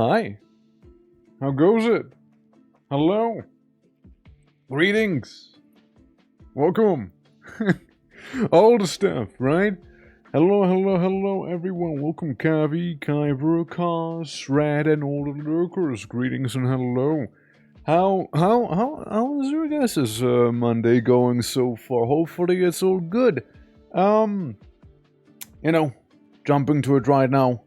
Hi. How goes it? Hello. Greetings. Welcome. All the stuff, right? Hello, everyone. Welcome, Kavi, Kyber, Kaz, Red, and all the lurkers. Greetings and hello. How is your guys' Monday going so far? Hopefully it's all good. Jumping to it right now.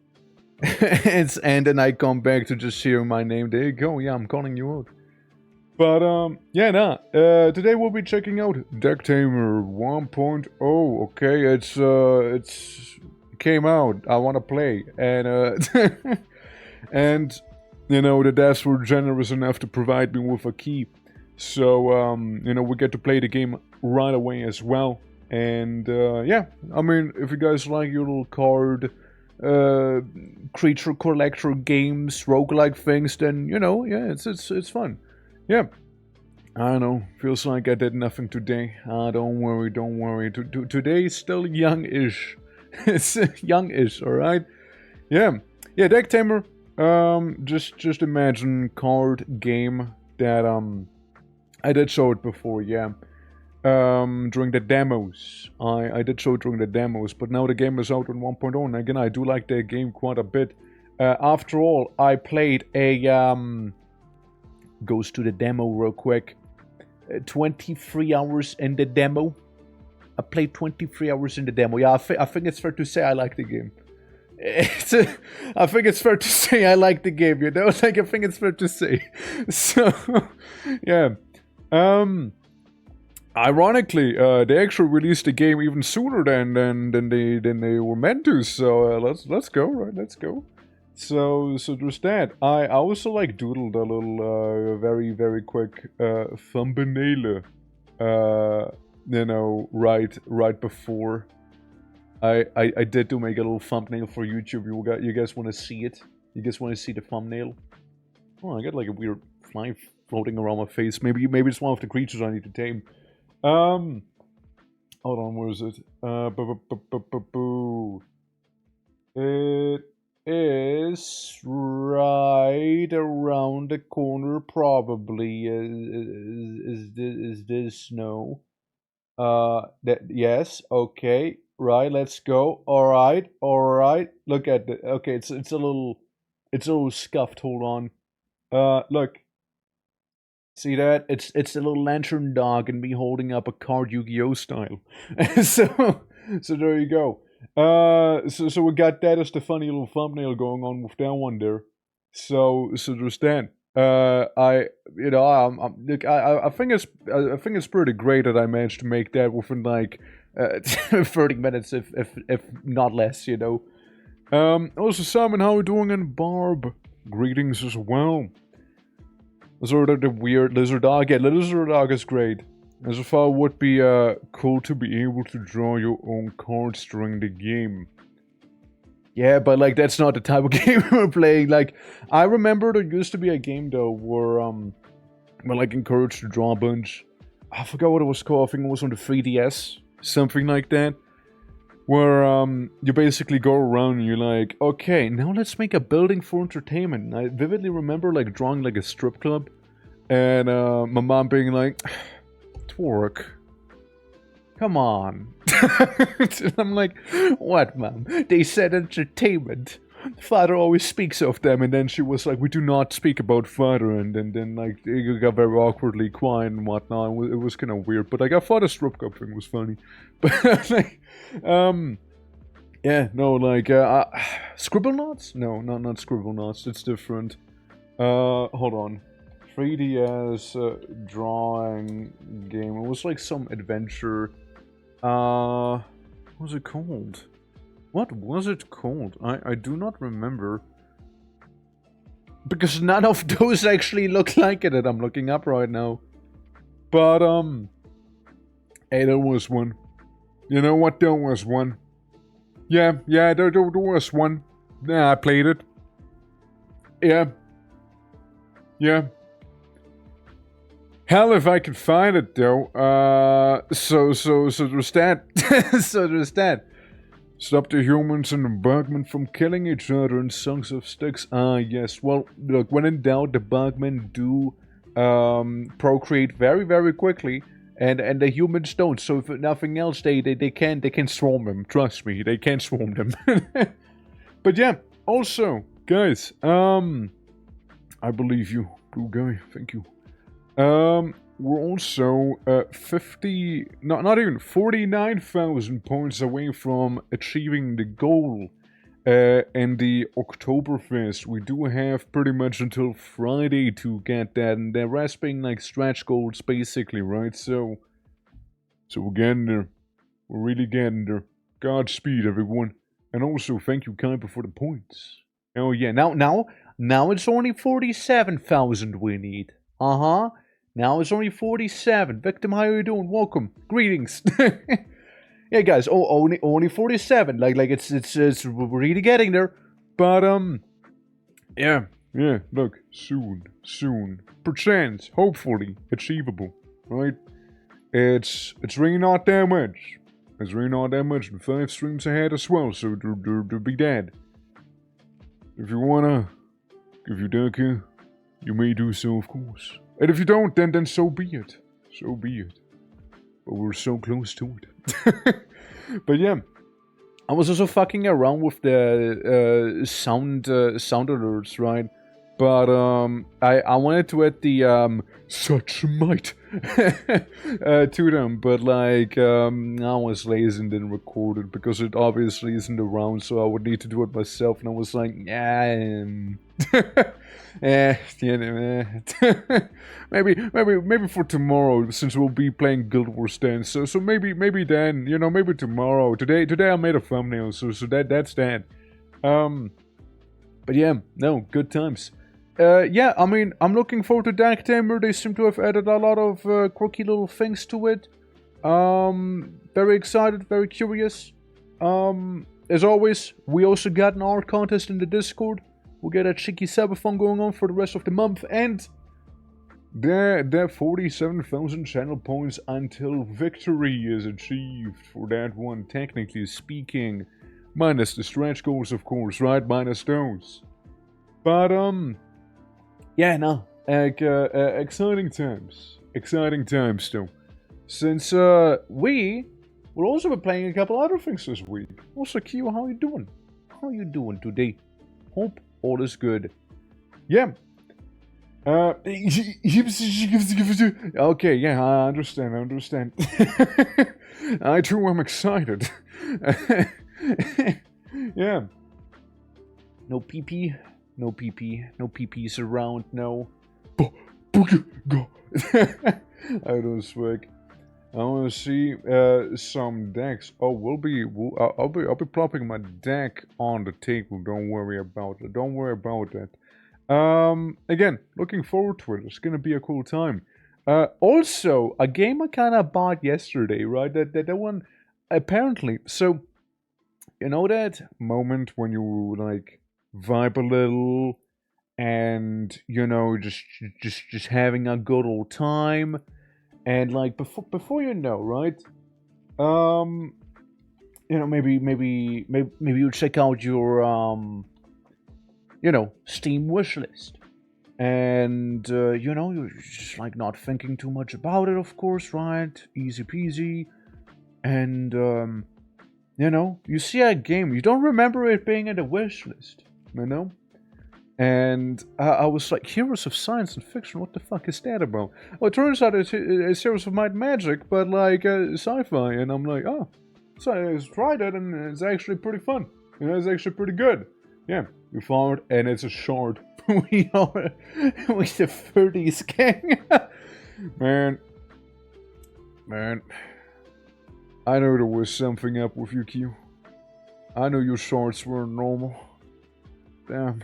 It's end and I come back to just hear my name. There you go. Yeah, I'm calling you out. But today we'll be checking out DECtamer 1.0. Okay, it's came out. I want to play, and and the devs were generous enough to provide me with a key, so we get to play the game right away as well. And I mean, if you guys like your little card creature collector games, roguelike things, then it's fun. Yeah, I know. Feels like I did nothing today. Don't worry. Today is still young-ish. It's young-ish, all right. Yeah. DECtamer. Just imagine card game that I did show it before. Yeah. During the demos. I did show it during the demos, but now the game is out on 1.0, and again, I do like the game quite a bit. After all, I played a, goes to the demo real quick, 23 hours in the demo. I played 23 hours in the demo. Yeah, I think it's fair to say I like the game. I think it's fair to say I like the game, like, I think it's fair to say. So, yeah. Ironically, they actually released the game even sooner than they were meant to. So let's go, right? Let's go. So there's that. I also like doodled a little very quick thumbnail. Right before I did to make a little thumbnail for YouTube. You guys want to see it? You guys want to see the thumbnail? Oh, I got like a weird fly floating around my face. Maybe it's one of the creatures I need to tame. Hold on, where is it? It is right around the corner, probably. Is this no? Yes, okay, right, let's go. Alright. Look at it. Okay, it's a little scuffed, hold on. Look. See that? It's a little lantern dog and me holding up a card Yu-Gi-Oh style. so there you go. So we got that as the funny little thumbnail going on with that one there. So there's that. I think it's pretty great that I managed to make that within like 30 minutes, if not less. Also, Simon, how are you doing? And Barb, greetings as well. Sort of the weird lizard dog. Yeah, lizard dog is great. As if it would be cool to be able to draw your own cards during the game. Yeah, but like that's not the type of game we're playing. Like, I remember there used to be a game though where we're like encouraged to draw a bunch. I forgot what it was called. I think it was on the 3DS, something like that. Where you basically go around and you're like, okay, now let's make a building for entertainment. And I vividly remember like drawing like a strip club, and my mom being like, "Twerk, come on." And I'm like, "What, Mom? They said entertainment. Father always speaks of them." And then she was like, "We do not speak about father." And then like it got very awkwardly quiet and whatnot. It was kind of weird, but like I thought the strip club thing was funny. But like, yeah, no, like Scribble Knots? No, not Scribble Knots. It's different. Hold on. 3DS drawing game. It was like some adventure. What was it called? What was it called? I do not remember. Because none of those actually look like it that I'm looking up right now. But, hey, there was one. You know what? There was one. Yeah, there was one. Yeah, I played it. Yeah. Hell if I could find it, though. So there's that. So there's that. Stop the humans and the bugmen from killing each other in Songs of Sticks. Ah, yes. Well, look, when in doubt, the bugmen do procreate very, very quickly, and the humans don't. So if nothing else, they can swarm them. Trust me, they can swarm them. But yeah, also, guys, I believe you, blue guy. Thank you. We're also 49,000 points away from achieving the goal in the Oktoberfest. We do have pretty much until Friday to get that, and the rest being like stretch goals basically, right? So we're getting there. We're really getting there. Godspeed, everyone. And also, thank you, Kuiper, for the points. Oh yeah, now it's only 47,000 we need. Uh-huh. Now it's only 47. Victim, how are you doing? Welcome. Greetings. Yeah, guys. Only 47. Like it's really getting there. But yeah. Look, soon. Perchance, hopefully, achievable. Right? It's really not that much. It's really not that much. And 5 streams ahead as well. So to be dead. If you wanna, if you dare, you may do so, of course. And if you don't, then so be it. So be it. But we're so close to it. But yeah, I was also fucking around with the sound alerts, right? But I wanted to add the such might to them, but like I was lazy and didn't record it because it obviously isn't around, so I would need to do it myself. And I was like, maybe for tomorrow, since we'll be playing Guild Wars then. So maybe then, you know, maybe tomorrow. Today I made a thumbnail, so that's that. But yeah, no, good times. Yeah, I mean, I'm looking forward to Dark Tamer. They seem to have added a lot of quirky little things to it. Very excited, very curious. As always, we also got an art contest in the Discord. We'll get a cheeky subathon going on for the rest of the month. And there 47,000 channel points until victory is achieved for that one, technically speaking. Minus the stretch goals, of course, right? Minus those. But, yeah, no. Exciting times. Exciting times, though. Since, we will also be playing a couple other things this week. Also, Kyo, how you doing? How you doing today? Hope all is good. Yeah. Okay, yeah, I understand. I too am excited. Yeah. No PP. No PPs around, no. Go. I don't swag. I want to see some decks. Oh, I'll be plopping my deck on the table. Don't worry about it. Don't worry about that. Again, looking forward to it. It's gonna be a cool time. Also, a game I kind of bought yesterday, right? That one, apparently. So, you know that moment when you like vibe a little, and you know, just having a good old time, and like before you know, right? You know, maybe you check out your you know, Steam wishlist, and you know, you're just like not thinking too much about it, of course, right? Easy peasy, and you know, you see a game, you don't remember it being in the wishlist, you know. And I was like, Heroes of Science and Fiction, what the fuck is that about? Well, it turns out it's Heroes of Might and Magic, but like sci-fi, and I'm like, oh, so I tried it, and it's actually pretty fun. You know, it's actually pretty good. Yeah, we found it, and it's a short. We are with the 30s gang. Man, I know there was something up with you, Q. I know your shorts weren't normal. Damn.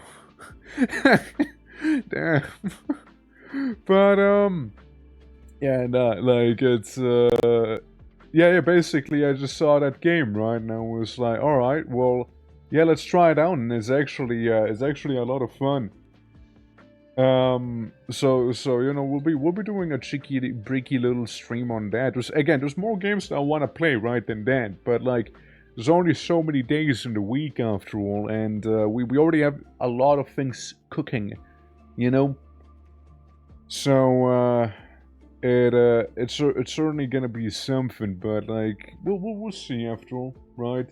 Damn. But yeah, like it's yeah, basically I just saw that game, right? And I was like, all right, well, yeah, let's try it out, and it's actually a lot of fun. So you know, we'll be doing a cheeky, breaky little stream on that. There's more games that I want to play, right, than that. But like, There's only so many days in the week after all, and we already have a lot of things cooking, you know? So, it's certainly gonna be something, but like, we'll see after all, right?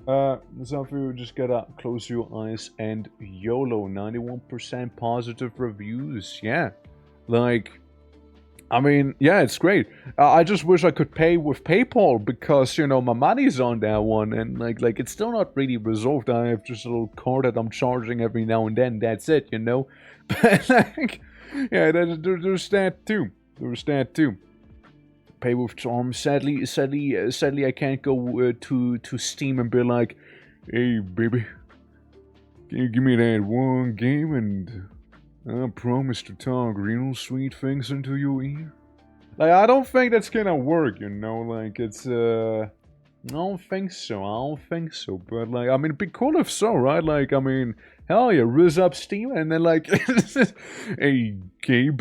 So you just gotta close your eyes and YOLO, 91% positive reviews, yeah. Like, I mean, yeah, it's great. I just wish I could pay with PayPal because, you know, my money's on that one, and like it's still not really resolved. I have just a little card that I'm charging every now and then, that's it, you know? But like, yeah, there's that too. There's that too. Pay with Charm. Sadly, I can't go to Steam and be like, "Hey, baby, can you give me that one game and I promise to talk real sweet things into your ear?" Like, I don't think that's gonna work, you know. Like, it's I don't think so. I don't think so. But like, I mean, it'd be cool if so, right? Like, I mean, hell yeah, rizz up Steam and then like, "Hey, Gabe,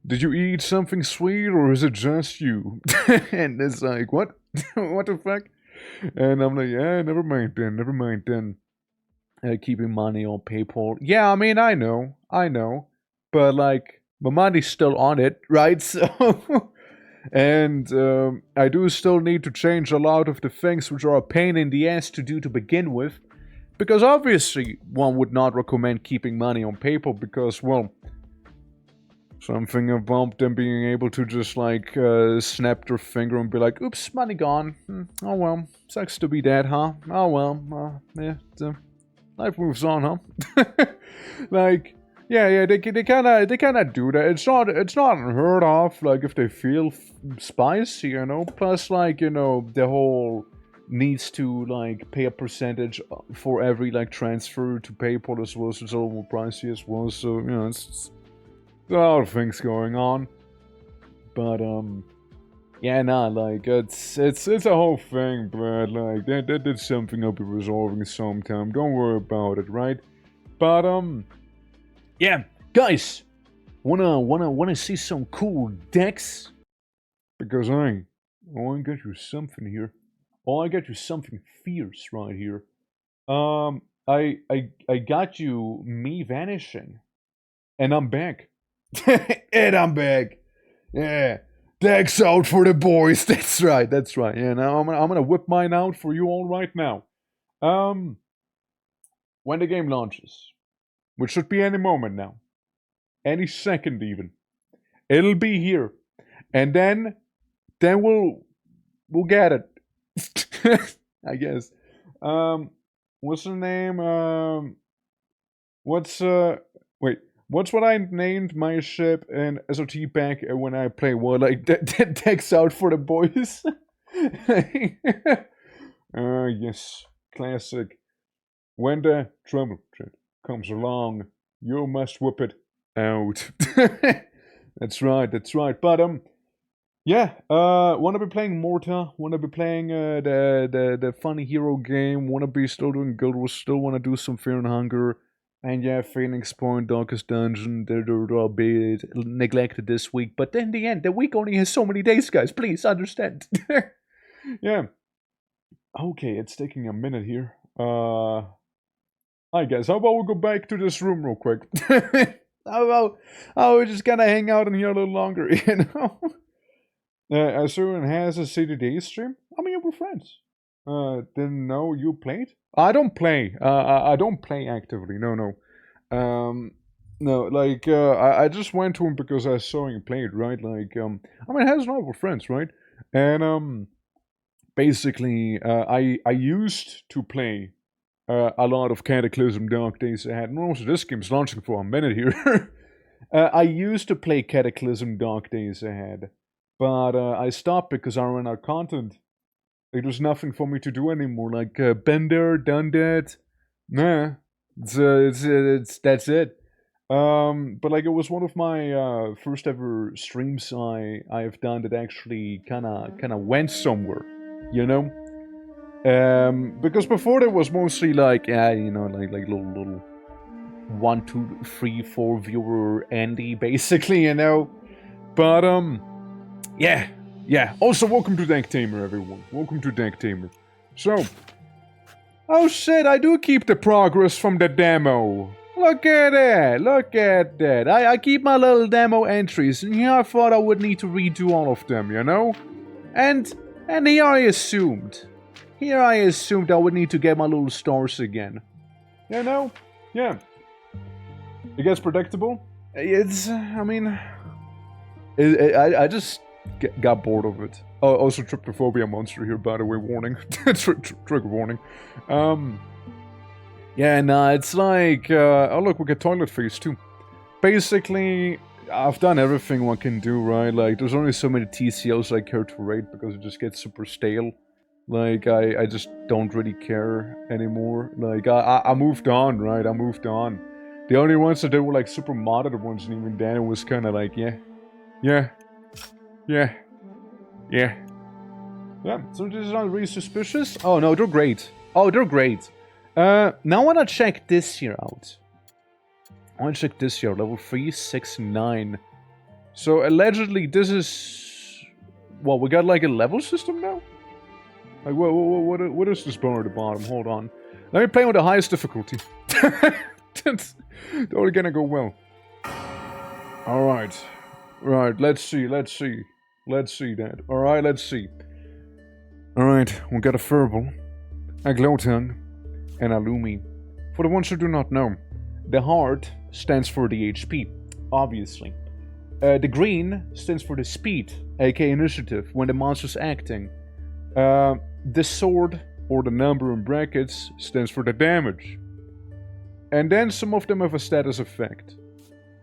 did you eat something sweet or is it just you?" And it's like, what? What the fuck? And I'm like, yeah, never mind then. Keeping money on PayPal. Yeah, I mean, I know. But like, my money's still on it, right? So, and I do still need to change a lot of the things which are a pain in the ass to do to begin with. Because obviously, one would not recommend keeping money on PayPal because, well, something about them being able to just like snap their finger and be like, "Oops, money gone. Oh well, sucks to be dead, huh? Oh well, yeah, life moves on, huh?" Like, yeah, they kind of do that. It's not unheard of. Like if they feel spicy, you know. Plus, like, you know, the whole needs to like pay a percentage for every like transfer to PayPal as well, so it's a little more pricey as well. So you know, it's a lot of things going on, but yeah, nah, like it's a whole thing, but like that's something I'll be resolving sometime. Don't worry about it, right? But yeah, guys, wanna see some cool decks? Because I got you something here. I got you something fierce right here. I got you me vanishing, and I'm back. And I'm back. Yeah. Decks out for the boys. That's right. Yeah, now I'm gonna whip mine out for you all right now. When the game launches, which should be any moment now, any second even, it'll be here, and then we'll get it. I guess. What's the name? What's wait. What's what I named my ship in SOT back when I play what, like, decks out for the boys? Yes, classic. When the trouble comes along, you must whip it out. That's right. But yeah. Wanna be playing Morta? Wanna be playing the funny hero game? Wanna be still doing Guild Wars? Still wanna do some Fear and Hunger? And yeah, Phoenix Point, Darkest Dungeon, they're a bit neglected this week. But in the end, the week only has so many days, guys. Please understand. Yeah. Okay, it's taking a minute here. Hi guys, how about we go back to this room real quick? How we're just gonna hang out in here a little longer, you know? Asuran has a CDD stream? I mean, we're friends. Didn't know you played? I don't play. I don't play actively. No. No, like, I just went to him because I saw him played, right? Like, I mean, has not we're friends, right? And, basically, I used to play a lot of Cataclysm Dark Days Ahead. And also, this game's launching for a minute here. I used to play Cataclysm Dark Days Ahead, but I stopped because I ran out of content. Like, there's nothing for me to do anymore. Like, been there, done that. Nah, it's that's it. But like, it was one of my first ever streams I've done that actually kind of went somewhere, you know. Because before there was mostly like, yeah, you know, like little 1, 2, 3, 4 viewer Andy, basically, you know. But yeah. Also, welcome to Deck Tamer, everyone. Welcome to Deck Tamer. So... Oh shit, I do keep the progress from the demo. Look at that, look at that. I keep my little demo entries, and here I thought I would need to redo all of them, you know? And here I assumed I would need to get my little stars again. You know? Yeah. It gets predictable. It's, I mean... I just got bored of it. Oh, also trypophobia monster here, by the way, warning. Trigger warning. Yeah, nah, it's like, oh look, we get toilet face too. Basically, I've done everything one can do, right? Like, there's only so many TCOs I care to rate because it just gets super stale. Like, I just don't really care anymore. Like, I moved on, right? I moved on. The only ones I did were like super modded ones, and even then it was kind of like, yeah. So this is not really suspicious. Oh no, they're great. Oh, they're great. Now I wanna check this here out. I wanna check this here, level 369. So allegedly this is... Well, we got like a level system now? Like, what is this bar at the bottom? Hold on. Let me play on the highest difficulty. That's only gonna go well. Alright. Right, let's see that. Alright, let's see. Alright, we got a Furball, a Gloton, and a Lumi. For the ones who do not know, the heart stands for the HP, obviously. The green stands for the speed, aka initiative, when the monster's acting. The sword, or the number in brackets, stands for the damage. And then some of them have a status effect.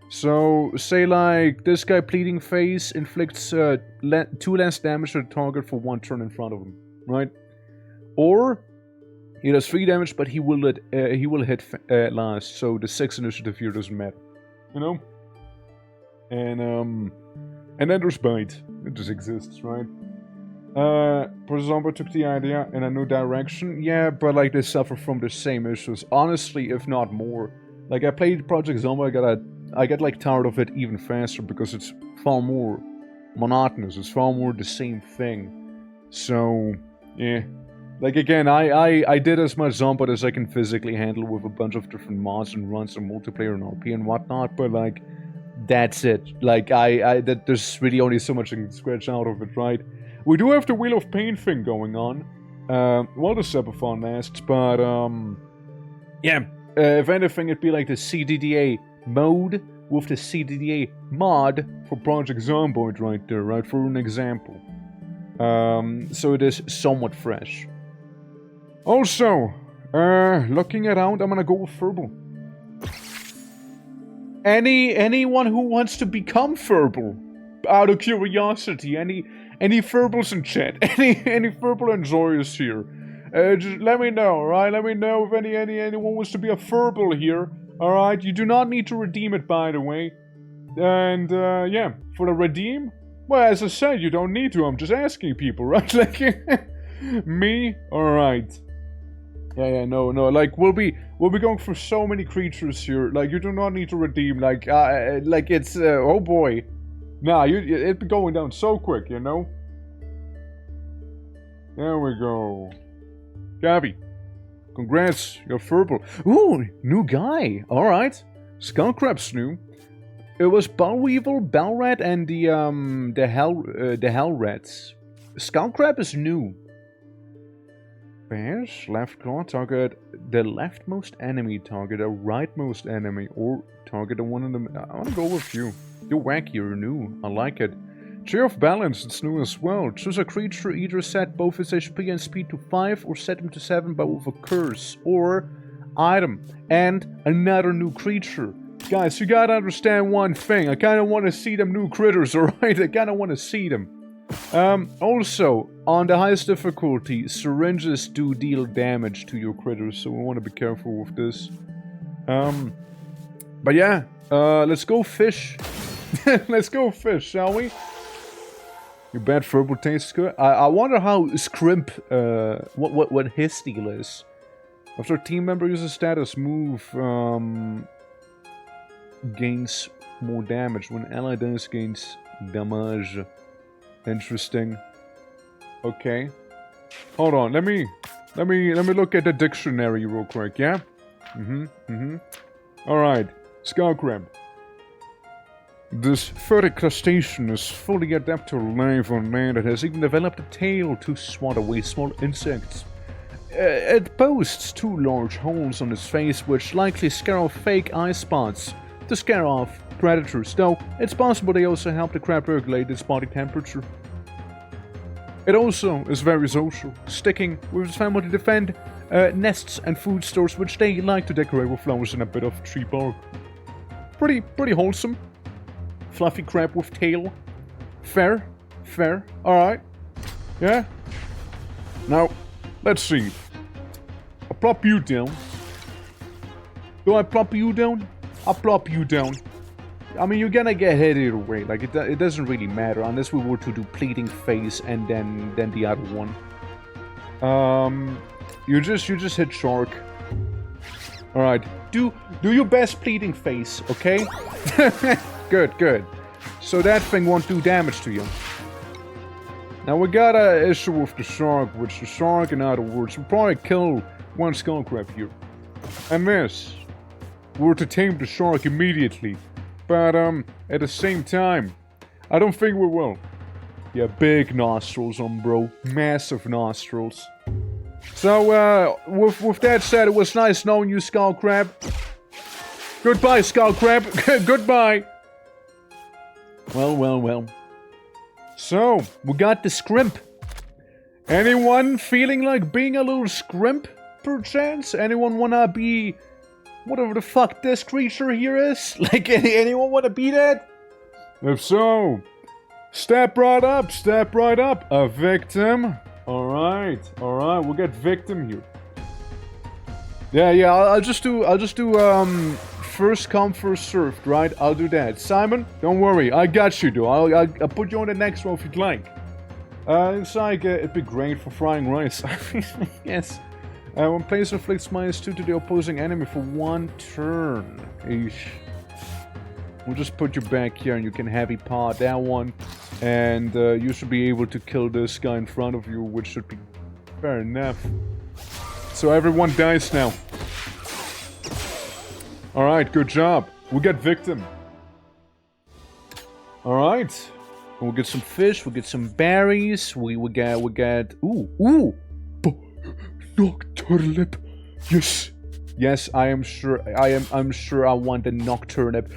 So, say like, this guy Pleading Face inflicts 2 less damage to the target for 1 turn in front of him, right? Or, he does 3 damage, but he will hit last, so the 6 initiative here doesn't matter, you know? And then there's Bite, it just exists, right? Prozomba took the idea in a new direction, yeah, but like they suffer from the same issues, honestly, if not more. Like, I played Project Zomba, I get like tired of it even faster because it's far more monotonous. It's far more the same thing. So, yeah. Like again, I did as much Zomba as I can physically handle with a bunch of different mods and runs and multiplayer and RP and whatnot, but like, that's it. Like, there's really only so much I can scratch out of it, right? We do have the Wheel of Pain thing going on. While the Subathon lasts, but yeah. If anything, it'd be like the CDDA mode with the CDDA mod for Project Zomboid right there, right? For an example. So it is somewhat fresh. Also, looking around, I'm gonna go with Furball. Anyone who wants to become Furball, out of curiosity, any Furbals in chat, any Furball enjoyers here. Just let me know, alright? Let me know if anyone wants to be a Furball here, alright? You do not need to redeem it, by the way. And, yeah, for the redeem, well, as I said, you don't need to, I'm just asking people, right? Like, me? Alright. Yeah, no, like, we'll be going for so many creatures here, like, you do not need to redeem, like it's, oh boy. Nah, it'd be going down so quick, you know? There we go. Gabby, congrats, you're Furball. Ooh, new guy. Alright. Skullcrab's new. It was Bellweevil, Bellrat, and the Hellrats. Skullcrab is new. Bash, left claw, target the leftmost enemy, target a rightmost enemy, or target the one in the... I wanna go with you. You're wacky, you're new. I like it. Tree of Balance, it's new as well. Choose a creature, either set both its HP and speed to 5, or set them to 7 but with a curse, or item, and another new creature. Guys, you gotta understand one thing. I kinda wanna see them new critters, alright? I kinda wanna see them. Also, on the highest difficulty, syringes do deal damage to your critters, so we wanna be careful with this. But yeah, let's go fish. Let's go fish, shall we? Your bad Furball tastes good. I wonder how Scrimp, what his deal is. After a team member uses status move, gains more damage. When ally does, gains damage. Interesting. Okay. Hold on, let me Let me look at the dictionary real quick, yeah? Alright, skull crab. This furry crustacean is fully adept to life on land and has even developed a tail to swat away small insects. It boasts 2 large holes on its face which likely scare off fake eye spots to scare off predators, though it's possible they also help the crab regulate its body temperature. It also is very social, sticking with its family to defend nests and food stores which they like to decorate with flowers and a bit of tree bark. Pretty wholesome. Fluffy crab with tail. Fair. Alright. Yeah? Now, let's see. I plop you down. Do I plop you down? I plop you down. I mean, you're gonna get hit either way. Like, it doesn't really matter unless we were to do pleading face and then the other one. You just hit shark. Alright. Do your best pleading face, okay? Good. So that thing won't do damage to you. Now we got an issue with the shark, which the shark, in other words, will probably kill one skull crab here. And this, we're to tame the shark immediately. But at the same time, I don't think we will. Yeah, big nostrils on bro. Massive nostrils. So, with that said, it was nice knowing you, skull crab. Goodbye, skull crab. Goodbye. Well. So, we got the scrimp. Anyone feeling like being a little scrimp, perchance? Anyone wanna be whatever the fuck this creature here is? Like, anyone wanna be that? If so, step right up. A victim. Alright, we'll get victim here. Yeah, I'll just do, first come, first served, right? I'll do that. Simon, don't worry, I got you, dude. I'll put you on the next one if you'd like. It's like, it'd be great for frying rice. Yes. When players inflicts -2 to the opposing enemy for 1 turn. Eesh. We'll just put you back here and you can heavy paw that one. And you should be able to kill this guy in front of you, which should be fair enough. So everyone dies now. Alright, good job. We got victim. Alright. We'll get some fish, we'll get some berries, we get ooh! Nocturnip! Yes, I am sure I'm sure I want a nocturnip.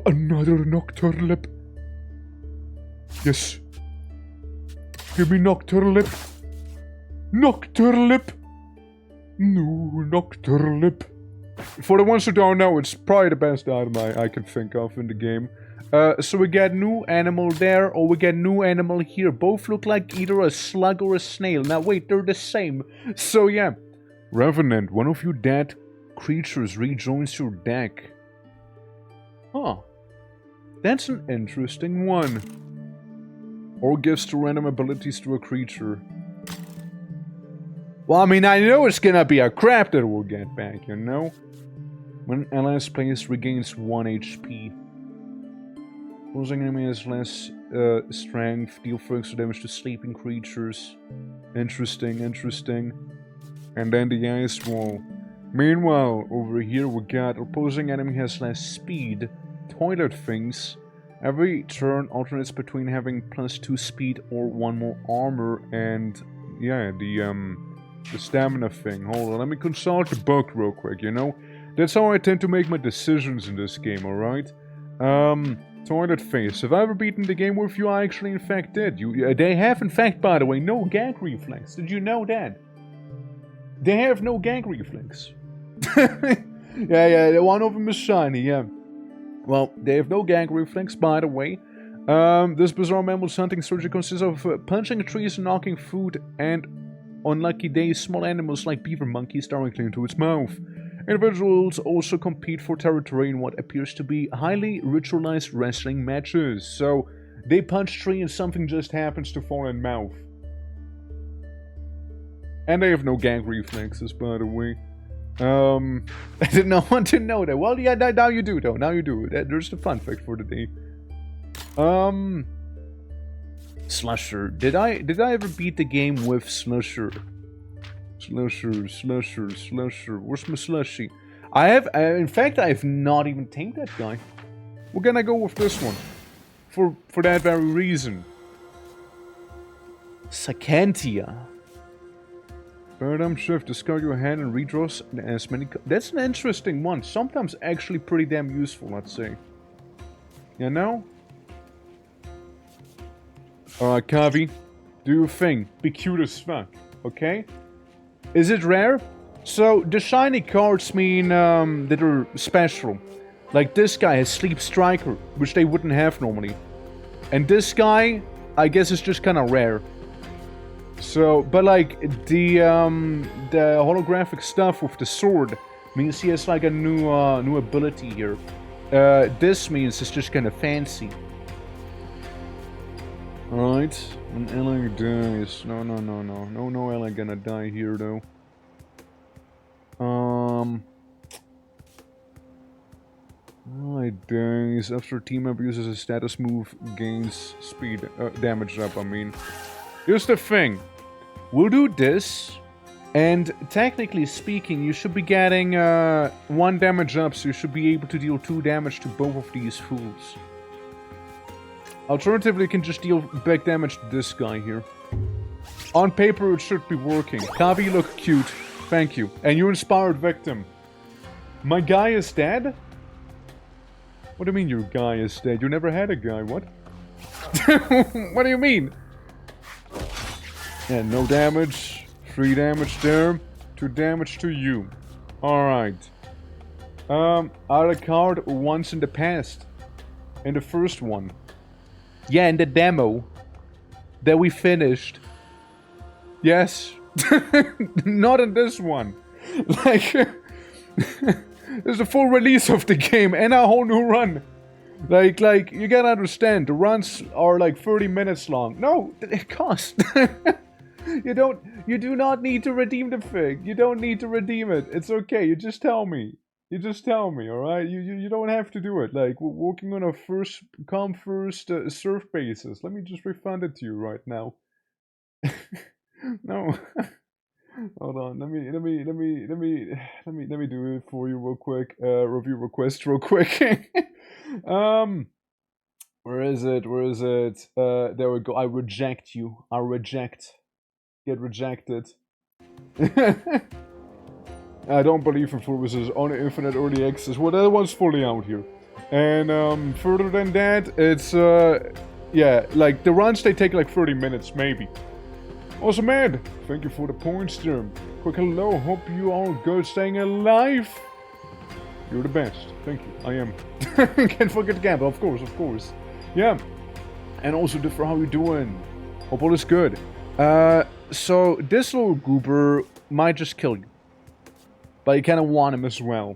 Another nocturnip. Yes. Give me nocturnip. Nocturnip. No, nocturnip. For the ones who don't know, it's probably the best item I can think of in the game. So we get new animal there, or we get new animal here. Both look like either a slug or a snail. Now wait, they're the same. So yeah. Revenant, one of your dead creatures rejoins your deck. Huh. That's an interesting one. Or gives 2 random abilities to a creature. Well, I mean, I know it's gonna be a crab that we'll get back, you know? When allies plays regains 1 HP. Opposing enemy has less strength, deal 4 extra damage to sleeping creatures. Interesting. And then the ice wall. Meanwhile, over here we got opposing enemy has less speed, toilet things. Every turn alternates between having +2 speed or 1 more armor, and yeah, the stamina thing. Hold on, let me consult the book real quick, you know? That's how I tend to make my decisions in this game, alright? Toilet face. Have I ever beaten the game with you? I actually in fact did. They have in fact, by the way, no gag reflex. Did you know that? They have no gag reflex. yeah, one of them is shiny, yeah. Well, they have no gag reflex, by the way. This bizarre mammal's hunting strategy consists of punching trees and knocking food, and on lucky days, small animals like beaver monkeys directly into its mouth. Individuals also compete for territory in what appears to be highly ritualized wrestling matches. So, they punch tree and something just happens to fall in mouth. And they have no gag reflexes, by the way. I did not want to know that. Well, yeah, now you do, though. Now you do. There's the fun fact for the day. Slusher. Did I ever beat the game with Slusher? Slusher. Where's my slushy? In fact, I have not even tamed that guy. We're gonna go with this one. For that very reason. Sacantia. Paradigm shift, discard your hand and redraw as many... That's an interesting one. Sometimes actually pretty damn useful, let's say. You know? Alright, Kavi. Do your thing. Be cute as fuck. Okay? Is it rare? So, the shiny cards mean that are special. Like this guy has Sleep Striker, which they wouldn't have normally. And this guy, I guess, is just kind of rare. So, but like the holographic stuff with the sword means he has like a new ability here. This means it's just kind of fancy. All right, when Ella dies, no, Ella gonna die here though. Ella dies after a team member uses a status move, gains speed, damage up. I mean. Here's the thing. We'll do this, and technically speaking, you should be getting 1 damage up, so you should be able to deal 2 damage to both of these fools. Alternatively, you can just deal back damage to this guy here. On paper, it should be working. Kavi, you look cute. Thank you. And you inspired victim. My guy is dead? What do you mean your guy is dead? You never had a guy, what? What do you mean? Yeah, no damage, 3 damage there, 2 damage to you. Alright. Add a card once in the past. In the first one. Yeah, in the demo. That we finished. Yes. Not in this one. Like, there's a full release of the game and a whole new run. Like, you gotta understand, the runs are like 30 minutes long. No, it costs. You do not need to redeem the thing. You don't need to redeem it. It's okay. You just tell me. Alright? You don't have to do it. Like, we're working on a first come first serve basis. Let me just refund it to you right now. No. Hold on. Let me do it for you real quick. Review request real quick. Where is it? There we go. I reject you. I reject. Get rejected. I don't believe in full versus on infinite early access. Well, that one's fully out here. And further than that, it's yeah, like the runs they take like 30 minutes maybe. Also, man, thank you for the points, there. Quick hello, hope you all good, staying alive. You're the best. Thank you. I am. Can't forget the gamble, of course. Yeah. And also, differ, how you doing? Hope all is good. So this little goober might just kill you. But you kind of want him as well.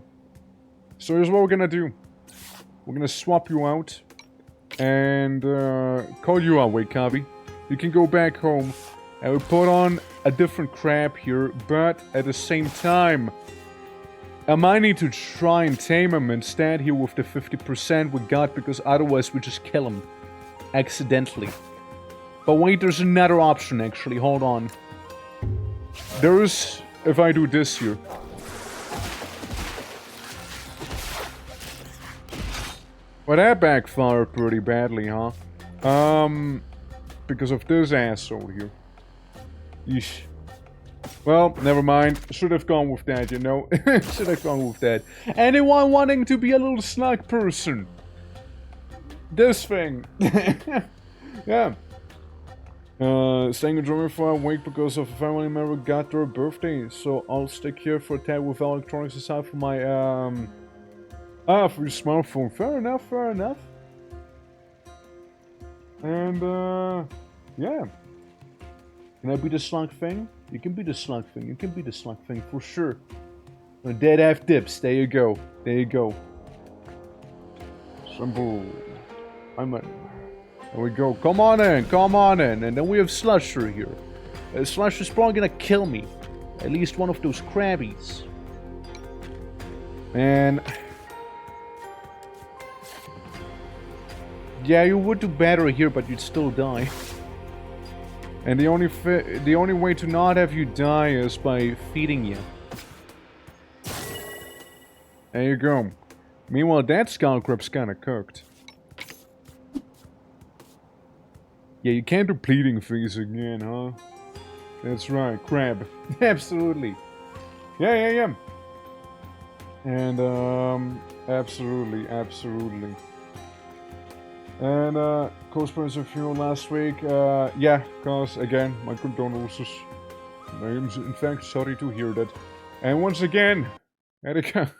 So here's what we're gonna do. We're gonna swap you out. And call you out, wait, Kavi. You can go back home. And we'll put on a different crab here. But at the same time, I might need to try and tame him instead here with the 50% we got. Because otherwise we just kill him. Accidentally. But wait, there's another option actually. Hold on. There's... if I do this here. Well, that backfired pretty badly, huh? Because of this asshole here. Yeesh. Well, never mind. Should have gone with that, you know? Should have gone with that. Anyone wanting to be a little slug person? This thing. Yeah. Staying in Germany for a week because of a family member got their birthday. So I'll stick here for a tad with electronics aside for my, for your smartphone. Fair enough. And, yeah. Can I be the slug thing? You can be the slug thing. For sure. Dead F dips. There you go. Simple. I'm in. There we go. Come on in. And then we have Slusher here. Slusher's probably gonna kill me. At least one of those crabbies. And... yeah, you would do better here, but you'd still die. And the only way to not have you die is by feeding you. There you go. Meanwhile, that skull crab's kinda cooked. Yeah, you can't do pleading things again, huh? That's right, crab. Absolutely. Yeah. And, absolutely. And, co-sponsor of fuel last week, yeah, cause, again, my condolences. I am, in fact, sorry to hear that. And once again, Erika,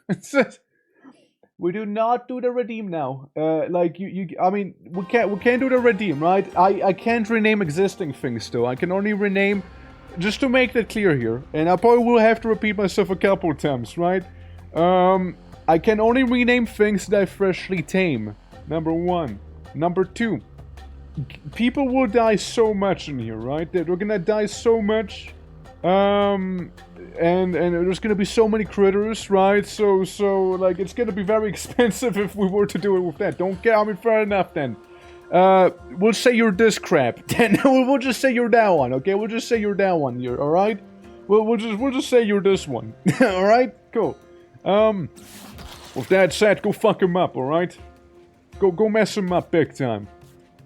we do not do the redeem now. Like, I mean, we can't do the redeem, right? I can't rename existing things, though. I can only rename, just to make that clear here, and I probably will have to repeat myself a couple of times, right? I can only rename things that I freshly tame. Number 1. Number 2. People will die so much in here, right? They're gonna die so much. And there's gonna be so many critters, right? So, like, it's gonna be very expensive if we were to do it with that. Don't get, I mean, fair enough then. We'll say you're this crap. Then we'll just say you're that one, okay? We'll just say you're that one here, alright? We'll just say you're this one. Alright? Cool. With that said, go fuck him up, alright? Go mess him up big time.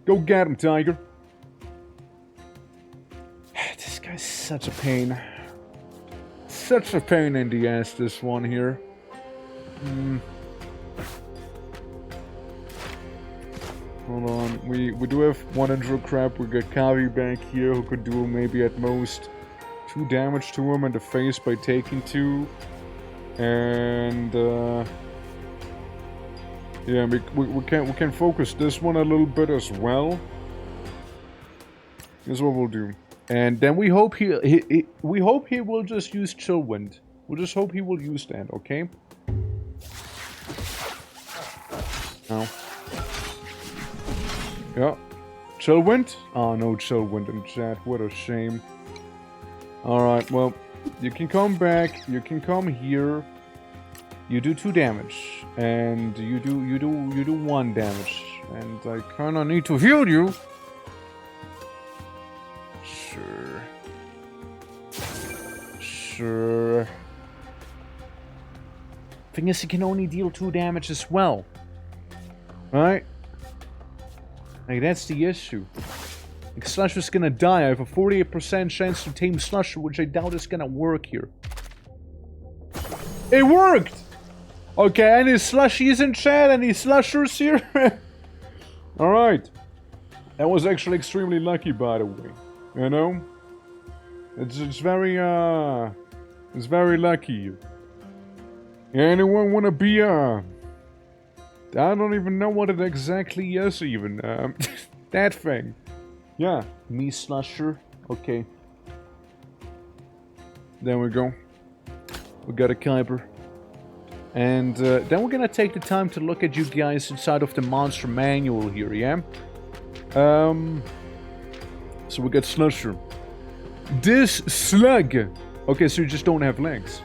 Go get him, Tiger. This guy's such a pain. Such a pain in the ass, this one here. Hold on, we do have one intro crab. We got Kavi back here who could do maybe at most 2 damage to him in the face by taking 2. And yeah, we can focus this one a little bit as well. Here's what we'll do. And then we hope he will just use Chill Wind. We'll just hope he will use that, okay? Now. Yeah. Chill Wind? Oh, no Chill Wind in chat. What a shame. Alright, well, you can come back. You can come here. You do 2 damage. And you do 1 damage. And I kinda need to heal you. Sure. Thing is, he can only deal 2 damage as well. Right? Like, that's the issue. Like, Slusher's gonna die. I have a 48% chance to tame Slusher, which I doubt is gonna work here. It worked! Okay, any Slushies in chat? Any Slushers here? Alright. That was actually extremely lucky, by the way. You know? It's very lucky. Anyone wanna be, I don't even know what it exactly is, even. That thing. Yeah. Me Slusher. Okay. There we go. We got a Kuiper. And then we're gonna take the time to look at you guys inside of the monster manual here, yeah? So we got Slusher. This slug! Okay, so you just don't have legs.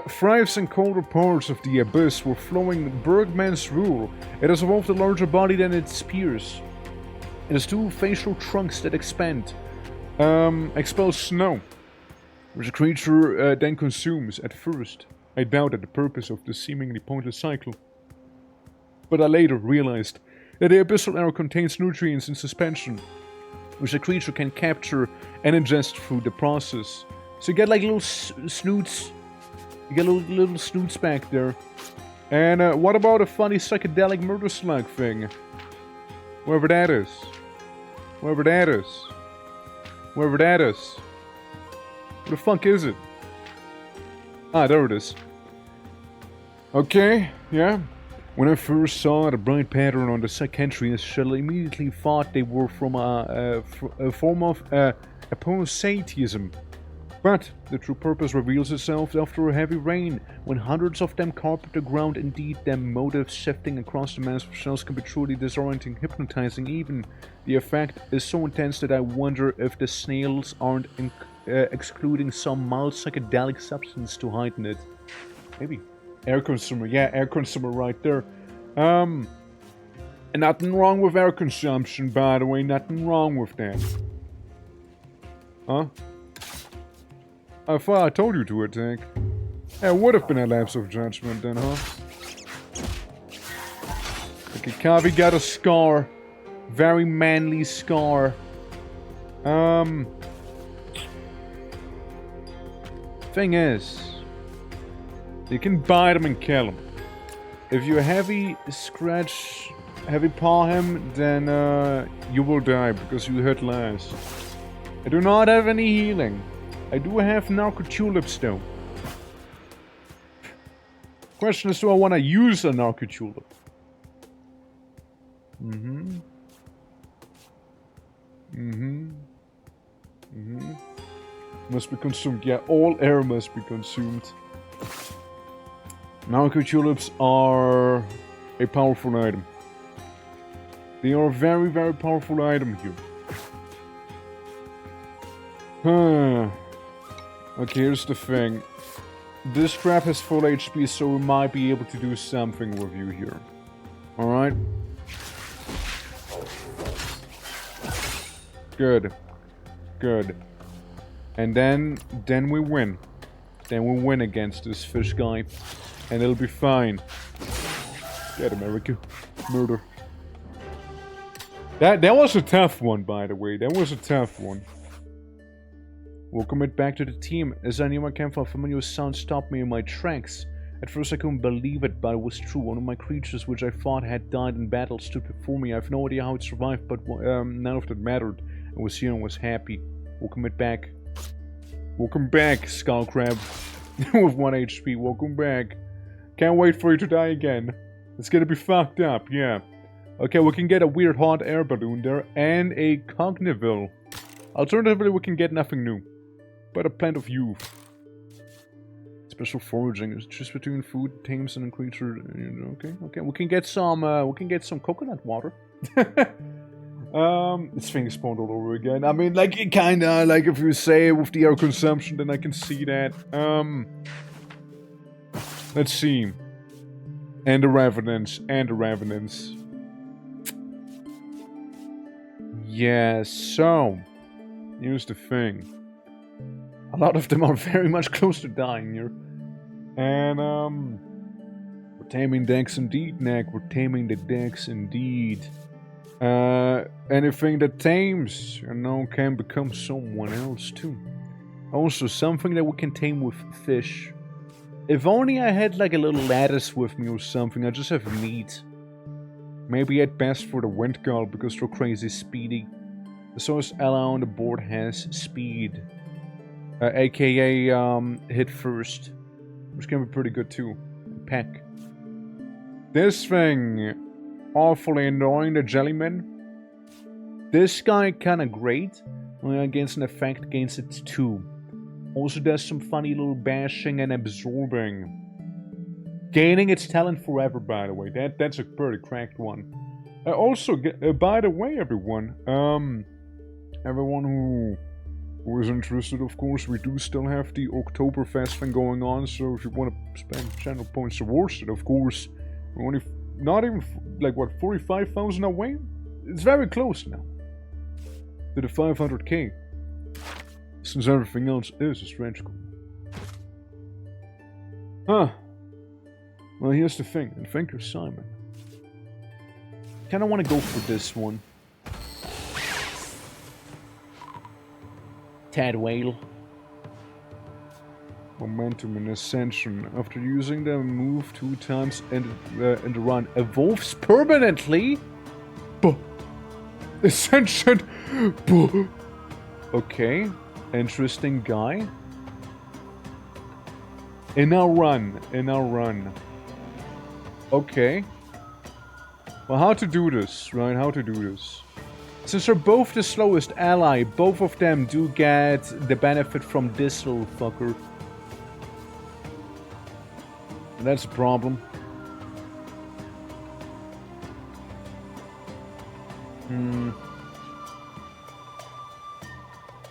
Thrives in colder parts of the abyss where flowing Bergman's rule. It has evolved a larger body than its peers. It has 2 facial trunks that expand. Expels snow, which a creature then consumes at first. I doubted the purpose of this seemingly pointless cycle. But I later realized that the abyssal air contains nutrients in suspension, which a creature can capture and ingest through the process. So you get like little snoots. You get little snoots back there. And what about a funny psychedelic murder slug thing? Wherever that is. Wherever that is. Wherever that is. Where the fuck is it? Ah, there it is. Okay, yeah. When I first saw the bright pattern on the Psychiatrist shell, I immediately thought they were from a form of apostatism. But the true purpose reveals itself after a heavy rain, when hundreds of them carpet the ground. Indeed, their motives shifting across the mass of shells can be truly disorienting, hypnotizing even. The effect is so intense that I wonder if the snails aren't excluding some mild psychedelic substance to heighten it. Maybe. Air consumer, yeah, air consumer right there. And nothing wrong with air consumption, by the way, nothing wrong with that. Huh? I thought I told you to attack. It would have been a lapse of judgment then, huh? Okay, Kavi got a scar. Very manly scar. Thing is, you can bite him and kill him. If you heavy scratch, heavy paw him, then you will die because you hurt last. I do not have any healing. I do have narco tulips though. Question is, do I want to use a narco tulip? Must be consumed. Yeah, all air must be consumed. Narco tulips are a powerful item. They are a very, very powerful item here. Okay, here's the thing. This crap has full HP, so we might be able to do something with you here. Alright? Good. Good. And then we win. Then we win against this fish guy. And it'll be fine. Get America. Murder. That was a tough one, by the way. That was a tough one. Welcome it back to the team. As I knew my campfire, familiar sound stopped me in my tracks. At first I couldn't believe it, but it was true. One of my creatures, which I thought had died in battle, stood before me. I have no idea how it survived, but none of that mattered. I was here and was happy. Welcome it back. Welcome back, Skull Crab. With 1 HP, welcome back. Can't wait for you to die again. It's gonna be fucked up, yeah. Okay, we can get a weird hot air balloon there, and a Cogniville. Alternatively, we can get nothing new. But a plant of youth. Special foraging is just between food, tames, and a creature. Okay, okay. We can get some coconut water. This thing is spawned all over again. I mean, like, it kinda, like, if you say with the air consumption, then I can see that. Let's see. And the Revenants, Yeah, so... here's the thing. A lot of them are very much close to dying here. And, we're taming decks indeed, Nick. We're taming the decks indeed. Anything that tames, you know, can become someone else too. Also, something that we can tame with fish. If only I had like a little lattice with me or something. I just have meat. Maybe at best for the wind gull because they're crazy speedy. The source ally on the board has speed. AKA hit first. Which can be pretty good too. Peck. This thing. Awfully annoying, the Jellyman. This guy kinda great. Only against an effect gains it 2. Also does some funny little bashing and absorbing. Gaining its talent forever, by the way. That's a pretty cracked one. Also, by the way, everyone. Everyone who is interested, of course, we do still have the Oktoberfest thing going on. So if you want to spend channel points towards it, of course, we're only not even like what 45,000 away. It's very close now to the 500k. Since everything else is a stretch goal. Huh. Well, here's the thing, and thank you, Simon. Kinda want to go for this one. Tad Whale. Momentum and Ascension. After using the move 2 times in the run, evolves permanently. Buh. Ascension. Buh. Okay. Interesting guy. In our run. Okay. Well, how to do this, right? How to do this. Since they're both the slowest ally, both of them do get the benefit from this little fucker. That's a problem.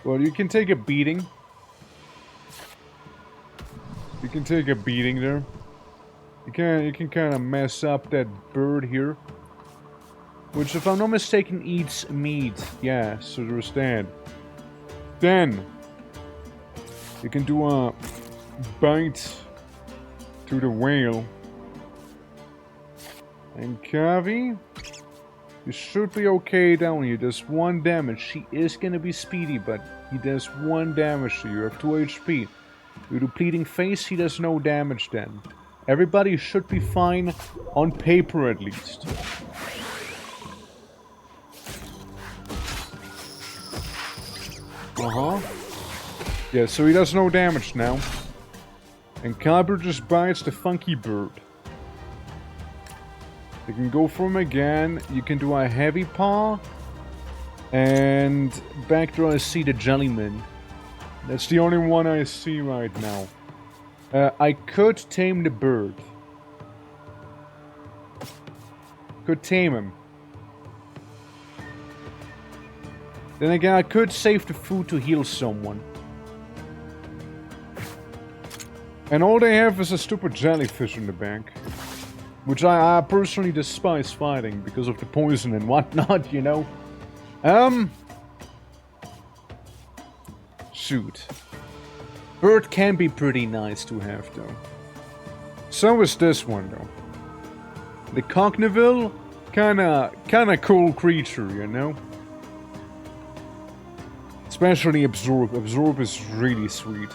Well, you can take a beating. You can take a beating there. You can kind of mess up that bird here. Which, if I'm not mistaken, eats meat. Yeah, so there's that. Then you can do a bite to the whale. And Kavi, you should be okay down here. Does 1 damage. She is gonna be speedy, but he does 1 damage to you. You have 2 HP. You do Pleading Face, he does no damage then. Everybody should be fine on paper at least. Yeah, so he does no damage now. And Kyber just bites the funky bird. You can go for him again. You can do a heavy paw. And back there I see the Jellyman. That's the only one I see right now. I could tame the bird. Could tame him. Then again, I could save the food to heal someone. And all they have is a stupid jellyfish in the back. Which I personally despise fighting because of the poison and whatnot, you know. Shoot. Bird can be pretty nice to have, though. So is this one, though. The Cogneville, kinda cool creature, you know. Especially Absorb. Absorb is really sweet.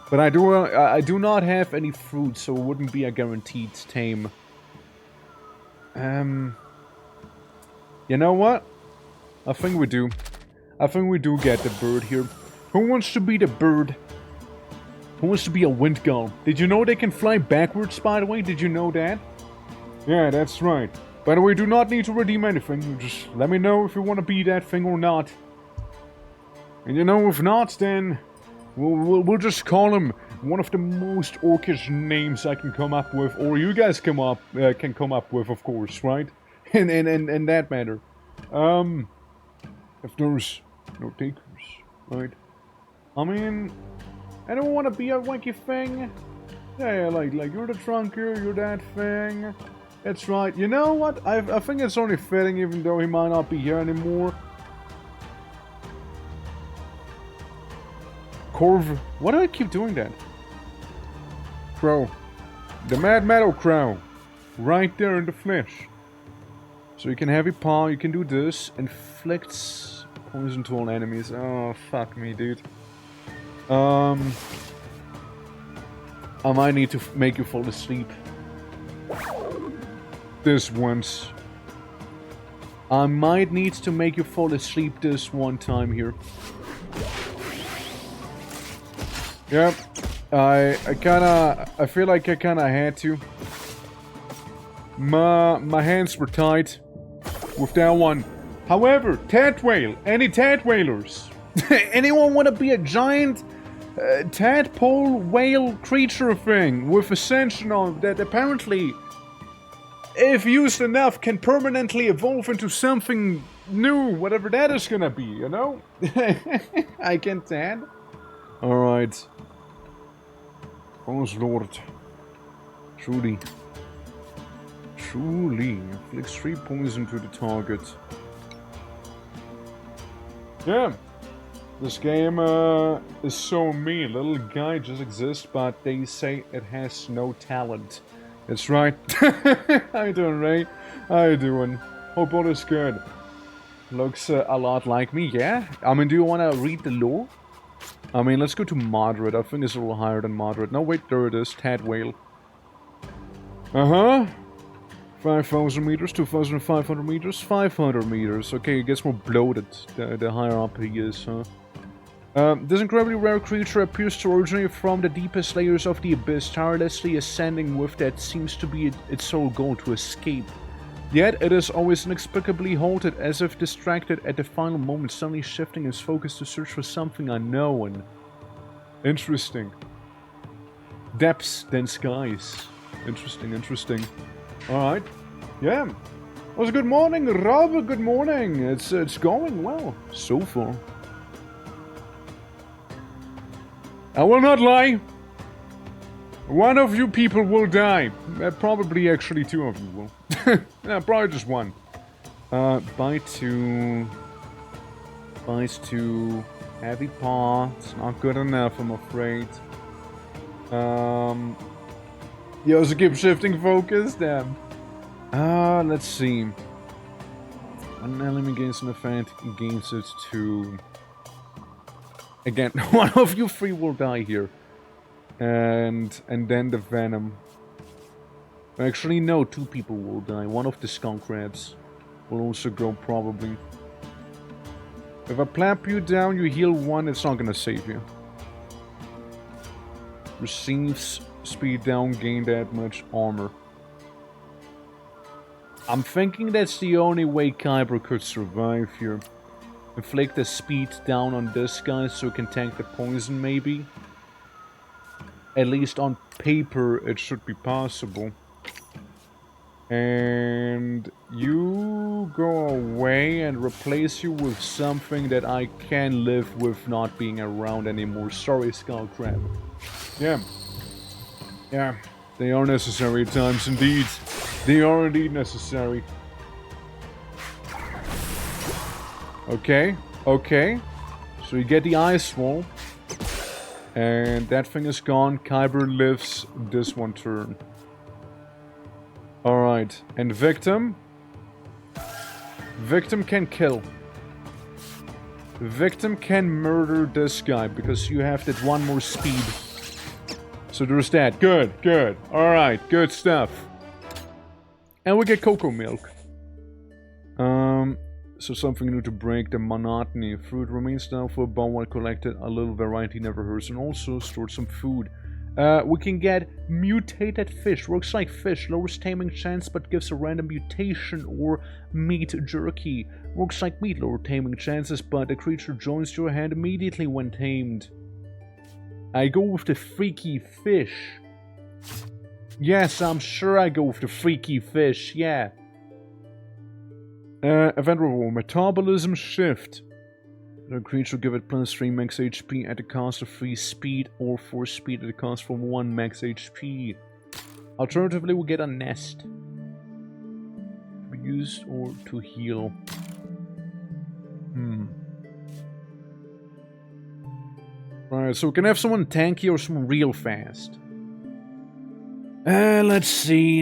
But I do not have any fruit, so it wouldn't be a guaranteed tame. You know what? I think we do. I think we do get the bird here. Who wants to be the bird? Who wants to be a wind gull? Did you know they can fly backwards, by the way? Did you know that? Yeah, that's right. By the way, do not need to redeem anything. Just let me know if you want to be that thing or not. And you know, if not, then we'll just call him one of the most orcish names I can come up with, or you guys can come up with, of course, right? In that matter. If there's no takers, right? I mean, I don't want to be a wanky thing. Yeah, like you're the trunker, you're that thing. That's right. You know what? I think it's only fitting, even though he might not be here anymore. Corv. Why do I keep doing that? Crow. The Mad Meadow Crow. Right there in the flesh. So you can heavy paw, you can do this. Inflicts poison to all enemies. Oh, fuck me, dude. I might need to make you fall asleep. This once. I might need to make you fall asleep this one time here. Yep. I feel like I kinda had to. My hands were tied with that one. However, Tat Whale. Any Tat Whalers? Anyone want to be a giant tadpole whale creature thing with ascension on that apparently, if used enough, can permanently evolve into something new, whatever that is gonna be, you know? I can tad. Alright. Oh Lord. Truly. Inflicts 3 poison to the target. Yeah. This game is so mean. Little guy just exists, but they say it has no talent. That's right. How you doing, Ray? How you doing? Hope all is good. Looks a lot like me, yeah? I mean, do you want to read the lore? I mean, let's go to moderate. I think it's a little higher than moderate. No, wait, there it is. Tad Whale. 5,000 meters, 2,500 meters, 500 meters. Okay, it gets more bloated the higher up he is, huh? This incredibly rare creature appears to originate from the deepest layers of the abyss, tirelessly ascending with that seems to be its sole goal, to escape. Yet it is always inexplicably halted, as if distracted at the final moment, suddenly shifting its focus to search for something unknown. Interesting. Depths, then skies. Interesting. Alright. Yeah. Well, good morning, Rob. Good morning. It's going well so far. I will not lie. One of you people will die. Probably actually 2 of you will. Yeah, probably just 1. Bite to Heavy paw. It's not good enough, I'm afraid. You also keep shifting focus, damn. Let's see. An enemy gains an effect, gains it to... Again, one of you three will die here. And then the venom. Actually, no, 2 people will die. One of the skunk crabs will also go, probably. If I plap you down, you heal 1, it's not gonna save you. Receives speed down, gain that much armor. I'm thinking that's the only way Kyber could survive here. Inflict the speed down on this guy so he can tank the poison, maybe. At least on paper, it should be possible. And you go away and replace you with something that I can live with not being around anymore. Sorry, Skull Crab. Yeah. Yeah. They are necessary at times, indeed. They are indeed necessary. Okay. Okay. So you get the ice wall. And that thing is gone. Kyber lives this one turn. Alright. And Victim? Victim can kill. Victim can murder this guy because you have that 1 more speed. So there's that. Good, good. Alright, good stuff. And we get cocoa milk. So something new to break the monotony. Fruit remains down for a bomb while collected. A little variety never hurts. And also stored some food. We can get mutated fish. Works like fish. Lowers taming chance but gives a random mutation or meat jerky. Works like meat. Lower taming chances but the creature joins your hand immediately when tamed. I go with the freaky fish. Yes, I'm sure I go with the freaky fish. Yeah. Event reward. Metabolism shift. The creature give it plus 3 max HP at the cost of 3 speed or 4 speed at the cost from 1 max HP. Alternatively, we get a nest. To be used or to heal. Right, so we can have someone tanky or someone real fast. Let's see.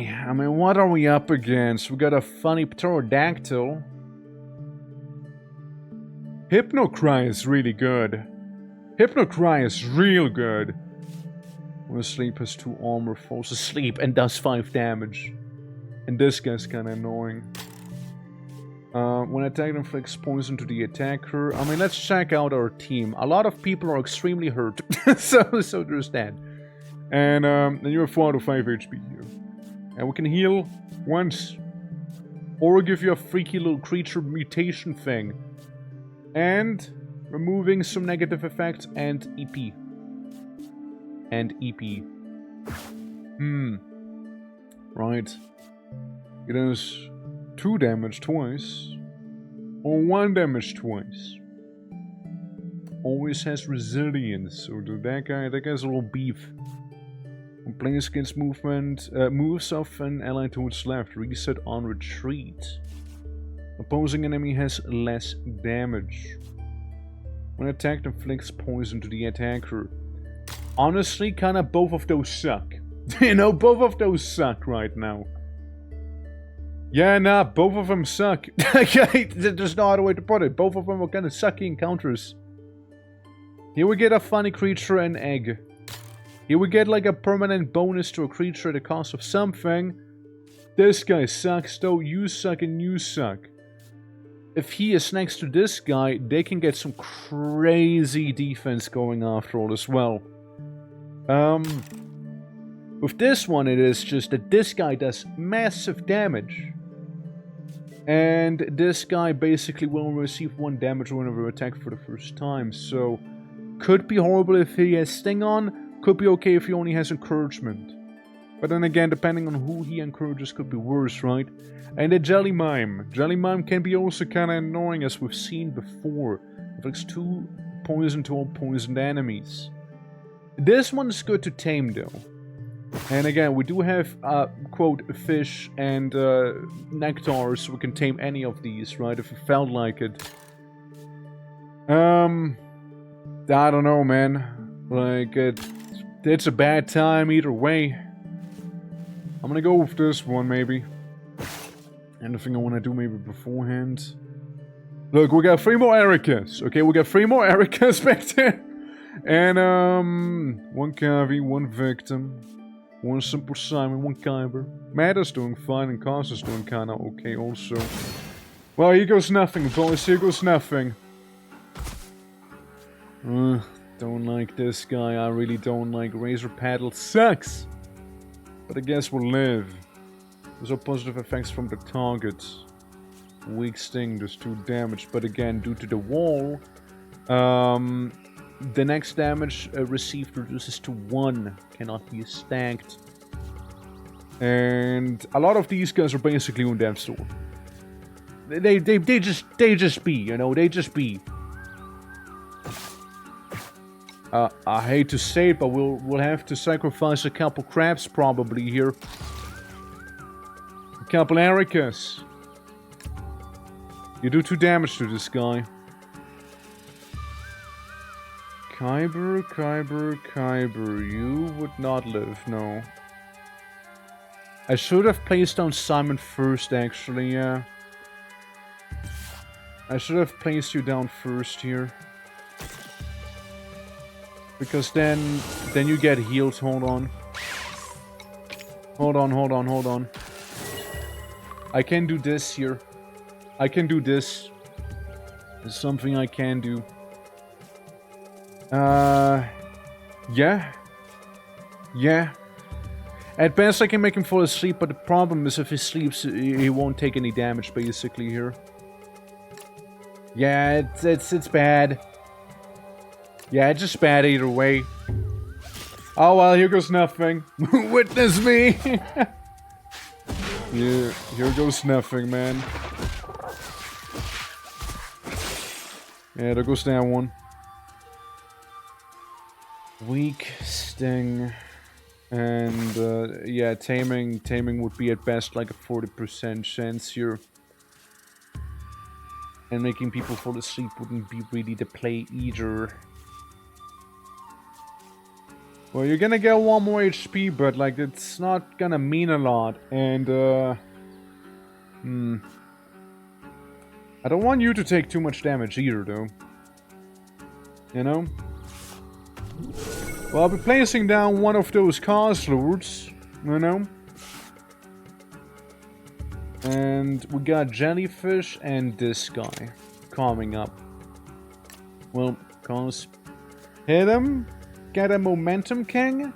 I mean, what are we up against? We got a funny pterodactyl. Hypnocry is really good. Hypnocry is real good. When asleep has 2 armor, falls asleep and does 5 damage. And this guy's kinda annoying. When attacked inflicts poison to the attacker. I mean, let's check out our team. A lot of people are extremely hurt. so there's that. And then you have 4 out of 5 HP here. And we can heal once. Or give you a freaky little creature mutation thing. And removing some negative effects and EP. Right. It does 2 damage twice. Or 1 damage twice. Always has resilience. So that guy's a little beef. When playing against movement, moves of an ally to its left. Reset on retreat. Opposing enemy has less damage. When attacked, inflicts poison to the attacker. Honestly, kinda both of those suck. You know, both of those suck right now. Yeah, nah, both of them suck. There's no other way to put it. Both of them are kinda sucky encounters. Here we get a funny creature and egg. Here we get like a permanent bonus to a creature at the cost of something. This guy sucks though, you suck and you suck. If he is next to this guy, they can get some crazy defense going after all as well. With this one it is just that this guy does massive damage. And this guy basically will receive 1 damage whenever attacked for the first time. So, could be horrible if he has Sting on. Could be okay if he only has encouragement. But then again, depending on who he encourages, could be worse, right? And the Jelly Mime. Jelly Mime can be also kinda annoying, as we've seen before. Inflicts 2 poison to all poisoned enemies. This one's good to tame, though. And again, we do have, quote, fish and nectar, so we can tame any of these, right? If we felt like it. I don't know, man. Like, it's a bad time either way. I'm gonna go with this one, maybe. Anything I want to do maybe beforehand. Look, we got 3 more Ericas. Okay, we got 3 more Ericas back there. And, 1 Cavi, 1 Victim. 1 Simple Simon, 1 Kyber. Matt is doing fine, and Cos is doing kinda okay also. Well, here goes nothing, boys. Here goes nothing. Don't like this guy. I really don't like Razor Paddle. Sucks! But I guess we'll live. There's no positive effects from the target. Weak sting does 2 damage, but again, due to the wall, the next damage received reduces to 1. Cannot be stacked. And a lot of these guys are basically on death's door. They just be, you know, they just be. I hate to say it, but we'll have to sacrifice a couple crabs probably here. A couple Ericas. You do 2 damage to this guy. Kyber, Kyber, Kyber. You would not live, no. I should have placed down Simon first, actually, yeah. I should have placed you down first here. Because then you get healed. Hold on. Hold on. I can do this here. I can do this. There's something I can do. Yeah. Yeah. At best I can make him fall asleep, but the problem is if he sleeps, he won't take any damage, basically, here. Yeah, it's bad. Yeah, it's just bad either way. Oh well, here goes nothing. Witness me! Yeah, here goes nothing, man. Yeah, there goes that one. Weak sting. And, yeah, taming would be at best like a 40% chance here. And making people fall asleep wouldn't be really the play either. Well, you're gonna get 1 more HP, but, like, it's not gonna mean a lot. And, I don't want you to take too much damage either, though. You know? Well, I'll be placing down one of those Cars Lords, you know? And we got Jellyfish and this guy coming up. Well, Cars, hit him. Get a Momentum King.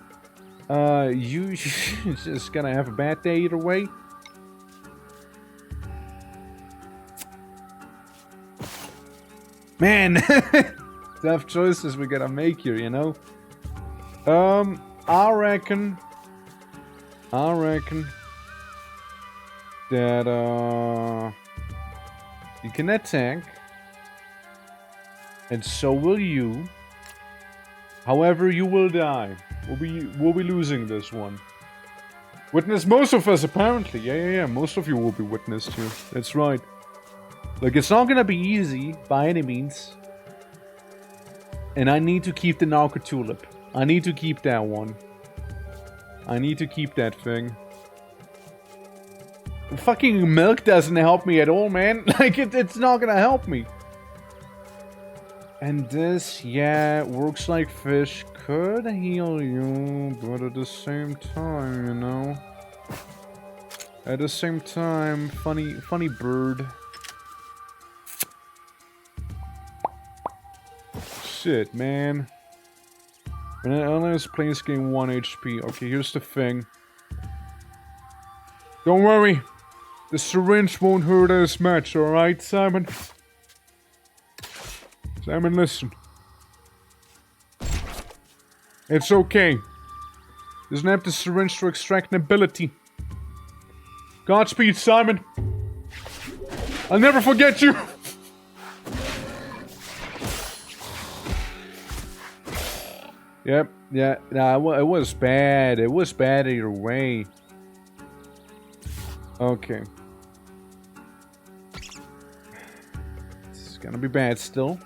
You just gonna have a bad day either way. Man, tough choices we gotta make here, you know. I reckon that you can attack, and so will you. However, you will die. We'll be losing this one. Witness most of us, apparently. Yeah. Most of you will be witnessed here. That's right. Look, it's not gonna be easy, by any means. And I need to keep the Narco Tulip. I need to keep that one. I need to keep that thing. Fucking milk doesn't help me at all, man. Like, it's not gonna help me. And this, yeah, works like fish. Could heal you, but at the same time, you know. At the same time, funny bird. Shit, man. Unless place gain 1 HP. Okay, here's the thing. Don't worry. The syringe won't hurt as much, alright, Simon? Simon, listen. It's okay. Doesn't have the syringe to extract an ability. Godspeed, Simon. I'll never forget you. Yep, yeah, nah, it was bad. It was bad either way. Okay. It's gonna be bad still.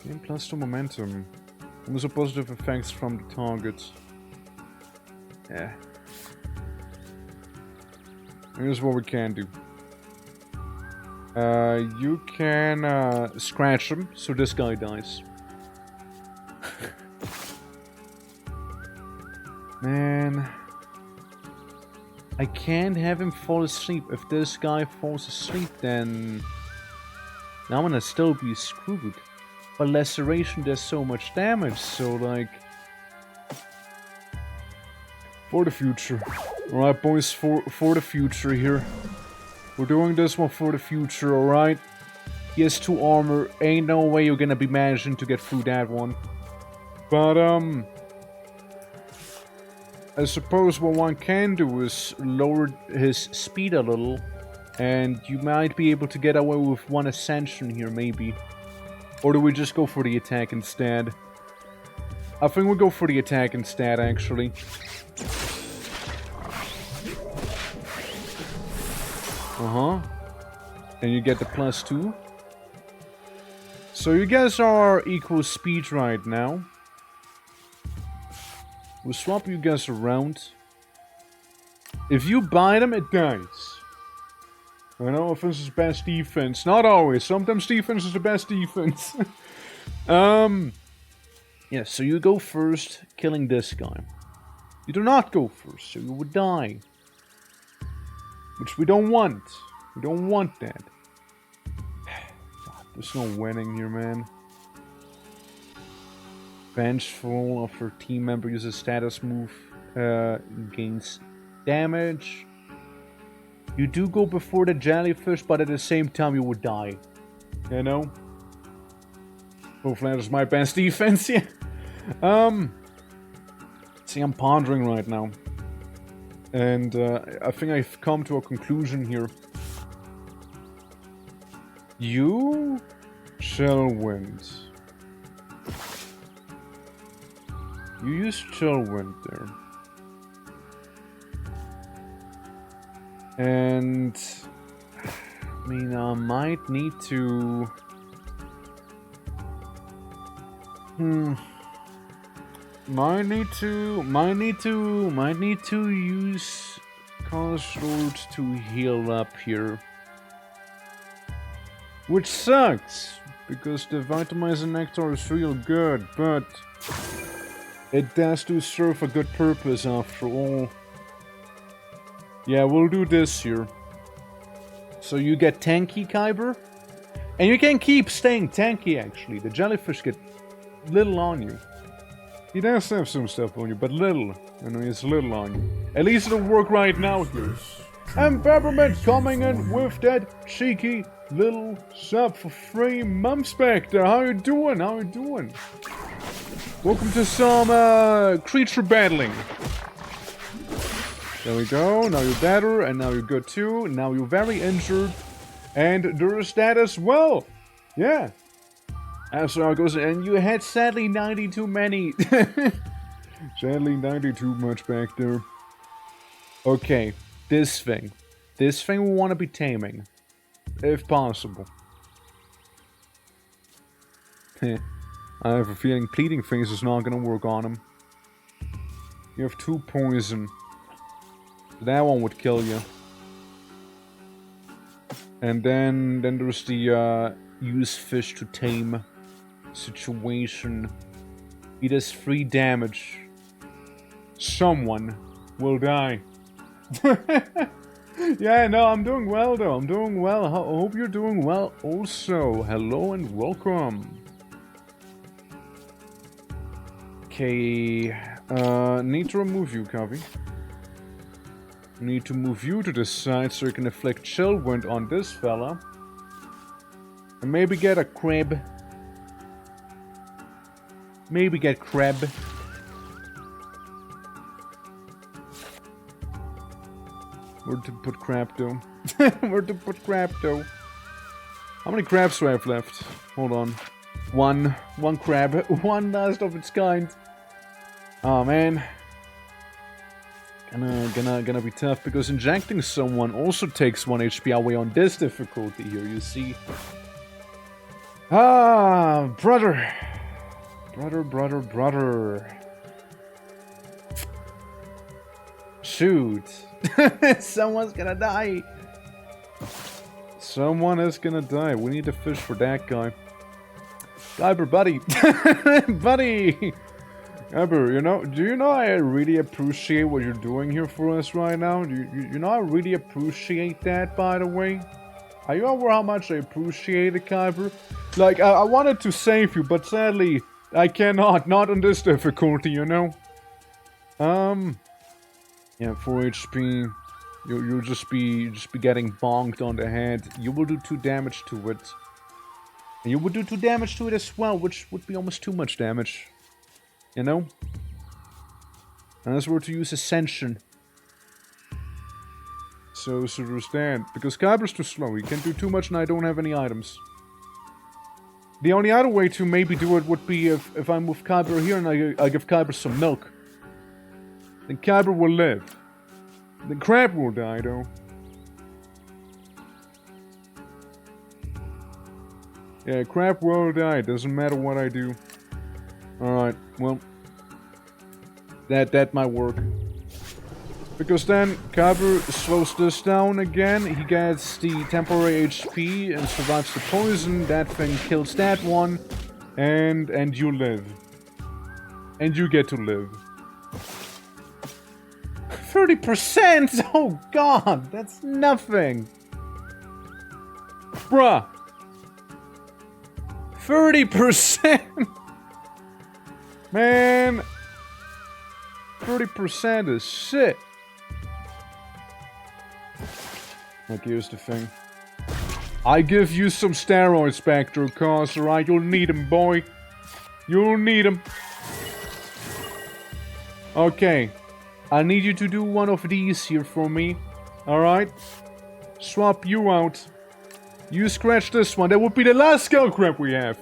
Gain +2 momentum. Also positive effects from the target. Yeah. Here's what we can do. You can scratch him, so this guy dies. Man. I can't have him fall asleep. If this guy falls asleep, then I'm gonna still be screwed. But laceration does so much damage, so like... For the future. Alright boys, for the future here. We're doing this one for the future, alright? He has 2 armor, ain't no way you're gonna be managing to get through that one. But I suppose what one can do is lower his speed a little. And you might be able to get away with 1 ascension here, maybe. Or do we just go for the attack instead? I think we'll go for the attack instead, actually. And you get the +2. So you guys are equal speed right now. We'll swap you guys around. If you bite him, it dies. I know offense is best defense. Not always. Sometimes defense is the best defense. Yeah, so you go first, killing this guy. You do not go first, so you would die. Which we don't want. We don't want that. God, there's no winning here, man. Vengeful of her team member uses status move. Gains damage. You do go before the jellyfish, but at the same time you would die. You know? Hopefully that is my best defense, yeah. See, I'm pondering right now. And I think I've come to a conclusion here. You shall wind. You use Chillwind there. And I mean, I might need to... Might need to use Crossroad to heal up here. Which sucks, because the Vitamizing Nectar is real good, but it does to serve a good purpose after all. Yeah, we'll do this here. So you get tanky, Kyber. And you can keep staying tanky, actually. The jellyfish get little on you. He does have some stuff on you, but little. I know it's little on you. At least it'll work right now here. And Peppermint coming in with that cheeky little sub for 3 months back there. How you doing? How you doing? Welcome to some creature battling. There we go. Now you're better, and now you're good too. Now you're very injured. And there is that as well. Yeah. That's how it goes. And you had sadly 90 too many. Sadly 90 too much back there. Okay. This thing. This thing we want to be taming. If possible. I have a feeling Pleading Things is not going to work on him. You have 2 poison. That one would kill you. And then there's the use fish to tame situation. He does 3 damage. Someone will die. Yeah, no, I'm doing well though. I'm doing well. I hope you're doing well also. Hello and welcome. Okay, need to remove you, Covey. Need to move you to the side so you can inflict chill wind on this fella. And maybe get a crab. Maybe get crab. Where to put crab though? Where to put crab though? How many crabs do I have left? Hold on. One crab. One last of its kind. Oh man. Gonna be tough because injecting someone also takes 1 HP away on this difficulty here, you see. Ah, brother. Brother. Shoot. Someone's gonna die. Someone is gonna die. We need to fish for that guy. Kyber, buddy. Buddy. Kyber, do you know I really appreciate what you're doing here for us right now? You know I really appreciate that, by the way? Are you aware how much I appreciate it, Kyber? Like, I wanted to save you, but sadly, I cannot. Not on this difficulty, you know? Yeah, 4 HP. You'll just be getting bonked on the head. You will do 2 damage to it. And you would do 2 damage to it as well, which would be almost too much damage. You know? Unless we were to use Ascension. So there's that. Because Kyber's too slow. He can do too much and I don't have any items. The only other way to maybe do it would be if I move Kyber here and I give Kyber some milk. Then Kyber will live. The crab will die though. Yeah, crab will die. Doesn't matter what I do. Alright, well. That might work. Because then Kyber slows this down again. He gets the temporary HP and survives the poison. That thing kills that one. And you live. And you get to live. 30%! Oh god, that's nothing. Bruh. 30%! Man. 30% is shit. Like, here's the thing. I give you some steroids, Spectre, cause, alright? You'll need them, boy. You'll need them. Okay. I need you to do one of these here for me. Alright? Swap you out. You scratch this one. That would be the last skull crab we have.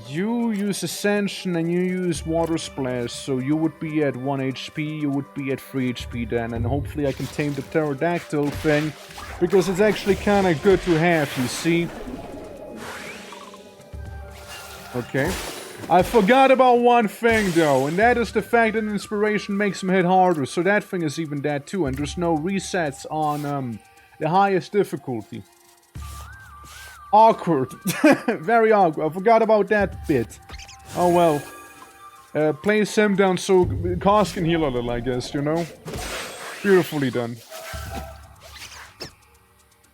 You use Ascension and you use Water Splash, so you would be at 1 HP, you would be at 3 HP then, and hopefully I can tame the pterodactyl thing, because it's actually kinda good to have, you see? Okay. I forgot about one thing though, and that is the fact that Inspiration makes him hit harder, so that thing is even dead too, and there's no resets on, the highest difficulty. Awkward. Very awkward. I forgot about that bit. Oh well. Place him down so Cos can heal a little, I guess, you know? Beautifully done.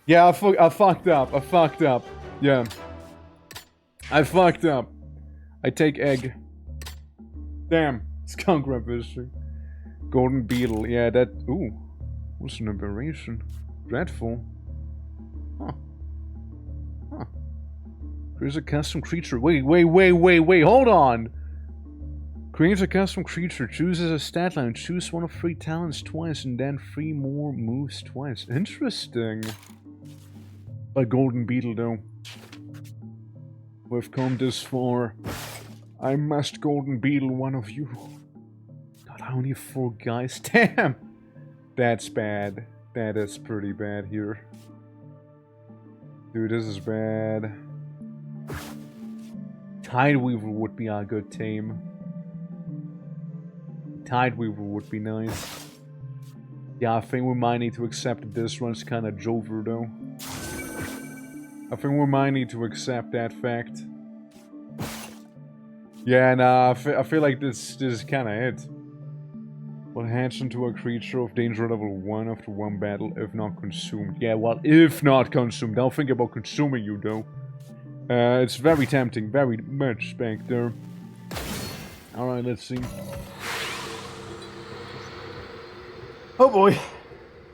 Yeah, I fucked up. I fucked up. Yeah. I fucked up. I take egg. Damn. Skunk crab fishing. Golden beetle. Yeah, that... Ooh. What's an aberration? Dreadful. Huh. Creates a custom creature. Wait, hold on! Creates a custom creature, chooses a stat line, choose one of 3 talents twice, and then 3 more moves twice. Interesting. A golden beetle, though. We've come this far. I must golden beetle one of you. God, I only have 4 guys. Damn! That's bad. That is pretty bad here. Dude, this is bad. Tideweaver would be a good tame. Tideweaver would be nice. Yeah, I think we might need to accept that this one's kinda Jover though. I think we might need to accept that fact. Yeah, nah, I feel like this is kinda it. Will hatch into a creature of danger level 1 after 1 battle if not consumed. Yeah, well, if not consumed. Don't think about consuming you though. It's very tempting, very much back there. Alright, let's see. Oh boy.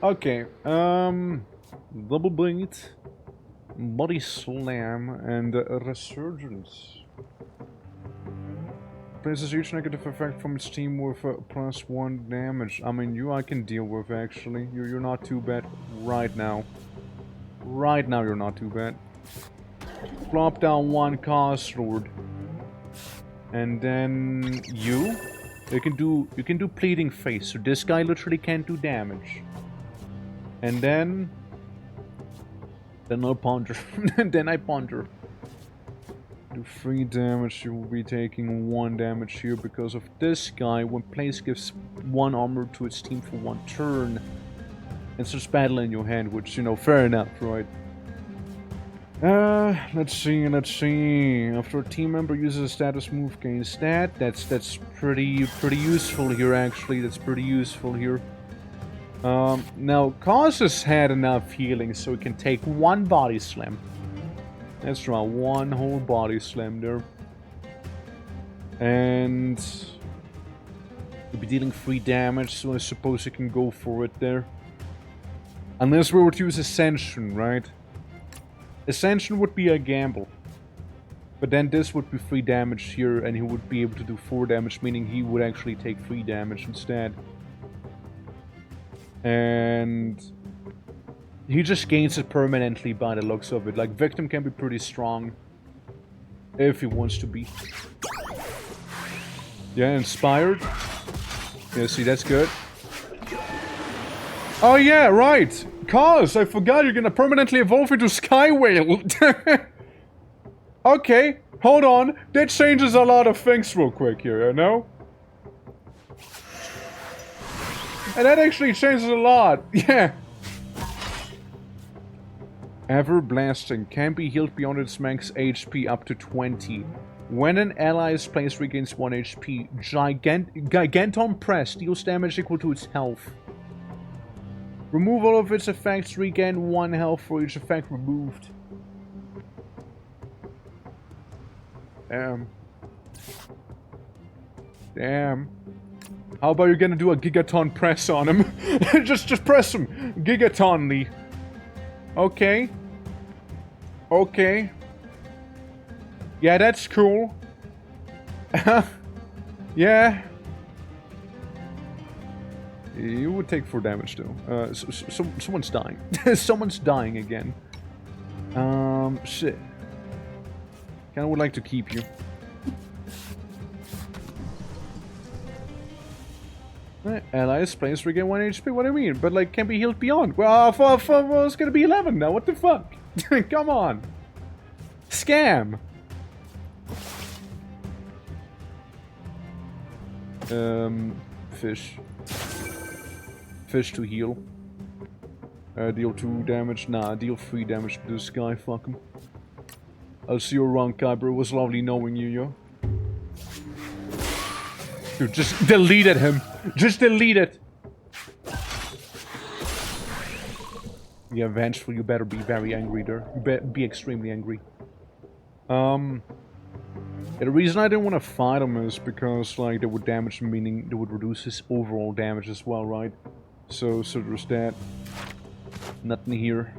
Okay, double blade, body slam, and resurgence. Places each negative effect from its team with +1 damage. I mean, I can deal with actually. You're not too bad right now. Right now, you're not too bad. Plop down 1 Cast Lord. And then you can do Pleading Face, so this guy literally can't do damage. And then Then I ponder. Then I ponder. Do 3 damage, you will be taking 1 damage here because of this guy. When place gives 1 armor to its team for 1 turn. And starts battle in your hand, which, you know, fair enough, right? Let's see. After a team member uses a status move, gains stat. That's pretty useful here, actually. That's pretty useful here. Now, Cause has had enough healing, so he can take 1 body slam. That's right, 1 whole body slam there. And he'll be dealing 3 damage, so I suppose he can go for it there. Unless we were to use Ascension, right? Ascension would be a gamble. But then this would be 3 damage here, and he would be able to do 4 damage, meaning he would actually take 3 damage instead. And he just gains it permanently by the looks of it. Like, Victim can be pretty strong. If he wants to be. Yeah, Inspired. Yeah, see, that's good. Oh yeah, right! Cause, I forgot you're gonna permanently evolve into Sky Whale. Okay, hold on. That changes a lot of things real quick here, you know? And that actually changes a lot, yeah. Ever Blasting can be healed beyond its max HP up to 20. When an ally's place regains 1 HP, Giganton Press deals damage equal to its health. Remove all of its effects, regain 1 health for each effect removed. Damn. Damn. How about you're gonna do a Gigaton Press on him? just press him! Gigatonly. Okay. Okay. Yeah, that's cool. Yeah. You would take 4 damage, though. Someone's dying. Someone's dying again. Shit. Kinda would like to keep you. Allies place regain 1 HP, what do you mean? But, like, can be healed beyond. Well, it's gonna be 11 now, what the fuck? Come on. Scam. Fish. Fish to heal. Deal 2 damage. Nah, deal 3 damage to this guy. Fuck him. I'll see you around, Kyber. It was lovely knowing you, yo. Dude, just deleted him. Just delete it. Yeah, Vengeful, you better be very angry there. You better be extremely angry. Yeah, the reason I didn't want to fight him is because, like, they would damage him, meaning they would reduce his overall damage as well, right? So there's that. Nothing here.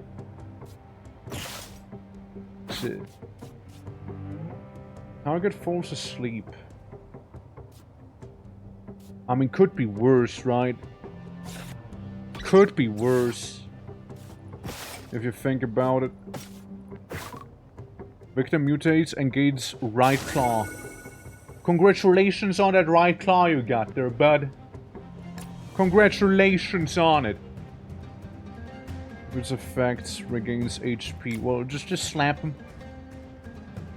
Shit. Target falls asleep. I mean, could be worse, right? Could be worse. If you think about it. Victim mutates and gains right claw. Congratulations on that right claw you got there, bud. Congratulations on it. Its effects regains HP. Well, just slap him.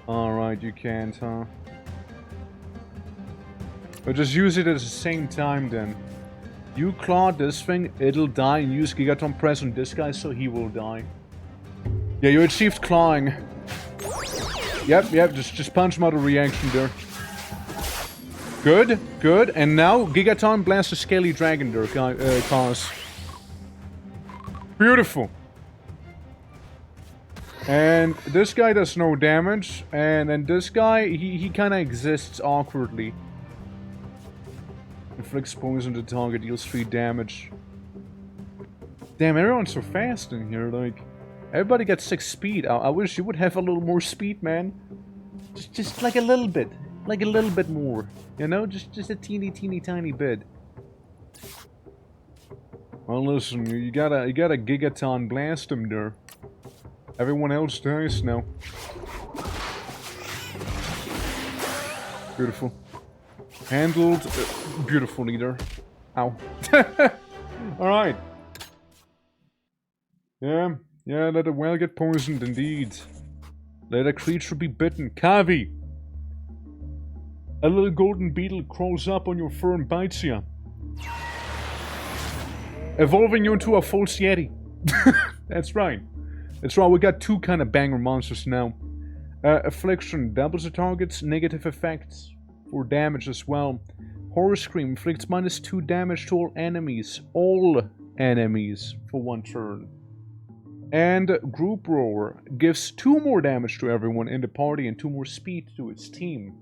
Alright, you can't, huh? But just use it at the same time then. You claw this thing, it'll die, and use Gigaton Press on this guy so he will die. Yeah, you achieved clawing. Yep, just punch him out of reaction there. Good, good, and now Gigaton blasts a Scaly Dragon there, Cause. Beautiful. And this guy does no damage, and then this guy, he kinda exists awkwardly. Inflicts poison to the target, deals 3 damage. Damn, everyone's so fast in here, like... Everybody gets 6 speed. I wish you would have a little more speed, man. Just like a little bit. Like a little bit more. You know? Just a teeny tiny bit. Well, listen, you gotta Gigaton blast him there. Everyone else dies now. Beautiful. Handled beautifully there. Ow. Alright. Yeah. Yeah, let a whale get poisoned, indeed. Let a creature be bitten. Kavi! A little golden beetle crawls up on your fur and bites you. Evolving you into a false yeti. That's right. That's right, we got two kind of banger monsters now. Affliction doubles the target's negative effects for damage as well. Horror Scream inflicts -2 damage to all enemies. All enemies for 1 turn. And Group Roar gives 2 more damage to everyone in the party and 2 more speed to its team.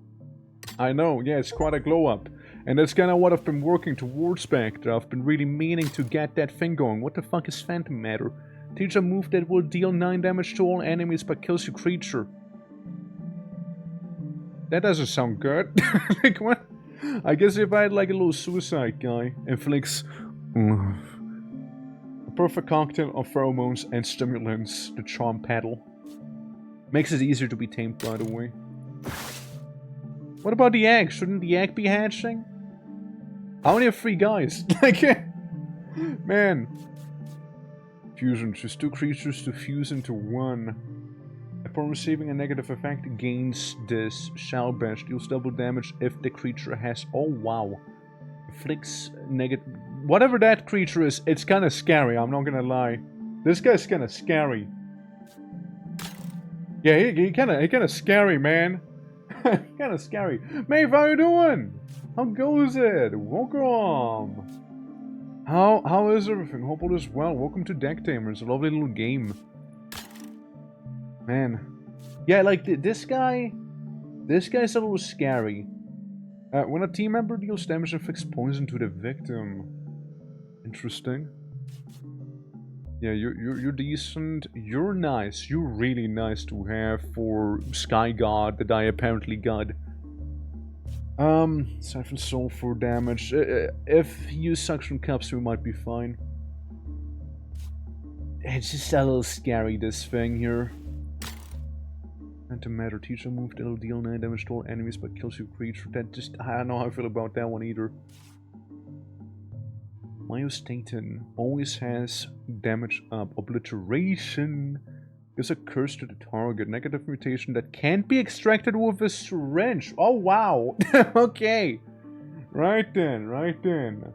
I know, yeah, it's quite a glow up. And that's kind of what I've been working towards back there. I've been really meaning to get that thing going. What the fuck is Phantom Matter? Teach a move that will deal 9 damage to all enemies but kills your creature. That doesn't sound good. Like, what? I guess if I had like a little suicide guy, inflicts a perfect cocktail of pheromones and stimulants, the charm paddle. Makes it easier to be tamed, by the way. What about the egg? Shouldn't the egg be hatching? I only have 3 guys. Like, man. Fusion. Choose 2 creatures to fuse into 1. Upon receiving a negative effect against this, Shell Bash deals double damage if the creature has... Oh, wow. Inflicts negative... Whatever that creature is, it's kind of scary, I'm not gonna lie. This guy's kind of scary. Yeah, he kind of scary, man. Kind of scary. Maeve, how you doing? How goes it? Welcome. How is everything? Hope all is well. Welcome to Deck Tamers, a lovely little game. Man. Yeah, like, this guy's a little scary. When a team member deals damage and inflicts poison to the victim. Interesting. Yeah, you're decent. You're nice. You're really nice to have for Sky God that I apparently got. Siphon Soul for damage. If you use Suction Cups, we might be fine. It's just a little scary, this thing here. Phantom Matter. Teacher move that'll deal 9 damage to all enemies but kills your creature. That just... I don't know how I feel about that one either. Myostatin always has damage up. Obliteration gives a curse to the target. Negative mutation that can't be extracted with a syringe. Oh, wow. Okay. Right then, right then.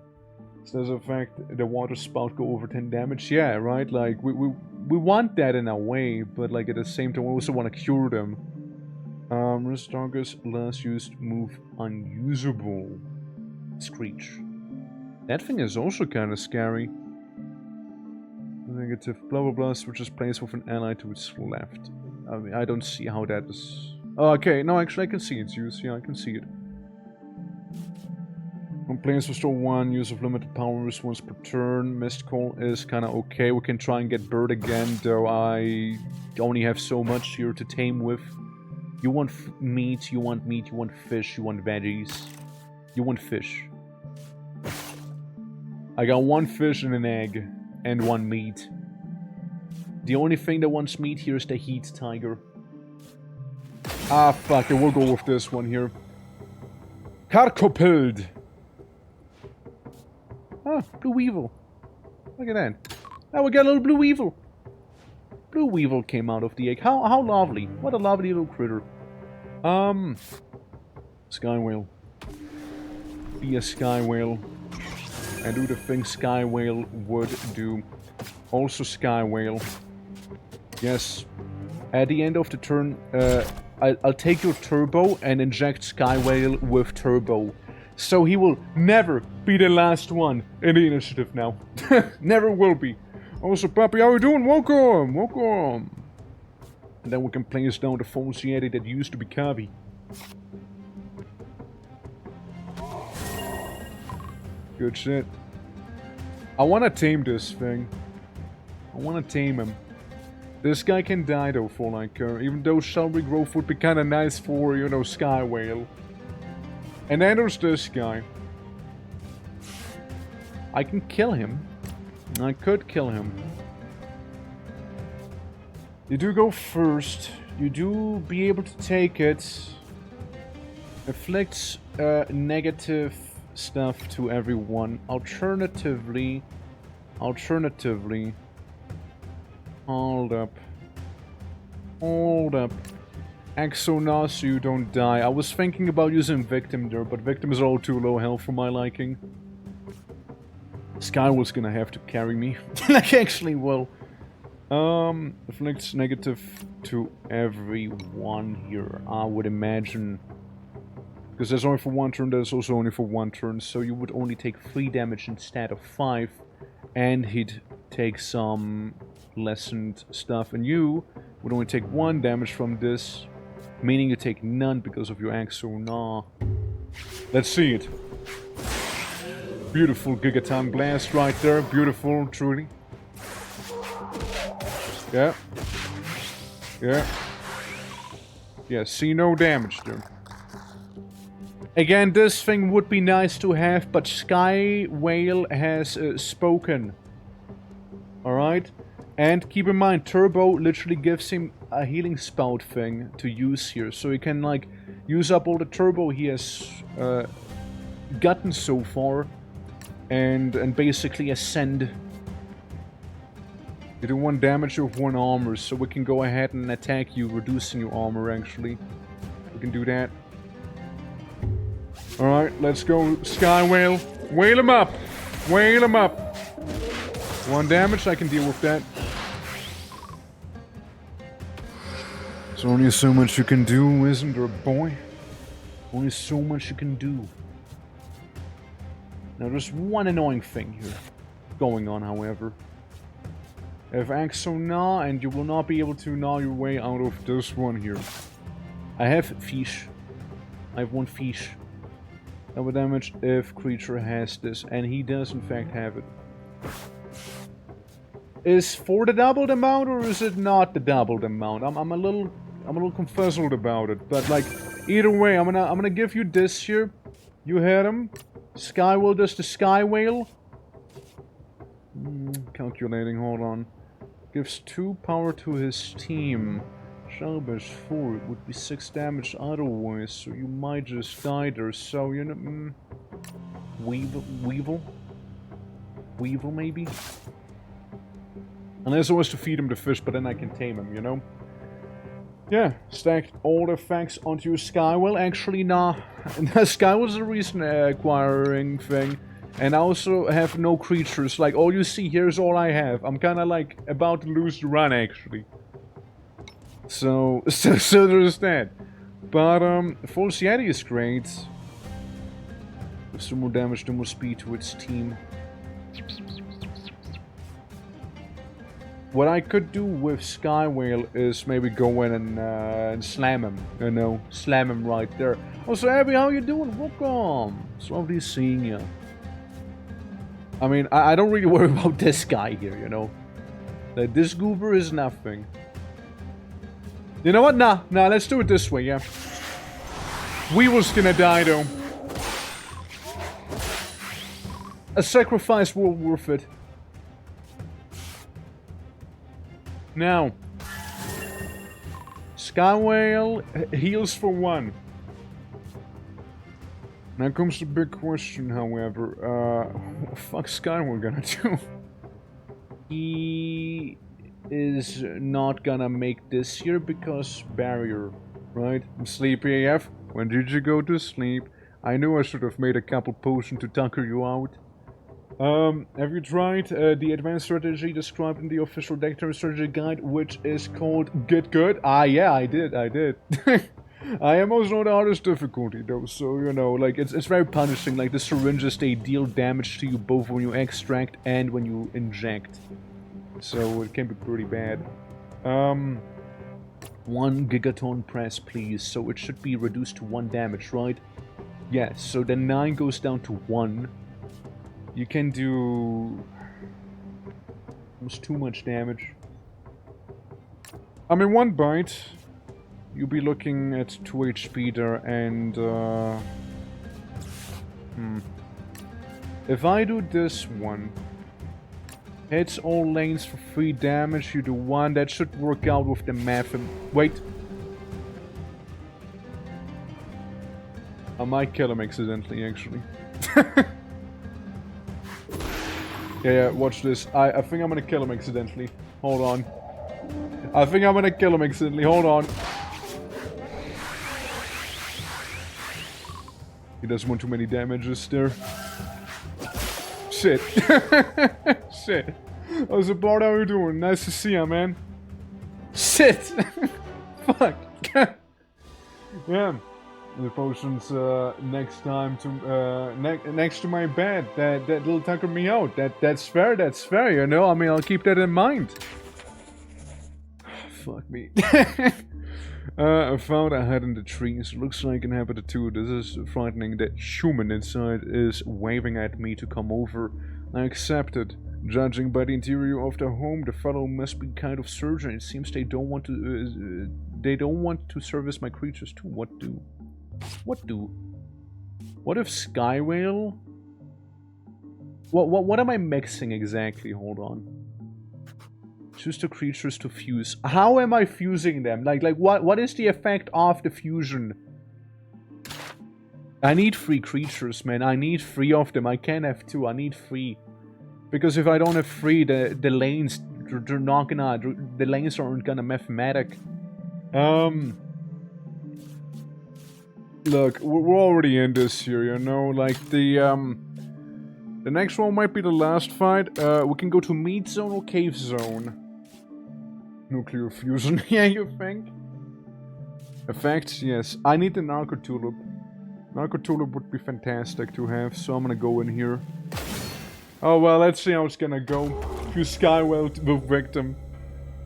So does affect the water spout go over 10 damage? Yeah, right? Like, we want that in a way, but like at the same time we also want to cure them. Rest target's last used move unusable. Screech. That thing is also kind of scary. Negative blah blah blah switches place with an ally to its left. I mean, I don't see how that is... Oh, okay, no, actually I can see its use. Yeah, I can see it. When planes restore 1, use of limited power is once per turn. Mist Call is kind of okay. We can try and get Bird again, though I only have so much here to tame with. You want meat, you want meat, you want fish, you want veggies. You want fish. I got 1 fish and an egg, and 1 meat. The only thing that wants meat here is the Heat Tiger. Ah, fuck it, we'll go with this one here. Karkopild! Ah, Blue Weevil. Look at that. Oh, we got a little Blue Weevil. Blue Weevil came out of the egg. How lovely. What a lovely little critter. Sky Whale. Be a Sky Whale. And do the thing Sky Whale would do. Also Sky Whale. Yes. At the end of the turn, I'll take your Turbo and inject Sky Whale with Turbo. So he will never be the last one in the initiative now. Never will be. Also, Papi, how you doing? Welcome! Welcome! And then we can place down the false Yeti that used to be Kavi. Good shit. I want to tame this thing. I want to tame him. This guy can die though for like, even though Shell Regrowth would be kind of nice for, you know, Sky Whale. And then there's this guy. I can kill him. I could kill him. You do go first. You do be able to take it. Inflicts negative stuff to everyone. Alternatively, Hold up. Hold up. Axonar so you don't die. I was thinking about using Victim there, but Victim is all too low health for my liking. Skywell's gonna have to carry me. Like, actually, well. Afflicts negative to everyone here, I would imagine. Because there's only for one turn, there's also only for one turn, so you would only take 3 damage instead of 5. And he'd take some lessened stuff, and you would only take 1 damage from this, meaning you take none because of your Axonar. Let's see it. Beautiful Gigaton Blast right there, beautiful, truly. Yeah. Yeah. Yeah, see no damage there. Again, this thing would be nice to have, but Sky Whale has spoken. Alright? And keep in mind, Turbo literally gives him a healing spout thing to use here. So he can, like, use up all the Turbo he has gotten so far. And basically ascend. You do 1 damage with 1 armor, so we can go ahead and attack you, reducing your armor, actually. We can do that. Alright, let's go, Sky Whale. Whale him up! Whale him up! 1 damage, I can deal with that. There's only so much you can do, isn't there, boy? Only so much you can do. Now, there's one annoying thing here going on, however. Have Axonar, and you will not be able to gnaw your way out of this one here. I have Fish. I have 1 Fish. Double damage if creature has this, and he does in fact have it. Is for the doubled amount, or is it not the doubled amount? I'm a little confuzzled about it, but like either way, I'm gonna give you this here. You had him. Sky Whale does the Sky Whale. Calculating, hold on. Gives 2 power to his team. Shalbers 4, it would be 6 damage otherwise, so you might just die there, so you know... Weevil maybe? Unless I was to feed him the fish, but then I can tame him, you know? Yeah, stacked all the facts onto your Skywell. Actually, nah. Skywell's a recent acquiring thing. And I also have no creatures. Like, all you see here is all I have. I'm kinda like about to lose the run, actually. So there's that. But, False Yeti is great. Gives some more damage, some more speed to its team. What I could do with Sky Whale is maybe go in and slam him, you know, slam him right there. Oh, so Abby, how you doing? Welcome. It's lovely seeing you. I mean, I don't really worry about this guy here, you know. Like, this goober is nothing. You know what? Nah, let's do it this way, yeah. Weevil's gonna die, though. A sacrifice well worth it. Now, Sky Whale heals for 1. Now comes the big question, however. What the fuck's Sky Whale gonna do? He is not gonna make this here because barrier, right? I'm sleepy AF. When did you go to sleep? I knew I should have made a couple potions to tucker you out. Have you tried the advanced strategy described in the official deck turn strategy guide, which is called Get Good? Ah, yeah, I did. I am also the hardest difficulty, though, so, you know, like, it's very punishing. Like, the syringes, they deal damage to you both when you extract and when you inject. So, it can be pretty bad. 1 gigaton press, please. So, it should be reduced to 1 damage, right? Yes, so then 9 goes down to 1. You can do almost too much damage. I mean, 1 bite, you'll be looking at 2 HP there, and if I do this one, hits all lanes for 3 damage, you do 1, that should work out with the math. Wait. I might kill him accidentally, actually. Yeah, watch this. I think I'm gonna kill him accidentally. Hold on. I think I'm gonna kill him instantly. Hold on. He doesn't want too many damages there. Shit. Shit. Oh, Support, how you doing? Nice to see you, man. Shit! Fuck. Yeah. The potion's next time to next to my bed. That'll tucker me out. That's fair. That's fair. You know. I mean, I'll keep that in mind. Fuck me. I found a head in the trees. Looks like an inhabitor too. This is frightening. The human inside is waving at me to come over. I accepted. Judging by the interior of the home, the fellow must be kind of surgeon. It seems they don't want to service my creatures too. What do? What if Sky Whale? What am I mixing exactly? Hold on. Choose the creatures to fuse. How am I fusing them? Like what is the effect of the fusion? I need 3 creatures, man. I need 3 of them. I can't have 2. I need 3. Because if I don't have 3, the lanes, they're not gonna, the lanes aren't gonna mathematic. Look, we're already in this here, you know, like the next one might be the last fight. We can go to meat zone or cave zone. Nuclear fusion, yeah, you think? Effects, yes. I need the Narco Tulip. Narco Tulip would be fantastic to have, so I'm gonna go in here. Oh well, let's see how it's gonna go. You Skywell, the victim.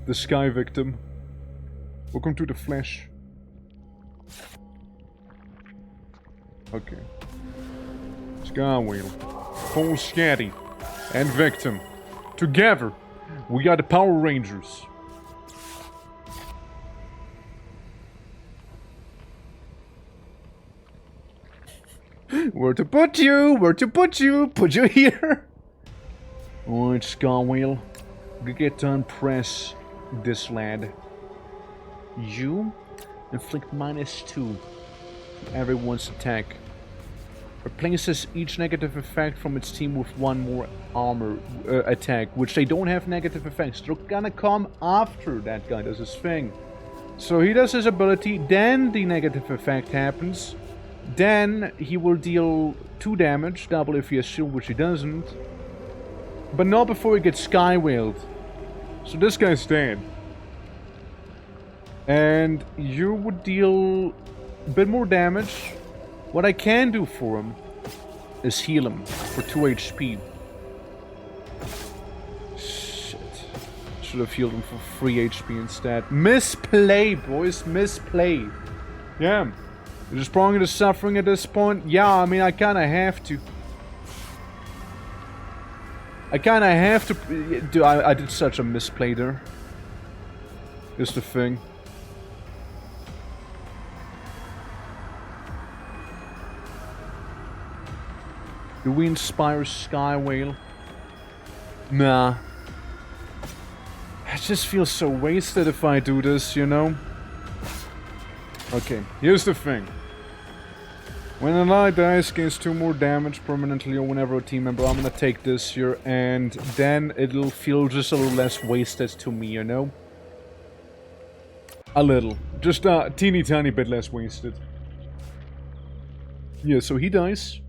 The Sky victim. Welcome to the flesh. Okay. Skywheel. Full Scatty. And victim. Together, we got the Power Rangers. Where to put you? Where to put you? Put you here. Alright, Skywheel. Get to impress this lad. You inflict -2 to everyone's attack. Replaces each negative effect from its team with 1 more armor attack, which they don't have negative effects. They're gonna come after that guy does his thing. So he does his ability, then the negative effect happens. Then he will deal 2 damage, double if he has shield, which he doesn't. But not before he gets Skywheeled. So this guy's dead. And you would deal a bit more damage. What I can do for him is heal him for 2 HP. Shit. Should have healed him for 3 HP instead. Misplay, boys. Misplay. Yeah. You're just prolonging the suffering at this point? Yeah, I mean, I kinda have to. I did such a misplay there. Here's the thing. Do we inspire Skywhale? Nah. I just feel so wasted if I do this, you know? Okay, here's the thing. When an ally dies, gains 2 more damage permanently or whenever a team member. I'm gonna take this here, and then it'll feel just a little less wasted to me, you know? A little. Just a teeny tiny bit less wasted. Yeah, so he dies.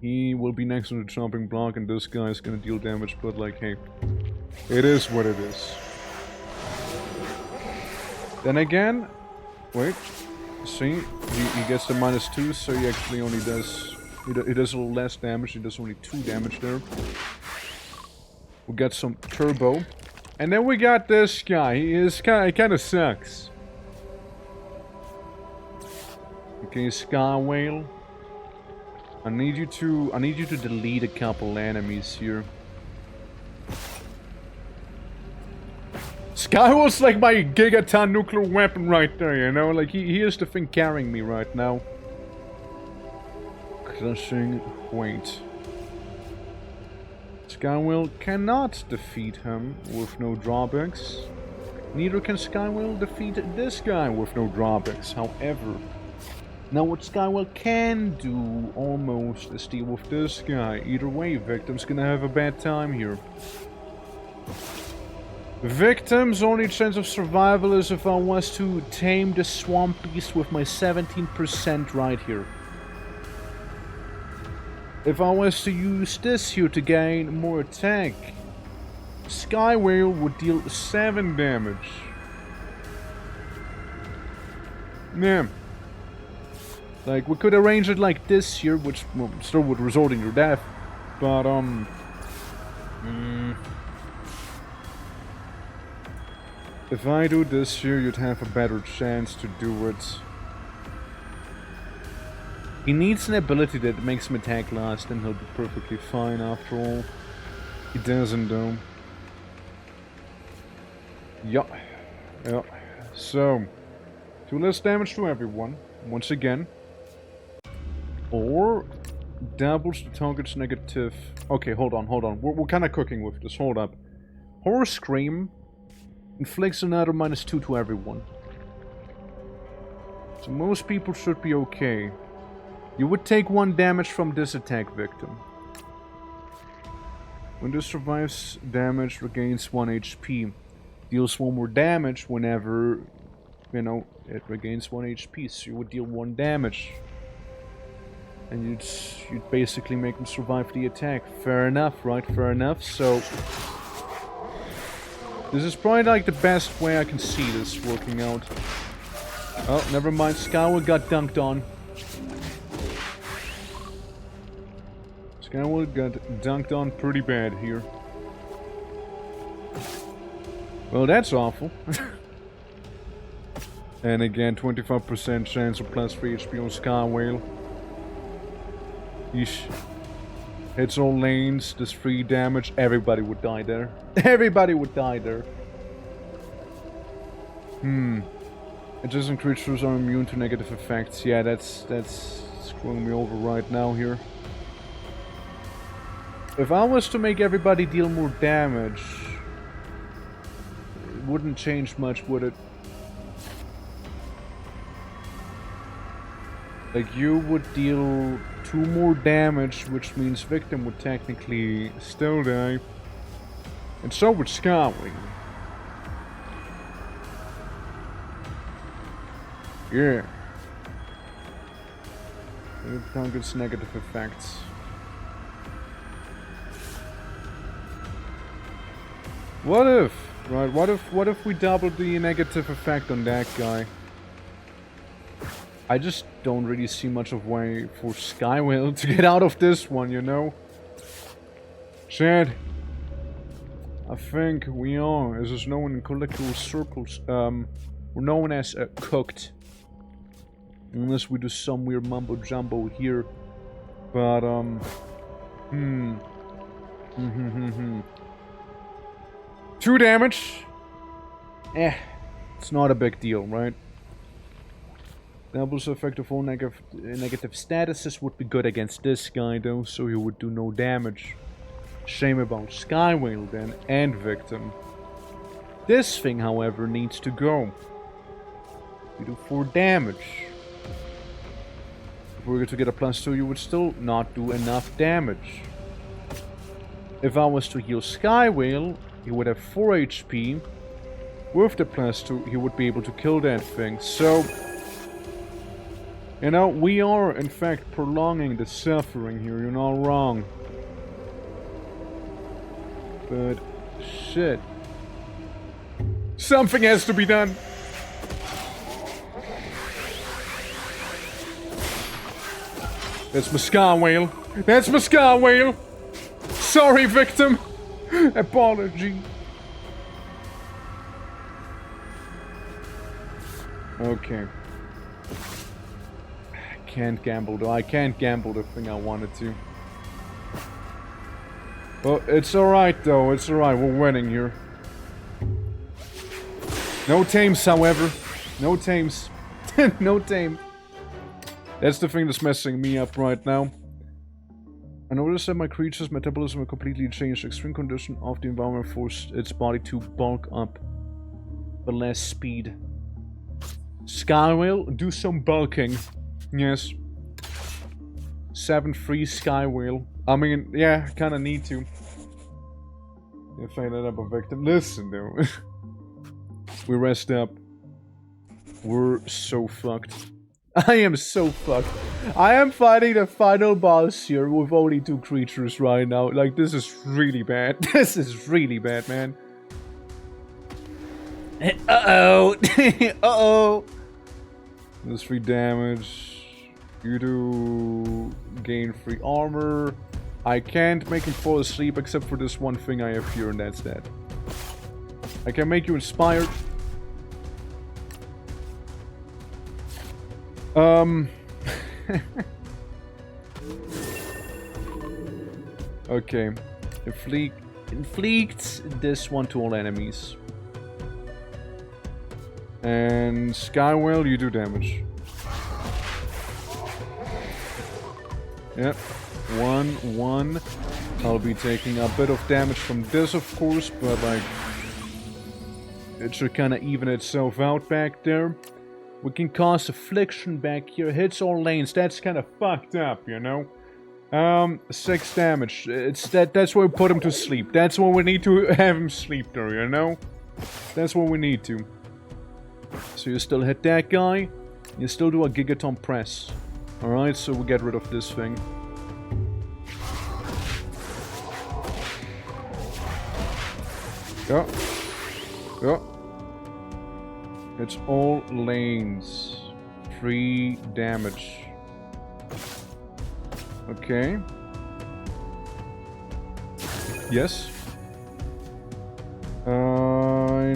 He will be next to the chopping block, and this guy's gonna deal damage, but like, hey. It is what it is. Then again... Wait. See, he gets the -2, so he actually only does... He does a little less damage, he does only 2 damage there. We'll get some turbo. And then we got this guy, he kinda sucks. Okay, Skywhale. I need you to delete a couple enemies here. Skywell's like my gigaton nuclear weapon right there, you know? Like, he is the thing carrying me right now. Crushing weight. Skywell cannot defeat him with no drawbacks. Neither can Skywell defeat this guy with no drawbacks, however. Now what Skywell can do, almost, is deal with this guy. Either way, Victim's gonna have a bad time here. Victim's only chance of survival is if I was to tame the swamp beast with my 17% right here. If I was to use this here to gain more attack, Sky Whale would deal 7 damage. Yeah. Like, we could arrange it like this here, which still would result in your death. But, if I do this here, you'd have a better chance to do it. He needs an ability that makes him attack last, and he'll be perfectly fine after all. He doesn't, though. Yeah. Yeah. So, 2 less damage to everyone, once again. Or doubles the target's negative... Okay, hold on. We're kind of cooking with this, hold up. Horror Scream inflicts another -2 to everyone. So most people should be okay. You would take 1 damage from this attack, victim. When this survives damage, regains 1 HP. Deals 1 more damage whenever, you know, it regains 1 HP. So you would deal 1 damage. And you'd basically make them survive the attack. Fair enough, right? Fair enough. So this is probably like the best way I can see this working out. Oh, never mind. Skyward got dunked on. Skyward got dunked on pretty bad here. Well, that's awful. And again, 25% chance of +3 HP on Sky Whale. Yeesh. Hits all lanes, does 3 damage. Everybody would die there. Everybody would die there. Adjacent creatures are immune to negative effects. Yeah, that's screwing me over right now here. If I was to make everybody deal more damage, it wouldn't change much, would it? Like, you would deal 2 more damage, which means victim would technically still die. And so would Skywing. Yeah. It targets negative effects. What if? Right, what if we doubled the negative effect on that guy? I just don't really see much of way for Skywhale to get out of this one, you know? Chad, I think we are, as is known in colloquial circles, we're known as cooked. Unless we do some weird mumbo jumbo here. But, 2 damage? It's not a big deal, right? Doubles effect of all negative statuses would be good against this guy though, so he would do no damage. Shame about Skywhale then, and victim. This thing, however, needs to go. You do 4 damage. If we were to get a +2, you would still not do enough damage. If I was to heal Skywhale, he would have 4 HP. With the +2, he would be able to kill that thing. So, you know, we are, in fact, prolonging the suffering here. You're not wrong. But, shit. Something has to be done. That's my Skywhale. That's my Skywhale. Sorry, victim. Apology. Okay. Can't gamble though. I can't gamble the thing I wanted to. Well, it's alright though. It's alright. We're winning here. No tames, however. No tames. No tame. That's the thing that's messing me up right now. I noticed that my creature's metabolism completely changed. Extreme condition of the environment forced its body to bulk up. But less speed. Skywhale, do some bulking. Yes. 7-3 Skywhale. I mean, yeah, kinda need to. If I end up a victim. Listen, though. We rest up. We're so fucked. I am so fucked. I am fighting the final boss here with only 2 creatures right now. Like, this is really bad. This is really bad, man. Uh-oh. Uh-oh. There's 3 damage. You do gain 3 armor. I can't make him fall asleep except for this one thing I have here, and that's that. I can make you inspired. Okay. Inflict this one to all enemies. And Skywell, you do damage. Yep. 1. I'll be taking a bit of damage from this, of course, but like... it should kind of even itself out back there. We can cast Affliction back here. Hits all lanes. That's kind of fucked up, you know? 6 damage. That's where we put him to sleep. That's where we need to have him sleep there, you know? That's what we need to. So you still hit that guy. You still do a Gigaton press. Alright, so we get rid of this thing. Go. Go. It's all lanes. 3 damage. Okay. Yes. I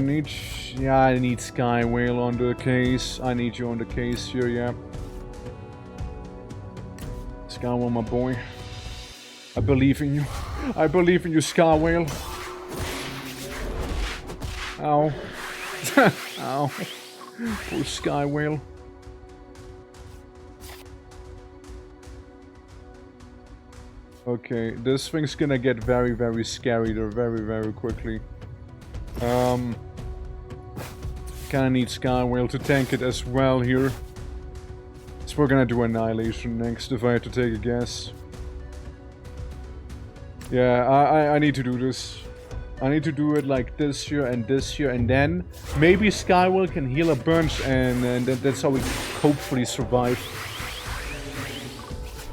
need Sky Whale on the case. I need you on the case here, yeah. Sky Whale, my boy. I believe in you. I believe in you, Sky Whale. Ow. Ow. Poor Sky Whale. Okay, this thing's gonna get very, very scary there very, very quickly. Kinda need Sky Whale to tank it as well here. So we're gonna do Annihilation next, if I had to take a guess. Yeah, I need to do this. I need to do it like this here, and then maybe Skywell can heal a bunch, and that's how we hopefully survive.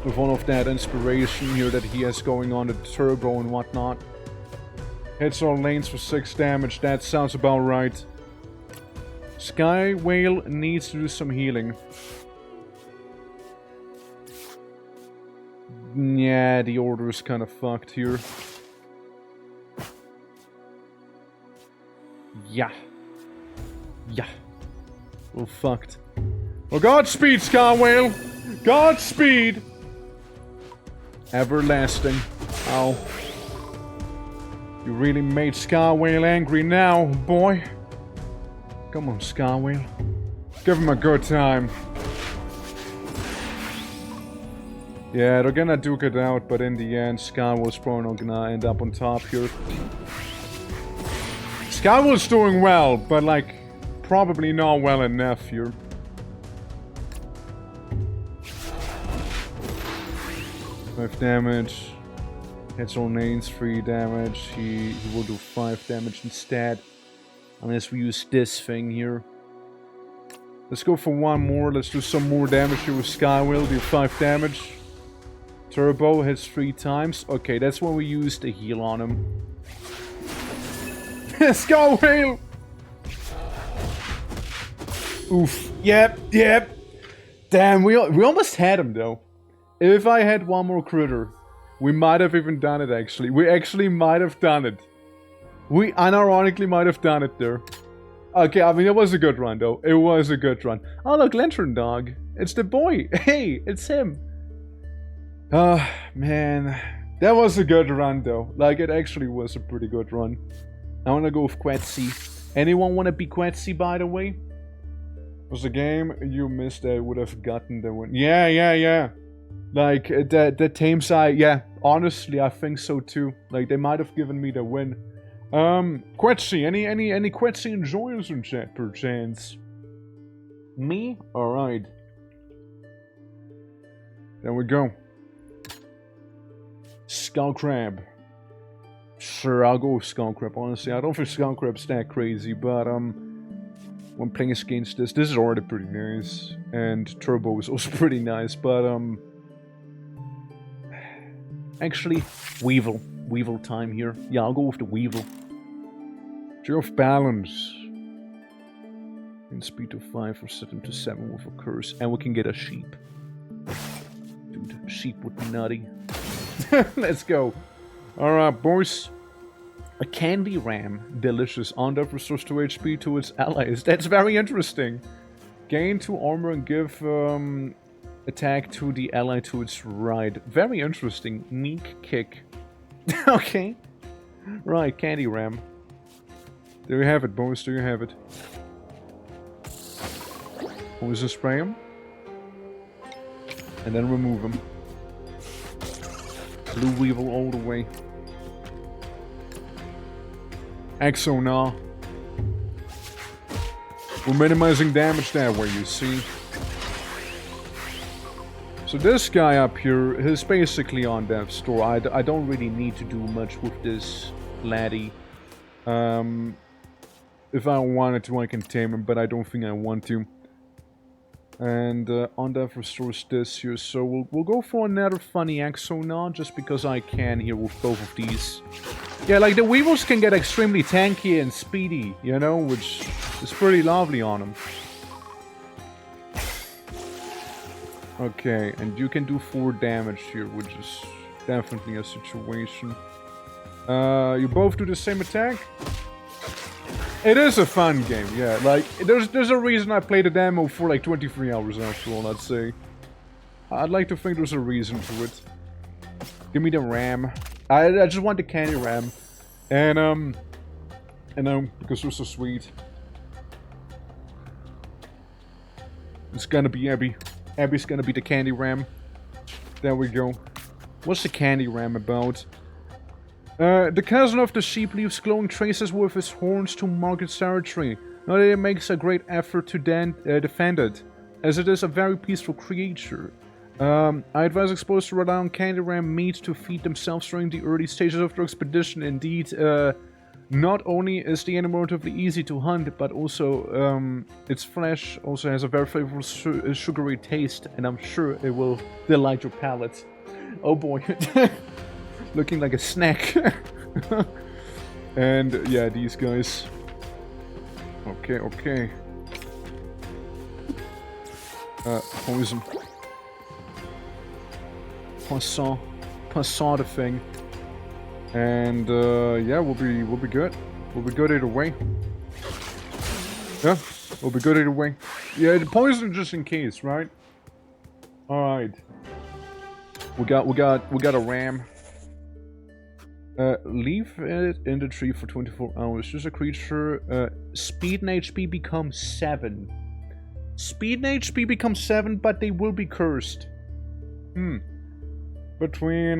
With all of that inspiration here that he has going on, the turbo and whatnot. Hits all lanes for 6 damage, that sounds about right. Sky Whale needs to do some healing. Yeah, the order is kind of fucked here. Yeah. Yeah. We're fucked. Well, Godspeed, Sky Whale! Godspeed! Everlasting. Ow. You really made Sky Whale angry now, boy. Come on, Sky Whale. Give him a good time. Yeah, they're gonna duke it out, but in the end, Skywell's probably not gonna end up on top here. Skywell's doing well, but like, probably not well enough here. Five damage. Hits all lanes, 3 damage. He will do 5 damage instead. Unless we use this thing here. Let's go for 1 more. Let's do some more damage here with Skywell. Do 5 damage. Turbo hits 3 times. Okay, that's when we use the heal on him. Skywell! Oof. Yep, yep. Damn, we almost had him though. If I had 1 more critter, we might have even done it actually. We actually might have done it. We unironically might have done it there. Okay, I mean, it was a good run, though. It was a good run. Oh, look, Lantern Dog. It's the boy. Hey, it's him. Ah, man. That was a good run, though. Like, it actually was a pretty good run. I want to go with Quetzy. Anyone want to be Quetzy, by the way? Was the game you missed that would have gotten the win? Yeah, yeah, yeah. Like, the tame side, yeah. Honestly, I think so, too. Like, they might have given me the win. Quetzy, any Quetzy enjoyers in chat, perchance? Me? Alright. There we go. Skull Crab. Sure, I'll go with Skull Crab, honestly. I don't think Skull Crab's that crazy, but, when playing against this is already pretty nice. And Turbo is also pretty nice, but, actually, Weevil. Weevil time here. Yeah, I'll go with the Weevil. Zero of balance. And speed to 5 or set him to 7 with a curse. And we can get a sheep. Dude, sheep would be nutty. Let's go. Alright, boys. A candy ram. Delicious. On death restores 2 HP to its allies. That's very interesting. Gain 2 armor and give attack to the ally to its right. Very interesting. Neek kick. Okay. Right, candy ram. There you have it, boys. There you have it. Poison spray him. And then remove him. Blue Weevil all the way. Exonar. We're minimizing damage that way, you see. So this guy up here, he's basically on death's door. I don't really need to do much with this laddie. If I wanted to, I can tame him, but I don't think I want to. And on death restores this here, so we'll go for another funny Exonar, just because I can here with both of these. Yeah, like the Weevils can get extremely tanky and speedy, you know, which is pretty lovely on them. Okay, and you can do 4 damage here, which is definitely a situation. You both do the same attack? It is a fun game, yeah. Like, there's a reason I played the demo for like 23 hours after all, I'd say. I'd like to think there's a reason to it. Give me the ram. I just want the candy ram. And, because they're so sweet. It's gonna be Abby. Abby's gonna be the candy ram. There we go. What's the candy ram about? The cousin of the sheep leaves glowing traces with his horns to mark its territory. Now that it makes a great effort to defend it, as it is a very peaceful creature. I advise explorers to rely on candy ram meat to feed themselves during the early stages of the expedition. Indeed, not only is the animal relatively easy to hunt, but also its flesh also has a very flavorful sugary taste, and I'm sure it will delight your palate. Oh boy. Looking like a snack. And yeah, these guys. Okay, okay. Poison. Passant the thing. And yeah, we'll be good. We'll be good either way. Yeah, we'll be good either way. Yeah, the poison just in case, right? Alright. We got a ram. Leave it in the tree for 24 hours. Choose a creature. Speed and HP become 7. Speed and HP become 7, but they will be cursed. Between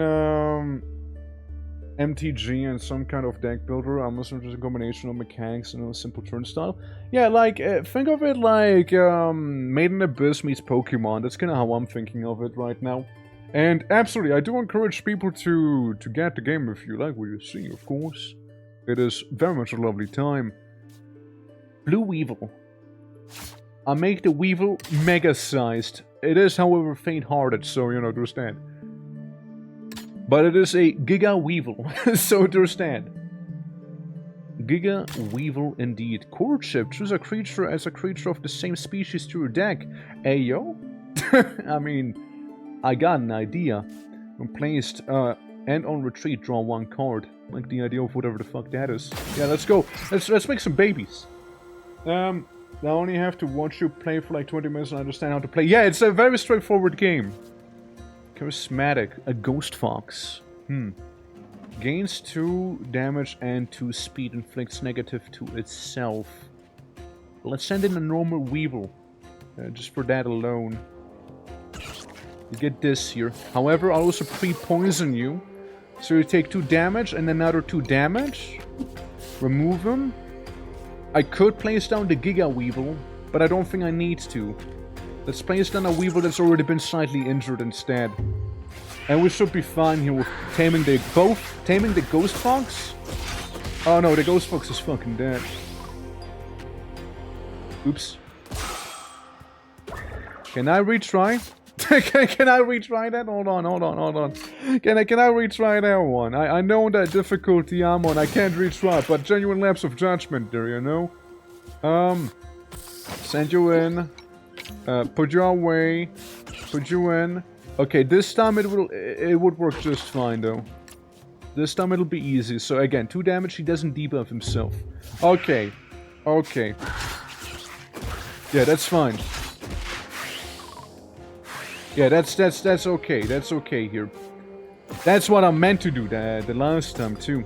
MTG and some kind of deck builder, I'm assuming just a combination of mechanics and a simple turn style. Yeah, like, think of it like Made in Abyss meets Pokemon. That's kind of how I'm thinking of it right now. And absolutely, I do encourage people to get the game if you like what you see, of course. It is very much a lovely time. Blue Weevil. I make the Weevil mega-sized. It is, however, faint-hearted, so, you know, understand. But it is a Giga Weevil, so understand. Giga Weevil indeed. Courtship. Choose a creature as a creature of the same species to your deck. Ayo? I mean, I got an idea. When placed and on retreat, draw 1 card. Like the idea of whatever the fuck that is. Yeah, let's go. Let's make some babies. I only have to watch you play for like 20 minutes and understand how to play. Yeah, it's a very straightforward game. Charismatic. A Ghost Fox. Gains 2 damage and 2 speed. Inflicts negative to itself. Let's send in a normal Weevil. Just for that alone. You get this here. However, I'll also pre-poison you. So you take 2 damage and another 2 damage. Remove him. I could place down the Giga Weevil, but I don't think I need to. Let's place down a Weevil that's already been slightly injured instead. And we should be fine here with taming the ghost fox. Oh no, the ghost fox is fucking dead. Oops. Can I retry? Can I retry that? Hold on. Can I retry that one? I know that difficulty I'm on. I can't retry, but genuine lapse of judgment there, you know? Send you in. Put you away. Put you in. Okay, this time it would work just fine though. This time it'll be easy. So again, 2 damage, he doesn't debuff himself. Okay. Okay. Yeah, that's fine. Yeah, that's okay. That's okay here. That's what I meant to do the last time too.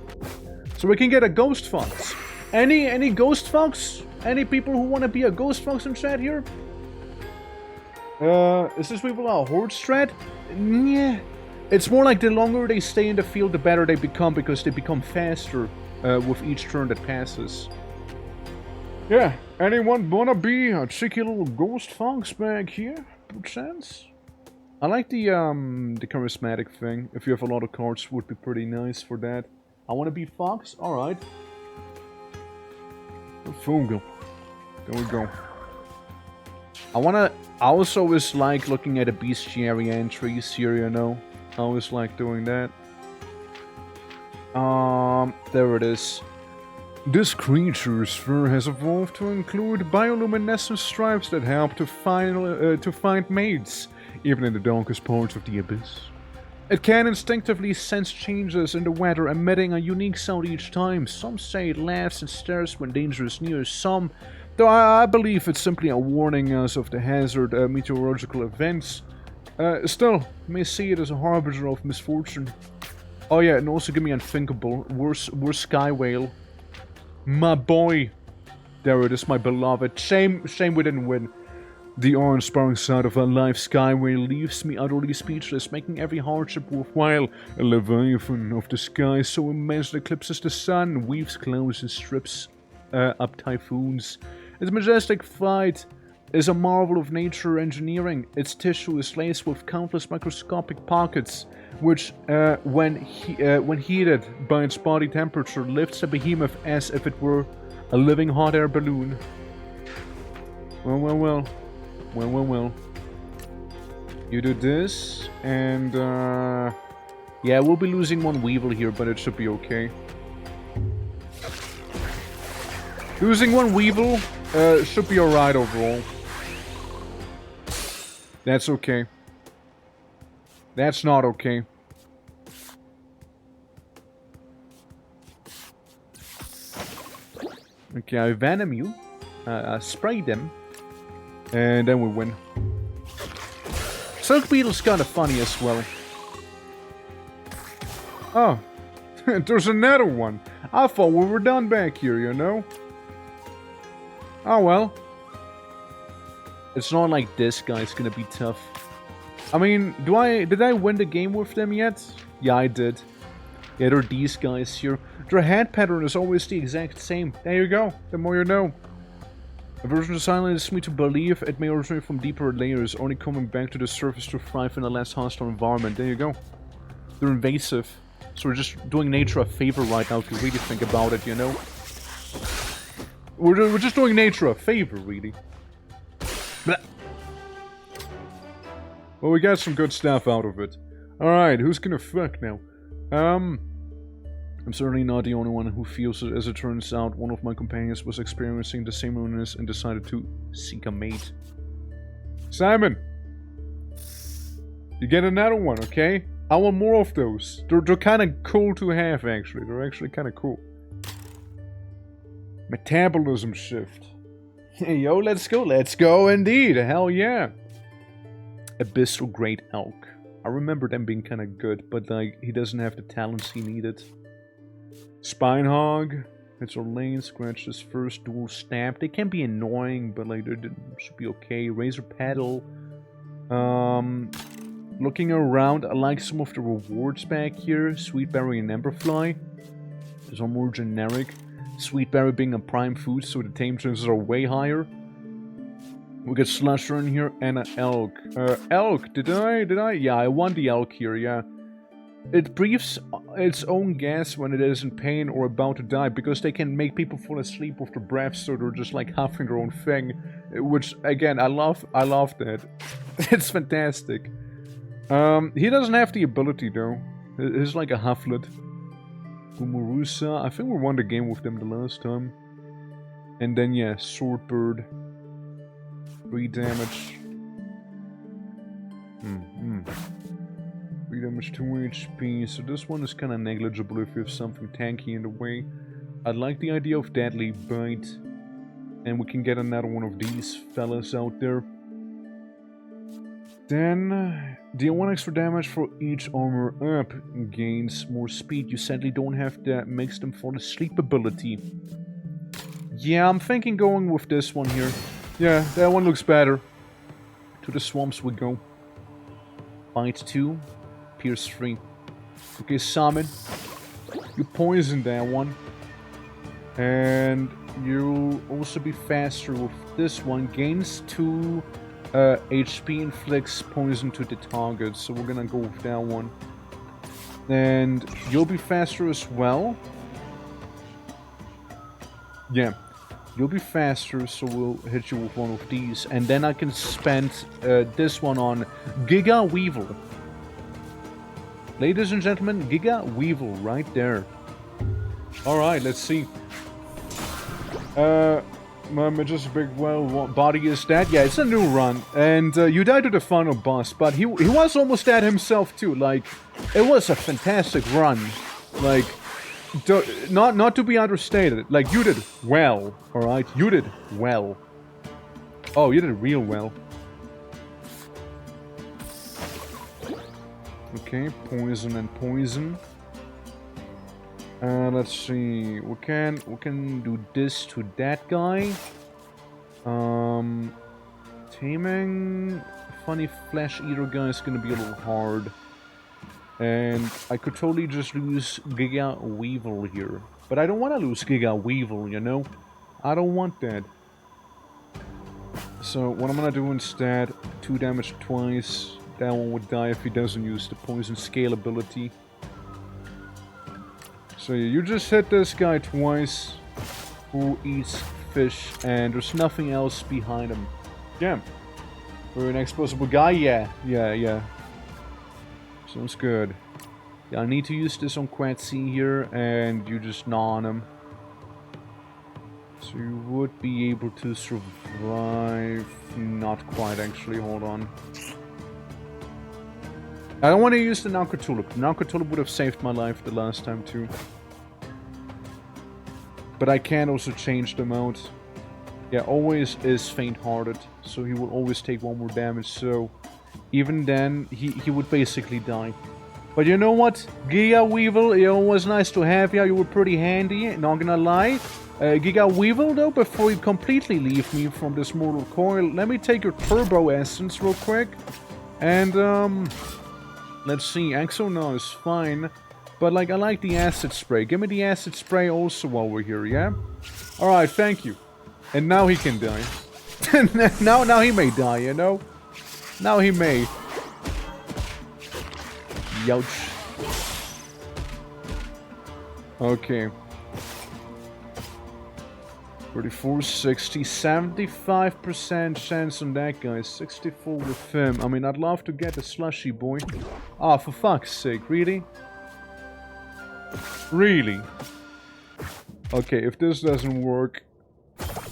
So we can get a ghost fox. Any ghost fox? Any people who want to be a ghost fox in chat here? Is this people a horde strat? Yeah. It's more like the longer they stay in the field, the better they become, because they become faster with each turn that passes. Yeah, anyone wanna be a cheeky little ghost fox back here? Perchance? I like the charismatic thing. If you have a lot of cards, would be pretty nice for that. I wanna be fox? Alright. Fogel. There we go. I also always like looking at the bestiary entries here, you know. I always like doing that. There it is. This creature's fur has evolved to include bioluminescent stripes that help to find mates, even in the darkest parts of the abyss. It can instinctively sense changes in the weather, emitting a unique sound each time. Some say it laughs and stares when danger is near. Some, though I believe it's simply a warning us of the hazard meteorological events. Still, may see it as a harbinger of misfortune. Oh yeah, and also give me unthinkable. We're Sky Whale. My boy. There it is, my beloved. Shame we didn't win. The awe-inspiring sight of a live Sky Whale leaves me utterly speechless, making every hardship worthwhile. A leviathan of the sky so immense it eclipses the sun, weaves clouds and strips up typhoons. Its majestic flight is a marvel of nature engineering. Its tissue is laced with countless microscopic pockets, which, when heated by its body temperature, lifts a behemoth as if it were a living hot air balloon. Well. You do this, and yeah, we'll be losing one Weevil here, but it should be okay. Losing one Weevil should be alright overall. That's okay. That's not okay. Okay, I venom you. Spray them. And then we win. Silk Beetle's kinda funny as well. Oh. There's another one. I thought we were done back here, you know? Oh well. It's not like this guy's gonna be tough. I mean, did I win the game with them yet? Yeah, I did. Yeah, there are these guys here. Their head pattern is always the exact same. There you go. The more you know. A version of silence leads me to believe it may originate from deeper layers, only coming back to the surface to thrive in a less hostile environment. There you go. They're invasive. So we're just doing nature a favor right now if you really think about it, you know? We're just doing nature a favor, really. Blah. Well, we got some good stuff out of it. Alright, who's gonna fuck now? I'm certainly not the only one who feels it. As it turns out, one of my companions was experiencing the same illness and decided to seek a mate. Simon! You get another one, okay? I want more of those. They're kind of cool to have, actually. They're actually kind of cool. Metabolism shift. Hey, yo, let's go. Let's go indeed. Hell yeah. Abyssal Great Elk. I remember them being kind of good, but like, he doesn't have the talents he needed. Spinehog. It's our lane. Scratch his first dual stab. They can be annoying, but like, they should be okay. Razor Paddle. Looking around, I like some of the rewards back here. Sweetberry and Emberfly. These are more generic. Sweetberry being a prime food, so the tame chances are way higher. We get Slusher in here and an Elk. Elk, did I? Yeah, I want the Elk here, yeah. It breathes its own gas when it is in pain or about to die, because they can make people fall asleep with their breath, so they're just like huffing their own thing. Which, again, I love that. It's fantastic. He doesn't have the ability, though. He's like a Hufflet. Umurusa, I think we won the game with them the last time. And then, yeah, Swordbird. 3 damage. 3 damage, 2 HP, so this one is kind of negligible if you have something tanky in the way. I like the idea of Deadly Bite. And we can get another one of these fellas out there. Then, deal 1 extra damage for each armor up. Gains more speed. You sadly don't have that makes them fall asleep ability. Yeah, I'm thinking going with this one here. Yeah, that one looks better. To the swamps we go. Bite 2. Pierce 3. Okay, Summon. You poison that one. And you'll also be faster with this one. Gains 2 HP, inflicts poison to the target. So we're gonna go with that one. And you'll be faster as well. Yeah. You'll be faster, so we'll hit you with one of these. And then I can spend this one on Giga Weevil. Ladies and gentlemen, Giga Weevil right there. Alright, let's see. My majestic big well body is dead. Yeah, it's a new run. And you died to the final boss, but he was almost dead himself too. Like, it was a fantastic run. Like, not to be understated. Like, you did well, alright? You did well. Oh, you did real well. Okay, poison and poison. Let's see. We can do this to that guy. Taming funny flesh eater guy is gonna be a little hard. And I could totally just lose Giga Weevil here. But I don't want to lose Giga Weevil, you know? I don't want that. So what I'm gonna do instead, 2 damage twice. That one would die if he doesn't use the poison scale ability. So you just hit this guy twice, who eats fish, and there's nothing else behind him. Yeah. We're an explosible guy? Yeah. Sounds good. Yeah, I need to use this on Quetzal here, and you just gnaw on him. So you would be able to survive. Not quite, actually. Hold on. I don't want to use the Narco Tulip. The Narco Tulip would have saved my life the last time too. But I can also change them out. Yeah, always is faint-hearted, so he will always take 1 more damage, so even then, he would basically die. But you know what? Giga Weevil, it was nice to have you. You were pretty handy, not gonna lie. Giga Weevil, though, before you completely leave me from this mortal coil, let me take your Turbo Essence real quick. And, let's see, Exo now is fine. But, like, I like the Acid Spray. Give me the Acid Spray also while we're here, yeah? Alright, thank you. And now he can die. now he may die, you know? Now he may. Youch. Okay. 34, 60, 75% chance on that guy. 64 with him. I mean, I'd love to get a slushy boy. Ah, for fuck's sake, really? Really? Okay, if this doesn't work...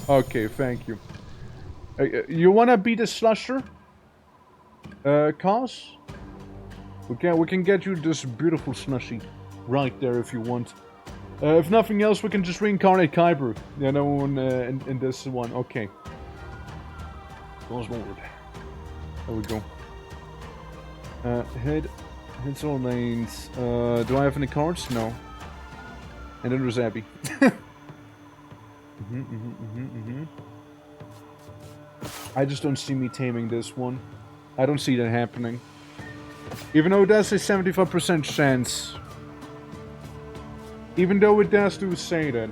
Okay, thank you. You wanna beat a slusher? Cause? We can get you this beautiful slushy right there if you want. If nothing else, we can just reincarnate Kyber. You know, in this one. Okay. Close forward. There we go. Hits all lanes. Do I have any cards? No. And then there's Abby. I just don't see me taming this one. I don't see that happening. Even though it does a 75% chance. Even though it does do say that.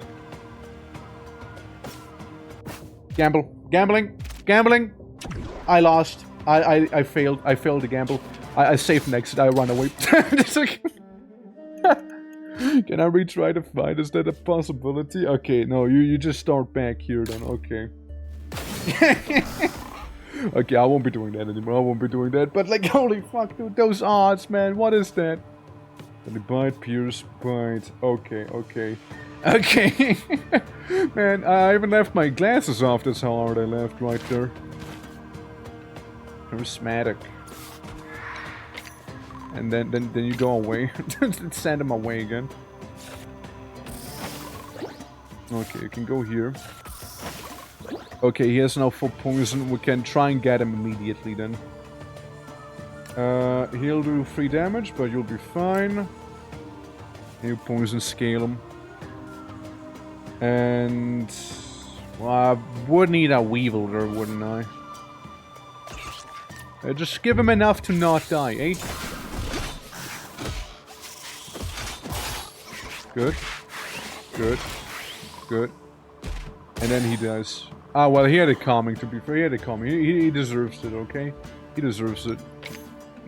Gamble. Gambling. Gambling. I lost. I failed. I failed the gamble. I saved an exit. I run away. It's like... Can I retry the fight? Is that a possibility? Okay, no, you just start back here then. Okay. Okay, I won't be doing that anymore. I won't be doing that. But like, holy fuck, dude, those odds, man. What is that? Let me bite, pierce, bite. Okay, okay. Okay. Man, I even left my glasses off. That's how hard I left right there. Charismatic. And then you go away. Send him away again. Okay, you can go here. Okay, he has no full poison. We can try and get him immediately then. He'll do 3 damage, but you'll be fine. You poison scale him. And... well, I would need a Weevil there, wouldn't I? Just give him enough to not die, eh? Good. Good. Good. And then he does. Ah, well, he had it coming, to be fair. He had it coming. He deserves it, okay? He deserves it.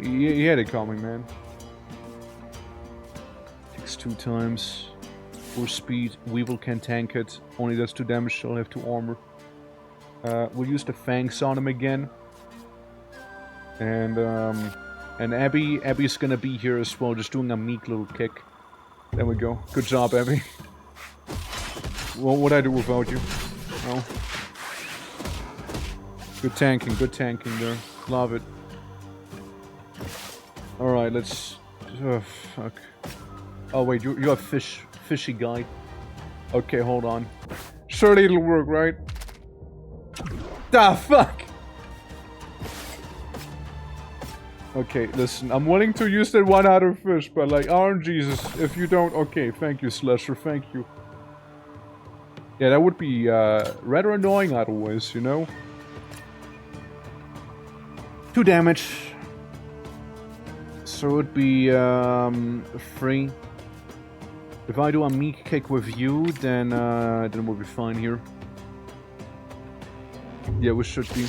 He had it coming, man. Takes 2 times. 4 speed. Weevil can tank it. Only does 2 damage, so I'll have 2 armor. We'll use the fangs on him again. And Abby's gonna be here as well, just doing a meek little kick. There we go. Good job, Abby. What would I do without you? No. Good tanking there. Love it. Alright, let's... oh, fuck. Oh, wait, you're a fishy guy. Okay, hold on. Surely it'll work, right? Ah, fuck! Okay, listen, I'm willing to use that one other fish, but like, RNGesus, if you don't... okay, thank you, Slasher, thank you. Yeah, that would be rather annoying otherwise, you know? 2 damage. So it'd be 3. If I do a meek kick with you, then we'll be fine here. Yeah, we should be.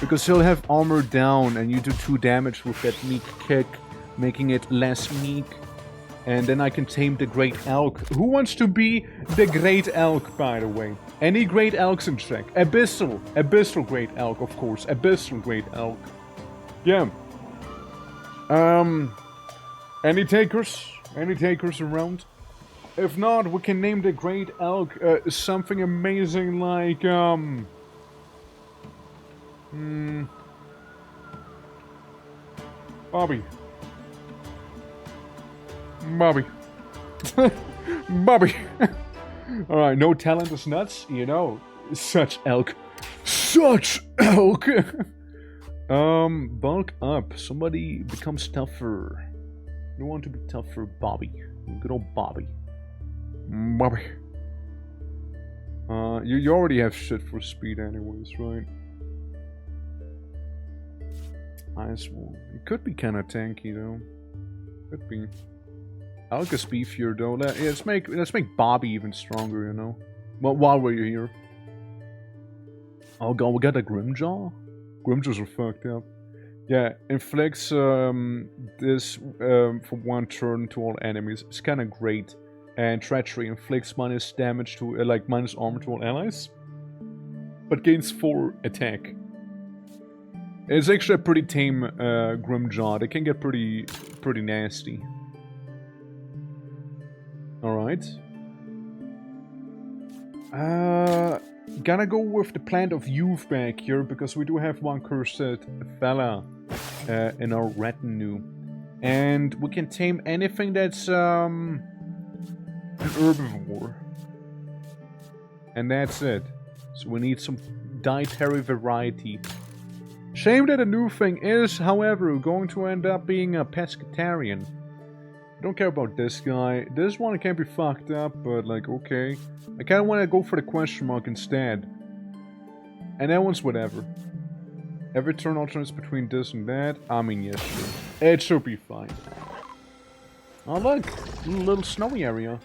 Because he'll have armor down and you do 2 damage with that meek kick, making it less meek. And then I can tame the Great Elk. Who wants to be the Great Elk, by the way? Any Great Elks in check? Abyssal. Abyssal Great Elk, of course. Abyssal Great Elk. Yeah. Any takers? Any takers around? If not, we can name the Great Elk something amazing like, Bobby. Bobby. Bobby. Alright, no talent is nuts, you know. Such elk. Such elk! Bulk up. Somebody becomes tougher. You want to be tougher, Bobby. Good old Bobby. Bobby. You already have shit for speed anyways, right? Nice one. It could be kinda tanky though. Could be. Elk is beefier though. Let's make Bobby even stronger, you know. Well, while we're here. Oh god, we got a Grimjaw? Grimjaws are fucked up. Yeah, inflicts this for 1 turn to all enemies. It's kinda great. And Treachery inflicts minus damage to, like minus armor to all allies. But gains 4 attack. It's actually a pretty tame Grimjaw. They can get pretty nasty. Alright. Gonna go with the Plant of Youth back here, because we do have 1 cursed fella in our retinue. And we can tame anything that's an herbivore. And that's it. So we need some dietary variety. Shame that a new thing is, however, going to end up being a pescatarian. I don't care about this guy. This one can be fucked up, but like, okay. I kinda wanna go for the question mark instead. And that one's whatever. Every turn alternates between this and that. I mean, yes, sure. It should be fine. Oh look! Little snowy area.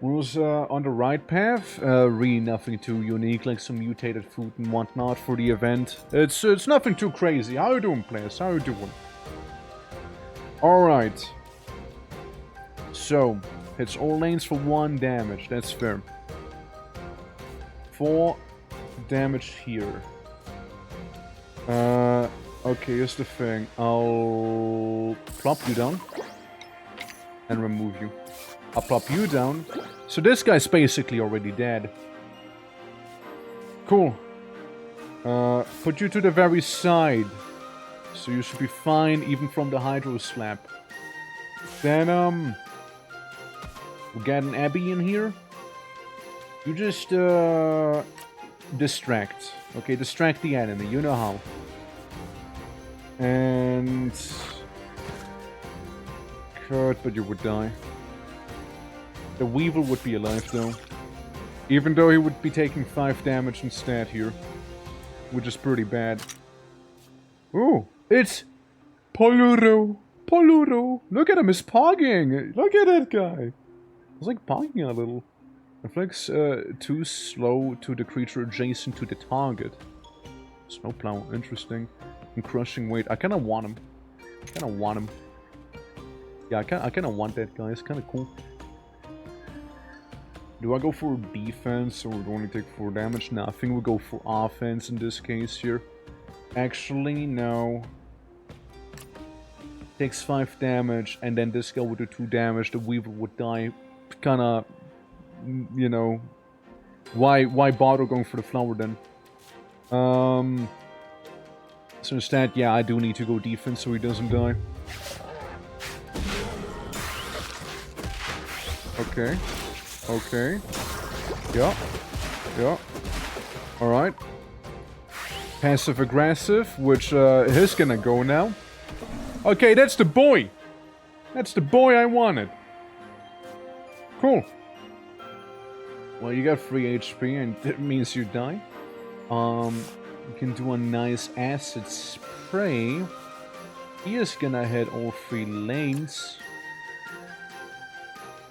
Was on the right path. Really nothing too unique, like some mutated food and whatnot for the event. It's nothing too crazy. How you doing, players? How you doing? Alright. So, hits all lanes for 1 damage. That's fair. 4 damage here. Okay, here's the thing. I'll plop you down. And remove you. I'll plop you down. So this guy's basically already dead. Cool. Put you to the very side. So you should be fine even from the Hydro Slap. Then, we'll get an Abby in here. You just, distract. Okay, distract the enemy. You know how. And... Kurt, but you would die. The Weevil would be alive, though. Even though he would be taking 5 damage instead here. Which is pretty bad. Ooh, it's... Poluro! Poluro! Look at him, he's pogging! Look at that guy! He's like pogging a little. Inflicts too slow to the creature adjacent to the target. Snowplow, interesting. And crushing weight. I kinda want him. Yeah, I kinda want that guy, it's kinda cool. Do I go for defense or would only take 4 damage? No, I think we'll go for offense in this case here. Actually, no. Takes 5 damage, and then this guy would do 2 damage, the Weevil would die. Kinda, you know... Why bother going for the flower then? So instead, yeah, I do need to go defense so he doesn't die. Okay. Okay. Yeah. Yeah. Alright. Passive aggressive, which is gonna go now. Okay, that's the boy! That's the boy I wanted. Cool. Well, you got 3 HP and that means you die. You can do a nice acid spray. He is gonna hit all 3 lanes.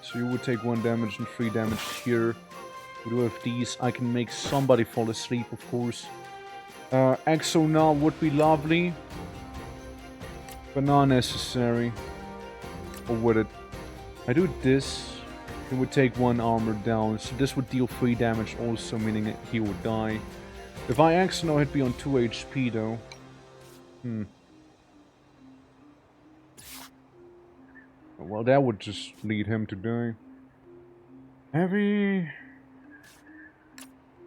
So you would take 1 damage and 3 damage here. We do have these. I can make somebody fall asleep, of course. Exonar would be lovely. But not necessary. Or would it? I do this. It would take 1 armor down. So this would deal 3 damage also, meaning that he would die. If I Exonar, he'd be on 2 HP though. Well, that would just lead him to die. Heavy...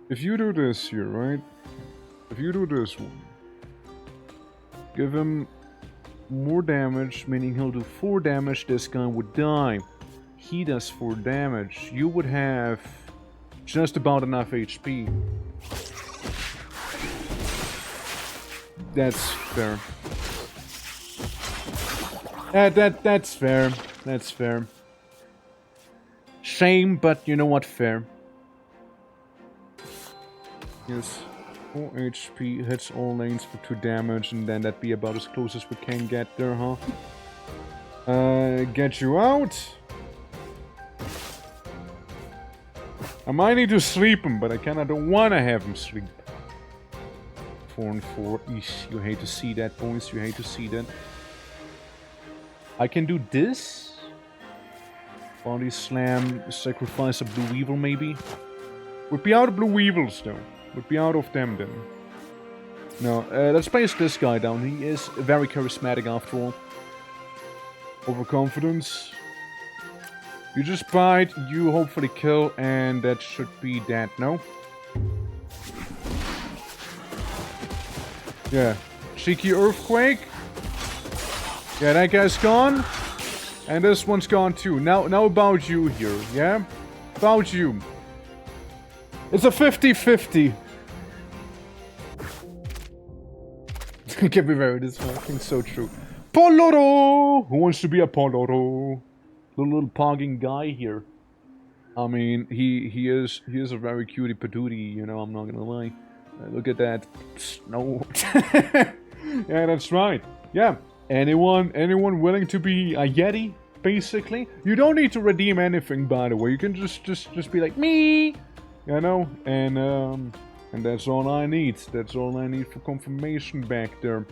If you do this here, right? If you do this one... Give him more damage, meaning he'll do 4 damage, this guy would die. He does 4 damage. You would have just about enough HP. That's fair. That's fair. That's fair. Shame, but you know what? Fair. Yes. 4 HP, hits all lanes for 2 damage, and then that'd be about as close as we can get there, huh? Get you out. I might need to sleep him, but I kinda don't wanna have him sleep. 4 and 4. Eesh, you hate to see that, boys. You hate to see that. I can do this. Body slam, sacrifice a blue weevil maybe. Would be out of blue weevils though. Would be out of them then. No, let's place this guy down. He is very charismatic after all. Overconfidence. You just bite, you hopefully kill, and that should be that, no? Yeah. Cheeky earthquake. Yeah, that guy's gone. And this one's gone too. Now about you here, yeah? About you. It's a 50-50. It can be very disappointing, so true. Poloro! Who wants to be a Poloro? Little pogging guy here. I mean, he is a very cutie patootie, you know, I'm not gonna lie. Look at that snow. Yeah, that's right. Yeah. Anyone willing to be a Yeti? basically. You don't need to redeem anything, by the way. You can just be like, me! You know? And that's all I need. That's all I need for confirmation back there.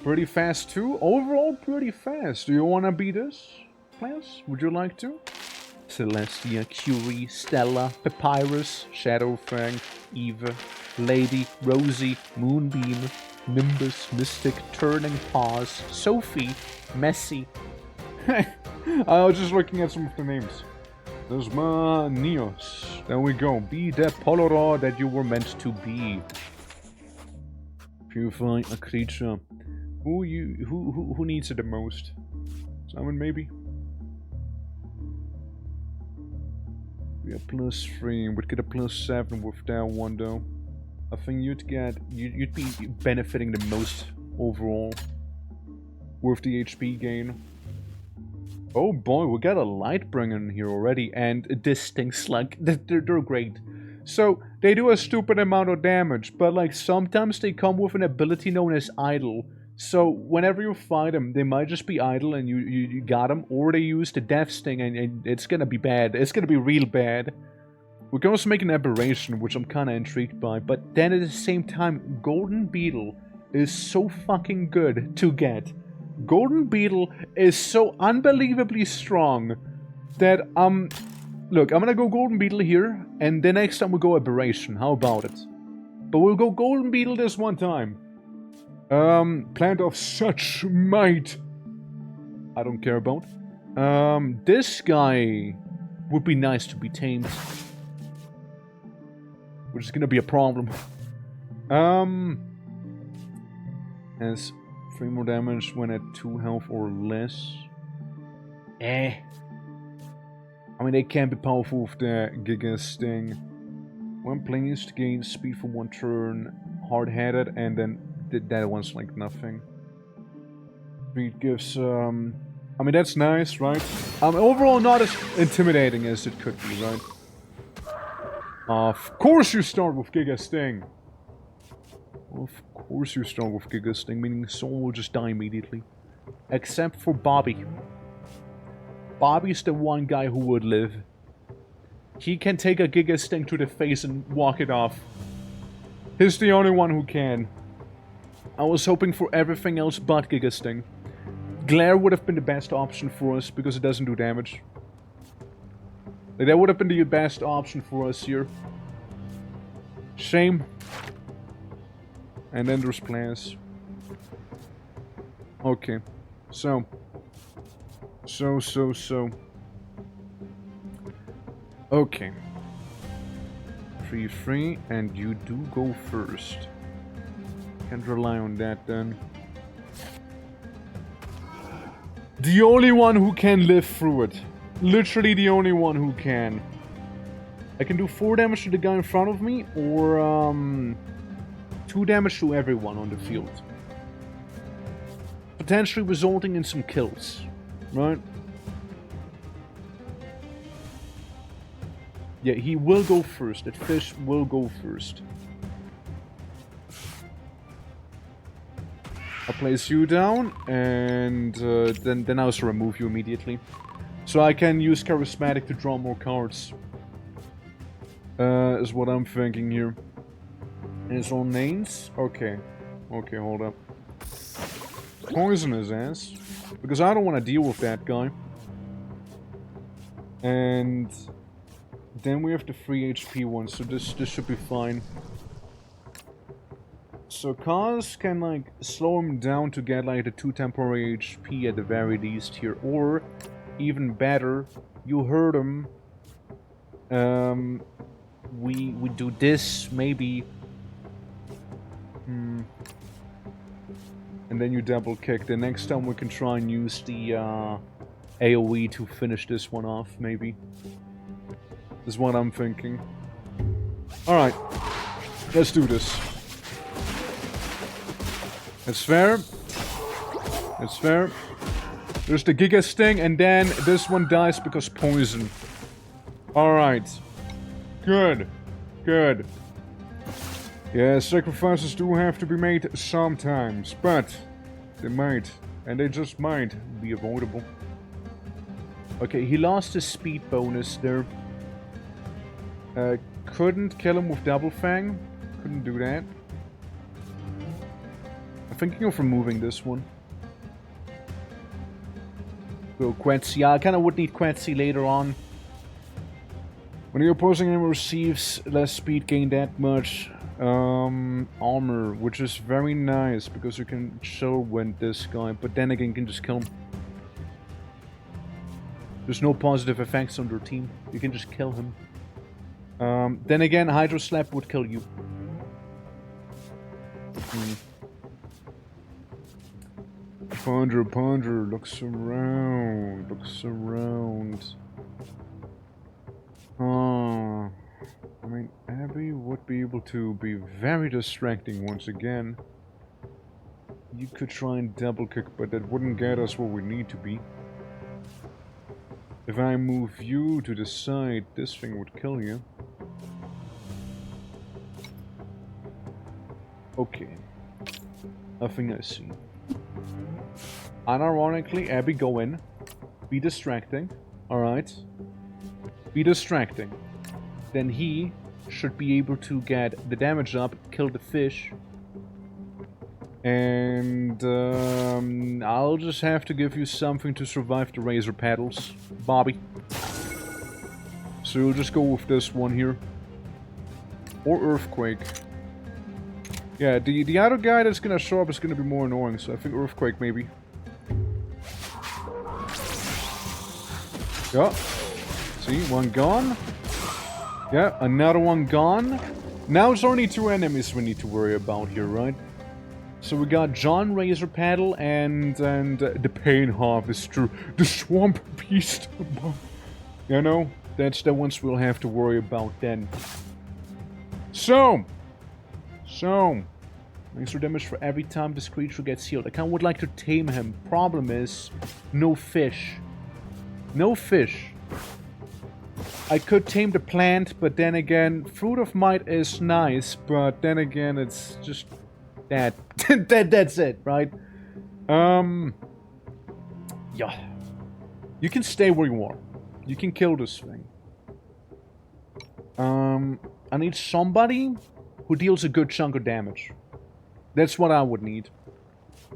Pretty fast too. Overall, pretty fast. Do you wanna be this class? Would you like to? Celestia, Curie, Stella, Papyrus, Shadowfang, Eva, Lady, Rosie, Moonbeam, Nimbus, Mystic, Turning Paws, Sophie, Messi. I was just looking at some of the names. Neos. There we go. Be the Polora that you were meant to be. Purify a creature. Who needs it the most? Someone maybe? We are +3. We'd get a +7 with that one though. I think you'd be benefiting the most overall with the HP gain. Oh boy, we got a Lightbringer in here already, and this stinks like they're great. So they do a stupid amount of damage, but like sometimes they come with an ability known as idle. So whenever you fight them, they might just be idle and you got them, or they use the Death Sting and it's gonna be bad. It's gonna be real bad. We can also make an Aberration, which I'm kinda intrigued by, but then at the same time, Golden Beetle is so fucking good to get. Golden Beetle is so unbelievably strong that, look, I'm gonna go Golden Beetle here, and the next time we'll go Aberration. How about it? But we'll go Golden Beetle this one time. Plant of such might. I don't care about. This guy would be nice to be tamed. Which is gonna be a problem. Has 3 more damage when at 2 health or less. I mean, they can be powerful with the Giga Sting. When pleased, gain speed for 1 turn, hard-headed, and then that one's like nothing. Speed gives, I mean, that's nice, right? Overall not as intimidating as it could be, right? Of course you start with Giga Sting! Of course you start with Giga Sting, meaning someone will just die immediately. Except for Bobby. Bobby's the one guy who would live. He can take a Giga Sting to the face and walk it off. He's the only one who can. I was hoping for everything else but Giga Sting. Glare would have been the best option for us because it doesn't do damage. Like, that would have been the best option for us here. Shame. And then there's plans. Okay. So. Okay. 3-3, and you do go first. Can't rely on that then. The only one who can live through it. Literally the only one who can. I can do 4 damage to the guy in front of me, or 2 damage to everyone on the field. Potentially resulting in some kills, right? Yeah, he will go first. That fish will go first. I'll place you down, and then I'll also remove you immediately. So I can use Charismatic to draw more cards. Is what I'm thinking here. And it's all names? Okay. Okay, hold up. Poison his ass. Because I don't want to deal with that guy. And then we have the 3 HP one, so this should be fine. So Kaz can like slow him down to get like the 2 temporary HP at the very least here, or even better, you heard him. We do this maybe, and then you double kick. The next time we can try and use the AOE to finish this one off, maybe. Is what I'm thinking. All right, let's do this. It's fair. It's fair. There's the Giga Sting, and then this one dies because poison. Alright. Good. Good. Yeah, sacrifices do have to be made sometimes, but they might And they just might be avoidable. Okay, he lost his speed bonus there. Couldn't kill him with Double Fang. Couldn't do that. I'm thinking of removing this one. Go Quetzy. I kind of would need Quetzy later on. When your opposing enemy receives less speed, gain that much armor, which is very nice because you can show when this guy, but then again you can just kill him. There's no positive effects on your team. You can just kill him. Then again, Hydro Slap would kill you. Ponder, looks around, I mean, Abby would be able to be very distracting once again. You could try and double kick, but that wouldn't get us where we need to be. If I move you to the side, this thing would kill you. Okay. Nothing I see. Unironically, Abby, go in. Be distracting. Alright. Be distracting. Then he should be able to get the damage up, kill the fish. And I'll just have to give you something to survive the razor paddles, Bobby. So you'll just go with this one here. Or Earthquake. Yeah, the other guy that's gonna show up is gonna be more annoying, so I think Earthquake maybe. Yeah. See, one gone. Yeah, another one gone. Now it's only 2 enemies we need to worry about here, right? So we got John Razor Paddle and the Pain Harvester, the Swamp Beast. You know, that's the ones we'll have to worry about then. So, extra damage for every time this creature gets healed. I kind of would like to tame him. Problem is, no fish. No fish. I could tame the plant, but then again, Fruit of Might is nice, but then again, it's just that. That's it, right? Yeah. You can stay where you are. You can kill this thing. I need somebody who deals a good chunk of damage. That's what I would need.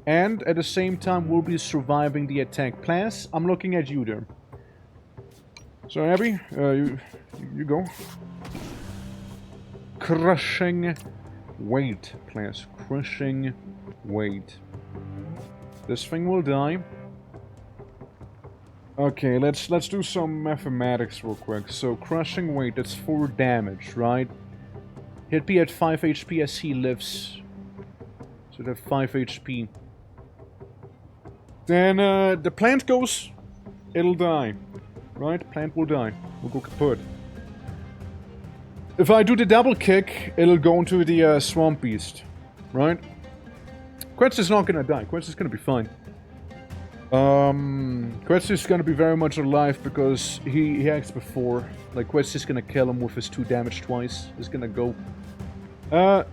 And at the same time, we'll be surviving the attack. Plas, I'm looking at you there. So, Abby, you go. Crushing weight, Plas. Crushing weight. This thing will die. Okay, let's do some mathematics real quick. So, crushing weight, that's 4 damage, right? He'd be at 5 HP as he lives. So that's 5 HP. Then the plant goes, it'll die. Right? Plant will die. Will go kaput. If I do the double kick, it'll go into the Swamp Beast. Right? Quetz is not gonna die. Quetz is gonna be fine. Quetz is gonna be very much alive because he acts before. Like, Quetz is gonna kill him with his 2 damage twice. He's gonna go.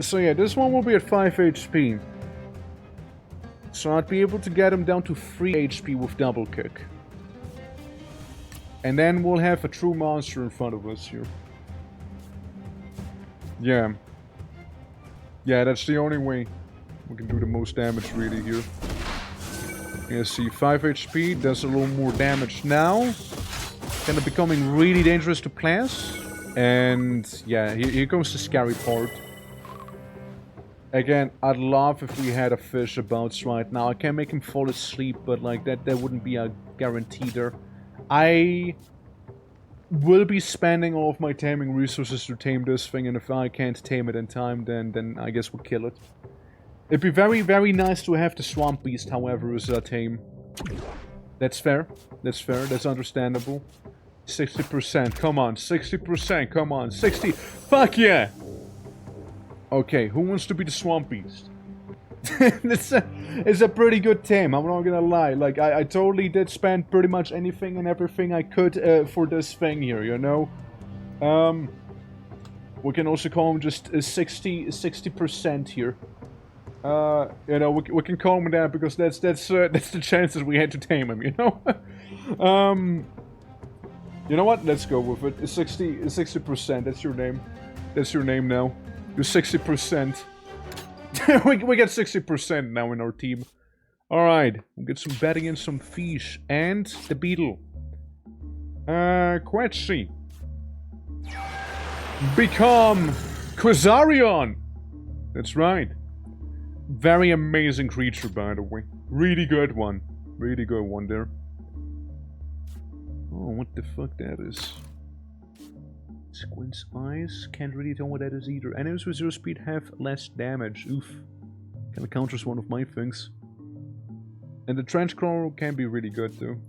So yeah, this one will be at 5 HP. So I'd be able to get him down to 3 HP with double kick. And then we'll have a true monster in front of us here. Yeah. Yeah, that's the only way we can do the most damage really here. Yeah, see, 5 HP, does a little more damage now. Kind of becoming really dangerous to Plas. And yeah, here comes the scary part. Again, I'd love if we had a fish about right now. I can make him fall asleep, but like that wouldn't be a guarantee there. I will be spending all of my taming resources to tame this thing, and if I can't tame it in time, then I guess we'll kill it. It'd be very, very nice to have the Swamp Beast, however, as a tame. That's fair. That's fair. That's understandable. 60%. Come on. 60%. Come on. 60. Fuck yeah! Okay, who wants to be the Swamp Beast? it's a pretty good tame, I'm not gonna lie. Like, I totally did spend pretty much anything and everything I could for this thing here, you know? We can also call him just 60% here. You know, we can call him that because that's the chances we had to tame him, you know? You know what? Let's go with it. 60%, that's your name. That's your name now. You're 60%. we get 60% now in our team. Alright, we'll get some betting and some fish. And the beetle. Quetchy. Become Quasarion! That's right. Very amazing creature, by the way. Really good one. Really good one there. Oh, what the fuck that is? Squint's eyes. Can't really tell what that is either. Enemies with 0 speed have less damage. Oof. Kinda counters one of my things. And the trench crawler can be really good too.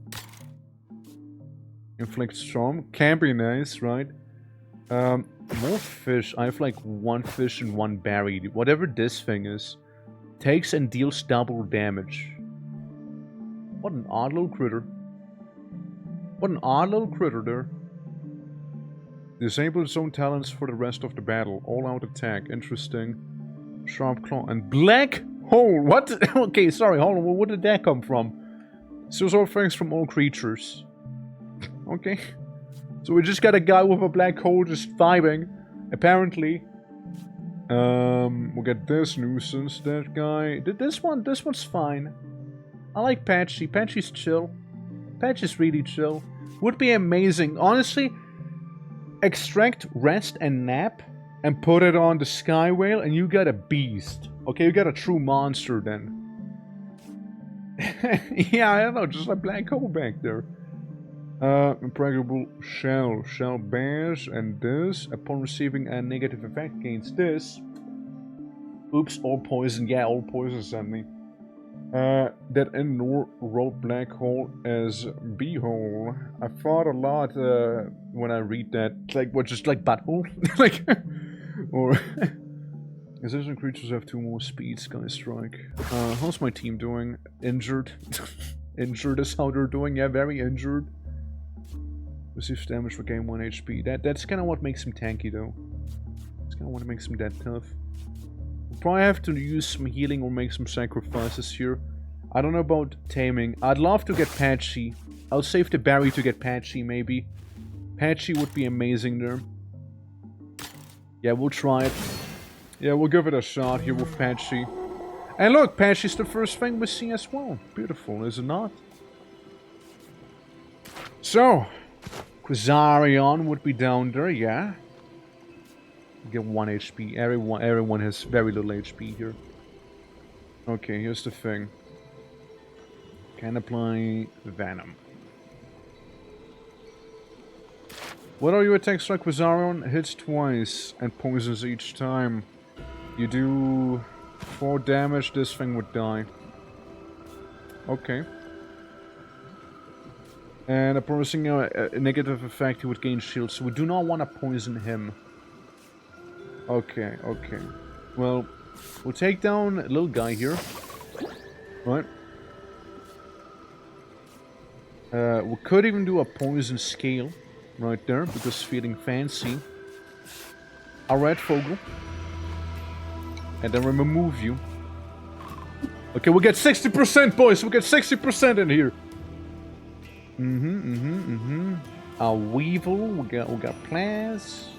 Inflict storm. Can be nice, right? More fish. I have like 1 fish and 1 berry. Whatever this thing is. Takes and deals double damage. What an odd little critter. What an odd little critter there. Disable its own talents for the rest of the battle. All out attack. Interesting. Sharp claw and black hole. What? Okay, sorry, hold on. Where did that come from? Steals all things from all creatures. Okay. So we just got a guy with a black hole just vibing. Apparently. We'll get this nuisance. That guy. This one's fine. I like Patchy. Patchy's chill. Patchy's really chill. Would be amazing. Honestly, extract, rest, and nap, and put it on the Sky Whale, and you got a beast. Okay, you got a true monster then. Yeah, I don't know, just a black hole back there. Impregnable shell. Shell bears, and this. Upon receiving a negative effect against this. Oops, all poison. Yeah, all poison sent me. That wrote black hole as beehole. I thought a lot when I read that. Like, what, just like butthole? Like, or assistant creatures have 2 more speed. Sky strike. How's my team doing? Injured. Injured is how they're doing. Yeah, very injured. Receives damage for gain 1 HP. That's kind of what makes him tanky, though. That's kind of what makes him that tough. We'll probably have to use some healing or make some sacrifices here. I don't know about taming. I'd love to get Patchy. I'll save the berry to get Patchy, maybe. Patchy would be amazing there. Yeah, we'll try it. Yeah, we'll give it a shot here with Patchy. And look, Patchy's the first thing we see as well. Beautiful, is it not? So, Quasarion would be down there, yeah. Get 1 HP. Everyone has very little HP here. Okay, here's the thing. Can apply Venom. What are your attacks like Quasarion? Hits twice and poisons each time. You do 4 damage, this thing would die. Okay. And upon receiving a negative effect, he would gain shield, so we do not want to poison him. Okay, okay. Well, we'll take down a little guy here. Right. We could even do a poison scale right there, because feeling fancy. A red Fogel. And then we remove you. Okay, we'll get 60%, boys! We'll get 60% in here! A Weevil, we got plans.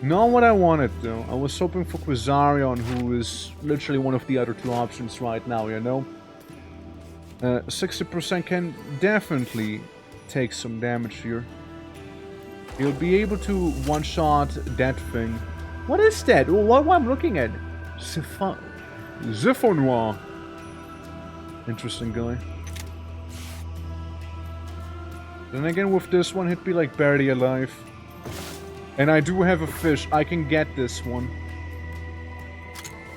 Not what I wanted, though. I was hoping for Quasarion, who is literally one of the other 2 options right now, you know? 60% can definitely take some damage here. He'll be able to one-shot that thing. What is that? What I'm looking at? Zephonoir. Interesting guy. Then again, with this one, he'd be like barely alive. And I do have a fish. I can get this one.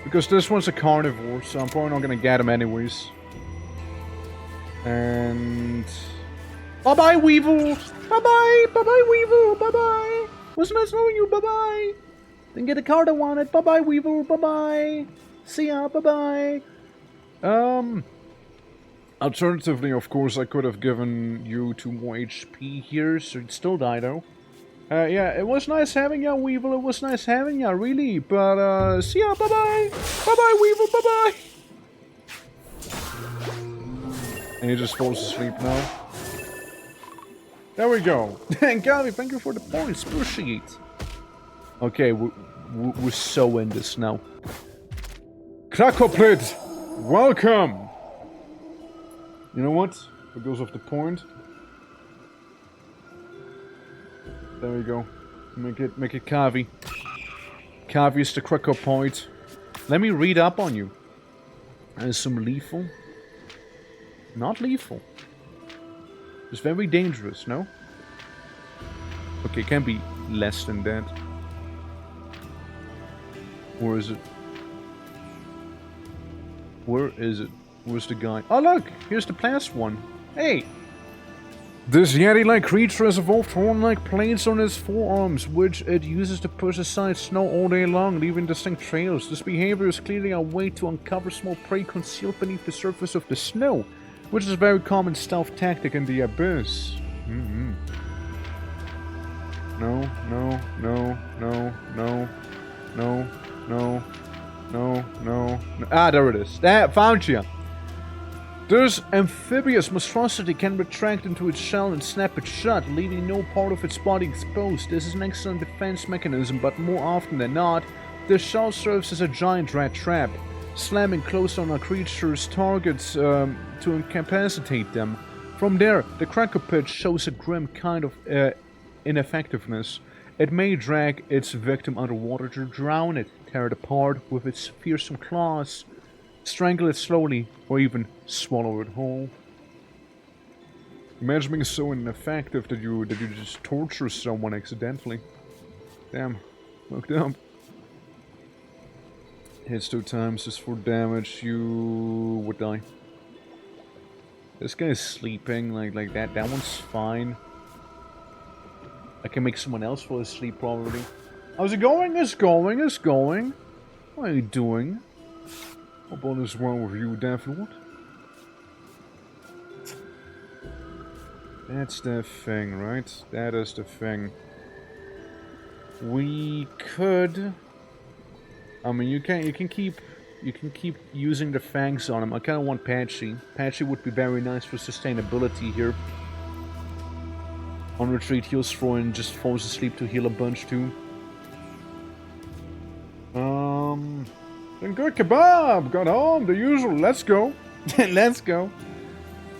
Because this one's a carnivore, so I'm probably not gonna get him anyways. And... Bye-bye, Weevil! Bye-bye! Bye-bye, Weevil! Bye-bye! Was nice knowing you, bye-bye! Didn't get a card I wanted. Bye-bye, Weevil! Bye-bye! See ya, bye-bye! Alternatively, of course, I could have given you 2 more HP here, so you'd still die, though. Yeah, it was nice having ya, Weevil. It was nice having ya, really. But, see ya. Bye-bye. Bye-bye, Weevil. Bye-bye. And he just falls asleep now. There we go. And Gavi, thank you for the points. Appreciate. Okay, we're so in this now. Krakoplit, welcome. You know what? Because of the point. There we go. Make it Kavi. Kavi is the cracker point. Let me read up on you. And some lethal. Not lethal. It's very dangerous, no? Okay, it can be less than that. Where is it? Where is it? Where's the guy? Oh look! Here's the last one. Hey! This Yeti-like creature has evolved horn-like plates on its forearms, which it uses to push aside snow all day long, leaving distinct trails. This behavior is clearly a way to uncover small prey concealed beneath the surface of the snow, which is a very common stealth tactic in the abyss. No. Ah, there it is. Found you. This amphibious monstrosity can retract into its shell and snap it shut, leaving no part of its body exposed. This is an excellent defense mechanism, but more often than not, the shell serves as a giant rat trap, slamming close on a creature's targets to incapacitate them. From there, the cracker pit shows a grim kind of ineffectiveness. It may drag its victim underwater to drown it, tear it apart with its fearsome claws, strangle it slowly, or even swallow it whole. Imagine being so ineffective that you just torture someone accidentally. Damn, fucked up. Hits 2 times just for damage, you would die. This guy is sleeping like that. That one's fine. I can make someone else fall asleep probably. How's it going? It's going. What are you doing? What all is wrong with you, Deathlord? That's the thing, right? That is the thing. We could. I mean, you can keep using the fangs on him. I kind of want Patchy. Patchy would be very nice for sustainability here. On retreat, heals throw and just falls asleep to heal a bunch too. Then good kebab! Got home, the usual, let's go! Let's go!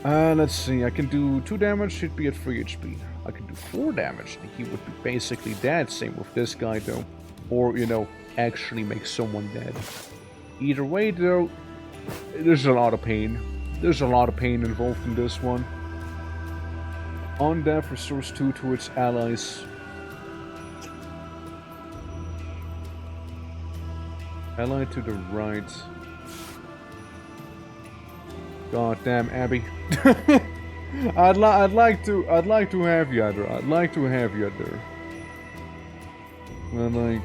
Let's see, I can do 2 damage, he'd be at 3 HP. I can do 4 damage, he would be basically dead, same with this guy though. Or, you know, actually make someone dead. Either way though, there's a lot of pain. There's a lot of pain involved in this one. On death restores 2 to its allies. Ally to the right. God damn, Abby. I'd like to have you there. I'd like to have you there. But like,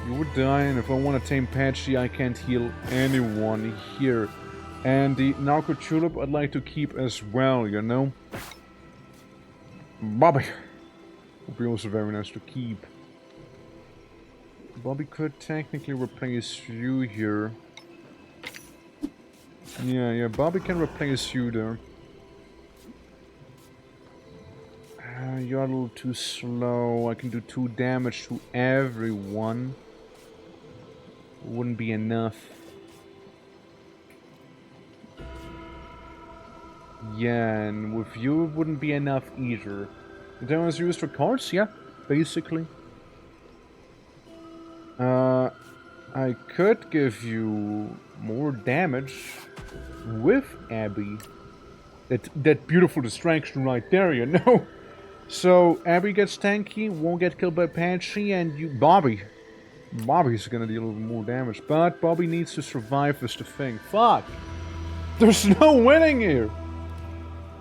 you would die, and if I want to tame Patchy, I can't heal anyone here. And the Narco Tulip I'd like to keep as well, you know? Bobby! Would be also very nice to keep. Bobby could technically replace you here. Yeah, Bobby can replace you there. You're a little too slow. I can do 2 damage to everyone. Wouldn't be enough. Yeah, and with you it wouldn't be enough either. That was used for cards, yeah, basically. I could give you more damage with Abby. That beautiful distraction right there, you know? So, Abby gets tanky, won't get killed by Patchy, and you... Bobby's gonna deal a little more damage, but Bobby needs to survive is the thing. Fuck! There's no winning here!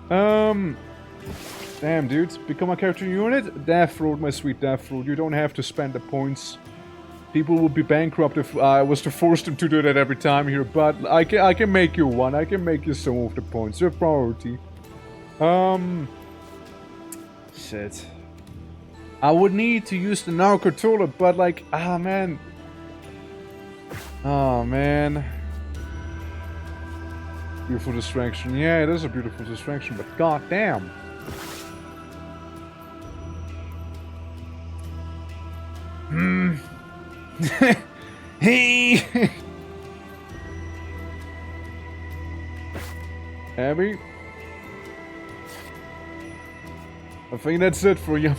Damn, dude. Become a character unit? Deathroad, my sweet Deathroad. You don't have to spend the points. People would be bankrupt if I was to force them to do that every time here, but I can make you one. I can make you some of the points. Your priority. Shit. I would need to use the narco tulip, but like, ah man. Oh man. Beautiful distraction. Yeah, it is a beautiful distraction, but goddamn. Hmm. Hey. Abby. I think that's it for you.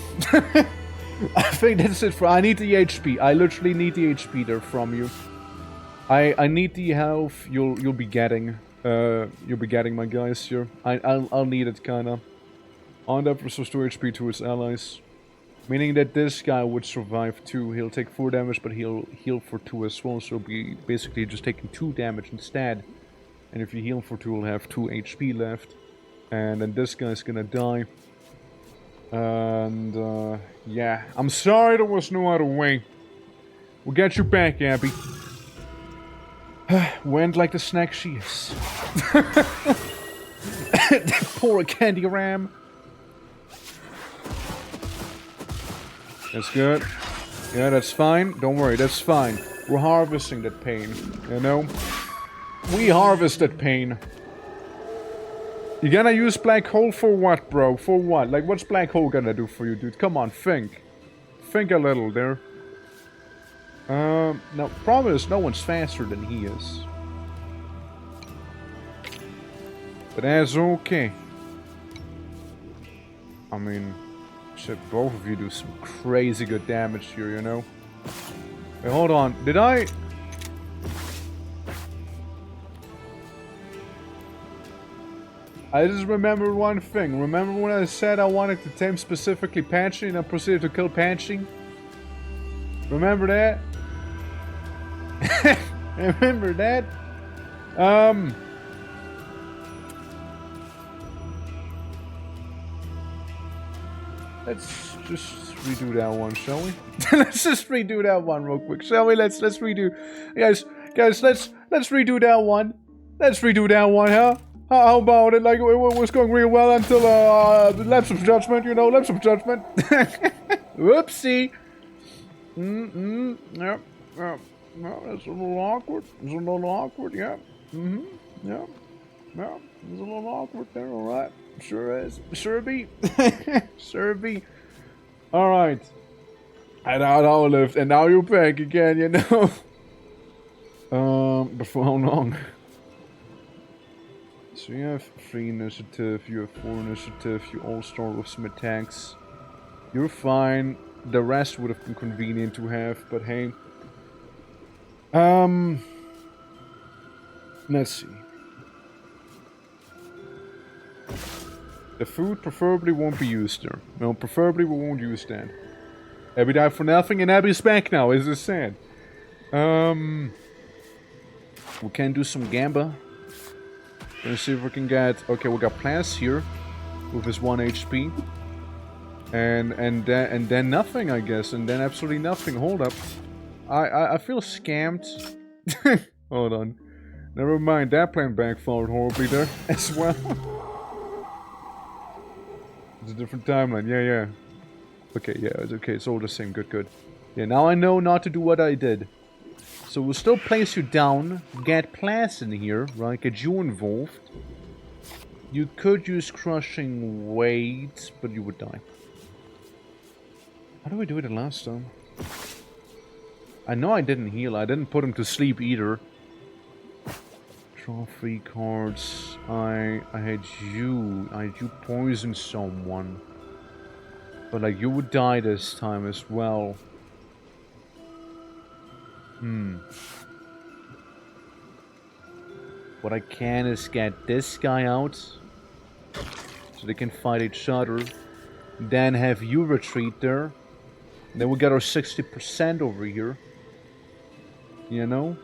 I think that's it for. I need the HP. I literally need the HP there from you. I need the health. You'll be getting. You'll be getting, my guys here. I'll need it kinda. On that restores 2 HP to his allies, meaning that this guy would survive too. He'll take 4 damage, but he'll heal for 2 as well. So he'll be basically just taking 2 damage instead. And if you heal for 2, he'll have 2 HP left. And then this guy's gonna die. And yeah, I'm sorry there was no other way. We'll get you back, Abby. Went like the snack she is. That poor candy ram. That's good. Yeah, that's fine. Don't worry, that's fine. We're harvesting that pain, you know? We harvest that pain. You gonna use black hole for what, bro? For what? Like, what's black hole gonna do for you, dude? Come on, think. Think a little there. Now, problem is, no one's faster than he is. But that's okay. I mean, shit, both of you do some crazy good damage here, you know? Wait, hold on. Did I... I just remember one thing. Remember when I said I wanted to tame specifically Patchy and I proceeded to kill Patchy? Remember that? Remember that? Let's just redo that one, shall we? Let's just redo that one real quick, shall we? Let's redo, guys. Let's redo that one. Let's redo that one, huh? How about it? Like, it was going real well until the lapse of judgment, you know, lapse of judgment. Whoopsie. Yep. No, that's a little awkward. It's a little awkward, yeah. Yeah. No, it's a little awkward there, alright. Sure is. Sure be. Sure be. Alright. And now I lived, and now you're back again, you know. But for how long? So you have 3 initiative, you have 4 initiative, you all start with some attacks. You're fine. The rest would have been convenient to have, but hey. Let's see. The food preferably won't be used there. No, preferably we won't use that. Abby died for nothing and Abby's back now, is it sad? We can do some gamba. Let's see if we can get... Okay, we got Plants here with his 1 HP. And then nothing, I guess. And then absolutely nothing. Hold up. I feel scammed. Hold on. Never mind, that plan backfired horribly there as well. It's a different timeline. Yeah. Okay, yeah, it's okay. It's all the same. Good. Yeah, now I know not to do what I did. So we'll still place you down, get Plants in here, right? Get you involved. You could use crushing weight, but you would die. How do we do it the last time? I know I didn't heal. I didn't put him to sleep either. Draw 3 cards. I had you. You poisoned someone. But like you would die this time as well. What I can is get this guy out. So they can fight each other. Then have you retreat there. Then we get our 60% over here. You know?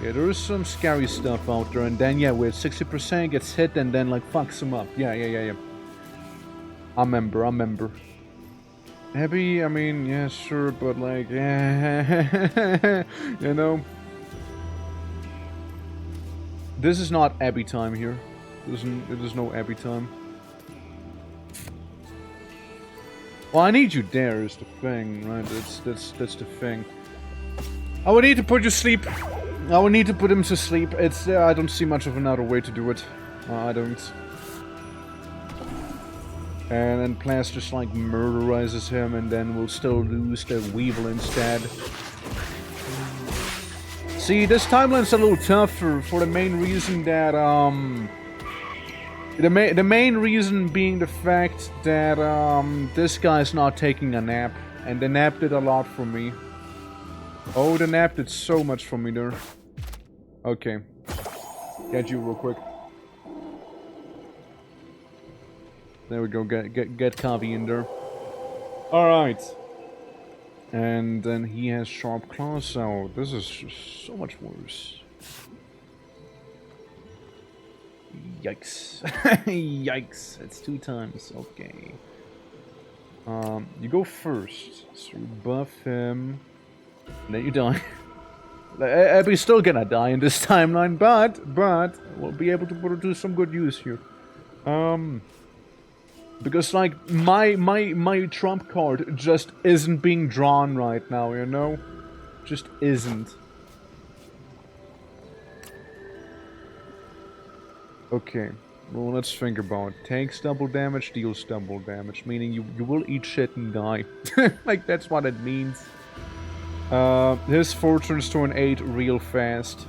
Yeah, there is some scary stuff out there. And then, yeah, with 60% gets hit and then, like, fucks him up. Yeah. I remember. Abby, I mean, yeah, sure, but, like, yeah, you know? This is not Abby time here. There's no Abby time. Well, I need you there is the thing, right? That's the thing. I would need to put you to sleep. I would need to put him to sleep. It's I don't see much of another way to do it. I don't. And then Plas just like murderizes him, and then we'll still lose the Weevil instead. See, this timeline's a little tougher for the main reason that the main reason being the fact that this guy's not taking a nap, and the nap did a lot for me. Oh, the nap did so much for me there. Okay, get you real quick. There we go. Get Kavi in there. All right. And then he has sharp claws, so this is so much worse. Yikes. Yikes. It's 2 times. Okay. You go first. So you buff him. And then you die. We're still gonna die in this timeline, but we'll be able to put it to some good use here. Because like my trump card just isn't being drawn right now, you know? Just isn't. Okay, well let's think about it. Takes double damage, deals double damage, meaning you will eat shit and die. Like that's what it means. His 4 turns to an 8 real fast.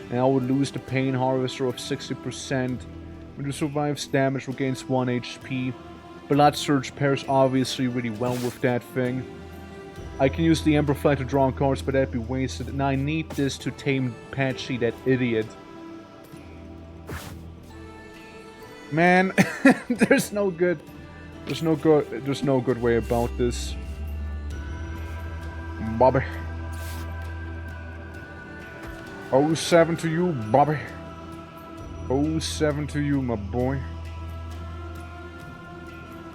And I would lose the Pain Harvester of 60%. When he survives damage, regains 1 HP. Blood Surge pairs obviously really well with that thing. I can use the Amplify to draw cards, but that'd be wasted. And I need this to tame Patchy, that idiot. Man, there's no good way about this. Bobby. 07 to you, Bobby. 07 to you, my boy.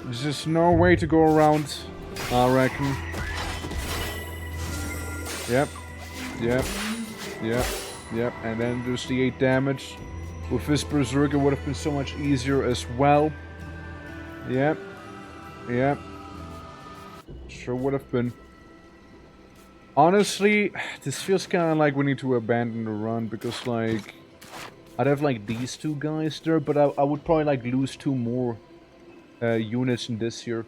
There's just no way to go around, I reckon. Yep. And then there's the 8 damage. With this Berserker would have been so much easier as well. Yep. Sure would have been. Honestly, this feels kind of like we need to abandon the run, because like I'd have like these 2 guys there, but I would probably like lose 2 more units in this here.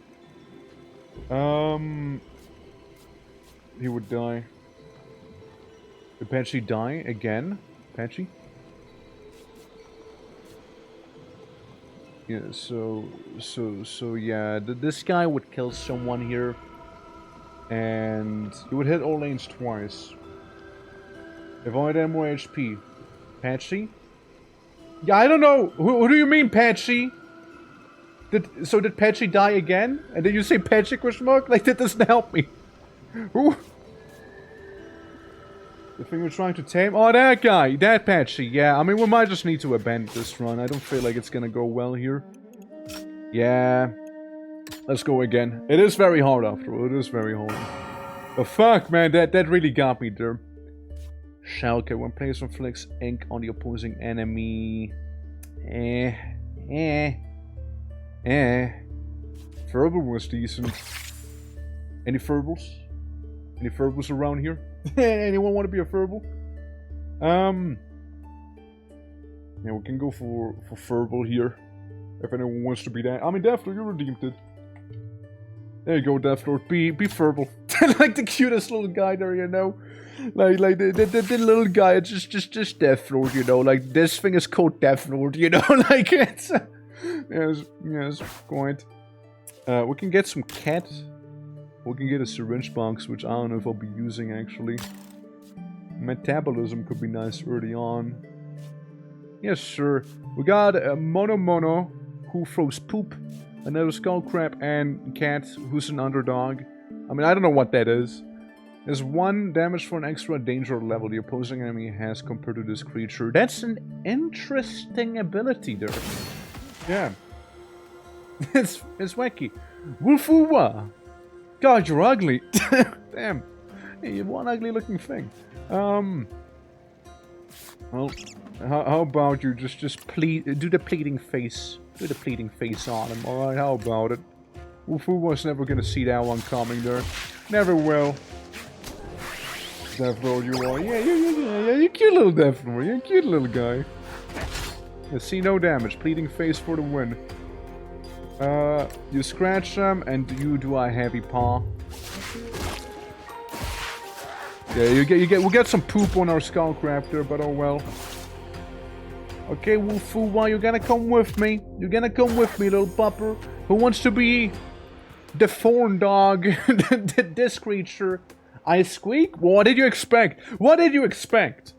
He would die. Did Patchy die again? Patchy? Yeah, so yeah, this guy would kill someone here. And he would hit all lanes twice. If I had more HP. Patchy? Yeah, I don't know. Who do you mean, Patchy? Did Patchy die again? And did you say Patchy question mark? Like, that doesn't help me. Who? The thing we're trying to tame? Oh, that guy. That Patchy. Yeah, I mean, we might just need to abandon this run. I don't feel like it's gonna go well here. Yeah. Let's go again. It is very hard after all. It is very hard. But fuck, man, that really got me there. Schalke, when players inflicts ink on the opposing enemy. Verbal was decent. Any Verbals? Any Verbals around here? Anyone want to be a Verbal? Yeah, we can go for Verbal here. If anyone wants to be that. I mean, Deathlord, you redeemed it. There you go, Deathlord. Be Verbal. Like the cutest little guy there, you know? Like the little guy, it's just Deathlord, you know? Like, this thing is called Deathlord, you know? Like, it's... yes, quite. We can get some cat. We can get a syringe box, which I don't know if I'll be using, actually. Metabolism could be nice early on. Yes, sir. We got a Mono, who throws poop. Another Skullcrab, and Cat, who's an underdog. I mean, I don't know what that is. There's 1 damage for an extra danger level the opposing enemy has compared to this creature. That's an interesting ability there. Yeah. It's wacky. Wolfua! God, you're ugly. Damn. Hey, you're one ugly looking thing. Well, how about you just do the pleading face. Do the pleading face on him, alright? How about it? Who was never gonna see that one coming there? Never will. Death Lord, you are. Yeah, you cute little Death Lord. You're a cute little guy. I see no damage. Pleading face for the win. You scratch them and you do a heavy paw. Yeah, we'll get some poop on our skullcrab there, but oh well. Okay, Wolfuwa, you're gonna come with me. You're gonna come with me, little pupper. Who wants to be the thorn dog? This creature. I squeak? What did you expect? What did you expect?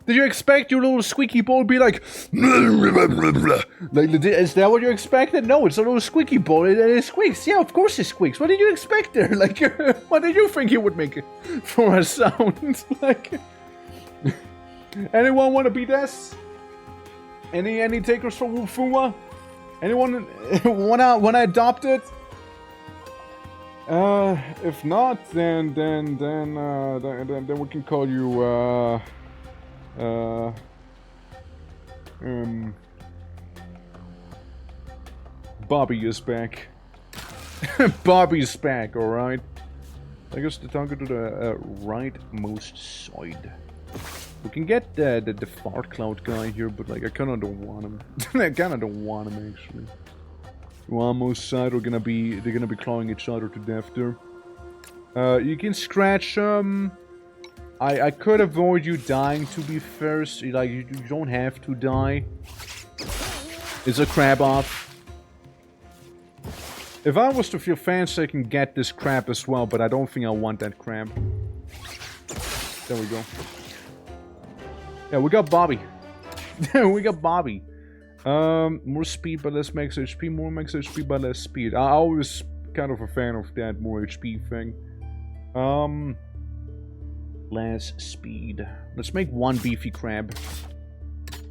Did you expect your little squeaky ball to be like... Like, is that what you expected? No, it's a little squeaky ball. It squeaks. Yeah, of course it squeaks. What did you expect there? Like, what did you think you would make for a sound? Like... Anyone want to be this? Any takers for Wolfuwa? Anyone wanna adopt it? If not, then we can call you Bobby is back. Bobby's back, alright. I guess the target to the rightmost side. We can get the fart cloud guy here, but like I kinda don't want him. I kinda don't want him actually. On most side they're gonna be clawing each other to death there. You can scratch I could avoid you dying, to be fair. Like you don't have to die. It's a crab off. If I was to feel fancy, I can get this crab as well, but I don't think I want that crab. There we go. Yeah, we got Bobby. We got Bobby. More speed but less max HP, more max HP but less speed. I always kind of a fan of that more HP thing. Less speed. Let's make one beefy crab.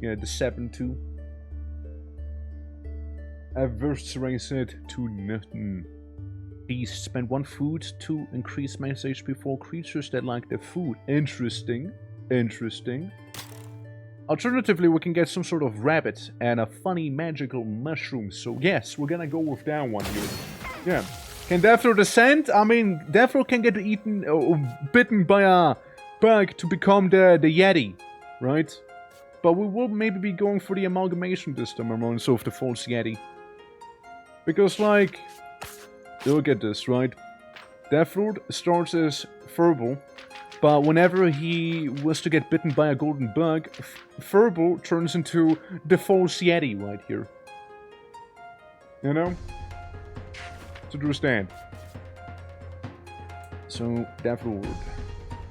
Yeah, the 7-2. Adverse raise it to nothing. Beast, spend 1 food to increase max HP for creatures that like the food. Interesting. Interesting. Alternatively, we can get some sort of rabbit and a funny magical mushroom. So yes, we're gonna go with that one here. Yeah. Can Deathro descend? I mean, Deathro can get eaten, bitten by a bug to become the Yeti, right? But we will maybe be going for the amalgamation this time around, so of the false Yeti. Because like, look at this, right? Deathroot starts as Furball. But whenever he was to get bitten by a golden bug, Furball turns into the false Yeti right here. You know? So understand. So, Deathroot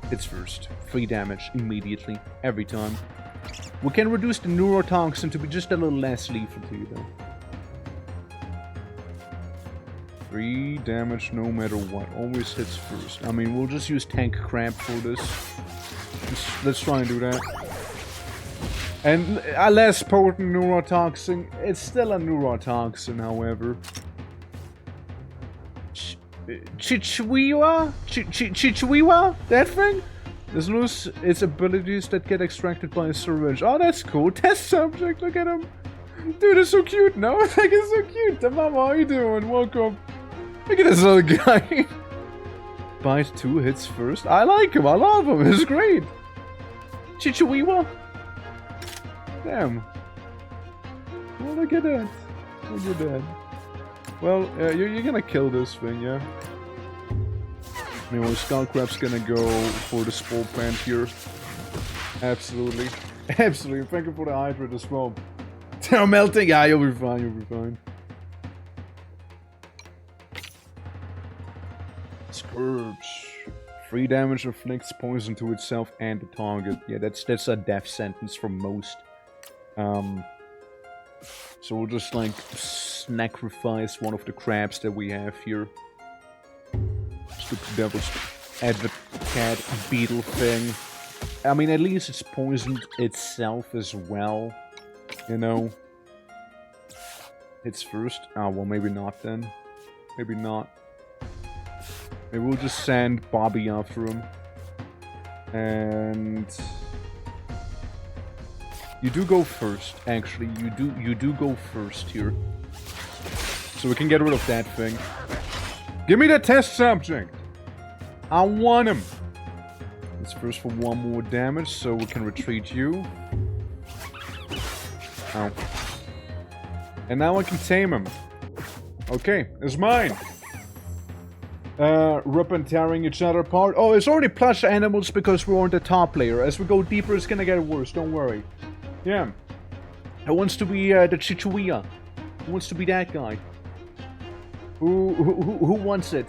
hits first. 3 damage immediately, every time. We can reduce the neurotoxin to be just a little less lethal to you though. 3 damage no matter what. Always hits first. I mean, we'll just use Tank Crab for this. Let's try and do that. And a less potent neurotoxin. It's still a neurotoxin, however. Chichiwiwa? Chichiwiwa? That thing? This lose its abilities that get extracted by a syringe. Oh, that's cool. Test subject, look at him. Dude, it's so cute, no? Like, it's so cute. Mama, how you doing? Welcome. Look at this other guy. Bite 2 hits first. I like him. I love him. It's great. Chichiwiwa. Damn. Oh, look at that. Look at that. Well, you're gonna kill this thing, yeah? Anyway, Skullcrab's gonna go for the Spore Plant here. Absolutely. Absolutely. Thank you for the hydrate as well. They're melting. Yeah, you'll be fine. You'll be fine. Scourge. 3 damage inflicts poison to itself and the target. Yeah, that's a death sentence for most. So we'll just like sacrifice one of the crabs that we have here. Stupid devil's advocate beetle thing. I mean, at least it's poisoned itself as well. You know. It's first. Oh, well, maybe not then. Maybe not. Maybe we'll just send Bobby after him. And you do go first, actually. You do go first here. So we can get rid of that thing. Give me the test subject. I want him. Let's first for one more damage so we can retreat you. Ow. And now I can tame him. Okay, it's mine. Rip and tearing each other apart. Oh, it's already plush animals because we're on the top layer. As we go deeper, it's gonna get worse, don't worry. Yeah. Who wants to be the Chichuia? Who wants to be that guy? Who wants it?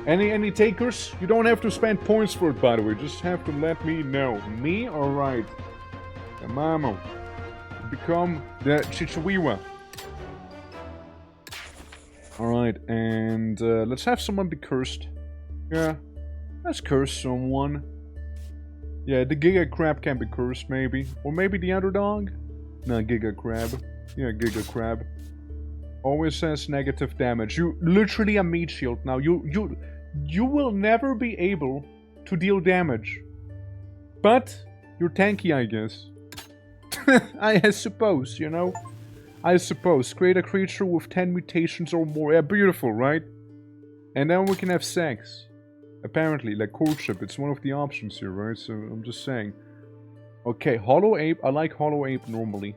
Any takers? You don't have to spend points for it, by the way. Just have to let me know. Me? Alright. Tamamo. Become the Chichuia. Alright, and let's have someone be cursed. Yeah. Let's curse someone. Yeah, the Giga Crab can be cursed, maybe. Or maybe the underdog? No, Giga Crab. Yeah, Giga Crab. Always says negative damage. You literally a meat shield now. You will never be able to deal damage. But you're tanky, I guess. I suppose, you know? I suppose. Create a creature with 10 mutations or more. Yeah, beautiful, right? And then we can have sex. Apparently, like courtship. It's one of the options here, right? So, I'm just saying. Okay, Hollow Ape. I like Hollow Ape normally.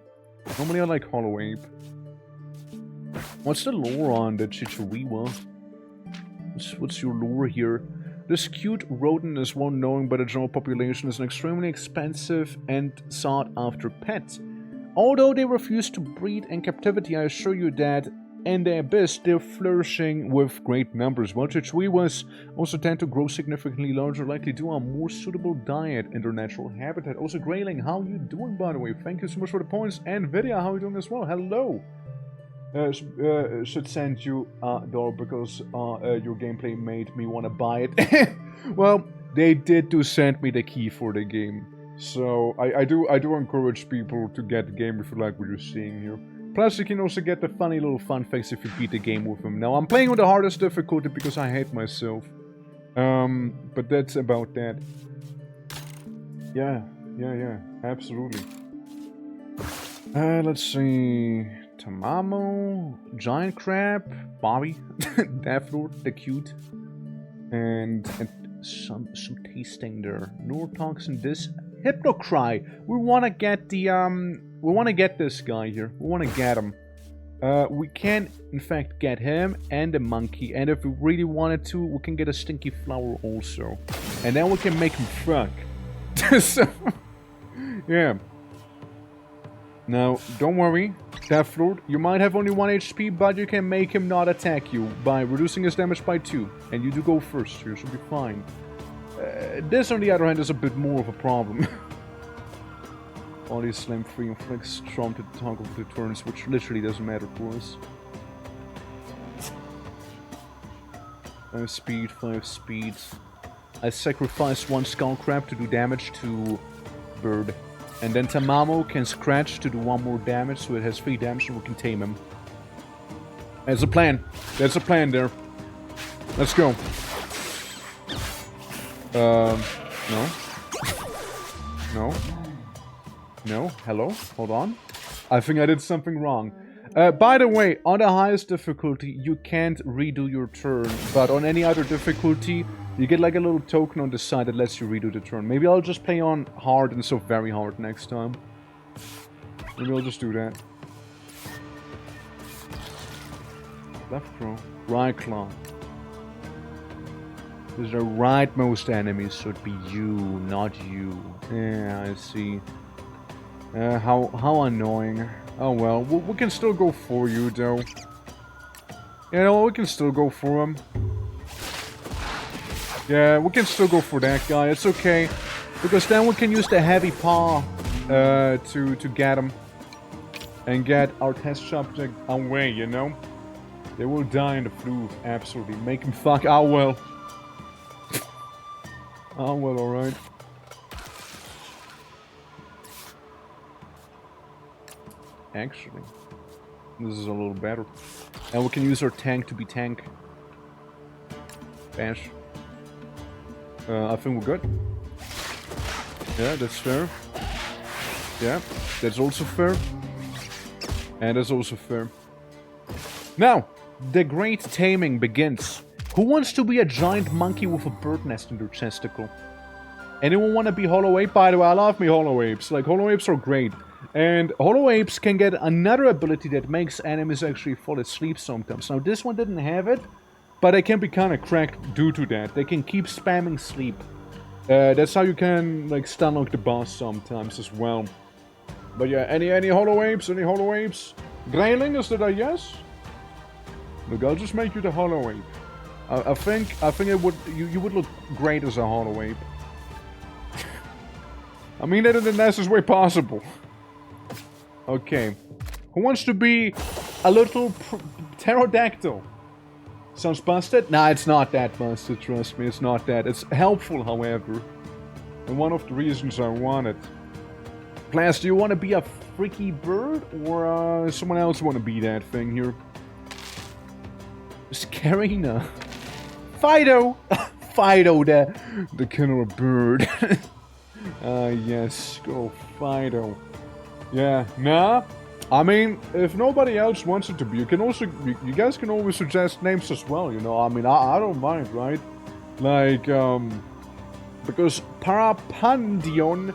Normally I like Hollow Ape. What's the lore on the Chichuia? What's your lore here? This cute rodent is well known by the general population as an extremely expensive and sought-after pet. Although they refuse to breed in captivity, I assure you that in the abyss they're flourishing with great numbers. While Chichuias also tend to grow significantly larger, likely due to a more suitable diet in their natural habitat. Also, Grayling, how you doing, by the way? Thank you so much for the points. And Vidya, how you doing as well? Hello! Should send you a $1 because your gameplay made me want to buy it. Well, they did send me the key for the game, so I do encourage people to get the game if you like what you're seeing here. Plus, you can also get the funny little fun facts if you beat the game with them. Now, I'm playing with the hardest difficulty because I hate myself. But that's about that. Yeah, absolutely. Let's see. Tamamo, Giant Crab, Bobby, Death Lord, the cute, and some tasting there. Neurotoxin, this Hypnocry. We wanna get the we wanna get this guy here. We wanna get him. We can in fact get him and the monkey, and if we really wanted to, we can get a stinky flower also, and then we can make him fuck. So, yeah. Now, don't worry, Death Lord, you might have only 1 HP, but you can make him not attack you by reducing his damage by 2. And you do go first, you should be fine. This, on the other hand, is a bit more of a problem. All these slam free inflicts strong to the toggle of the turns, which literally doesn't matter to us. 5 speed, 5 speed. I sacrifice 1 skull crab to do damage to bird. And then Tamamo can scratch to do 1 more damage, so it has 3 damage and we can tame him. There's a plan. There's a plan there. Let's go. No. No. No. Hello? Hold on. I think I did something wrong. By the way, on the highest difficulty, you can't redo your turn. But on any other difficulty, you get like a little token on the side that lets you redo the turn. Maybe I'll just play on hard instead of very hard next time. Maybe I'll just do that. Left throw. Right claw. This is the rightmost enemy, so it'd be you, not you. Yeah, I see. How annoying. Oh well, we can still go for you though. You know, we can still go for him. Yeah, we can still go for that guy, it's okay. Because then we can use the heavy paw to get him. And get our test subject away, you know? They will die in the flu, absolutely. Make him fuck. Oh well. Oh well, alright. Actually, this is a little better. And we can use our tank to be tank. Bash. I think we're good. Yeah, that's fair. Yeah, that's also fair. And that's also fair. Now, The great taming begins. Who wants to be a giant monkey with a bird nest in their testicle? Anyone want to be Hollow Ape? By the way, I love me Hollow Apes. Like, Hollow Apes are great. And Hollow Apes can get another ability that makes enemies actually fall asleep sometimes. Now, this one didn't have it, but they can be kind of cracked due to that. They can keep spamming sleep. That's how you can, like, stun lock the boss sometimes as well. But yeah, any Hollow Apes? Any Hollow Apes? Grayling, is that a yes? Look, I'll just make you the Hollow Ape. I think it would you would look great as a Hollow Ape. I mean that in the nicest way possible. Okay. Who wants to be a little pterodactyl? Sounds busted? Nah, it's not that busted, trust me, it's not that. It's helpful, however. And one of the reasons I want it. Class, do you want to be a freaky bird? Or someone else want to be that thing here? Scarina. Fido! Fido, the killer bird. Yes, go Fido. Yeah, nah. I mean, if nobody else wants it to be, you can also, you guys can always suggest names as well, you know. I mean, I don't mind, right? Like, because Parapandion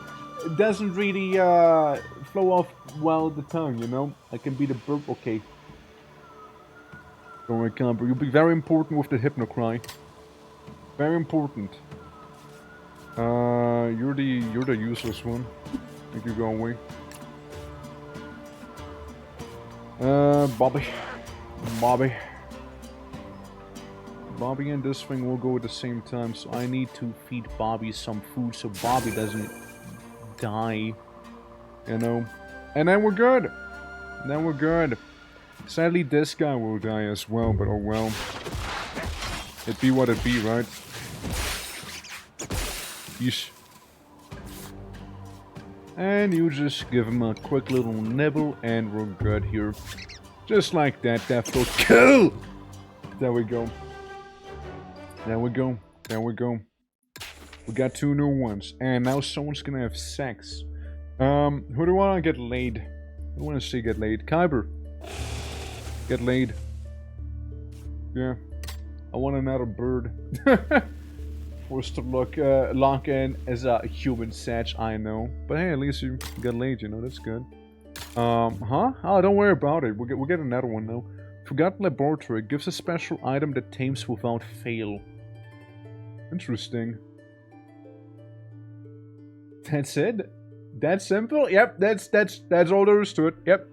doesn't really, flow off well the tongue, you know? I can be the burp, okay. Don't worry, Camper, you'll be very important with the Hypnocry. Very important. You're the useless one. I think you go away. Bobby. Bobby and this thing will go at the same time, so I need to feed Bobby some food so Bobby doesn't die. You know? And then we're good. Then we're good. Sadly, this guy will die as well, but oh well. It be what it be, right? Yeesh. And you just give him a quick little nibble, and we're good here. Just like that, that felt cool! There we go. There we go. There we go. We got 2 new ones. And now someone's gonna have sex. Who do I want to get laid? Who want to see get laid? Kyber. Get laid. Yeah. I want another bird. Forced to lock in as a human satch, I know. But hey, at least you got laid, you know, that's good. Huh? Oh, don't worry about it. We'll get another one now. Forgotten Laboratory gives a special item that tames without fail. Interesting. That's it? That simple? Yep, that's all there is to it. Yep.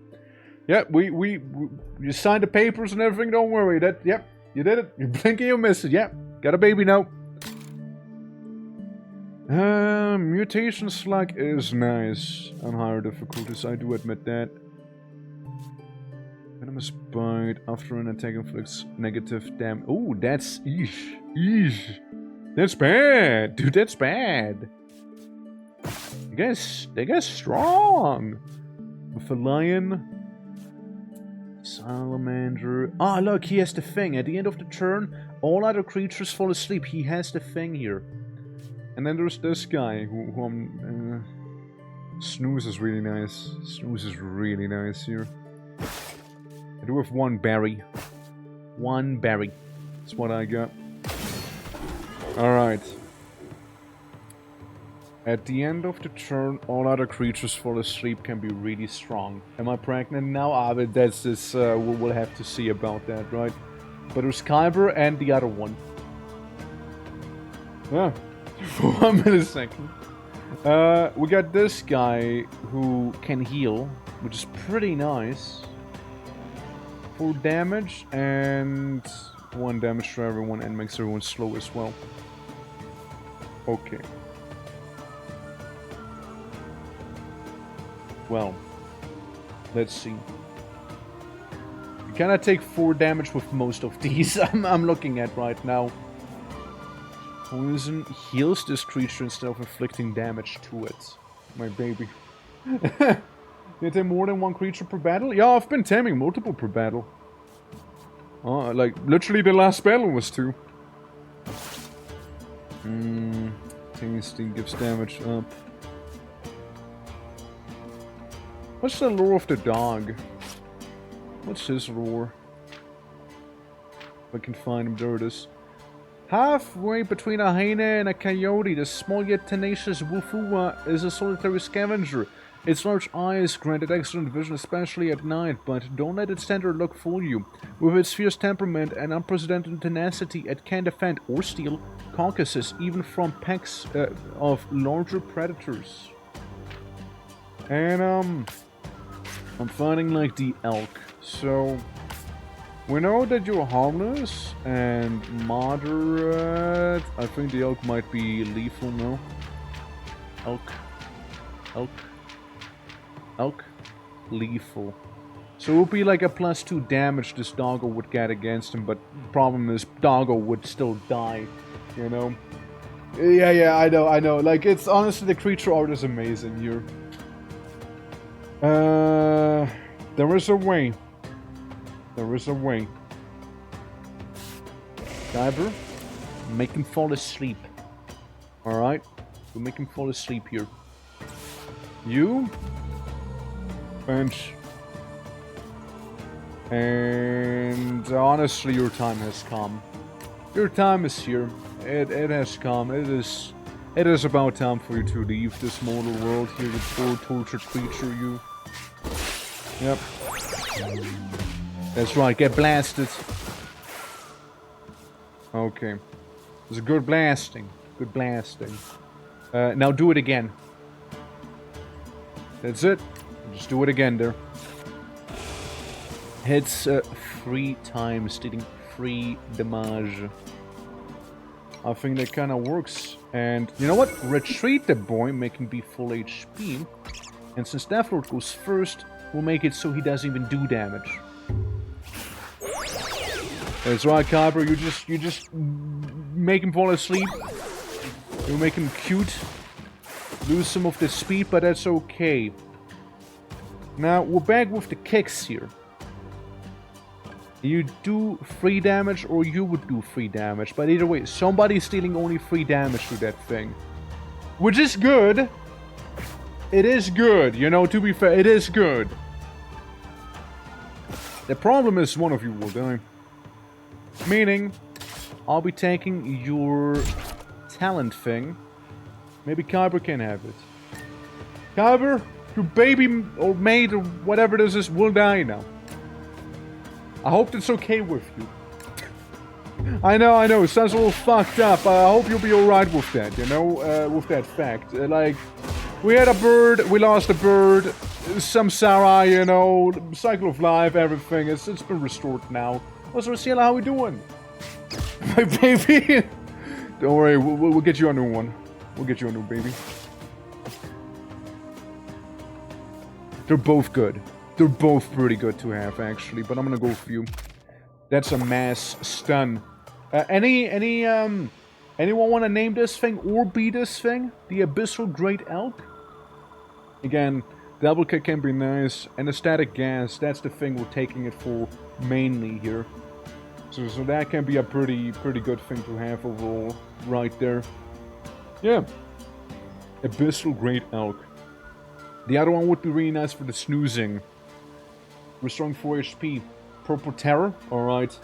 Yep, you signed the papers and everything, don't worry. Yep, you did it. You blink and you miss it. Yep, got a baby now. Mutation Slug is nice on higher difficulties, I do admit that. Venomous Bite, after an attack inflicts negative damage. Oh, that's... Eesh. That's bad! Dude, that's bad! They get strong! With a lion... Salamander... Ah, look, he has the thing. At the end of the turn, all other creatures fall asleep. He has the thing here. And then there's this guy who I'm... Snooze is really nice. Snooze is really nice here. I do have 1 berry. 1 berry. That's what I got. Alright. At the end of the turn, all other creatures fall asleep can be really strong. Am I pregnant now? Ah, but that's this, we'll have to see about that, right? But there's Kyber and the other one. Yeah. For 1 millisecond. We got this guy who can heal, which is pretty nice. 4 damage and 1 damage to everyone and makes everyone slow as well. Okay. Well, let's see. You cannot take 4 damage with most of these I'm looking at right now. Poison heals this creature instead of inflicting damage to it. My baby. You tame more than 1 creature per battle? Yeah, I've been taming multiple per battle. Oh, like, literally the last battle was 2. Tasty gives damage up. What's the lore of the dog? What's his lore? If I can find him, there it is. Halfway between a hyena and a coyote, the small yet tenacious Wufua is a solitary scavenger. Its large eyes grant it excellent vision, especially at night, but don't let its tender look fool you. With its fierce temperament and unprecedented tenacity, it can defend or steal carcasses, even from packs of larger predators. And, I'm finding, like, the elk. So, we know that you're harmless and moderate. I think the elk might be lethal now. Elk. Lethal. So it would be like a +2 damage this doggo would get against him, but the problem is doggo would still die, you know? Yeah, I know. Like, it's honestly, the creature art is amazing here. There is a way. Diver, make him fall asleep. Alright? We'll make him fall asleep here. You? Bench. And honestly, your time has come. Your time is here. It has come. It is about time for you to leave this mortal world here, you poor tortured creature, you. Yep. That's right, get blasted. Okay. It was a good blasting. Good blasting. Now do it again. That's it. Just do it again there. Hits 3 times, dealing 3 damage. I think that kind of works. And you know what? Retreat the boy, make him be full HP. And since Deathlord goes first, we'll make it so he doesn't even do damage. That's right, Kyber. You just make him fall asleep. You make him cute. Lose some of the speed, but that's okay. Now we're back with the kicks here. You do 3 damage, or you would do 3 damage. But either way, somebody's dealing only 3 damage to that thing, which is good. It is good, you know. To be fair, it is good. The problem is one of you will die. Meaning, I'll be taking your talent thing. Maybe Kyber can have it. Kyber, your baby or maid or whatever this is will die now. I hope that's okay with you. I know, it sounds a little fucked up. I hope you'll be alright with that, you know, with that fact. Like, we had a bird, we lost a bird, samsara, you know, cycle of life, everything. It's been restored now. Also, Ciela, how we doing? My baby! Don't worry, we'll get you a new one. We'll get you a new baby. They're both good. They're both pretty good to have, actually, but I'm gonna go for you. That's a mass stun. Anyone want to name this thing or be this thing? The Abyssal Great Elk? Again, double kick can be nice, and the static gas, that's the thing we're taking it for mainly here. So that can be a pretty good thing to have overall, right there. Yeah. Abyssal Great Elk. The other one would be really nice for the snoozing. Restoring 4 HP. Purple Terror, alright.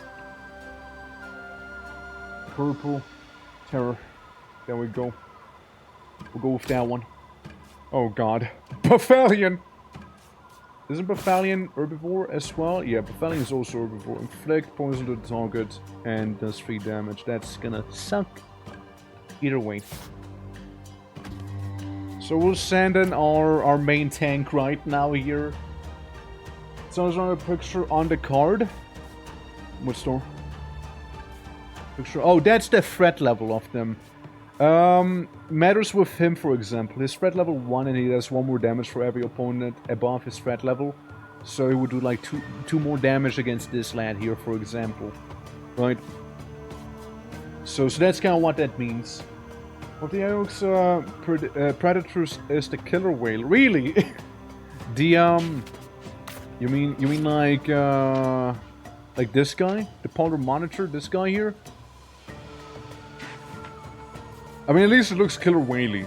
Purple Terror. There we go. We'll go with that one. Oh god. Buffalion! Isn't Buffalion herbivore as well? Yeah, Buffalion is also herbivore. Inflict poison to the target and does 3 damage. That's gonna suck. Either way. So we'll send in our main tank right now here. So there's another picture on the card. What store? Picture. Oh, that's the threat level of them. Matters with him, for example. His threat level 1 and he does 1 more damage for every opponent above his threat level. So he would do like 2 more damage against this lad here, for example. Right? So that's kind of what that means. Of the Aox predators is the killer whale. Really? You mean like this guy? The polar monitor, this guy here? I mean, at least it looks killer whaley.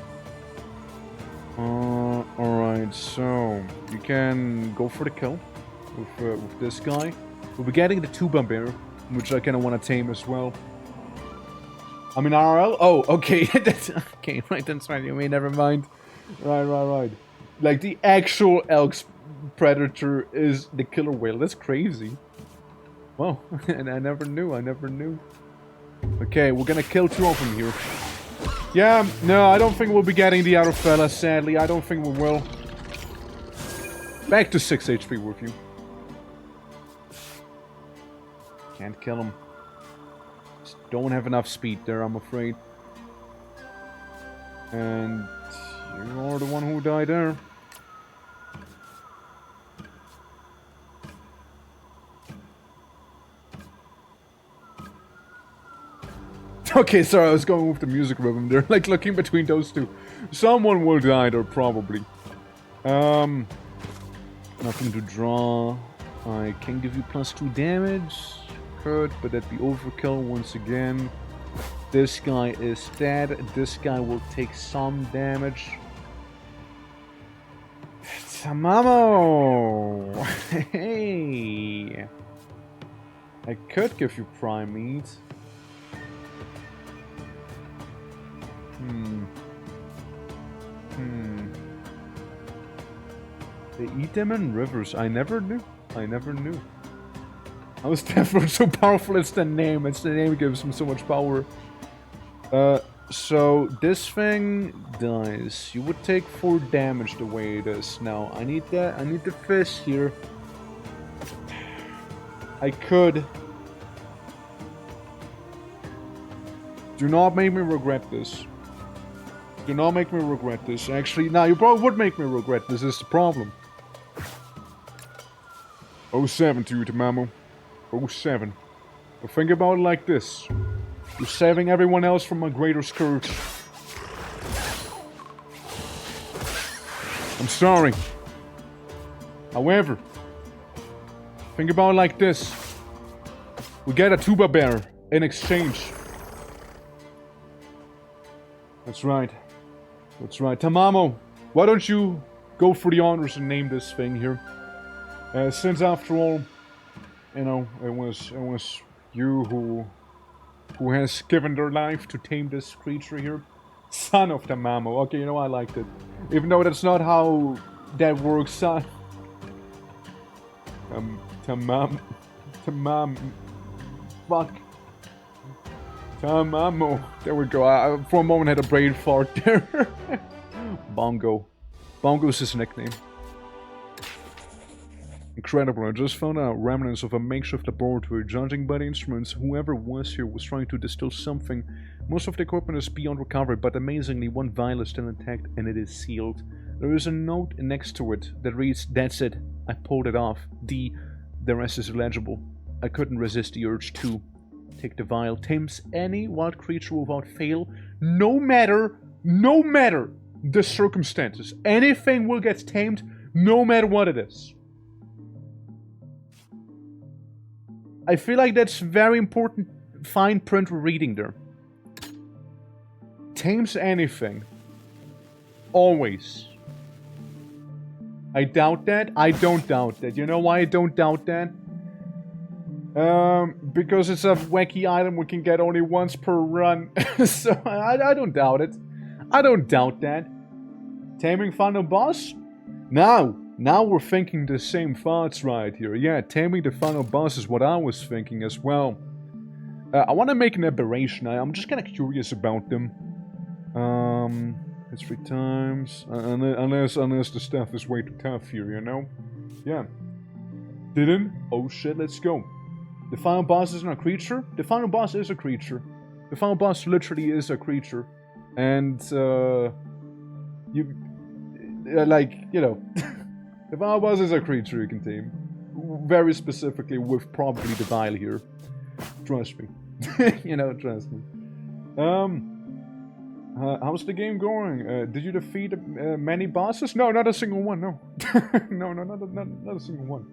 Alright, so you can go for the kill with this guy. We'll be getting the tuba bear. which I kind of want to tame as well. I mean, RL? Oh, okay. That's, okay, right, that's right. You mean, never mind. Right. Like, the actual elk's predator is the killer whale. That's crazy. Well, and I never knew. Okay, we're gonna kill 2 of them here. Yeah, no, I don't think we'll be getting the other fella, sadly. I don't think we will. Back to 6 HP with you. Can't kill him. Just don't have enough speed there, I'm afraid. And you're the one who died there. Okay, sorry, I was going with the music rhythm there. Like, looking between those two. Someone will die there, probably. Nothing to draw. I can give you +2 damage. Could, but that'd be overkill once again. This guy is dead. This guy will take some damage. Tamamo! Hey! I could give you prime meat. They eat them in rivers. I never knew. How is Teflon so powerful? It's the name. It's the name that gives him so much power. So this thing dies. You would take 4 damage the way it is. Now, I need that. I need the fish here. I could. Do not make me regret this. Do not make me regret this. Actually, now you probably would make me regret this. Is the problem. 07 to you, Tamamo. 07. But think about it like this. You're saving everyone else from a greater scourge. I'm sorry. However, think about it like this. We get a tuba bear in exchange. That's right. That's right. Tamamo, why don't you go for the honors and name this thing here? Since after all, you know, it was you who has given their life to tame this creature here. Son of Tamamo. Okay, you know, I liked it. Even though that's not how that works, son. Tamamo. Fuck. Tamamo. There we go. I for a moment had a brain fart there. Bongo. Bongo's his nickname. Incredible, I just found out remnants of a makeshift laboratory. Judging by the instruments, whoever was here was trying to distill something. Most of the equipment is beyond recovery, but amazingly, one vial is still intact and it is sealed. There is a note next to it that reads, "That's it. I pulled it off. The rest is illegible. I couldn't resist the urge to take the vial. Tames any wild creature without fail, no matter the circumstances. Anything will get tamed, no matter what it is." I feel like that's very important fine print reading there. Tames anything. Always. I doubt that. I don't doubt that. You know why I don't doubt that? Because it's a wacky item we can get only once per run. So I don't doubt it. I don't doubt that. Taming final boss? Now we're thinking the same thoughts right here. Yeah, taming the final boss is what I was thinking as well. I want to make an aberration. I'm just kind of curious about them. It's 3 times. Unless the stuff is way too tough here, you know? Yeah. Didn't? Oh shit, let's go. The final boss isn't a creature? The final boss is a creature. The final boss literally is a creature. And, the final boss is a creature you can tame. Very specifically with probably the vial here. Trust me. Trust me. How's the game going? Did you defeat many bosses? No, not a single one, no. No, not a single one.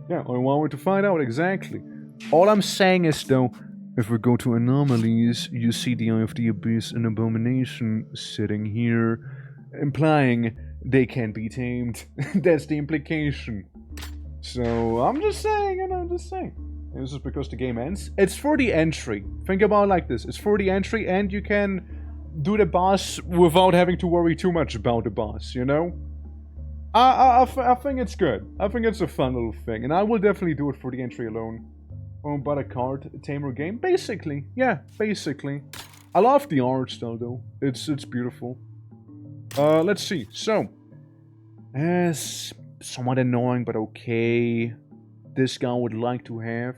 Yeah, only one way to find out, exactly. All I'm saying is, though, if we go to anomalies, you see the Eye of the Abyss and Abomination sitting here, implying they can be tamed. That's the implication. So, I'm just saying, I'm just saying. This is because the game ends. It's for the entry. Think about it like this. It's for the entry and you can do the boss without having to worry too much about the boss, you know? I think it's good. I think it's a fun little thing. And I will definitely do it for the entry alone. Owned by the card tamer game. Basically. Yeah, basically. I love the art style though. It's beautiful. Let's see. So. It's somewhat annoying, but okay. This guy would like to have.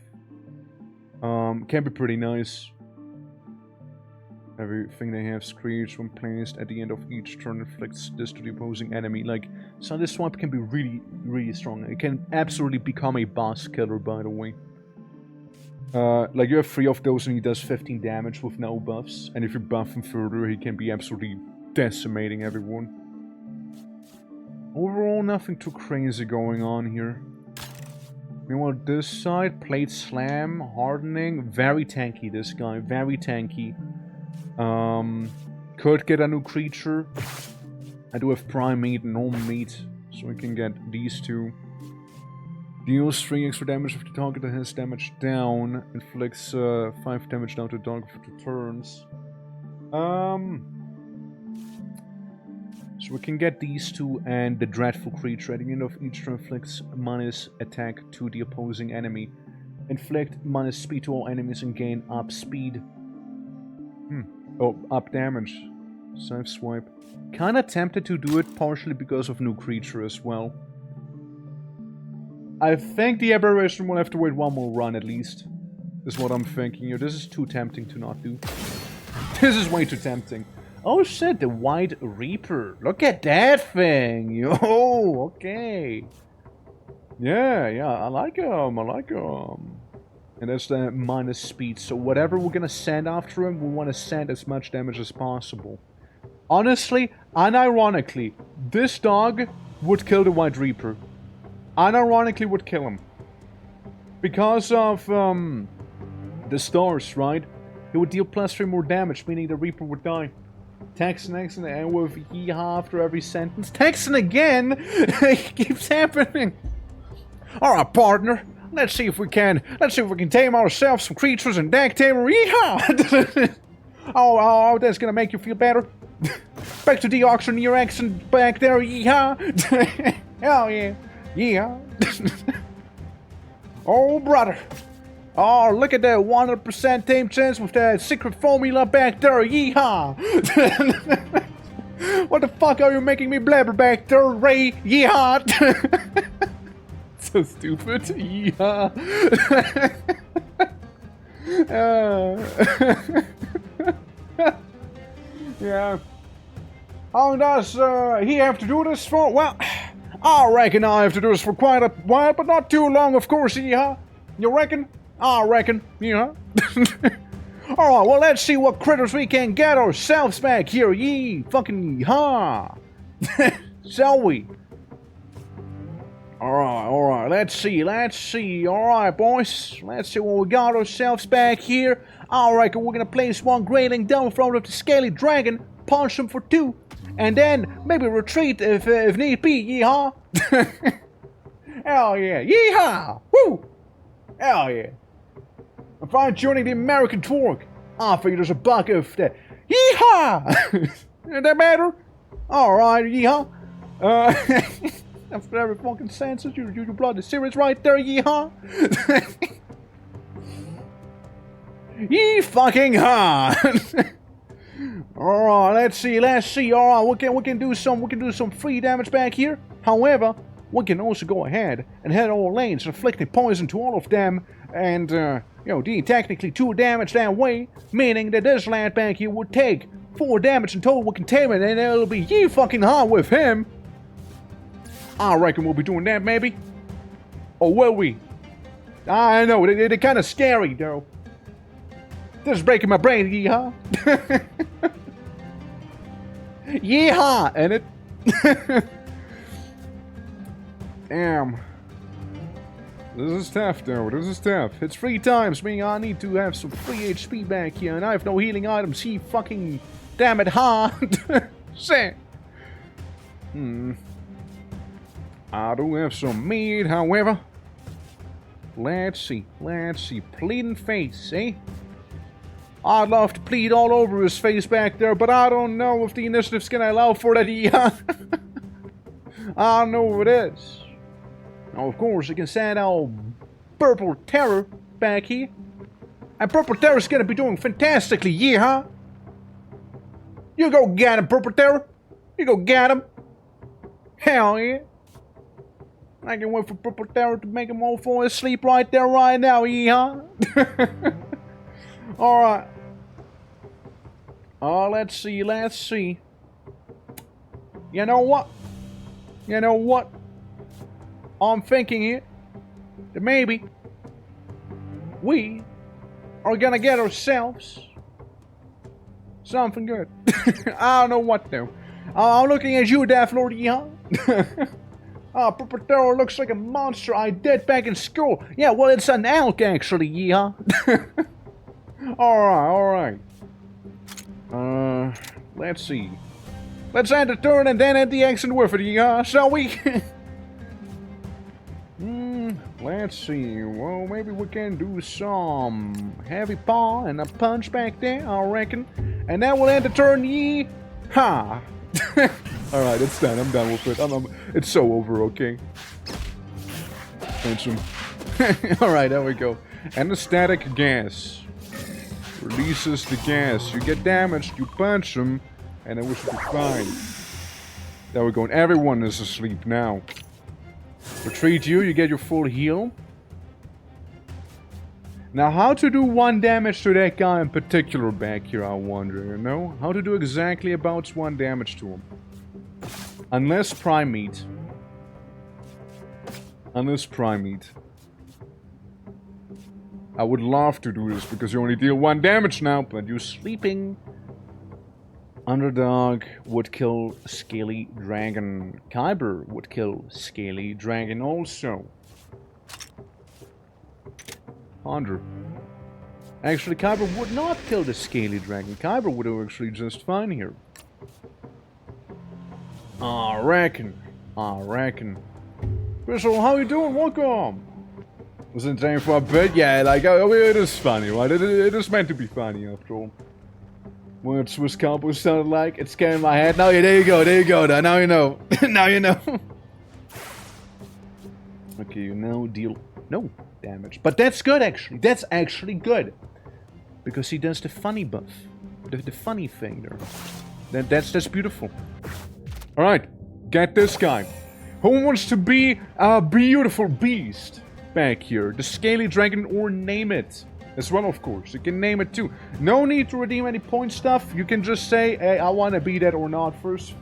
Can be pretty nice. Everything they have screech when placed at the end of each turn inflicts this to the opposing enemy. Like, so this swipe can be really, really strong. It can absolutely become a boss killer, by the way. Like, you have 3 of those and he does 15 damage with no buffs. And if you buff him further, he can be absolutely decimating everyone. Overall, nothing too crazy going on here. Meanwhile, this side, plate slam, hardening, very tanky this guy, very tanky. Could get a new creature. I do have prime meat and normal meat, so we can get these two. Deals 3 extra damage if the target has damage down. Inflicts 5 damage down to the target for 2 turns. So we can get these two and the dreadful creature at the end of each turn inflicts minus attack to the opposing enemy. Inflict minus speed to all enemies and gain up speed. Oh, up damage. Save swipe. Kinda tempted to do it partially because of new creature as well. I think the aberration will have to wait one more run at least. Is what I'm thinking here. This is too tempting to not do. This is way too tempting. Oh shit, the White Reaper. Look at that thing. Yo, okay. Yeah, I like him. And that's the minus speed. So whatever we're gonna send after him, we want to send as much damage as possible. Honestly, unironically, this dog would kill the White Reaper. Unironically would kill him. Because of the stars, right? He would deal +3 more damage, meaning the Reaper would die. Texan, and with yeehaw after every sentence. Texan again! It keeps happening! Alright, partner. Let's see if we can tame ourselves some creatures and deck tamer. Yeehaw! Oh, that's gonna make you feel better. Back to the auctioneer accent back there. Yeehaw! Hell yeah. Yeehaw. Oh, brother. Oh, look at that 100% tame chance with that secret formula back there. Yeehaw! What the fuck are you making me blabber back there, Ray? Yeehaw! So stupid. Yeehaw! Yeah. How long does he have to do this for? Well, I reckon I have to do this for quite a while, but not too long, of course. Yeehaw! You reckon? I reckon, Alright, well, let's see what critters we can get ourselves back here. Yee fucking yeehaw. Shall we? Alright, let's see. Alright, boys. Let's see what we got ourselves back here. I reckon we're gonna place one grayling down in front of the scaly dragon, punch him for 2, and then maybe retreat if need be. Yeehaw. Hell yeah. Yeehaw! Woo! Hell yeah. I'm fine-tuning the American twerk. I figure there's a buck of that. Yeehaw! Does that matter? Alright, yeehaw. After every fucking sense, you bloody serious right there, yeehaw. Yee fucking ha! Alright, let's see. Alright, we can do some free damage back here. However, we can also go ahead and head all lanes, inflicting poison to all of them, and, deal technically 2 damage that way, meaning that this lad back here would take 4 damage in total with containment, and it'll be ye fucking hard with him. I reckon we'll be doing that, maybe. Or will we? I know, they're kind of scary, though. This is breaking my brain, yeehaw. Yeehaw, ain't it? Damn. This is tough, though. This is tough. It's 3 times, meaning I need to have some free HP back here, and I have no healing items. He fucking... Damn it, huh? Shit. I do have some meat, however. Let's see. Pleading face, eh? I'd love to plead all over his face back there, but I don't know if the initiative's gonna allow for that. I don't know if it is. Now, of course, you can send out Purple Terror back here. And Purple Terror's gonna be doing fantastically, yeah, huh? You go get him, Purple Terror. You go get him. Hell yeah. I can wait for Purple Terror to make him all fall asleep right there, right now, yeah, huh? Alright. Oh, let's see. You know what? I'm thinking here that maybe we are gonna get ourselves something good. I don't know what though. I'm looking at you, Daft Lord, huh? Purple Terror looks like a monster I did back in school. Yeah, well, it's an elk actually, yeah. Alright. Let's see. Let's end the turn and then end the action with it, yeah, shall we? Let's see. Well, maybe we can do some heavy paw and a punch back there, I reckon. And then we'll end the turn, yee. Ha! Alright, it's done. I'm done with it. It's so over, okay? Punch him. Alright, there we go. And the static gas. Releases the gas. You get damaged, you punch him, and then we should be fine. There we go. And everyone is asleep now. Retreat you get your full heal. Now, how to do 1 damage to that guy in particular back here, I wonder, you know? How to do exactly about 1 damage to him. Unless Primate. I would love to do this, because you only deal 1 damage now, but you're sleeping. Underdog would kill Scaly Dragon. Kyber would kill Scaly Dragon also. 100. Actually, Kyber would not kill the Scaly Dragon. Kyber would have actually just fine here. I reckon. Crystal, how you doing? Welcome. Was in time for a bit? Yeah, like, it is funny, right? It is meant to be funny, after all. What Swiss Cowboys sounded like, it's scaring my head. Now, there you go, now you know. Now you know. Okay, you now deal no damage. But that's good, actually. That's actually good. Because he does the funny buff. The funny thing there. That's beautiful. Alright, get this guy. Who wants to be a beautiful beast back here? The Scaly Dragon, or name it. As well, of course. You can name it too. No need to redeem any point stuff. You can just say, hey, I want to be that or not. First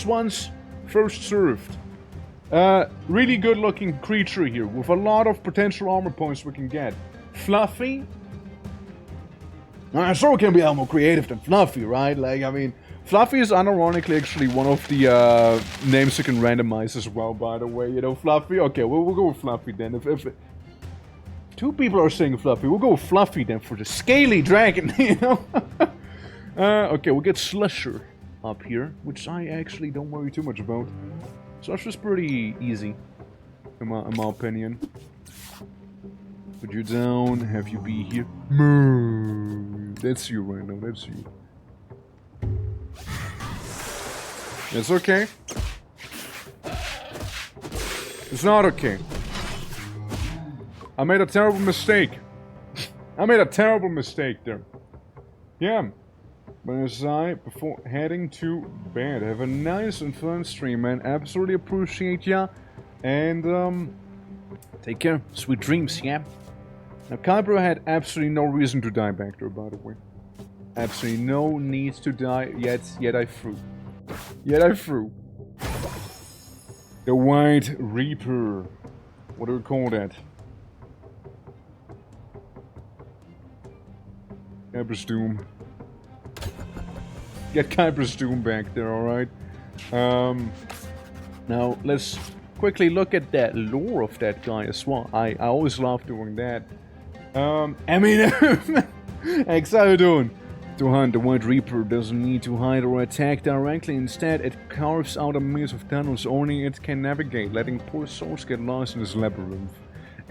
ones, first served. Really good looking creature here with a lot of potential armor points we can get. Fluffy. Sure we can be a lot more creative than Fluffy, right? Like, I mean, Fluffy is unironically actually one of the names you can randomize as well, by the way. You know, Fluffy? Okay, we'll go with Fluffy then. If 2 people are saying Fluffy, we'll go with Fluffy then for the Scaly Dragon, you know? Okay, we'll get Slusher up here, which I actually don't worry too much about. Slusher's pretty easy, in my opinion. Put you down, have you be here. That's you right now, that's you. It's okay. It's not okay. I made a terrible mistake. I made a terrible mistake there. Yeah. But aside, before heading to bed, have a nice and fun stream, man. Absolutely appreciate ya. And, take care. Sweet dreams, yeah? Now, Kyber had absolutely no reason to die back there, by the way. Absolutely no need to die, yet I threw. The White Reaper. What do we call that? Kyber's Doom. Get Kyber's Doom back there, alright? Now, let's quickly look at that lore of that guy as well. I always love doing that. I mean, X, how you doing? To hunt, the White Reaper doesn't need to hide or attack directly. Instead, it carves out a maze of tunnels only it can navigate, letting poor souls get lost in this labyrinth.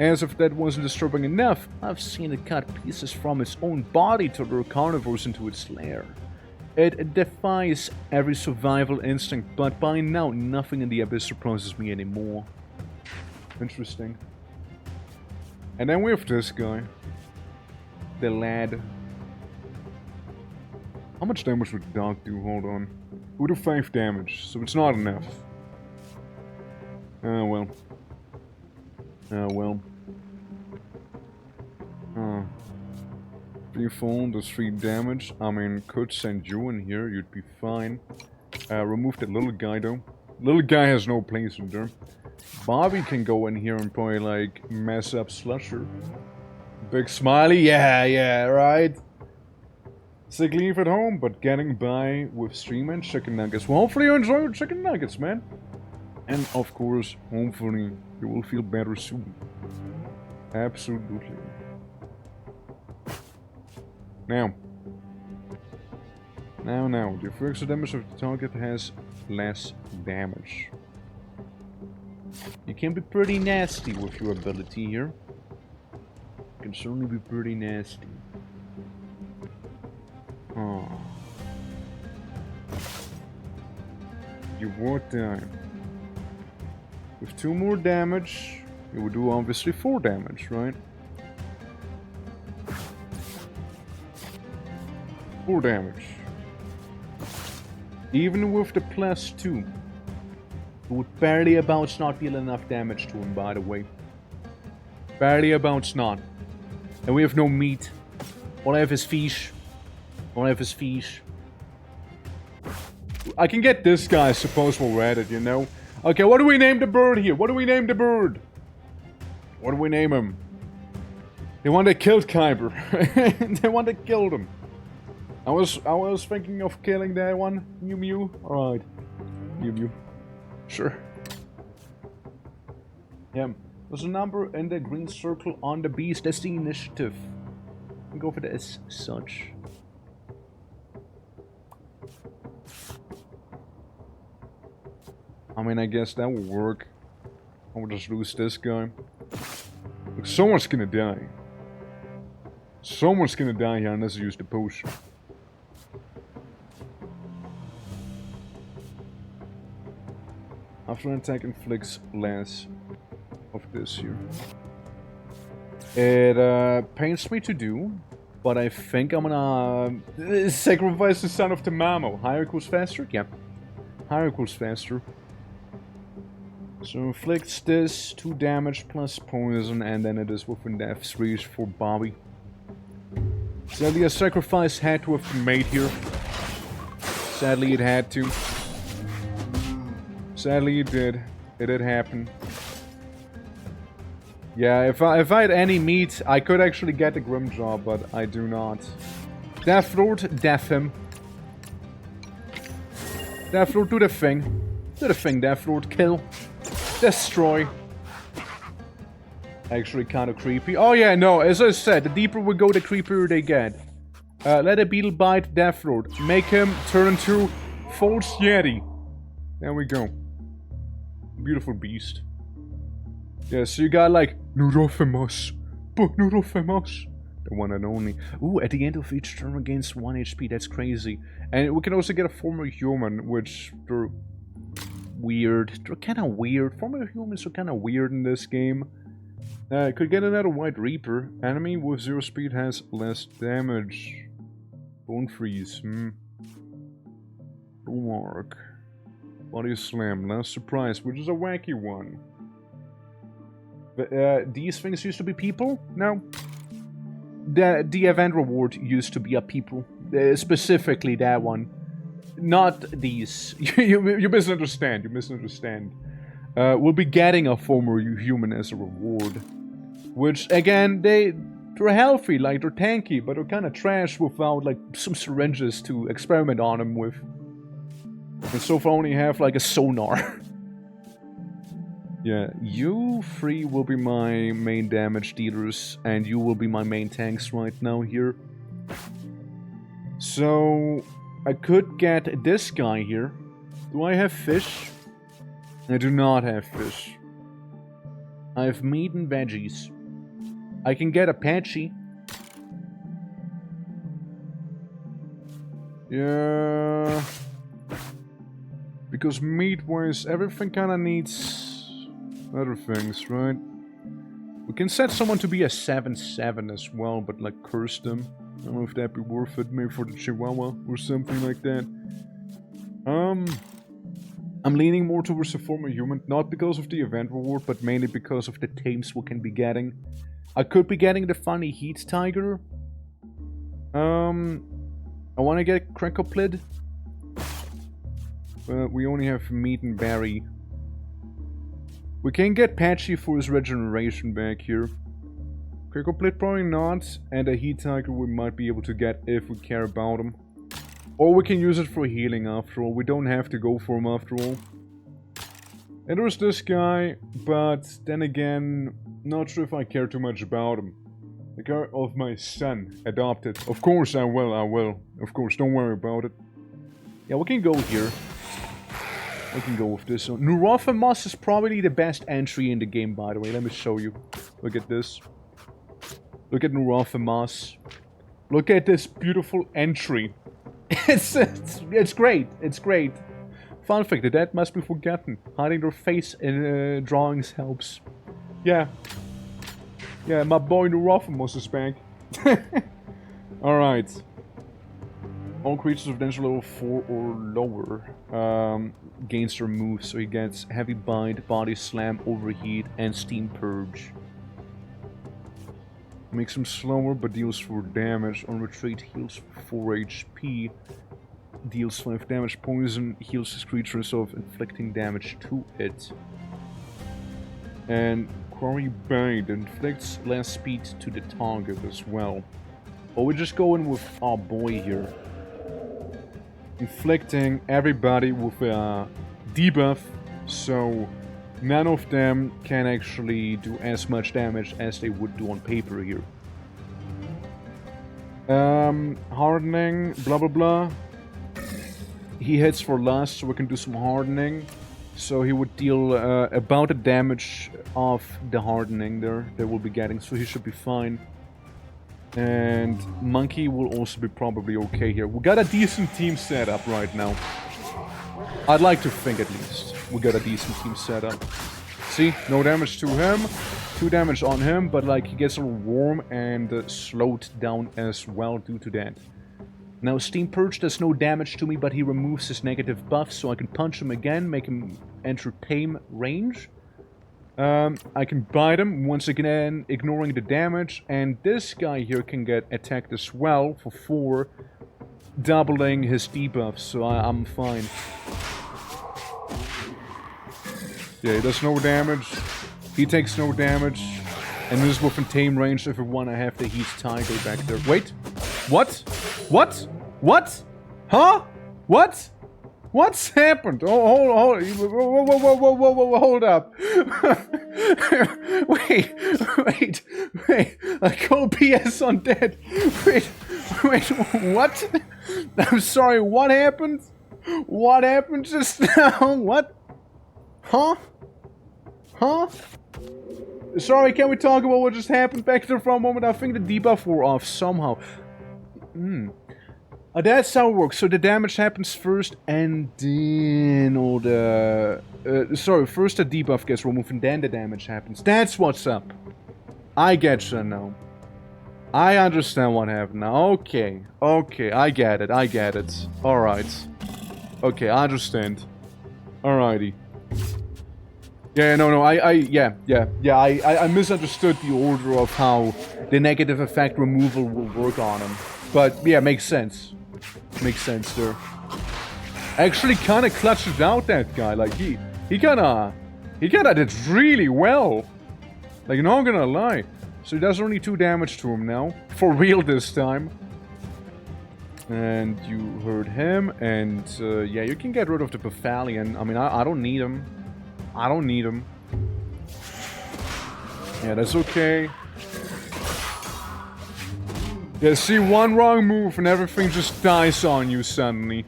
As if that wasn't disturbing enough, I've seen it cut pieces from its own body to lure carnivores into its lair. It defies every survival instinct, but by now nothing in the abyss surprises me anymore. Interesting. And then we have this guy. The lad. How much damage would the dog do? Hold on. It would do 5 damage, so it's not enough. Oh well. Oh well. 3 fall does 3 damage. I mean, could send you in here, you'd be fine. Remove the little guy though. Little guy has no place in there. Bobby can go in here and probably like mess up Slusher. Big smiley, yeah, right. Sick leave at home, but getting by with stream and chicken nuggets. Well, hopefully you enjoy your chicken nuggets, man. And of course, hopefully you will feel better soon. Absolutely. Now, the first damage of the target has less damage. You can be pretty nasty with your ability here. You can certainly be pretty nasty. Oh. You would die. With 2 more damage, you would do obviously 4 damage, right? 4 damage. Even with the +2, it would barely about not deal enough damage to him, by the way. Barely about not. And we have no meat. All I have is fish. All I have is fish. I can get this guy, I suppose, while we're at it, you know? Okay, what do we name the bird here? What do we name the bird? What do we name him? They want to kill Kyber. They want to kill him. I was thinking of killing that one. Mew Mew. Alright. Mew Mew. Sure. Yeah. There's a number in the green circle on the beast. That's the initiative. We go for the as such. I mean, I guess that will work. I will just lose this guy. Look, someone's gonna die. Someone's gonna die here unless I use the potion. After an attack inflicts less of this here. It pains me to do, but I think I'm gonna sacrifice the son of the Mamo. Higher equals faster? Yeah. Higher equals faster. So inflicts this 2 damage plus poison, and then it is within death's reach for Bobby. Sadly, a sacrifice had to have been made here. Sadly, it had to. Sadly, it did. It did happen. Yeah, if I had any meat, I could actually get the Grimjaw, but I do not. Deathlord, death him. Deathlord, do the thing. Do the thing, Deathlord. Kill. Destroy. Actually kind of creepy. Oh yeah, no, as I said, the deeper we go, the creepier they get. Let a beetle bite Deathlord. Make him turn into false Yeti. There we go. Beautiful beast. Yeah, so you got like Neurophemos. But Neurophemos. The one and only. Ooh, at the end of each turn gains 1 HP. That's crazy. And we can also get a former human, which they're weird. They're kind of weird. Former humans are kind of weird in this game. Could get another White Reaper. Enemy with 0 speed has less damage. Bone Freeze. Mark. Body Slam. Last Surprise, which is a wacky one. But, these things used to be people? No. The event reward used to be a people. Specifically that one. Not these. you misunderstand. You misunderstand. We'll be getting a former human as a reward. Which, again, they're healthy, like, they're tanky, but they're kind of trash without, like, some syringes to experiment on them with. And so far only have, like, a sonar. Yeah, you 3 will be my main damage dealers, and you will be my main tanks right now here. So, I could get this guy here. Do I have fish? I do not have fish. I have meat and veggies. I can get Apache. Yeah. Because meat-wise, everything kind of needs other things, right? We can set someone to be a 7/7 as well, but like curse them. I don't know if that'd be worth it, maybe for the Chihuahua or something like that. I'm leaning more towards the former human, not because of the event reward, but mainly because of the tames we can be getting. I could be getting the funny heat tiger. I want to get Cracoplid. But we only have meat and berry. We can get Patchy for his regeneration back here. Cracoplid probably not, and a heat tiger we might be able to get if we care about him. Or we can use it for healing after all. We don't have to go for him after all. And there's this guy, but then again, not sure if I care too much about him. The car of my son, adopted. Of course I will. Of course, don't worry about it. Yeah, we can go here. We can go with this one. Neurophamos is probably the best entry in the game, by the way. Let me show you. Look at this. Look at Neurophamos. Look at this beautiful entry. It's great. It's great. Fun fact, the dead must be forgotten. Hiding their face in drawings helps. Yeah. Yeah, my boy Neurophamos is back. Alright. All creatures of danger level 4 or lower gains their moves, so he gets Heavy Bind, Body Slam, Overheat, and Steam Purge. Makes him slower, but deals 4 damage. On retreat, heals 4 HP. Deals 5 damage. Poison heals his creature instead of inflicting damage to it. And Quarry Bind inflicts less speed to the target as well. Or we just go in with our boy here. Inflicting everybody with a debuff, so none of them can actually do as much damage as they would do on paper here. Hardening, blah blah blah. He hits for lust, so we can do some hardening. So he would deal about the damage of the hardening there that we'll be getting, so he should be fine. And Monkey will also be probably okay here. We got a decent team set up right now. I'd like to think at least. We got a decent team set up. See, no damage to him. 2 damage on him, but like he gets a little warm and slowed down as well due to that. Now Steam Purge does no damage to me, but he removes his negative buff, so I can punch him again, make him enter tame range. I can bite him once again, ignoring the damage, and this guy here can get attacked as well for 4, doubling his debuff, so I'm fine. Yeah, he does no damage, he takes no damage, and this is within tame range if we want to have the Heat Tiger back there. Wait, what? What? What? Huh? What? What's happened? Oh, hold up. wait. I call BS on that. Wait, what? I'm sorry, what happened? What happened just now? What? Huh? Sorry, can we talk about what just happened back there for a moment? I think the debuff wore off somehow. That's how it works. So the damage happens first, and then all the... first the debuff gets removed, and then the damage happens. That's what's up. I get you now. I understand what happened now. Okay, I get it. Alright. Okay, I understand. Alrighty. Yeah, no, I misunderstood the order of how the negative effect removal will work on him. But, yeah, makes sense. Makes sense there. Actually kinda clutched it out, that guy. Like, he kinda did really well. Like, not gonna lie. So he does only 2 damage to him now. For real this time. And you heard him, and, yeah, you can get rid of the Buffalion. I mean, I don't need him. Yeah, that's okay. Yeah, see, one wrong move and everything just dies on you suddenly.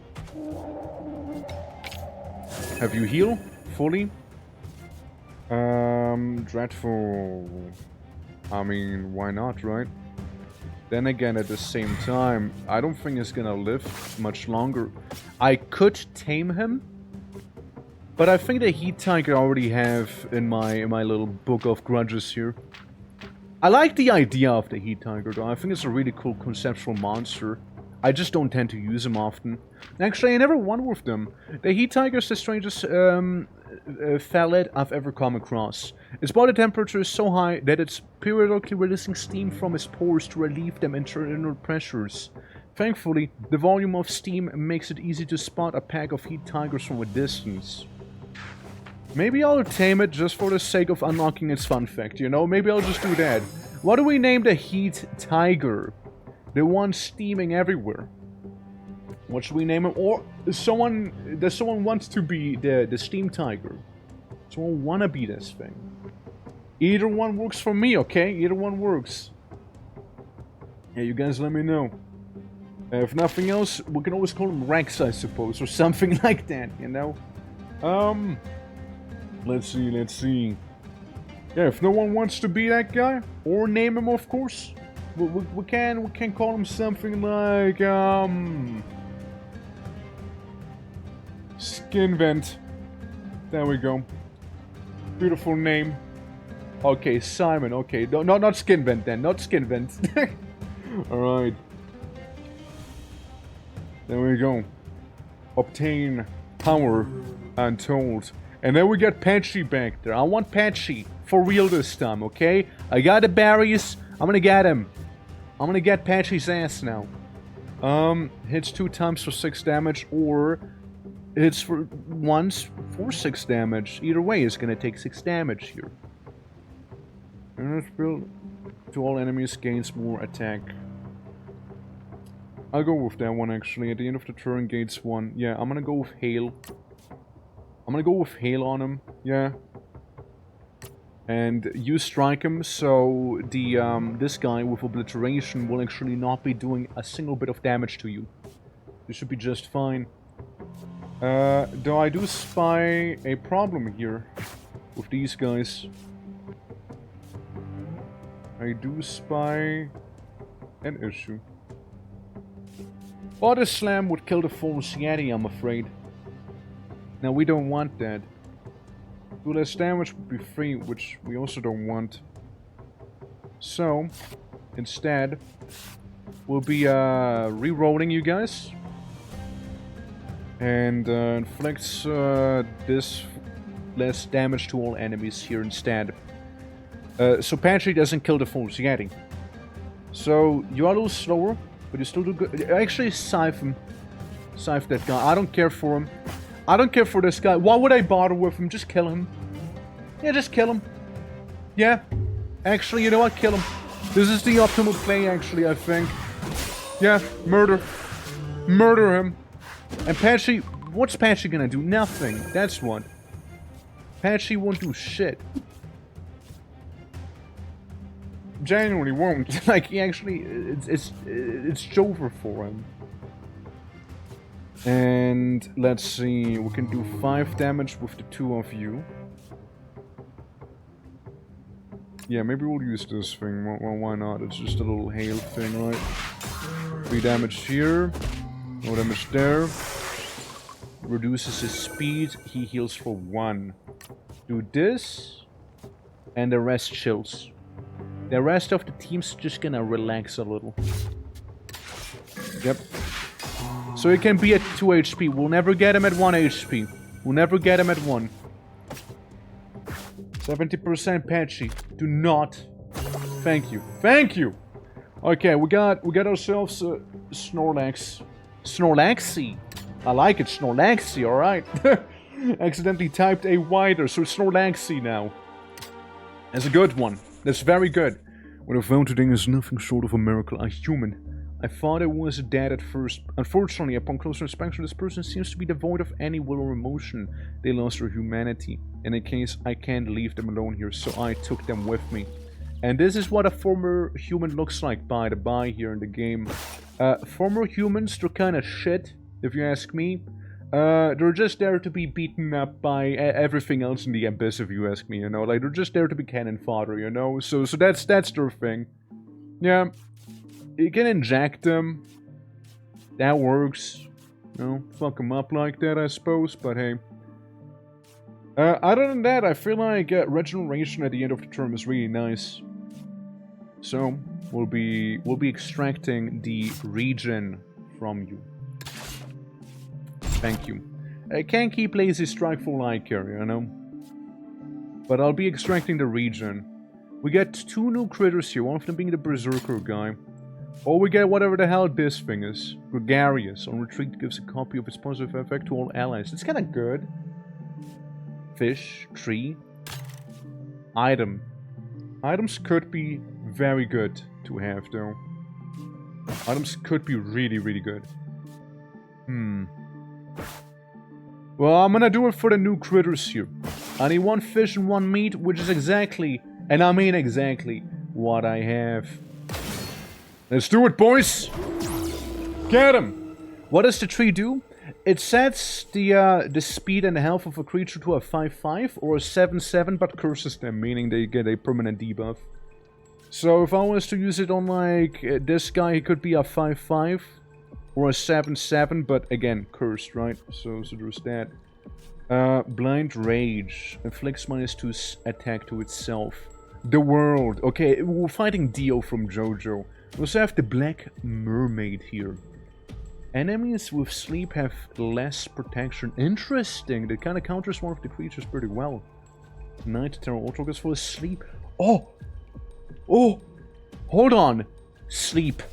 Have you healed fully? Dreadful. I mean, why not, right? Then again, at the same time, I don't think he's gonna live much longer. I could tame him, but I think the Heat Tiger I already have in my little book of grudges here. I like the idea of the Heat Tiger, though. I think it's a really cool conceptual monster. I just don't tend to use them often. Actually, I never won with them. The Heat Tiger is the strangest phallet I've ever come across. Its body temperature is so high that it's periodically releasing steam from its pores to relieve them internal pressures. Thankfully, the volume of steam makes it easy to spot a pack of Heat Tigers from a distance. Maybe I'll tame it just for the sake of unlocking its fun fact, you know? Maybe I'll just do that. What do we name the Heat Tiger? The one steaming everywhere. What should we name him? Or does someone wants to be the Steam Tiger? Someone wanna be this thing? Either one works for me, okay? Either one works. Yeah, you guys let me know. If nothing else, we can always call him Rex, I suppose, or something like that, you know? Let's see. Yeah, if no one wants to be that guy, or name him, of course, we can call him something like, Skinvent. There we go. Beautiful name. Okay, Simon, okay. No, not Skinvent then, not Skinvent. Alright. There we go. Obtain power untold. And then we got Patchy back there. I want Patchy. For real this time, okay? I got the berries. I'm gonna get him. I'm gonna get Patchy's ass now. Hits 2 times for 6 damage, or hits for once for 6 damage. Either way, it's gonna take 6 damage here. And it's built to all enemies, gains more attack. I'll go with that one actually. At the end of the turn, gains 1. Yeah, I'm gonna go with Hail. I'm gonna go with Hail on him. Yeah. And you strike him, so the this guy with Obliteration will actually not be doing a single bit of damage to you. This should be just fine. Though I do spy a problem here with these guys. I do spy an issue. Body Slam would kill the false Yeti, I'm afraid. Now we don't want that. Do less damage would be free, which we also don't want. So, instead, we'll be re-rolling you guys. And inflicts this less damage to all enemies here instead. So Patchy doesn't kill the false Yeti. So, you are a little slower, but you still do good. Actually, Scythe him. Scythe that guy. I don't care for him. I don't care for this guy. Why would I bother with him? Just kill him. Yeah, just kill him. Yeah. Actually, you know what? Kill him. This is the optimal play, actually, I think. Yeah, murder. Murder him. And Patchy... What's Patchy gonna do? Nothing. That's what. Patchy won't do shit. Genuinely won't. Like, he actually... It's over for him. And let's see, we can do 5 damage with the 2 of you. Yeah, maybe we'll use this thing. Well, why not? It's just a little hail thing, right? 3 damage here. No damage there. Reduces his speed. He heals for 1. Do this. And the rest chills. The rest of the team's just gonna relax a little. Yep. So he can be at 2 HP. We'll never get him at 1 HP. We'll never get him at 1. 70% Patchy. Do not. Thank you. Thank you! Okay, we got ourselves Snorlax. Snorlaxy. I like it, Snorlaxy, alright. Accidentally typed a wider, so Snorlaxy now. That's a good one. That's very good. What I found today is nothing short of a miracle. A human. I thought it was dead at first. Unfortunately, upon closer inspection, this person seems to be devoid of any will or emotion. They lost their humanity. In a case, I can't leave them alone here, so I took them with me. And this is what a former human looks like, by the by, here in the game. Former humans, they're kind of shit, if you ask me. They're just there to be beaten up by everything else in the abyss, if you ask me, you know? Like, they're just there to be cannon fodder, you know? So that's their thing. Yeah. You can inject them. That works. You know, fuck them up like that, I suppose, but hey. Other than that, I feel like regeneration at the end of the term is really nice. So, we'll be extracting the regen from you. Thank you. I can't keep Lazy Strike for like here, you know? But I'll be extracting the regen. We get 2 new critters here, one of them being the Berserker guy. Or we get whatever the hell this thing is. Gregarious. On retreat gives a copy of its positive effect to all allies. It's kinda good. Fish. Tree. Item. Items could be very good to have, though. Items could be really, really good. Well, I'm gonna do it for the new critters here. I need 1 fish and 1 meat, which is exactly, and I mean exactly, what I have. Let's do it, boys! Get him! What does the tree do? It sets the speed and the health of a creature to a 5-5 or a 7-7, but curses them, meaning they get a permanent debuff. So if I was to use it on, like, this guy, he could be a 5-5 or a 7-7, but again, cursed, right? So there's that. Blind Rage. Inflicts -2 attack to itself. The World. Okay, we're fighting Dio from JoJo. We also have the Black Mermaid here. Enemies with sleep have less protection. Interesting. That kind of counters one of the creatures pretty well. Night Terror Auto goes for sleep. Oh! Oh! Hold on! Sleep.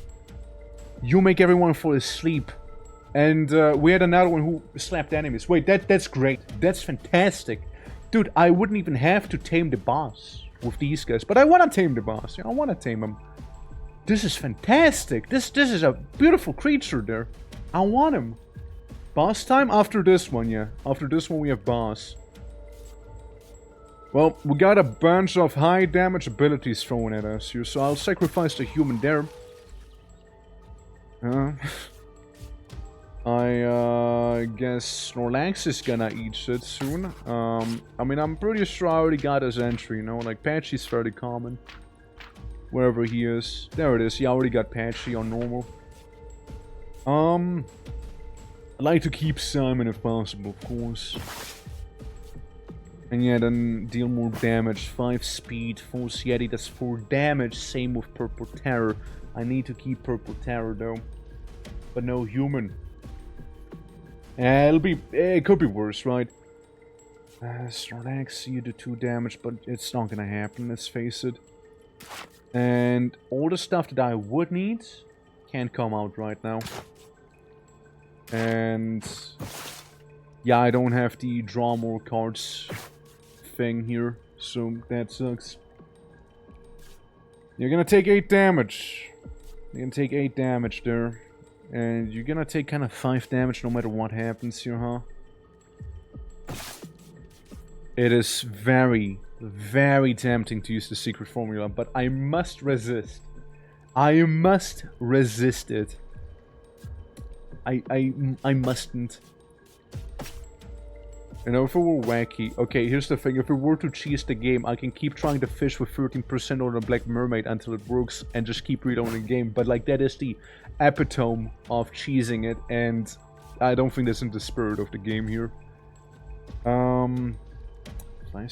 You make everyone fall asleep. And we had another one who slapped enemies. Wait, that's great. That's fantastic. Dude, I wouldn't even have to tame the boss with these guys. But I want to tame the boss. I want to tame him. This is fantastic. This is a beautiful creature there. I want him. Boss time? After this one, yeah. After this one we have boss. Well, we got a bunch of high damage abilities thrown at us here, so I'll sacrifice the human there. I guess Snorlax is gonna eat shit soon. I mean, I'm pretty sure I already got his entry, you know? Like, Patchy's fairly common. Wherever he is. There it is. Yeah, I already got Patchy on normal. I'd like to keep Simon if possible, of course. And yeah, then deal more damage. 5 speed, Force Yeti, that's 4 damage. Same with Purple Terror. I need to keep Purple Terror though. But no human. It could be worse, right? Snorlax, you do 2 damage, but it's not gonna happen, let's face it. And all the stuff that I would need can't come out right now. And yeah, I don't have the draw more cards thing here, so that sucks. You're gonna take 8 damage. You're gonna take 8 damage there. And you're gonna take kind of 5 damage no matter what happens here, huh? It is very, very tempting to use the secret formula, but I must resist. I must resist it. I mustn't. You know, if it were wacky... Okay, here's the thing. If we were to cheese the game, I can keep trying to fish with 13% on the Black Mermaid until it works and just keep reloading the game. But, like, that is the epitome of cheesing it, and I don't think that's in the spirit of the game here. 5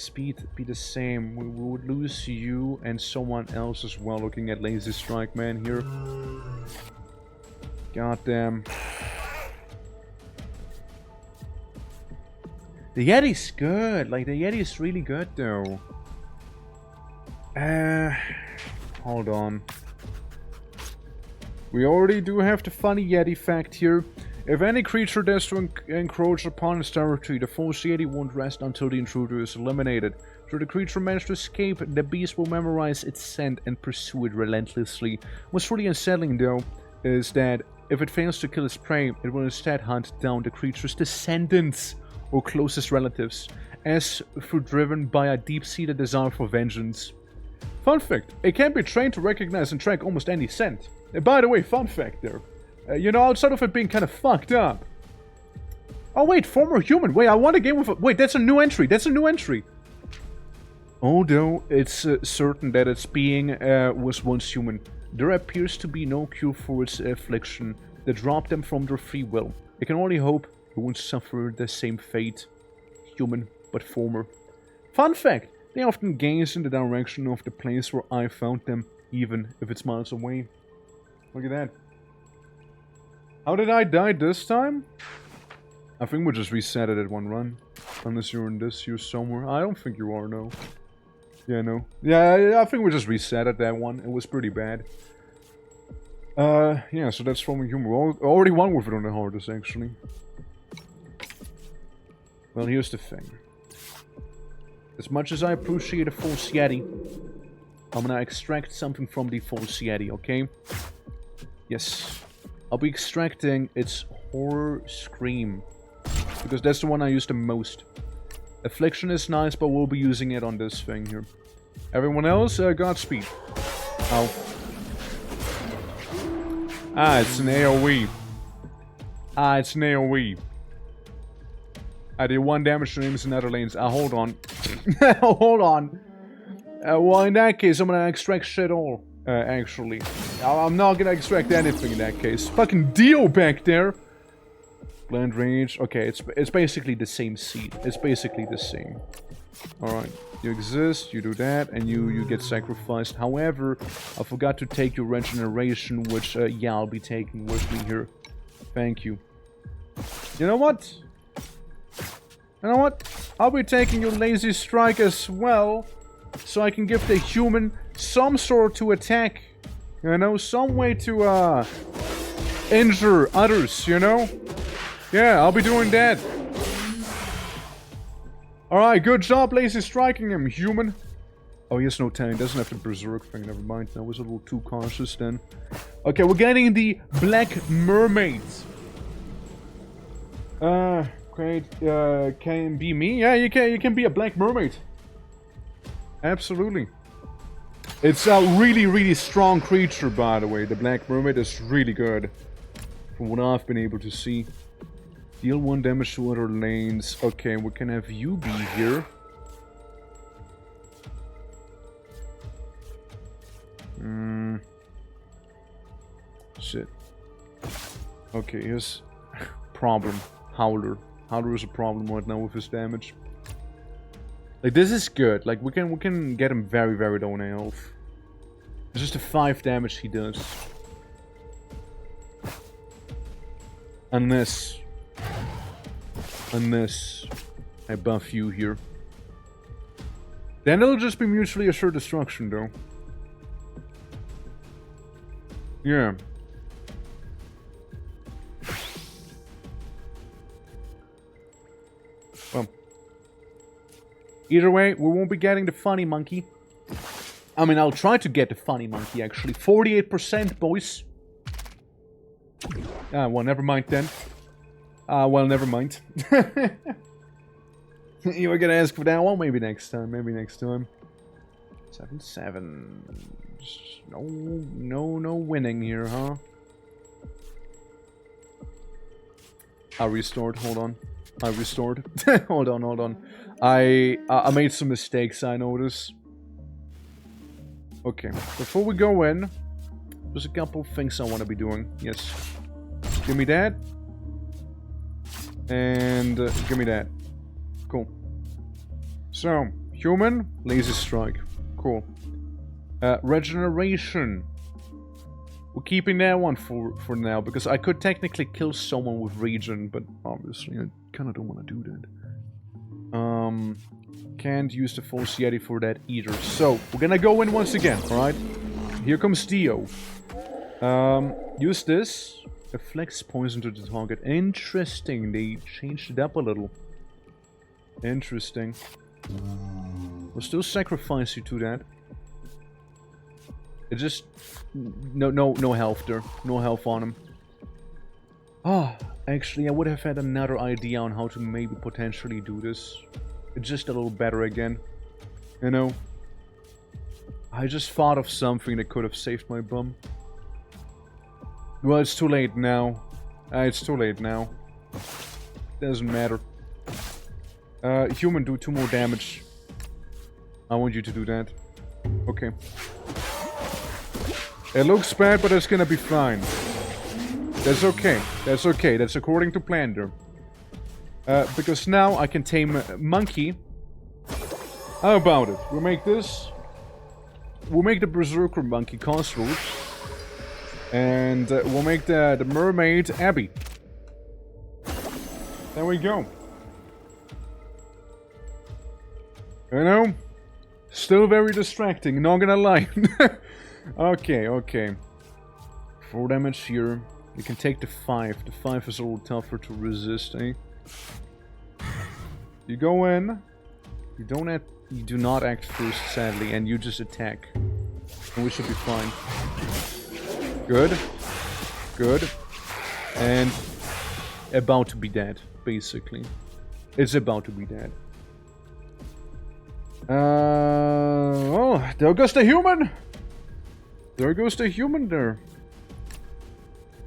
speed be the same. We would lose you and someone else as well, looking at Lazy Strike Man here. Goddamn. The Yeti's good. Like, the Yeti is really good, though. Hold on. We already do have the funny Yeti fact here. If any creature dares to encroach upon its territory, the Force Yeti won't rest until the intruder is eliminated. Should the creature manage to escape, the beast will memorize its scent and pursue it relentlessly. What's really unsettling, though, is that if it fails to kill its prey, it will instead hunt down the creature's descendants or closest relatives, as if driven by a deep-seated desire for vengeance. Fun fact, it can be trained to recognize and track almost any scent. By the way, fun fact there. You know, outside of it being kind of fucked up, Oh wait, former human. Wait, I want a game with... Wait, that's a new entry. That's a new entry. Although it's certain that its being was once human, there appears to be no cure for its affliction that dropped them from their free will. I can only hope it won't suffer the same fate. Human, but former. Fun fact, they often gaze in the direction of the place where I found them, even if it's miles away. Look at that. How did I die this time? I think we just reset it at one run. Unless you're in this here somewhere. I don't think you are, no. Yeah, no. Yeah, I think we just reset it that one. It was pretty bad. Yeah, so that's from a human. We already won with it on the hardest, actually. Well, here's the thing. As much as I appreciate a false Yeti, I'm gonna extract something from the false Yeti, okay? Yes. I'll be extracting its horror scream. Because that's the one I use the most. Affliction is nice, but we'll be using it on this thing here. Everyone else, Godspeed. Ow. Ah, it's an AoE. Ah, it's an AoE. I did 1 damage to enemies in other lanes. Hold on. Hold on. Well, in that case, I'm gonna extract shit all. Actually. I'm not gonna extract anything in that case. Fucking Dio back there! Blend range. Okay, it's basically the same seed. It's basically the same. Alright. You exist, you do that, and you get sacrificed. However, I forgot to take your regeneration, which, yeah, I'll be taking with me here. Thank you. You know what? You know what? I'll be taking your lazy strike as well, so I can give the human some sort to attack. You know, some way to, injure others, you know? Yeah, I'll be doing that. Alright, good job, lazy striking him, human. Oh, he has no tank. Doesn't have the berserk thing. Never mind. That was a little too cautious then. Okay, we're getting the Black Mermaid. Great. Can be me? Yeah, you can be a Black Mermaid. Absolutely. It's a really, really strong creature, by the way. The Black Mermaid is really good. From what I've been able to see. Deal 1 damage to other lanes. Okay, we can have you be here. Shit. Okay, here's problem. Howler. Howler is a problem right now with his damage. Like, this is good. Like, we can get him very, very low in health. It's just the 5 damage he does. Unless I buff you here. Then it'll just be mutually assured destruction, though. Yeah. Well. Either way, we won't be getting the funny monkey. I mean, I'll try to get the funny monkey, actually. 48%, boys. Ah, well, never mind then. Well, never mind. You were gonna ask for that one? Maybe next time. Maybe next time. 7-7. No winning here, huh? I restored. Hold on. I restored. Hold on. I made some mistakes, I notice. Okay. Before we go in, there's a couple things I want to be doing. Yes. Give me that. And give me that. Cool. So, human, laser strike. Cool. Regeneration. We're keeping that one for now, because I could technically kill someone with regen, but obviously I kind of don't want to do that. Can't use the false Yeti for that either. So, we're gonna go in once again, alright? Here comes Dio. Use this. Afflicts poison to the target. Interesting, they changed it up a little. Interesting. We'll still sacrifice you to that. It just... No health there. No health on him. Ah, actually I would have had another idea on how to maybe potentially do this. It's just a little better again. You know? I just thought of something that could have saved my bum. Well, it's too late now. It's too late now. Doesn't matter. Human, do 2 more damage. I want you to do that. Okay. It looks bad, but it's gonna be fine. That's okay. That's okay. That's according to plan there. Because now I can tame Monkey. How about it? We'll make this. We'll make the Berserker Monkey Cosroot. And we'll make the Mermaid Abby. There we go. You know? Still very distracting, not gonna lie. Okay, okay. 4 damage here. You can take the 5. The 5 is a little tougher to resist, eh? You go in. You do not act first, sadly, and you just attack. And we should be fine. Good. Good. And about to be dead, basically. It's about to be dead. Oh, there goes the human! There goes the human there.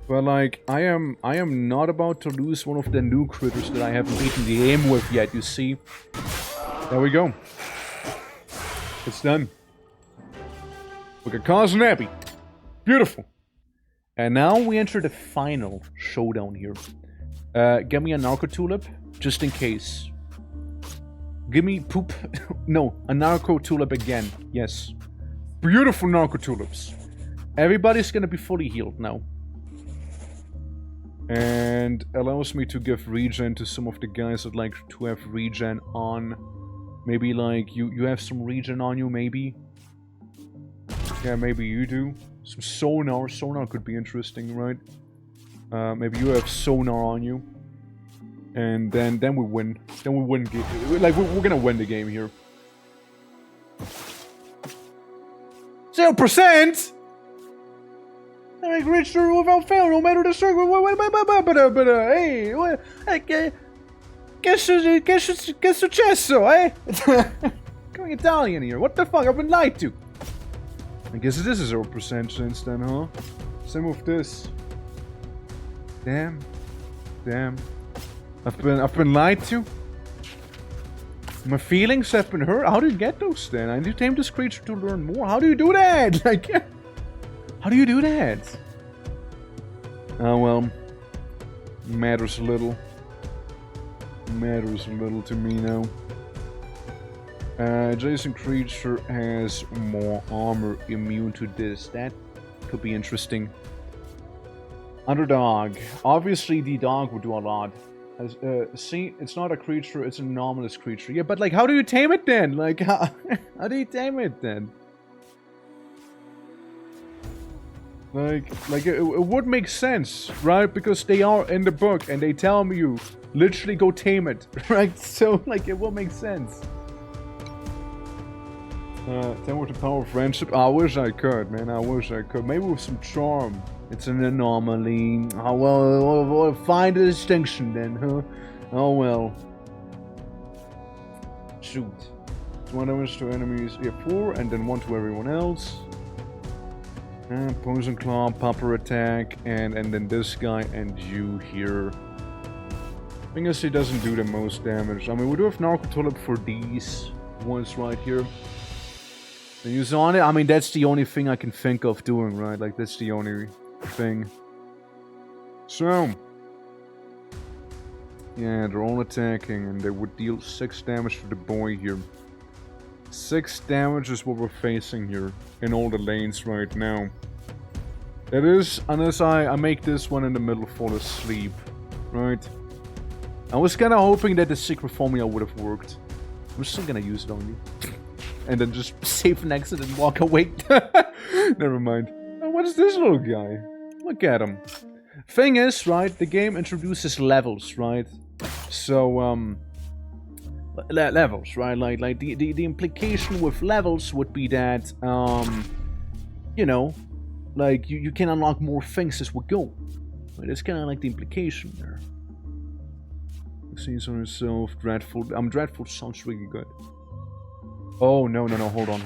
But like, I am not about to lose one of the new critters that I haven't beaten the game with yet, you see. There we go. It's done. We can cause an Abby. Beautiful. And now we enter the final showdown here. Give me a Narco Tulip, just in case. Give me poop. No, a Narco Tulip again. Yes. Beautiful Narco Tulips. Everybody's gonna be fully healed now. And allows me to give regen to some of the guys that like to have regen on. Maybe like you have some regen on you, maybe. Yeah, maybe you do. Some sonar. Sonar could be interesting, right? Maybe you have sonar on you. And then we win. Then we win. Like, we're gonna win the game here. 0%! I reach through without fail, no matter the struggle. Hey, che successo, eh? Going Italian here. What the fuck? I've been lied to. I guess this is 0% since then, huh? Same with this. Damn. Damn. I've been lied to. My feelings have been hurt. How do you get those then? I need to tame this creature to learn more. How do you do that? Like, how do you do that? Oh well. Matters little. Matters little to me now. Adjacent creature has more armor immune to this. That could be interesting. Underdog. Obviously the dog would do a lot. See, it's not a creature, it's an anomalous creature. Yeah, but like, how do you tame it then? Like, how do you tame it then? Like it would make sense, right? Because they are in the book and they tell me you literally go tame it, right? So, like, it will make sense. Tame with the power of friendship. I wish I could, man. I wish I could. Maybe with some charm. It's an anomaly. Oh, well, we'll find a distinction then, huh? Oh, well. Shoot. It's 1 damage to enemies. Yeah, 4, and then 1 to everyone else. Poison Claw, Popper Attack, and then this guy and you here. I guess he doesn't do the most damage. I mean, we do have Narco Tulip for these ones right here. And use on it. I mean, that's the only thing I can think of doing, right? Like, that's the only thing. So, yeah, they're all attacking, and they would deal 6 damage to the boy here. 6 damage is what we're facing here in all the lanes right now. That is, unless I make this one in the middle fall asleep, right? I was kind of hoping that the secret formula would have worked. I'm still gonna use it on you. And then just save an exit and walk away. Never mind. Oh, what is this little guy? Look at him. Thing is, right, the game introduces levels, right? So, levels, right? Like the implication with levels would be that, you know, like you can unlock more things as we go. Right? That's kind of like the implication there. Sees on himself, dreadful. Dreadful sounds really good. Oh no, hold on.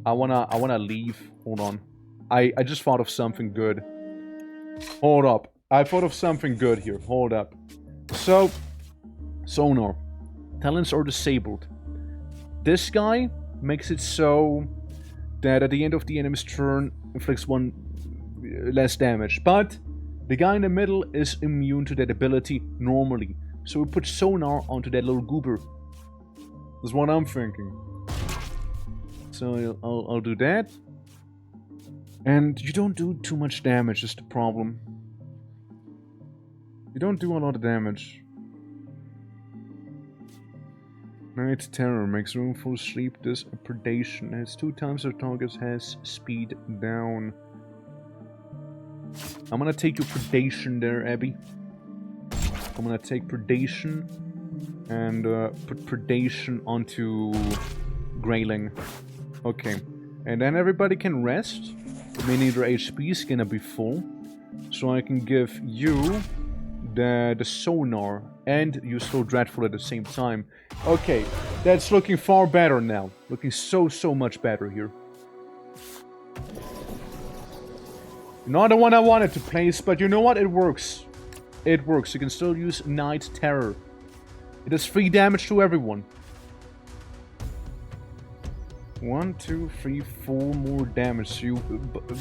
I wanna leave. Hold on. I just thought of something good. Hold up. I thought of something good here. Hold up. So, sonar. Talents are disabled. This guy makes it so that at the end of the enemy's turn inflicts 1 less damage. But the guy in the middle is immune to that ability normally. So we put sonar onto that little goober. That's what I'm thinking. So I'll do that. And you don't do too much damage, is the problem. You don't do a lot of damage. Night Terror makes room for sleep. This predation has 2 times the target has speed down. I'm gonna take your predation there, Abby. I'm gonna take predation and put predation onto Grayling. Okay, and then everybody can rest, meaning their HP is gonna be full. So I can give you the sonar and you so dreadful at the same time. Okay, that's looking far better now. Looking so much better here. Not the one I wanted to place, but you know what? It works. It works. You can still use Night Terror. It does 3 damage to everyone. 1, 2, 3, 4 more damage. So you,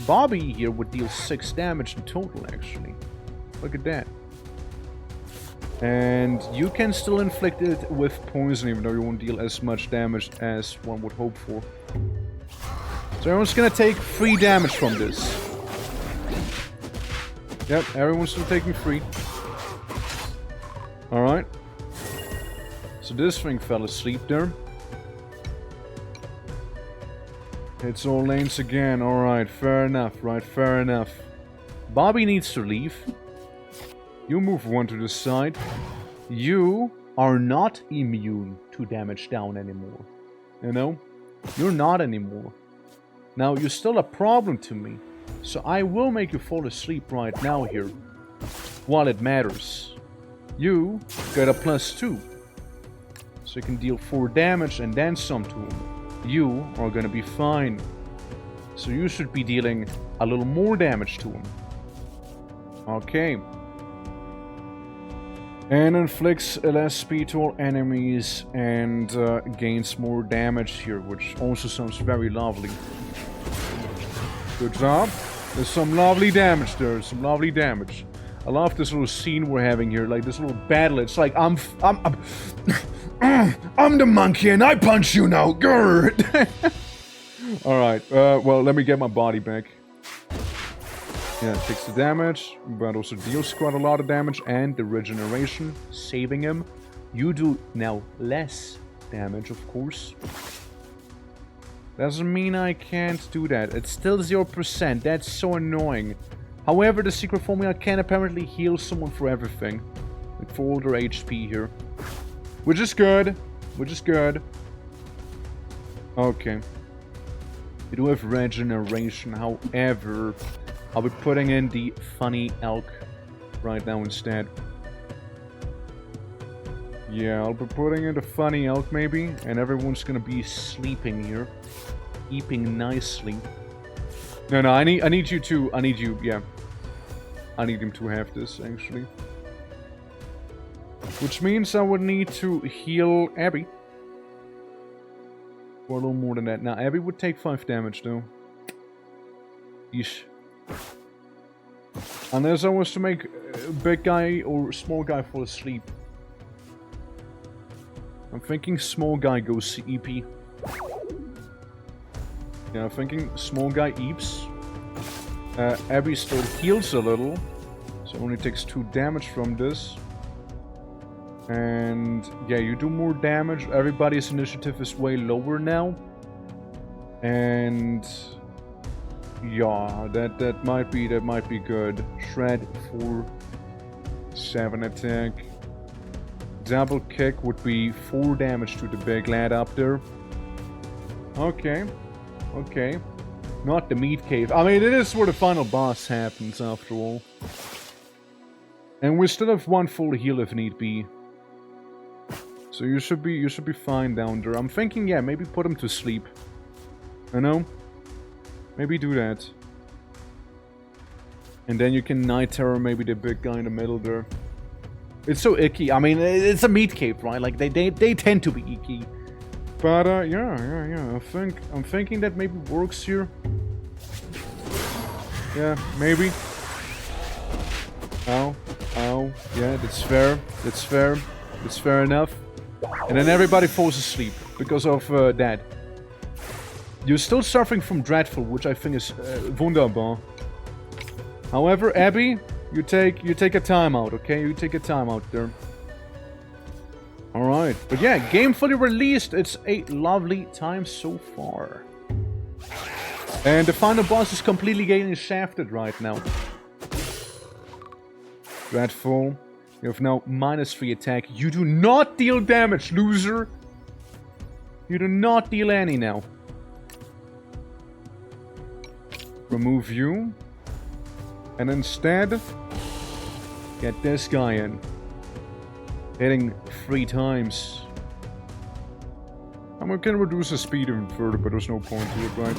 Bobby here would deal 6 damage in total, actually. Look at that. And you can still inflict it with poison, even though you won't deal as much damage as one would hope for. So everyone's gonna take 3 damage from this. Yep, everyone's still taking 3. Alright. So this thing fell asleep there. It's all lanes again. Alright, fair enough, right, fair enough. Bobby needs to leave. You move 1 to the side. You are not immune to damage down anymore. You know? You're not anymore. Now, you're still a problem to me. So I will make you fall asleep right now here. While it matters. You got a +2. So you can deal 4 damage and then some to him. You are gonna be fine. So you should be dealing a little more damage to him. Okay. And inflicts less speed to all enemies and gains more damage here, which also sounds very lovely. Good job. There's some lovely damage there, some lovely damage. I love this little scene we're having here, like this little battle. It's like I'm the monkey and I punch you now. GER. All right. Well, let me get my body back. Yeah, takes the damage, but also deals quite a lot of damage, and the regeneration, saving him. You do now less damage, of course. Doesn't mean I can't do that. It's still 0%. That's so annoying. However, the secret formula can apparently heal someone for everything. Like for all their HP here. Which is good. Which is good. Okay. We do have regeneration, however, I'll be putting in the funny elk right now instead. Yeah, I'll be putting in the funny elk maybe, and everyone's gonna be sleeping here. Eating nicely. No, I need you to, yeah. I need him to have this, actually. Which means I would need to heal Abby. For a little more than that. Now, Abby would take 5 damage, though. Yeesh. Unless I was to make a big guy or small guy fall asleep. I'm thinking small guy goes EP. Yeah, I'm thinking small guy eeps. Abby still heals a little. So only takes 2 damage from this. And yeah, you do more damage. Everybody's initiative is way lower now. And yeah, that might be good. Shred for 7 attack. Double kick would be 4 damage to the big lad up there. Okay. Okay. Not the meat cave. I mean, it is where the final boss happens after all. And we still have 1 full heal if need be. So you should be fine down there. I'm thinking, yeah, maybe put him to sleep. You know? Maybe do that. And then you can Night Terror maybe the big guy in the middle there. It's so icky. I mean, it's a meat cape, right? Like, they tend to be icky. But, yeah. I'm thinking that maybe works here. Yeah, maybe. Ow. Yeah, that's fair. That's fair enough. And then everybody falls asleep because of that. You're still suffering from Dreadful, which I think is wunderbar. However, Abby, you take a timeout, okay? You take a timeout there. Alright. But yeah, game fully released. It's a lovely time so far. And the final boss is completely getting shafted right now. Dreadful. You have now -3 attack. You do not deal damage, loser! You do not deal any now. Remove you. And instead, get this guy in. Hitting 3 times. I can reduce the speed even further, but there's no point to it, right?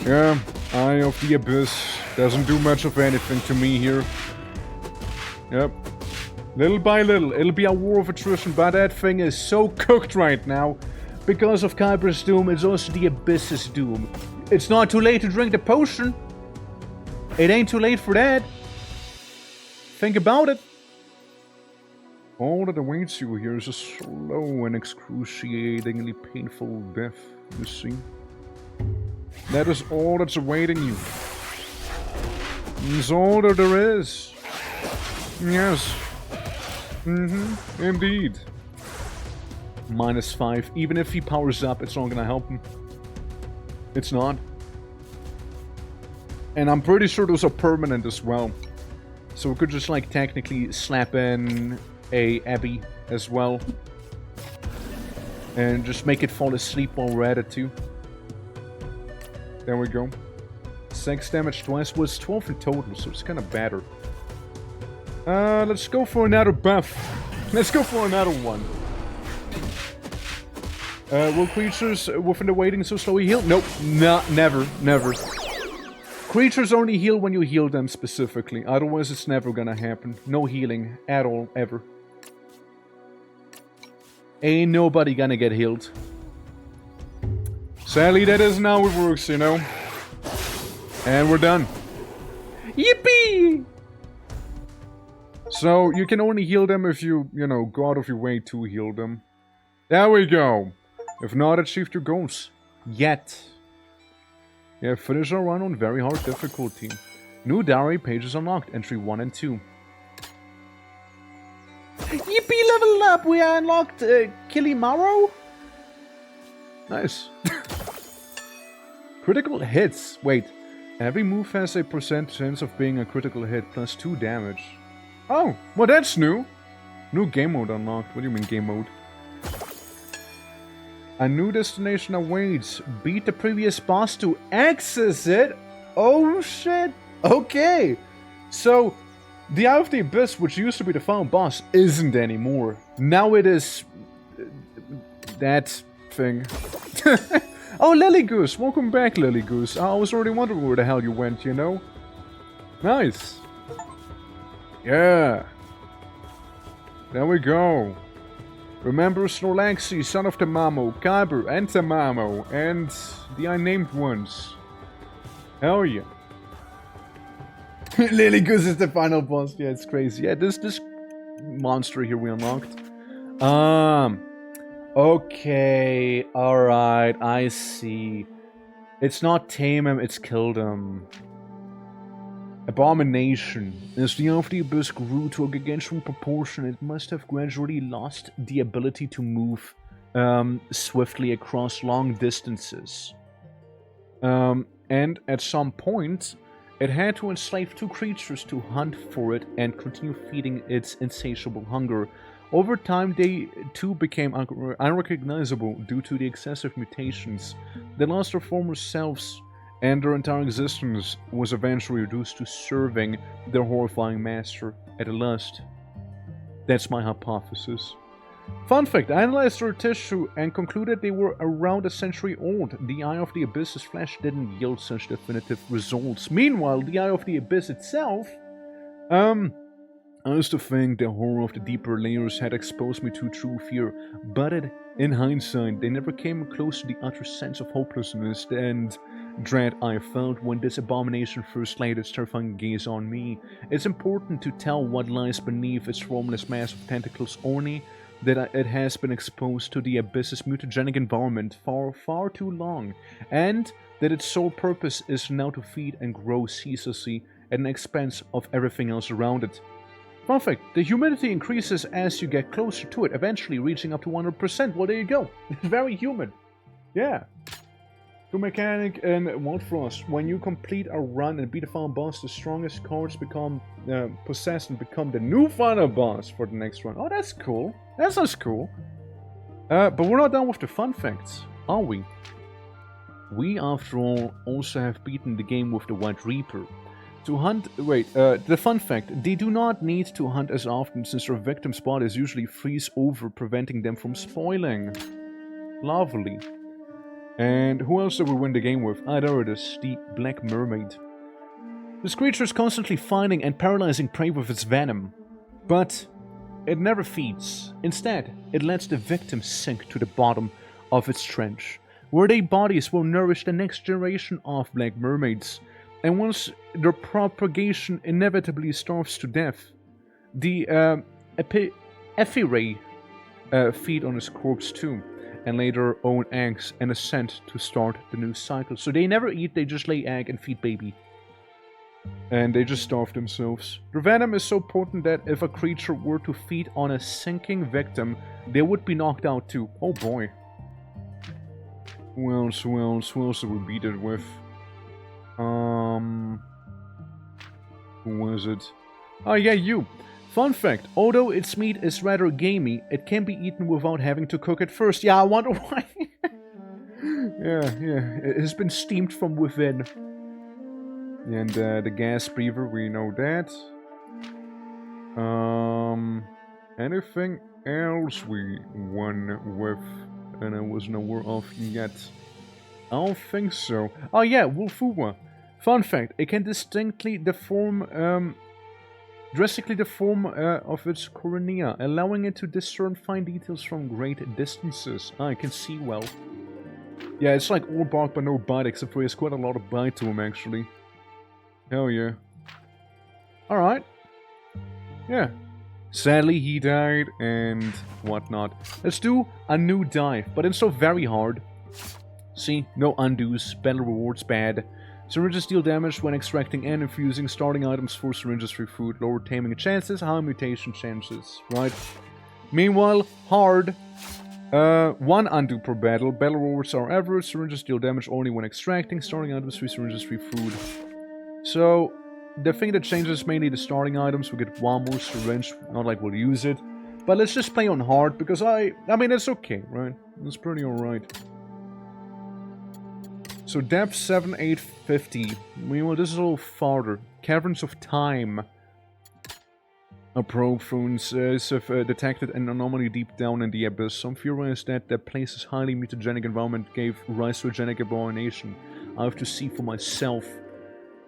Yeah, Eye of the Abyss doesn't do much of anything to me here. Yep. Little by little, it'll be a war of attrition, but that thing is so cooked right now. Because of Kyber's doom, it's also the Abyss's doom. It's not too late to drink the potion. It ain't too late for that. Think about it. All that awaits you here is a slow and excruciatingly painful death, you see. That is all that's awaiting you. It's all that there is. Yes. Indeed. -5. Even if he powers up, it's not gonna help him. It's not. And I'm pretty sure those are permanent as well. So we could just like technically slap in a Abby as well. And just make it fall asleep while we're at it too. There we go. 6 damage twice was 12 in total, so it's kind of better. Let's go for another buff. Let's go for another one. Will creatures within the waiting so slowly heal? Nope. Never. Creatures only heal when you heal them specifically. Otherwise, it's never gonna happen. No healing at all, ever. Ain't nobody gonna get healed. Sadly, that isn't how it works, you know. And we're done. Yippee! So, you can only heal them if you know, go out of your way to heal them. There we go. If not, achieved your goals. Yet. Yeah, finish our run on very hard difficulty. New diary pages unlocked. Entry 1 and 2. Yippee, level up! We unlocked Kilimaro? Nice. Critical hits. Wait. Every move has a % chance of being a critical hit plus 2 damage. Oh, well that's new. New game mode unlocked. What do you mean game mode? A new destination awaits. Beat the previous boss to access it. Oh shit. Okay. So, the Eye of the Abyss, which used to be the final boss, isn't anymore. Now it is... that thing. Oh, Lily Goose. Welcome back, Lily Goose. I was already wondering where the hell you went, you know? Nice. Yeah. There we go. Remember Snorlaxi, son of Tamamo, Kyber, and Tamamo, and the unnamed ones. Hell yeah. Lily Goose is the final boss. Yeah, it's crazy. Yeah, this monster here we unlocked. Okay, alright, I see. It's not tame him, it's killed him. Abomination. As the Eye of the Abyss grew to a gargantuan proportion, it must have gradually lost the ability to move swiftly across long distances. And at some point, it had to enslave 2 creatures to hunt for it and continue feeding its insatiable hunger. Over time, they too became unrecognizable due to the excessive mutations. They lost their former selves, and their entire existence was eventually reduced to serving their horrifying master at last. That's my hypothesis. Fun fact, I analyzed their tissue and concluded they were around a century old. The Eye of the Abyss's flesh didn't yield such definitive results. Meanwhile, the Eye of the Abyss itself, I used to think the horror of the deeper layers had exposed me to true fear, but in hindsight, they never came close to the utter sense of hopelessness and dread I felt when this abomination first laid its terrifying gaze on me. It's important to tell what lies beneath its formless mass of tentacles, only that it has been exposed to the Abyss's mutagenic environment for far too long, and that its sole purpose is now to feed and grow ceaselessly at the expense of everything else around it. Fun fact, the humidity increases as you get closer to it, eventually reaching up to 100%. Well, there you go. It's very humid. Yeah. To Mechanic and Wildfrost, when you complete a run and beat a final boss, the strongest cards become possessed and become the new final boss for the next run. Oh, that's cool. That sounds cool. But we're not done with the fun facts, are we? We, after all, also have beaten the game with the White Reaper. To hunt... Wait, the fun fact. They do not need to hunt as often since their victim's bodies usually freeze over, preventing them from spoiling. Lovely. And who else did we win the game with? Ah, there it is. The Black Mermaid. This creature is constantly finding and paralyzing prey with its venom. But it never feeds. Instead, it lets the victim sink to the bottom of its trench, where their bodies will nourish the next generation of Black Mermaids. And once their propagation inevitably starves to death, the Ephyrae feed on his corpse too, and lay their own eggs and ascend to start the new cycle. So they never eat, they just lay egg and feed baby. And they just starve themselves. Their venom is so potent that if a creature were to feed on a sinking victim, they would be knocked out too. Oh boy. Who else did we beat it with? Who was it? Oh yeah, you. Fun fact, although its meat is rather gamey, it can be eaten without having to cook it first. Yeah, I wonder why. yeah, it has been steamed from within. And the gas breather, we know that. Anything else we won with and I wasn't aware of yet? I don't think so. Oh yeah, Wolfua. Fun fact, it can drastically deform of its cornea, allowing it to discern fine details from great distances. Ah, I can see well. Yeah, it's like all bark but no bite, except for he has quite a lot of bite to him, actually. Hell yeah. Alright. Yeah. Sadly, he died and whatnot. Let's do a new dive, but it's so very hard. See, no undos, battle rewards bad. Syringes deal damage when extracting and infusing, starting items for syringes free food, lower taming chances, high mutation chances, right? Meanwhile, hard. 1 undo per battle, battle rewards are average, syringes deal damage only when extracting, starting items free, syringes free food. So, the thing that changes is mainly the starting items. We get 1 more syringe, not like we'll use it. But let's just play on hard, because I mean, it's okay, right? It's pretty alright. So depth 7850. Meanwhile, this is a little farther. Caverns of Time. A probe phones have detected an anomaly deep down in the abyss. Some theorize that the place's highly mutagenic environment gave rise to a genetic abomination. I have to see for myself.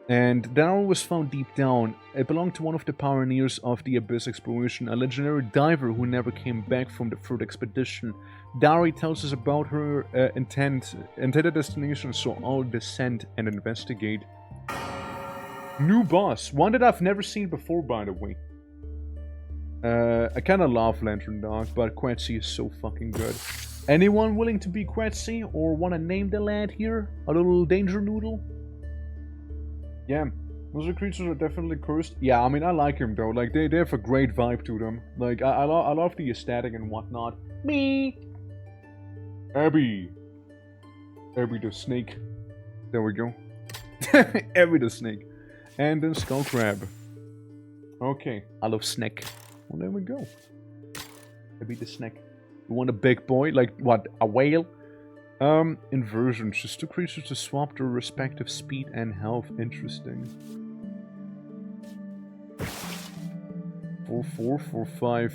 And that was found deep down. It belonged to one of the pioneers of the Abyss exploration, a legendary diver who never came back from the third expedition. Dari tells us about her intended destination, so I'll descend and investigate. New boss, one that I've never seen before, by the way. I kinda love Lantern Dog, but Quetzi is so fucking good. Anyone willing to be Quetzi, or wanna name the lad here? A little danger noodle? Yeah, those creatures are definitely cursed. Yeah, I mean, I like him though. Like, they have a great vibe to them. Like, I love the aesthetic and whatnot. Me! Abby! Abby the snake. There we go. Abby the snake. And then Skull Crab. Okay, I love snake. Well, there we go. Abby the snake. You want a big boy? Like, what, a whale? Inversions. Just 2 creatures to swap their respective speed and health. Interesting. 4-4, 4-5.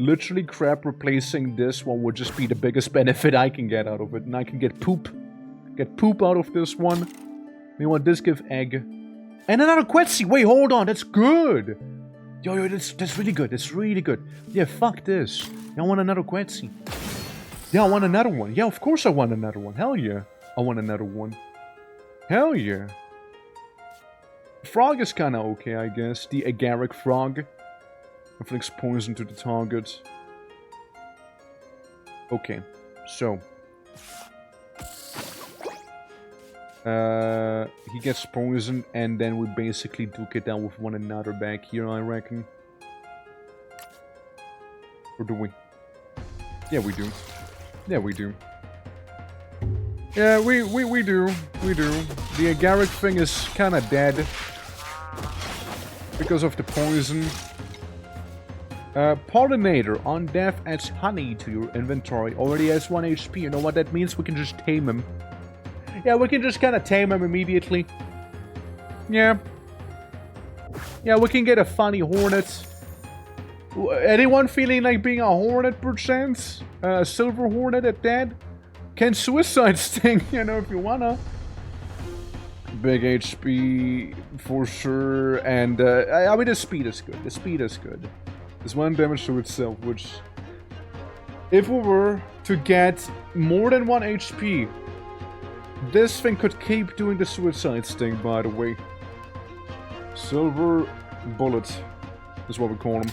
literally crab replacing this one would just be the biggest benefit I can get out of it. And I can get poop. Get poop out of this one. You want this give egg. And another Quetzy. Wait, hold on. That's good. Yo, that's really good. That's really good. Yeah, fuck this. I want another Quetzy. Yeah, I want another one. Yeah, of course I want another one. Hell yeah. I want another one. Hell yeah. Frog is kinda okay, I guess. The agaric frog. Inflicts poison to the target. Okay. So. He gets poisoned, and then we basically duke it down with one another back here, I reckon. Or do we? Yeah, we do. Yeah, we do. Yeah, we do. We do. The agaric thing is kinda dead. Because of the poison. Pollinator. On death adds honey to your inventory. Already has 1 HP. You know what that means? We can just tame him. Yeah, we can just kind of tame him immediately. Yeah. Yeah, we can get a funny hornet. Anyone feeling like being a hornet, perchance? A silver hornet at that? Can suicide sting, you know, if you wanna. Big HP, for sure. And, I mean, the speed is good. The speed is good. There's 1 damage to itself, which... If we were to get more than 1 HP... This thing could keep doing the suicide sting, by the way. Silver bullet is what we call them.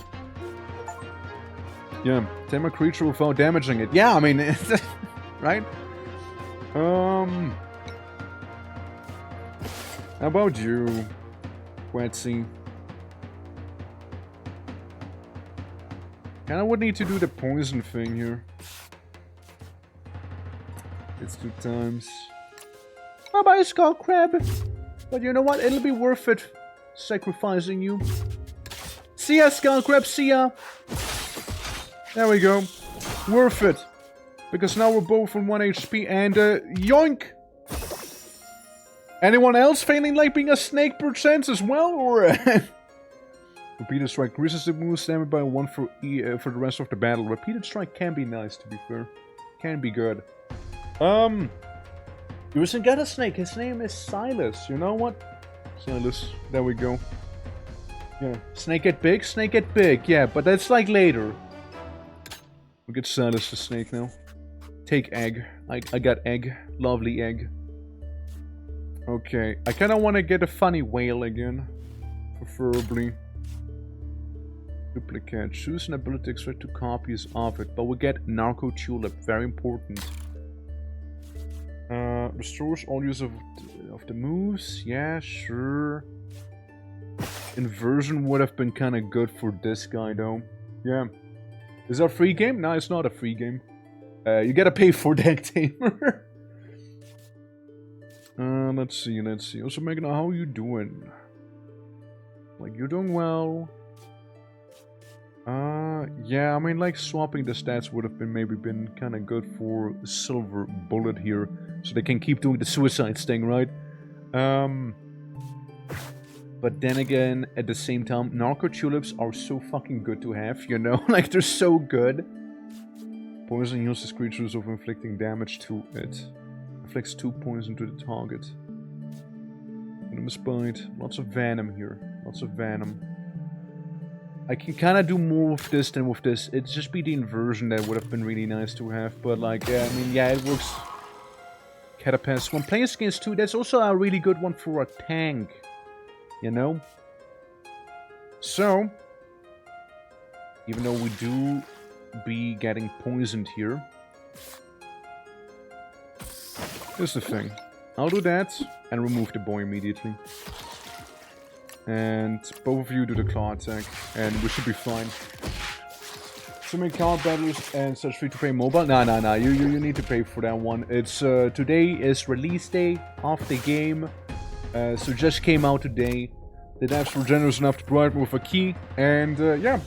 Yeah, tame a creature without damaging it. Yeah, I mean, right? How about you, Quetzy? Kinda would need to do the poison thing here. It's 2 times. Bye-bye, Skull Crab. But you know what? It'll be worth it sacrificing you. See ya, Skull Crab. See ya. There we go. Worth it. Because now we're both on 1 HP and, yoink! Anyone else feeling like being a snake perchance as well, or... Repeated strike increases the move damage by 1 for the rest of the battle. Repeated strike can be nice, to be fair. Can be good. You wasn't got a snake. His name is Silas. You know what? Silas. There we go. Yeah. Snake get big. Snake get big. Yeah, but that's like later. We'll get Silas the snake now. Take egg. I got egg. Lovely egg. Okay. I kind of want to get a funny whale again. Preferably. Duplicate. Choose an ability extract 2 copies of it. But we get Narco Tulip. Very important. Restores all use of the moves. Yeah, sure. Inversion would have been kind of good for this guy, though. Yeah. Is that a free game? No, it's not a free game. You gotta pay for that, Tamer. Let's see, let's see. Also, Megan, how are you doing? Like, you're doing well. Yeah, I mean, like, swapping the stats would have been kind of good for Silver Bullet here. So they can keep doing the suicide sting, right? But then again, at the same time, Narco Tulips are so fucking good to have, you know? Like, they're so good. Poison heals this creatures of inflicting damage to it. Inflicts 2 poison to the target. Venomous Bite. Lots of venom here. Lots of venom. I can kind of do more with this than with this. It'd just be the inversion that would have been really nice to have. But, like, yeah, I mean, yeah, it works. Catapest. When playing against 2, that's also a really good one for a tank. You know? So, even though we do be getting poisoned here, here's the thing. I'll do that and remove the boy immediately. And both of you do the claw attack, and we should be fine. So many card battles and such free-to-play mobile. Nah. You need to pay for that one. It's today is release day of the game, so just came out today. The devs were generous enough to provide me with a key, and yeah,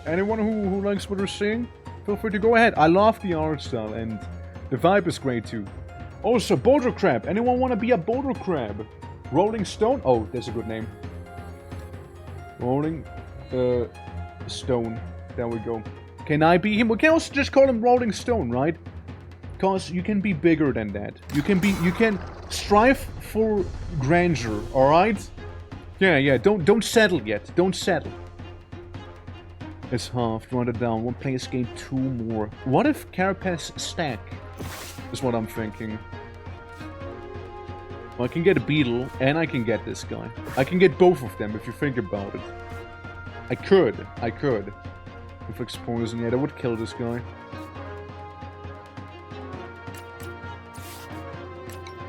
anyone who likes what they're saying, feel free to go ahead. I love the art style, and the vibe is great too. Also, Boulder Crab. Anyone want to be a Boulder Crab? Rolling Stone. Oh, that's a good name. Rolling Stone. There we go. Can I be him? We can also just call him Rolling Stone, right? Because you can be bigger than that. You can strive for grandeur, alright? Yeah, don't settle yet. Don't settle. It's halved, run it down. One player's gained 2 more. What if Carapace stack? Is what I'm thinking. Well, I can get a beetle, and I can get this guy. I can get both of them if you think about it. I could. Inflicts poison, yeah, that would kill this guy.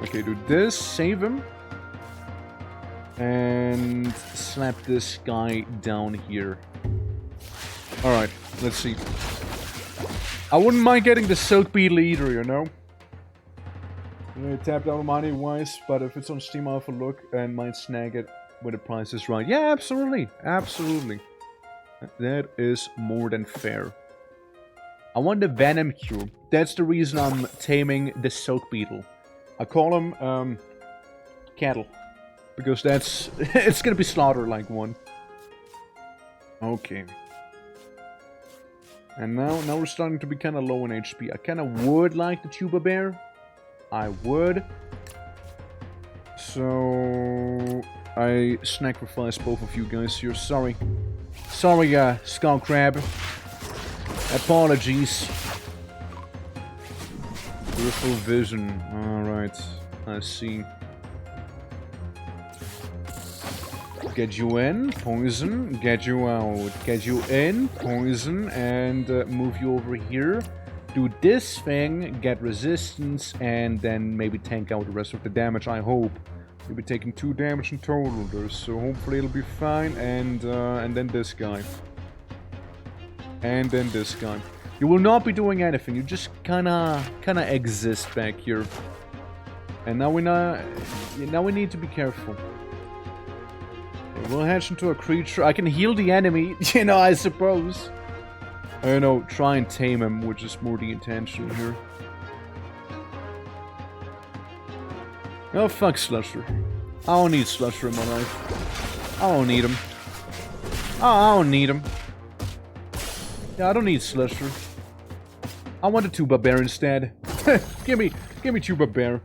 Okay, do this, save him. And slap this guy down here. Alright, let's see. I wouldn't mind getting the Silk Beetle either, you know? Tapped out money wise, but if it's on Steam, I'll have a look and might snag it when the price is right. Yeah, absolutely. Absolutely. That is more than fair. I want the Venom Cure. That's the reason I'm taming the Silk Beetle. I call him, Cattle. Because that's... it's gonna be slaughtered like one. Okay. And now we're starting to be kind of low on HP. I kind of would like the Tuba Bear. I would. So... I sacrifice both of you guys here. Sorry. Sorry, Skull Crab. Apologies. Peripheral vision. Alright. I see. Get you in, poison, get you out. Get you in, poison, and move you over here. Do this thing, get resistance, and then maybe tank out the rest of the damage, I hope. You'll be taking 2 damage in total there, so hopefully it'll be fine. And then this guy. And then this guy. You will not be doing anything, you just kinda exist back here. And now we need to be careful. We'll hatch into a creature. I can heal the enemy, you know, I suppose. I don't know, try and tame him, which is more the intention here. Oh, fuck Slusher. I don't need Slusher in my life. I don't need him. Oh, I don't need him. Yeah, I don't need Slusher. I want a Tuba Bear instead. give me Tuba Bear.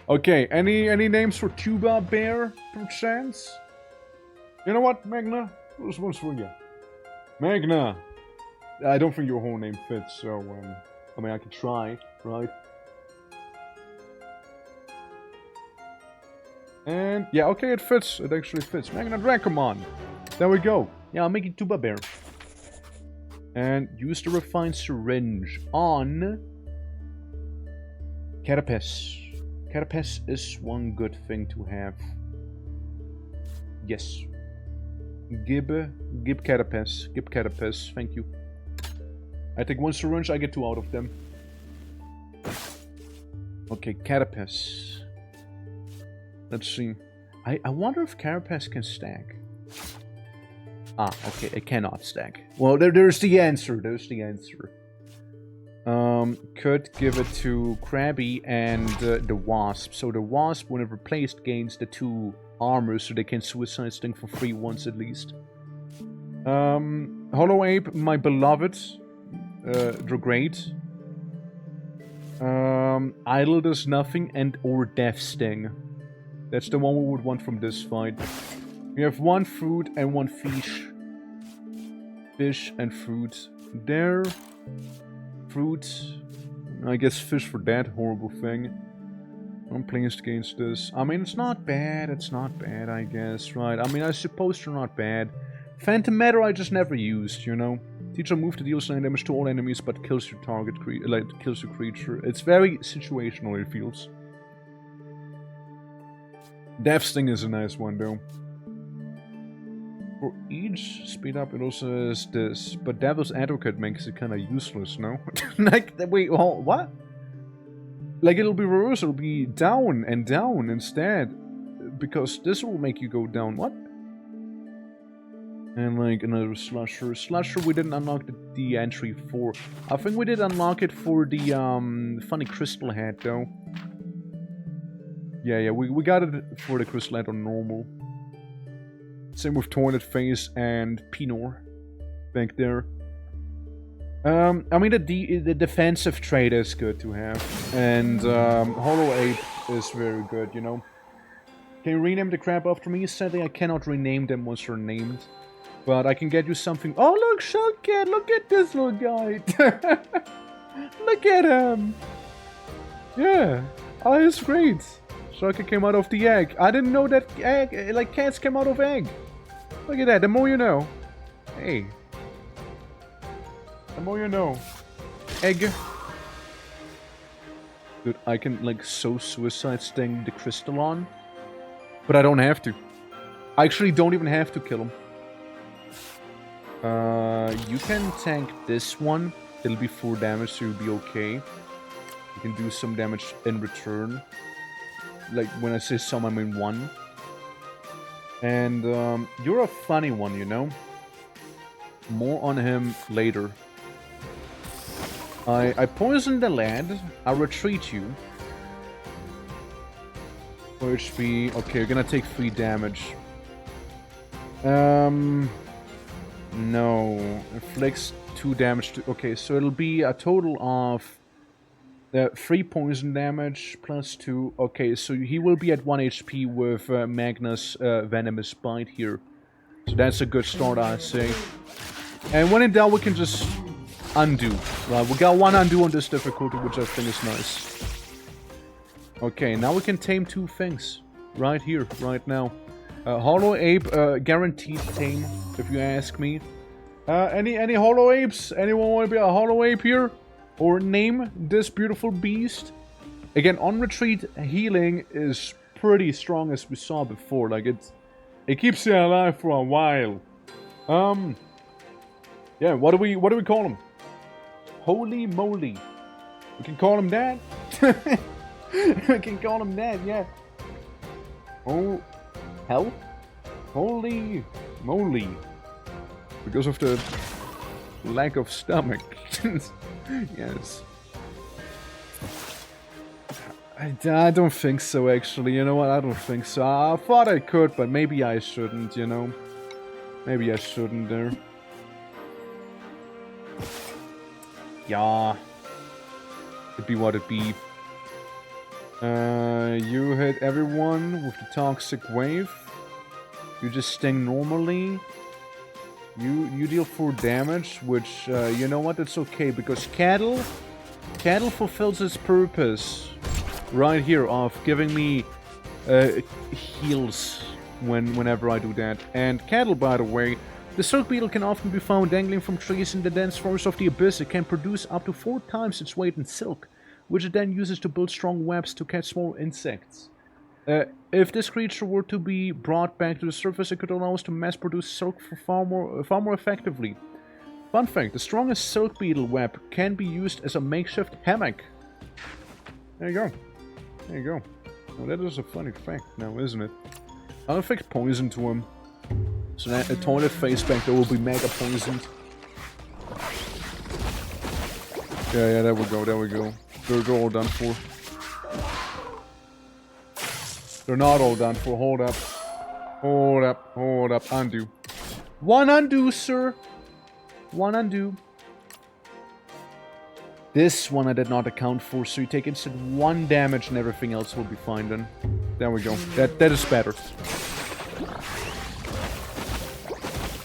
Okay, any names for Tuba Bear, perchance? You know what, Magna? This one's for you. Magna! I don't think your whole name fits, so, I mean, I could try, right? And, yeah, okay, it fits. It actually fits. Magna Dracomon! There we go. Yeah, I'll make it Tuba Bear. And use the Refined Syringe on... Carapace. Carapace is one good thing to have. Yes. Gib Carapace. Gib Carapace. Thank you. I take 1 syringe, I get 2 out of them. Okay, Carapace. Let's see. I wonder if Carapace can stack. Ah, okay, it cannot stack. Well, there's the answer. There's the answer. Could give it to Krabby and the Wasp. So the Wasp, when it replaced, gains the 2 armor, so they can Suicide Sting for free once at least. Hollow Ape, my beloved. They're great. Idle does nothing, and or Death Sting. That's the one we would want from this fight. We have 1 fruit and 1 fish. Fish and fruit. There. Fruit. I guess fish for that horrible thing. I'm placed against this. I mean, it's not bad. It's not bad, I guess, right? I mean, I suppose they're not bad. Phantom Matter I just never used, you know? Teach a move to deal 9 damage to all enemies, but kills your target kills your creature. It's very situational, it feels. Death Sting is a nice one, though. For each speed up, it also is this. But Devil's Advocate makes it kind of useless, no? Like, wait, oh, what? Like, it'll be reversed, it'll be down and down instead. Because this will make you go down, what? And like another Slusher. Slusher we didn't unlock the entry for. I think we did unlock it for the funny crystal head though. Yeah, we got it for the crystal head on normal. Same with Toilet Face and Pinor back there. I mean, the defensive trait is good to have, and Hollow Ape is very good, you know. Can you rename the crab after me? Sadly, I cannot rename them once they're named, but I can get you something. Oh, look, Shellcat! Look at this little guy! Look at him! Yeah, oh, he's great. Shellcat came out of the egg. I didn't know that egg, like cats came out of egg. Look at that. The more you know. Hey. The more you know. Egg. Dude, I can, like, so suicide sting the Crystallon. But I don't have to. I actually don't even have to kill him. You can tank this one. It'll be 4 damage, so you'll be okay. You can do some damage in return. Like, when I say some, I mean 1. And, you're a funny one, you know? More on him later. I poisoned the lad. I'll retreat you. 4 HP. Okay, you're gonna take 3 damage. No. Inflicts 2 damage to... Okay, so it'll be a total of... 3 poison damage plus 2. Okay, so he will be at 1 HP with Magnus Venomous Bite here. So that's a good start, I say. And when in doubt, we can just... undo. Right, we got 1 undo on this difficulty, which I think is nice. Okay, now we can tame 2 things. Right here, right now. Hollow Ape, guaranteed tame, if you ask me. Any Hollow Apes? Anyone want to be a Hollow Ape here? Or name this beautiful beast? Again, on retreat, healing is pretty strong as we saw before. Like, it keeps you alive for a while. Yeah, what do we call him? Holy moly. We can call him that. We can call him that, yeah. Oh, hell? Holy moly. Because of the lack of stomach. Yes. I don't think so, actually. You know what? I don't think so. I thought I could, but maybe I shouldn't, you know? Maybe I shouldn't there. Yeah. It'd be what it be. You hit everyone with the toxic wave. You just sting normally. You deal 4 damage, which, you know what, it's okay, because Cattle fulfills its purpose right here of giving me heals whenever I do that. And Cattle, by the way, the silk beetle can often be found dangling from trees in the dense forest of the abyss. It can produce up to 4 times its weight in silk, which it then uses to build strong webs to catch small insects. If this creature were to be brought back to the surface, it could allow us to mass-produce silk for far more effectively. Fun fact, the strongest silk beetle web can be used as a makeshift hammock. There you go. There you go. Well, that is a funny fact now, isn't it? I'll inflict poison to him. So that a toilet face back there will be mega poisoned. Yeah, there we go, there we go. They're all done for. They're not all done for. Hold up. Hold up. Hold up. Undo. 1 undo, sir. 1 undo. This one I did not account for, so you take instant 1 damage and everything else will be fine then. There we go. That is better.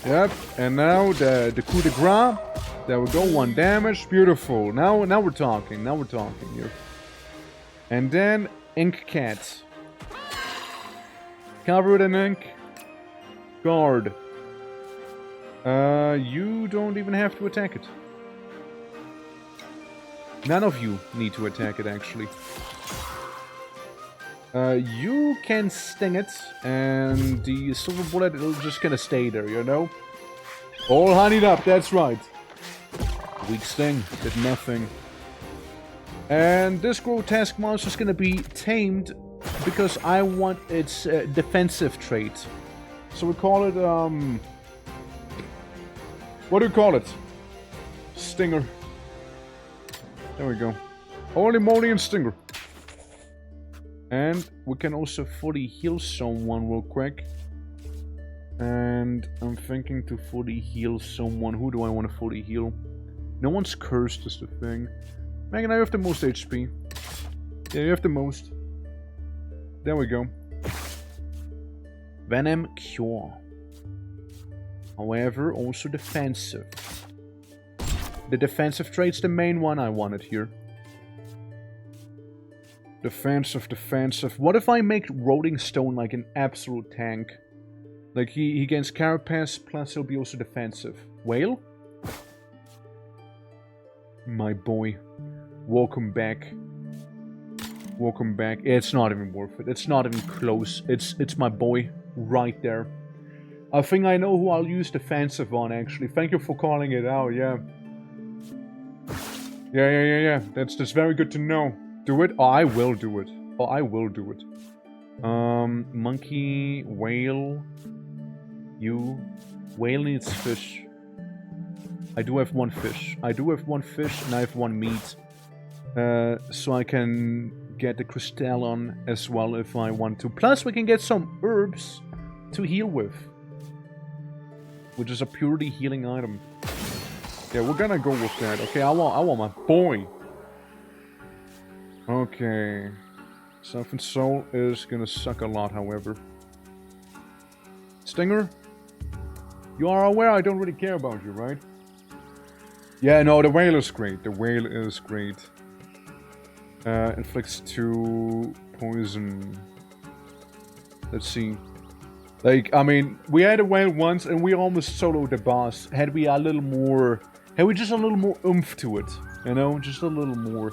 Yep. And now the coup de grace. There we go. 1 damage. Beautiful. Now we're talking. Now we're talking here. And then Ink Cat. Covered in ink. Guard. You don't even have to attack it. None of you need to attack it, actually. You can sting it, and the silver bullet is just gonna stay there, you know? All honeyed up, that's right. Weak sting, did nothing. And this grotesque monster is gonna be tamed because I want its defensive trait. So we call it, what do we call it? Stinger. There we go. Holy moly and Stinger. And we can also fully heal someone real quick. And I'm thinking to fully heal someone. Who do I want to fully heal? No one's cursed is the thing. Megan, you have the most HP. Yeah, you have the most. There we go. Venom Cure. However, also defensive. The defensive trait's the main one I wanted here. Defensive, defensive. What if I make Rolling Stone like an absolute tank? Like he gains Carapace, plus he'll be also defensive. Whale? My boy. Welcome back. Welcome back. It's not even worth it. It's not even close. It's my boy right there. I think I know who I'll use defensive on, actually. Thank you for calling it out, yeah. Yeah. That's very good to know. Do it? Oh, I will do it. Oh, I will do it. Monkey, whale. You. Whale needs fish. I do have one fish. I do have one fish and I have one meat. So I can get the Crystallon as well if I want to. Plus we can get some herbs to heal with. Which is a purely healing item. Yeah, we're gonna go with that. Okay, I want my boy. Okay. Something Soul is gonna suck a lot, however. Stinger? You are aware I don't really care about you, right? Yeah, no, the whale is great. The whale is great. Inflicts 2 poison. Let's see. Like, I mean, we had a whale once and we almost soloed the boss. Had we a little more... Had we just a little more oomph to it. You know, just a little more.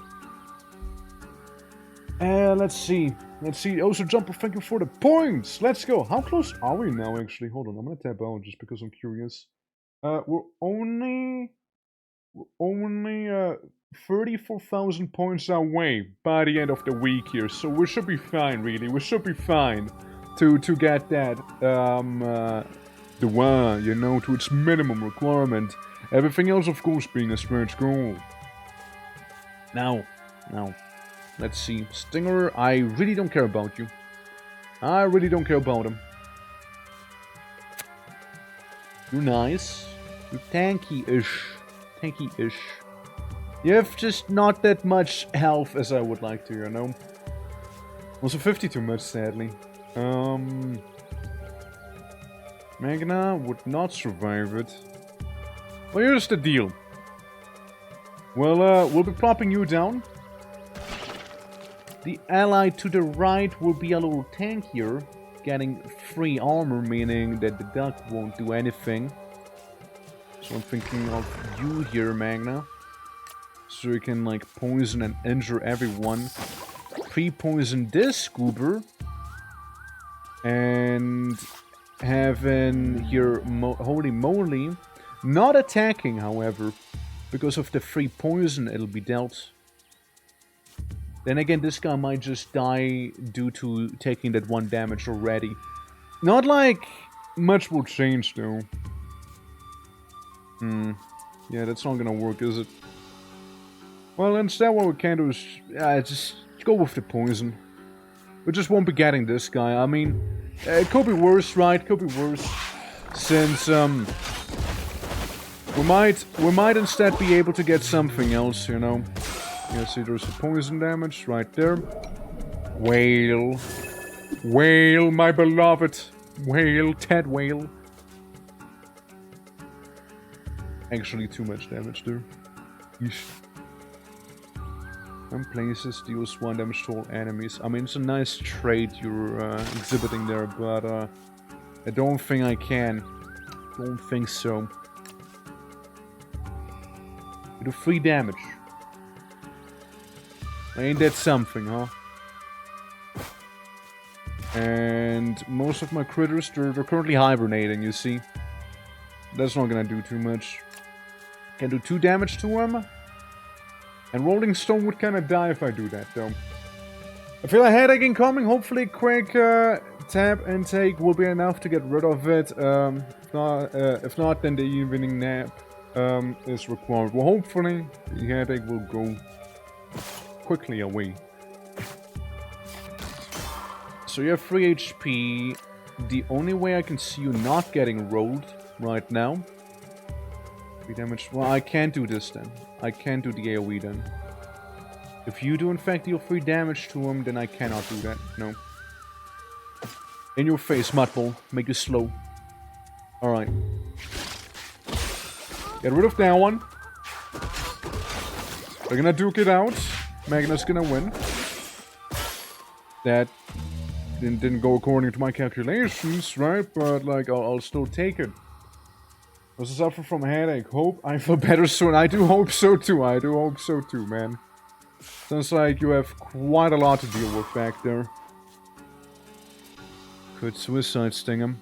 Let's see. Let's see. Also, Jumper, thank you for the points. Let's go. How close are we now, actually? Hold on, I'm gonna tap out just because I'm curious. We're only 34,000 points away by the end of the week here, so we should be fine, really. We should be fine to get that, the one, you know, to its minimum requirement. Everything else, of course, being a stretch goal. Now, let's see. Stinger, I really don't care about you. I really don't care about him. You're nice. You're tanky-ish. Tanky-ish. You have just not that much health as I would like to, you know. Also 50 too much, sadly. Magna would not survive it. Well, here's the deal. Well, we'll be plopping you down. The ally to the right will be a little tankier, getting free armor, meaning that the duck won't do anything. So I'm thinking of you here, Magna. So you can, like, poison and injure everyone. Pre-poison this Goober. And having here, holy moly. Not attacking, however. Because of the free poison it'll be dealt. Then again, this guy might just die due to taking that 1 damage already. Not like much will change, though. Yeah, that's not gonna work, is it? Well, instead what we can do is just go with the poison. We just won't be getting this guy. I mean, it could be worse, right? Could be worse. Since, we might instead be able to get something else, you know? Yeah, see, there's the poison damage right there. Whale. Whale, my beloved. Whale, Ted Whale. Actually, too much damage there. Yeesh. Some places deals 1 damage to all enemies. I mean, it's a nice trait you're exhibiting there, but I don't think I can. Don't think so. You do 3 damage. Ain't that something, huh? And most of my critters, they're currently hibernating, you see. That's not gonna do too much. Can do 2 damage to him. And Rolling Stone would kinda die if I do that, though. I feel a headache incoming. Hopefully a quick tap and take will be enough to get rid of it. If not, then the evening nap is required. Well, hopefully the headache will go quickly away. So you have 3 HP. The only way I can see you not getting rolled right now 3 damage. Well, I can't do this then. I can't do the AoE then. If you do in fact deal 3 damage to him, then I cannot do that. No. In your face, Mudball. Make it slow. Alright. Get rid of that one. They're gonna duke it out. Magna's gonna win. That didn't go according to my calculations, right? But, like, I'll still take it. Was I suffer from a headache? Hope I feel better soon. I do hope so too. I do hope so too, man. Sounds like you have quite a lot to deal with back there. Could suicide sting him.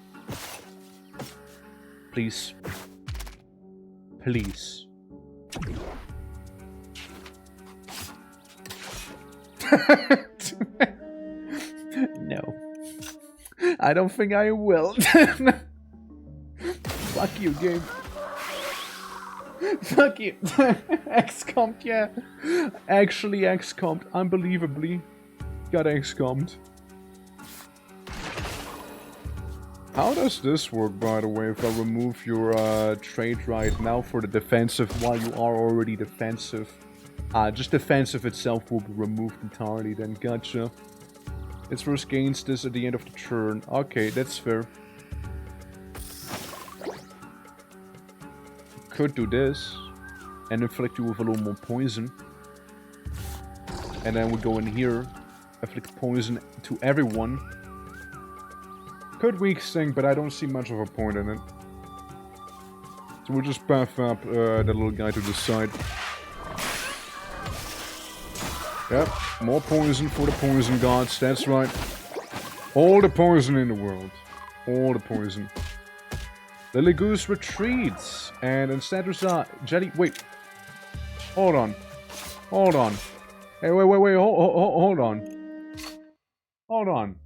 Please. Please. No. I don't think I will. Fuck you, game. Fuck you. X-comped, yeah. Actually X-comped. Unbelievably. Got X-comped. How does this work, by the way, if I remove your trait right now for the defensive while you are already defensive? Just defensive itself will be removed entirely then. Gotcha. It's first gains this at the end of the turn. Okay, that's fair. Could do this and inflict you with a little more poison. And then we go in here, inflict poison to everyone. Could weak sting, but I don't see much of a point in it. So we'll just buff up the little guy to the side. Yep, more poison for the poison gods, that's right. All the poison in the world. All the poison. Lily Goose retreats, and instead there's a jelly. Wait. Hold on. Hold on. Hey, wait, hold on. Hold on.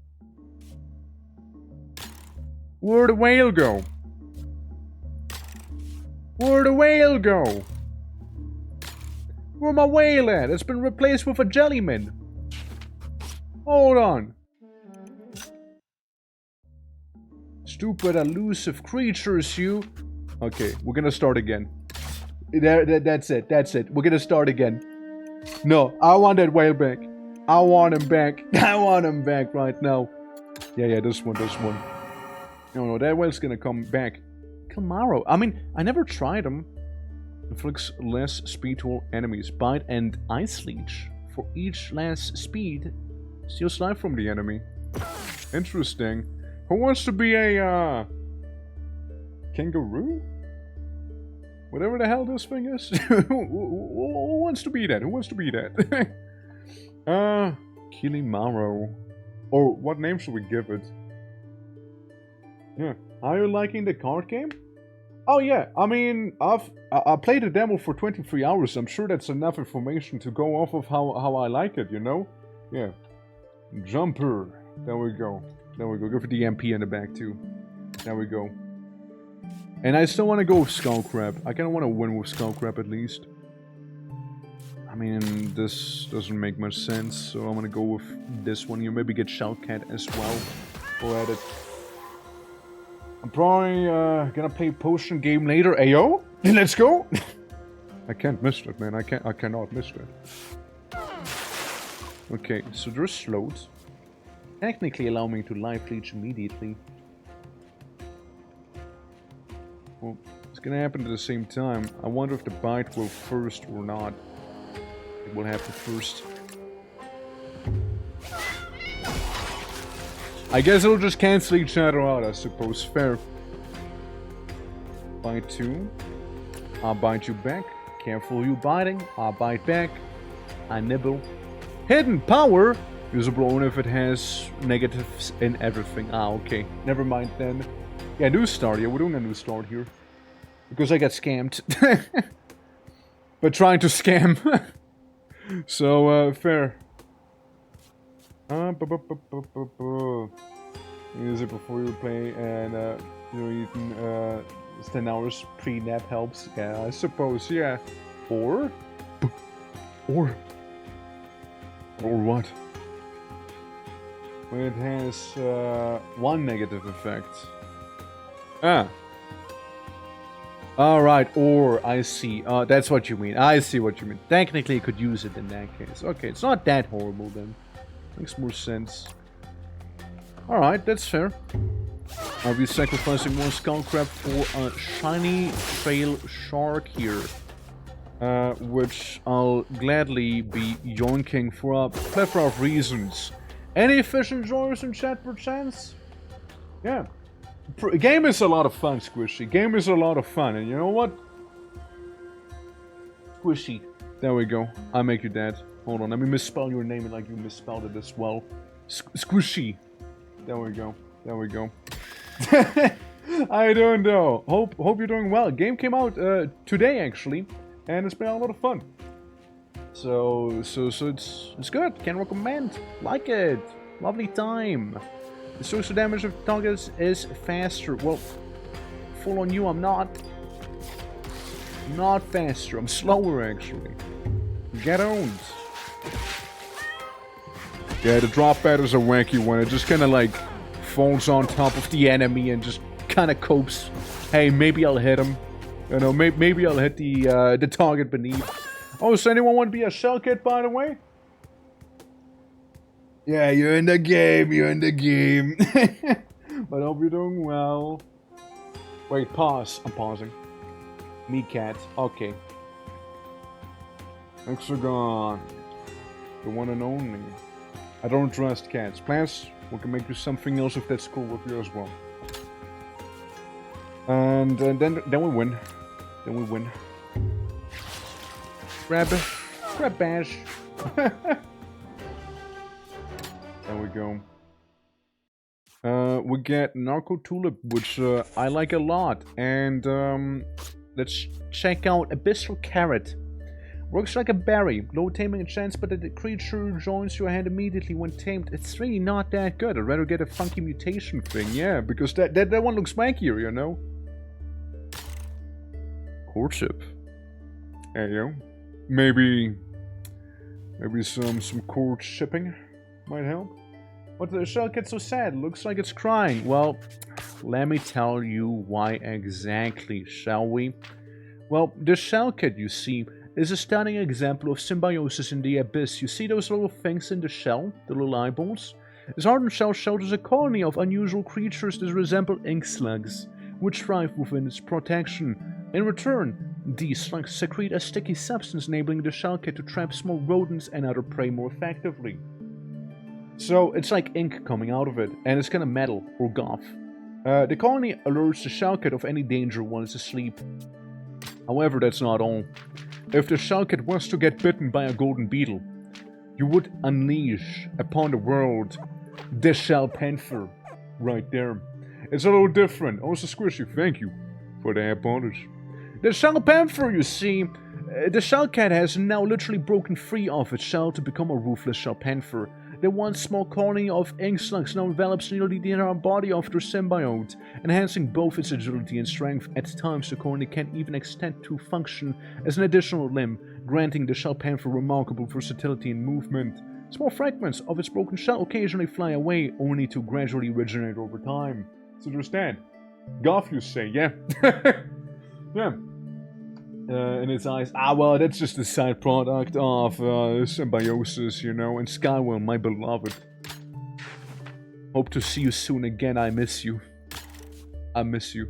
Where'd the whale go? Where'd the whale go? Where's my whale at? It's been replaced with a jellyman. Hold on. Stupid elusive creatures, you. Okay, we're gonna start again. That's it. We're gonna start again. No, I want that whale back. I want him back. I want him back right now. Yeah, this one. No, that whale's gonna come back. Camaro. I mean, I never tried him. Inflicts less speed to all enemies. Bite and Ice Leech. For each less speed, steals life from the enemy. Interesting. Who wants to be a, kangaroo? Whatever the hell this thing is. Who wants to be that? Who wants to be that? Kilimaro. Or what name should we give it? Yeah. Are you liking the card game? Oh yeah, I mean, I played the demo for 23 hours. I'm sure that's enough information to go off of how I like it, you know? Yeah. Jumper. There we go. Go for the MP in the back too. There we go. And I still want to go with Skullcrab. I kind of want to win with Skullcrab at least. I mean, this doesn't make much sense, so I'm gonna go with this one here. Maybe get Shellcat as well. Go at it. I'm probably gonna play potion game later. Ayo, let's go. I can't miss that, man. I cannot miss that. Okay, so there's slows. Technically allow me to life leech immediately. Well, it's gonna happen at the same time. I wonder if the bite will first or not. It will happen first. I guess it'll just cancel each other out, I suppose. Fair. Bite 2. I'll bite you back. Careful you biting. I'll bite back. I nibble. Hidden power! Usable only if it has negatives in everything. Ah, okay. Never mind then. Yeah, new start. Yeah, we're doing a new start here. Because I got scammed. But trying to scam. So, fair. Use it before you play and you're eating 10 hours pre-nap helps. Yeah, I suppose, yeah. Or what? When it has one negative effect. Ah. Alright, or I see. That's what you mean. I see what you mean. Technically, you could use it in that case. Okay, it's not that horrible then. Makes more sense. Alright, that's fair. I'll be sacrificing one skull crab for a shiny trail shark here. Which I'll gladly be yoinking for a plethora of reasons. Any fish enjoyers in chat perchance? Yeah. Game is a lot of fun, Squishy. Game is a lot of fun, and you know what? Squishy. There we go. I'll make you that. Hold on, let me misspell your name like you misspelled it as well. Squishy. There we go. There we go. How you doing, though? Hope you're doing well. Game came out today, actually, and it's been a lot of fun. So it's good. Can recommend. Like it. Lovely time. The social damage of targets is faster. Well, full on you, I'm not. Not faster. I'm slower, actually. Get owned. Yeah, the drop pad is a wacky one. It just kind of like falls on top of the enemy and just kind of copes. Hey, maybe I'll hit him. You know, maybe I'll hit the target beneath. Oh, does anyone want to be a shell kit, by the way? Yeah, you're in the game, you're in the game. But I hope you're doing well. Wait, pause. I'm pausing. Me cat. Okay. Hexagon. The one and only. I don't trust cats. Plants, we can make you something else if that's cool with you as well. And then we win. Then we win. Grab bash. There we go. We get Narco Tulip, which I like a lot. And let's check out Abyssal Carrot. Works like a berry. Low taming chance, but the creature joins your hand immediately when tamed. It's really not that good. I'd rather get a funky mutation thing, yeah, because that one looks wankier, you know? Courtship. There you go. Maybe some court shipping might help. But the shell gets so sad. Looks like it's crying. Well, let me tell you why exactly, shall we? Well, the shell kit, you see, is a stunning example of symbiosis in the abyss. You see those little things in the shell? The little eyeballs? This hardened shell shelters a colony of unusual creatures that resemble ink slugs, which thrive within its protection. In return, these slugs secrete a sticky substance enabling the shell kit to trap small rodents and other prey more effectively. So it's like ink coming out of it, and it's kind of metal or goth. The colony alerts the shell kit of any danger while it's asleep. However, that's not all. If the shell kit was to get bitten by a golden beetle, you would unleash upon the world the shell panther right there. It's a little different. Also, Squishy, thank you for the apology. The shell panther, you see, the shell cat has now literally broken free of its shell to become a ruthless shell panther. The once small colony of ink slugs now envelops nearly the entire body of their symbiote, enhancing both its agility and strength. At times, the colony can even extend to function as an additional limb, granting the shell panther remarkable versatility and movement. Small fragments of its broken shell occasionally fly away, only to gradually regenerate over time. So understand? Goth, you say, yeah? Yeah. In its eyes, well, that's just a side product of symbiosis, you know, and Skywell, my beloved. Hope to see you soon again, I miss you. I miss you.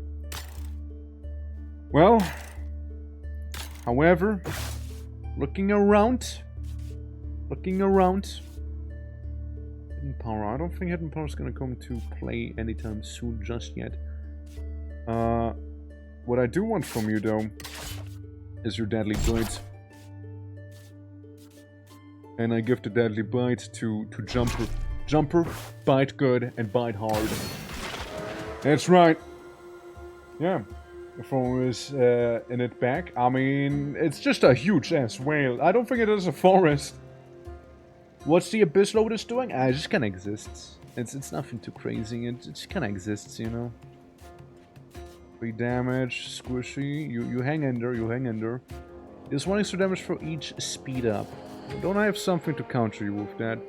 Well, however, looking around, Hidden Power, I don't think Hidden Power is gonna come to play anytime soon just yet. What I do want from you, though, is your Deadly Bite. And I give the Deadly Bite to Jumper. Jumper, bite good and bite hard. That's right. Yeah. The phone is in it back. I mean, it's just a huge ass whale. I don't think it is a forest. What's the Abyss Lotus doing? It just kinda exists. It's nothing too crazy. It just kinda exists, you know. 3 damage, Squishy. You hang in there, you hang in there. There's 1 extra damage for each speed up. Don't I have something to counter you with that?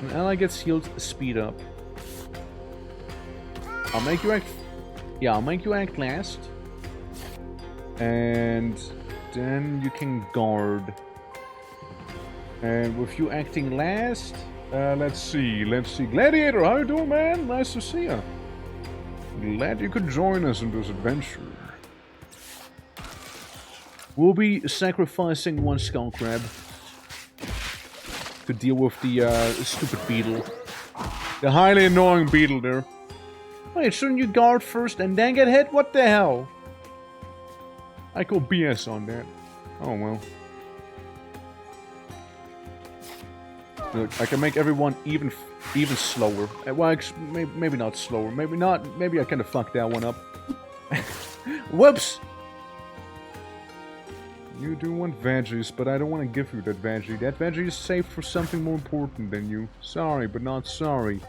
An ally gets healed, speed up. I'll make you act... Yeah, I'll make you act last. And then you can guard. And with you acting last, let's see. Gladiator, how you doing, man? Nice to see you. Glad you could join us in this adventure. We'll be sacrificing one skull crab to deal with the stupid beetle. The highly annoying beetle there. Wait, shouldn't you guard first and then get hit? What the hell? I call BS on that. Oh well. Look, I can make everyone even slower. Well, maybe not slower. Maybe not. Maybe I kind of fucked that one up. Whoops! You do want veggies, but I don't want to give you that veggie. That veggie is saved for something more important than you. Sorry, but not sorry.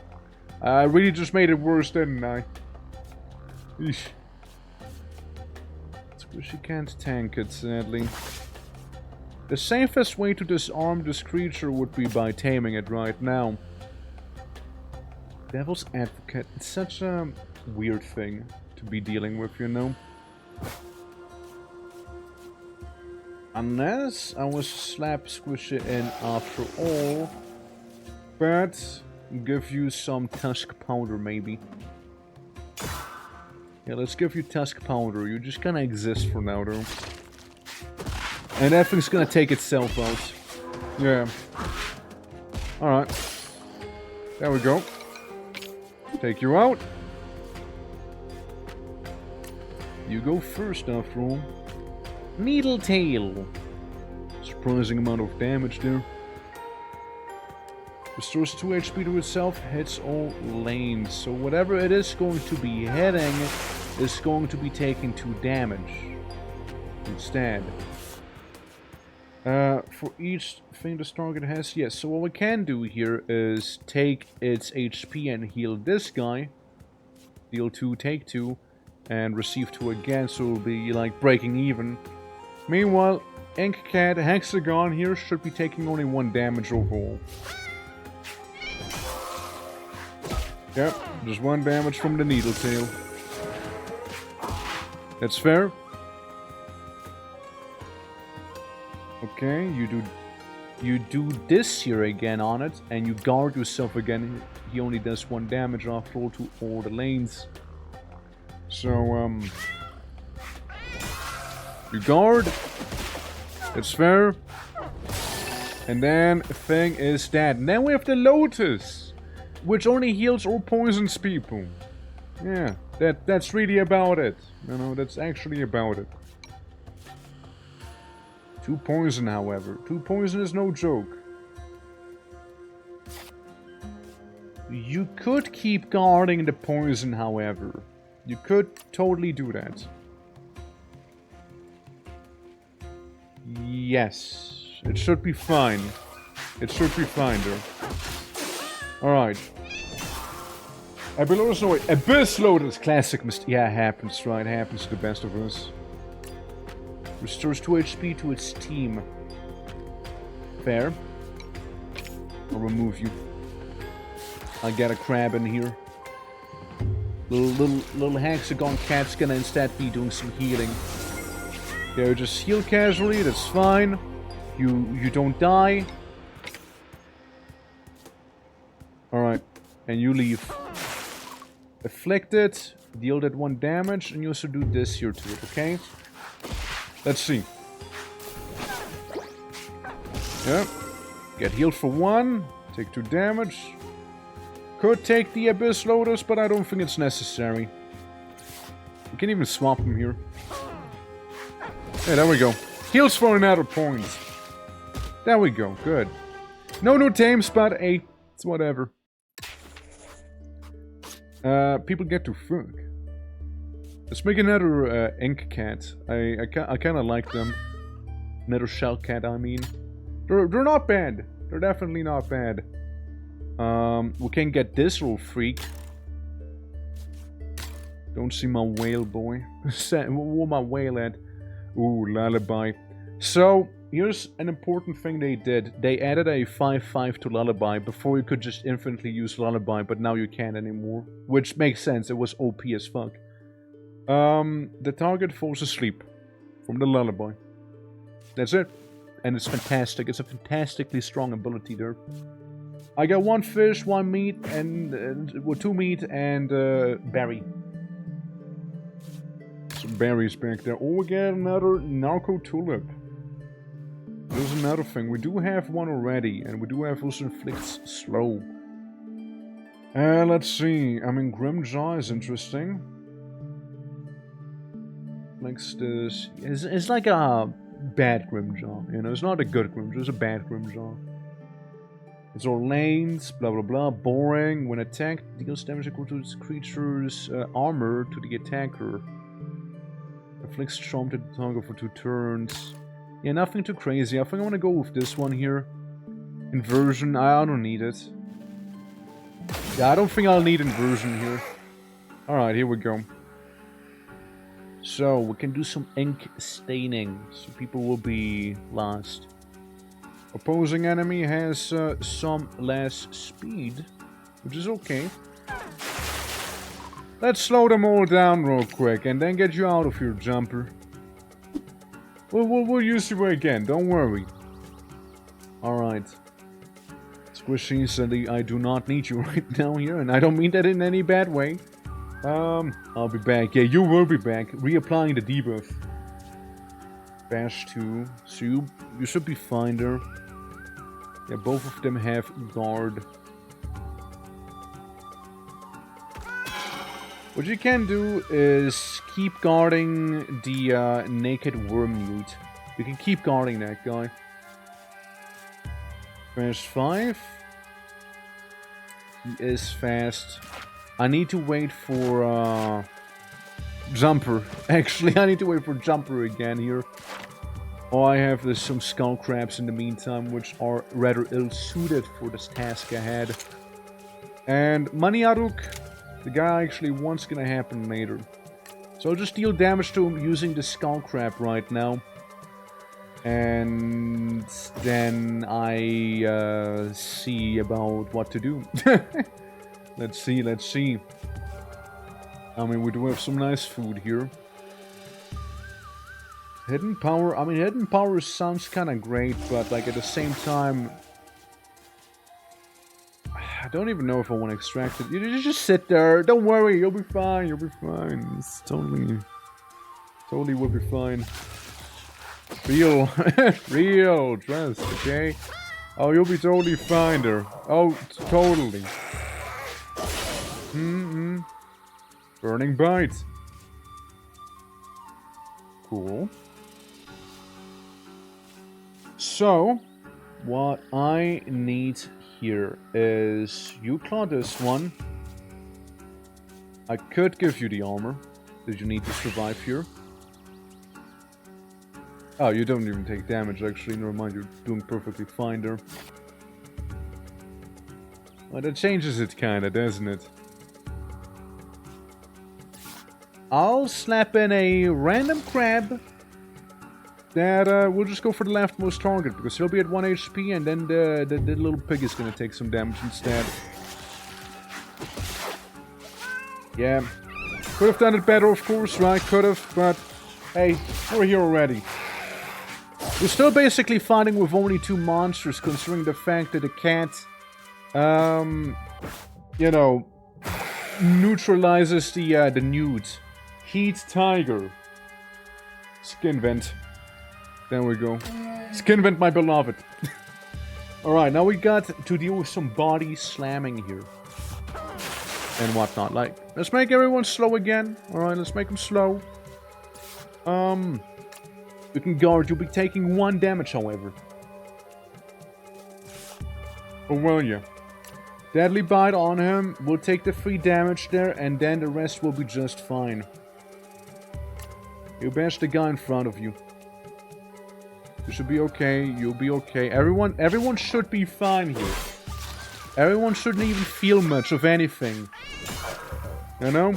I really just made it worse, didn't I? Eesh. She can't tank it, sadly. The safest way to disarm this creature would be by taming it right now. Devil's Advocate. It's such a weird thing to be dealing with, you know? Unless I was squish it in after all. But give you some tusk powder, maybe. Yeah, let's give you tusk powder. You're just gonna exist for now, though. And that thing's gonna take itself out. Yeah. Alright. There we go. Take you out. You go first, after all. Needle Tail. Surprising amount of damage there. Restores 2 HP to itself, hits all lanes. So whatever it is going to be hitting is going to be taking 2 damage instead. For each thing this target has, yes. So what we can do here is take its HP and heal this guy. Deal 2, take 2, and receive 2 again, so it'll be like breaking even. Meanwhile, ENG Hexagon here should be taking only 1 damage overall. Yep, just 1 damage from the Needle Tail. That's fair. Okay, you do this here again on it, and you guard yourself again. He only does 1 damage after all to all the lanes. So, you guard. That's fair. And then the thing is that. And then we have the Lotus, which only heals or poisons people. Yeah, that's really about it. You know, that's actually about it. 2 poison, however. 2 poison is no joke. You could keep guarding the poison, however. You could totally do that. Yes. It should be fine. It should be fine, though. Alright. Abyss Lotus. Classic mistake. Yeah, it happens, right? It happens to the best of us. Restores 2 HP to its team. Fair. I'll remove you. I'll get a crab in here. Little hexagon cat's gonna instead be doing some healing. There, just heal casually, that's fine. You don't die. Alright, and you leave. Afflicted, deal that 1 damage, and you also do this here to it, okay? Let's see. Yeah. Get healed for 1, take 2 damage. Could take the Abyss Lotus, but I don't think it's necessary. We can even swap them here. Yeah, there we go. Heals for another point. There we go, good. No tames, but hey, it's whatever. People get to fuck. Let's make another ink cat. I kind of like them. Another shell cat, I mean. They're not bad. They're definitely not bad. We can get this little freak. Don't see my whale, boy. Where my whale at? Ooh, Lullaby. So, here's an important thing they did. They added a 5/5 to Lullaby. Before you could just infinitely use Lullaby, but now you can't anymore. Which makes sense, it was OP as fuck. The target falls asleep. from the lullaby. That's it. And it's fantastic. It's a fantastically strong ability there. I got 1 fish, 1 meat, and well, 2 meat and berry. Some berries back there. Oh, we got another narco tulip. There's another thing. We do have one already, and we do have also inflicts slow. Let's see. I mean, Grimjaw is interesting. Likes this. It's like a bad Grimjaw. You know, it's not a good Grimjaw. It's a bad Grimjaw. It's all lanes, blah blah blah. Boring. When attacked, deals damage equal to its creature's armor to the attacker. Inflicts charm to the target for 2 turns. Yeah, nothing too crazy. I think I want to go with this one here. Inversion. I don't need it. Yeah, I don't think I'll need inversion here. Alright, here we go. So, we can do some ink staining. So people will be lost. Opposing enemy has some less speed. Which is okay. Let's slow them all down real quick. And then get you out of here, jumper. We'll use you again, don't worry. Alright. Squishy said I do not need you right now here, and I don't mean that in any bad way. I'll be back. Yeah, you will be back. Reapplying the debuff. Bash 2. So you should be fine there. Yeah, both of them have guard. What you can do is keep guarding the naked worm mute. You can keep guarding that guy. Fast 5. He is fast. I need to wait for Jumper. Actually, I need to wait for Jumper again here. All I have is some skull crabs in the meantime, which are rather ill-suited for this task ahead. And Maniaruk. The guy actually wants gonna happen later. So I'll just deal damage to him using the skull crab right now. And then I see about what to do. Let's see. I mean, we do have some nice food here. Hidden power. I mean, hidden power sounds kind of great, but like at the same time, I don't even know if I want to extract it. You just sit there. Don't worry. You'll be fine. You'll be fine. It's totally will be fine. Real trust, okay? Oh, you'll be totally fine there. Oh, totally. Burning bite. Cool. So, what I need here is you claw this one. I could give you the armor that you need to survive here. Oh, you don't even take damage actually, never mind, you're doing perfectly fine there. Well, that changes it kinda, doesn't it? I'll slap in a random crab that we'll just go for the leftmost target because he'll be at 1 HP and then the little pig is gonna take some damage instead. Yeah, could have done it better of course, right? Could have, but hey, we're here already. We're still basically fighting with only 2 monsters considering the fact that the cat, you know, neutralizes the nude. Heat Tiger. Skin Vent. There we go. Skin Vent, my beloved. Alright, now we got to deal with some body slamming here. And whatnot. Like, let's make everyone slow again. Alright, let's make them slow. You can guard. You'll be taking 1 damage, however. Oh, will you? Deadly Bite on him. We'll take the 3 damage there, and then the rest will be just fine. You bash the guy in front of you. You should be okay. You'll be okay. Everyone should be fine here. Everyone shouldn't even feel much of anything. You know?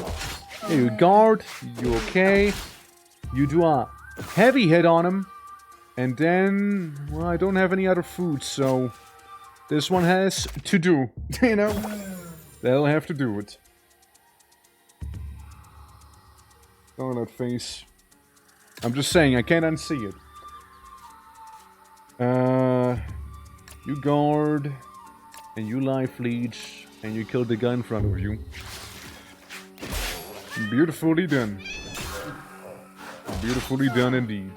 Yeah, you guard. You're okay. You do a heavy hit on him. And then, well, I don't have any other food, so this one has to do. You know? They'll have to do it. Oh, that face. I'm just saying, I can't unsee it. You guard, and you life leech, and you kill the guy in front of you. Beautifully done. Beautifully done indeed.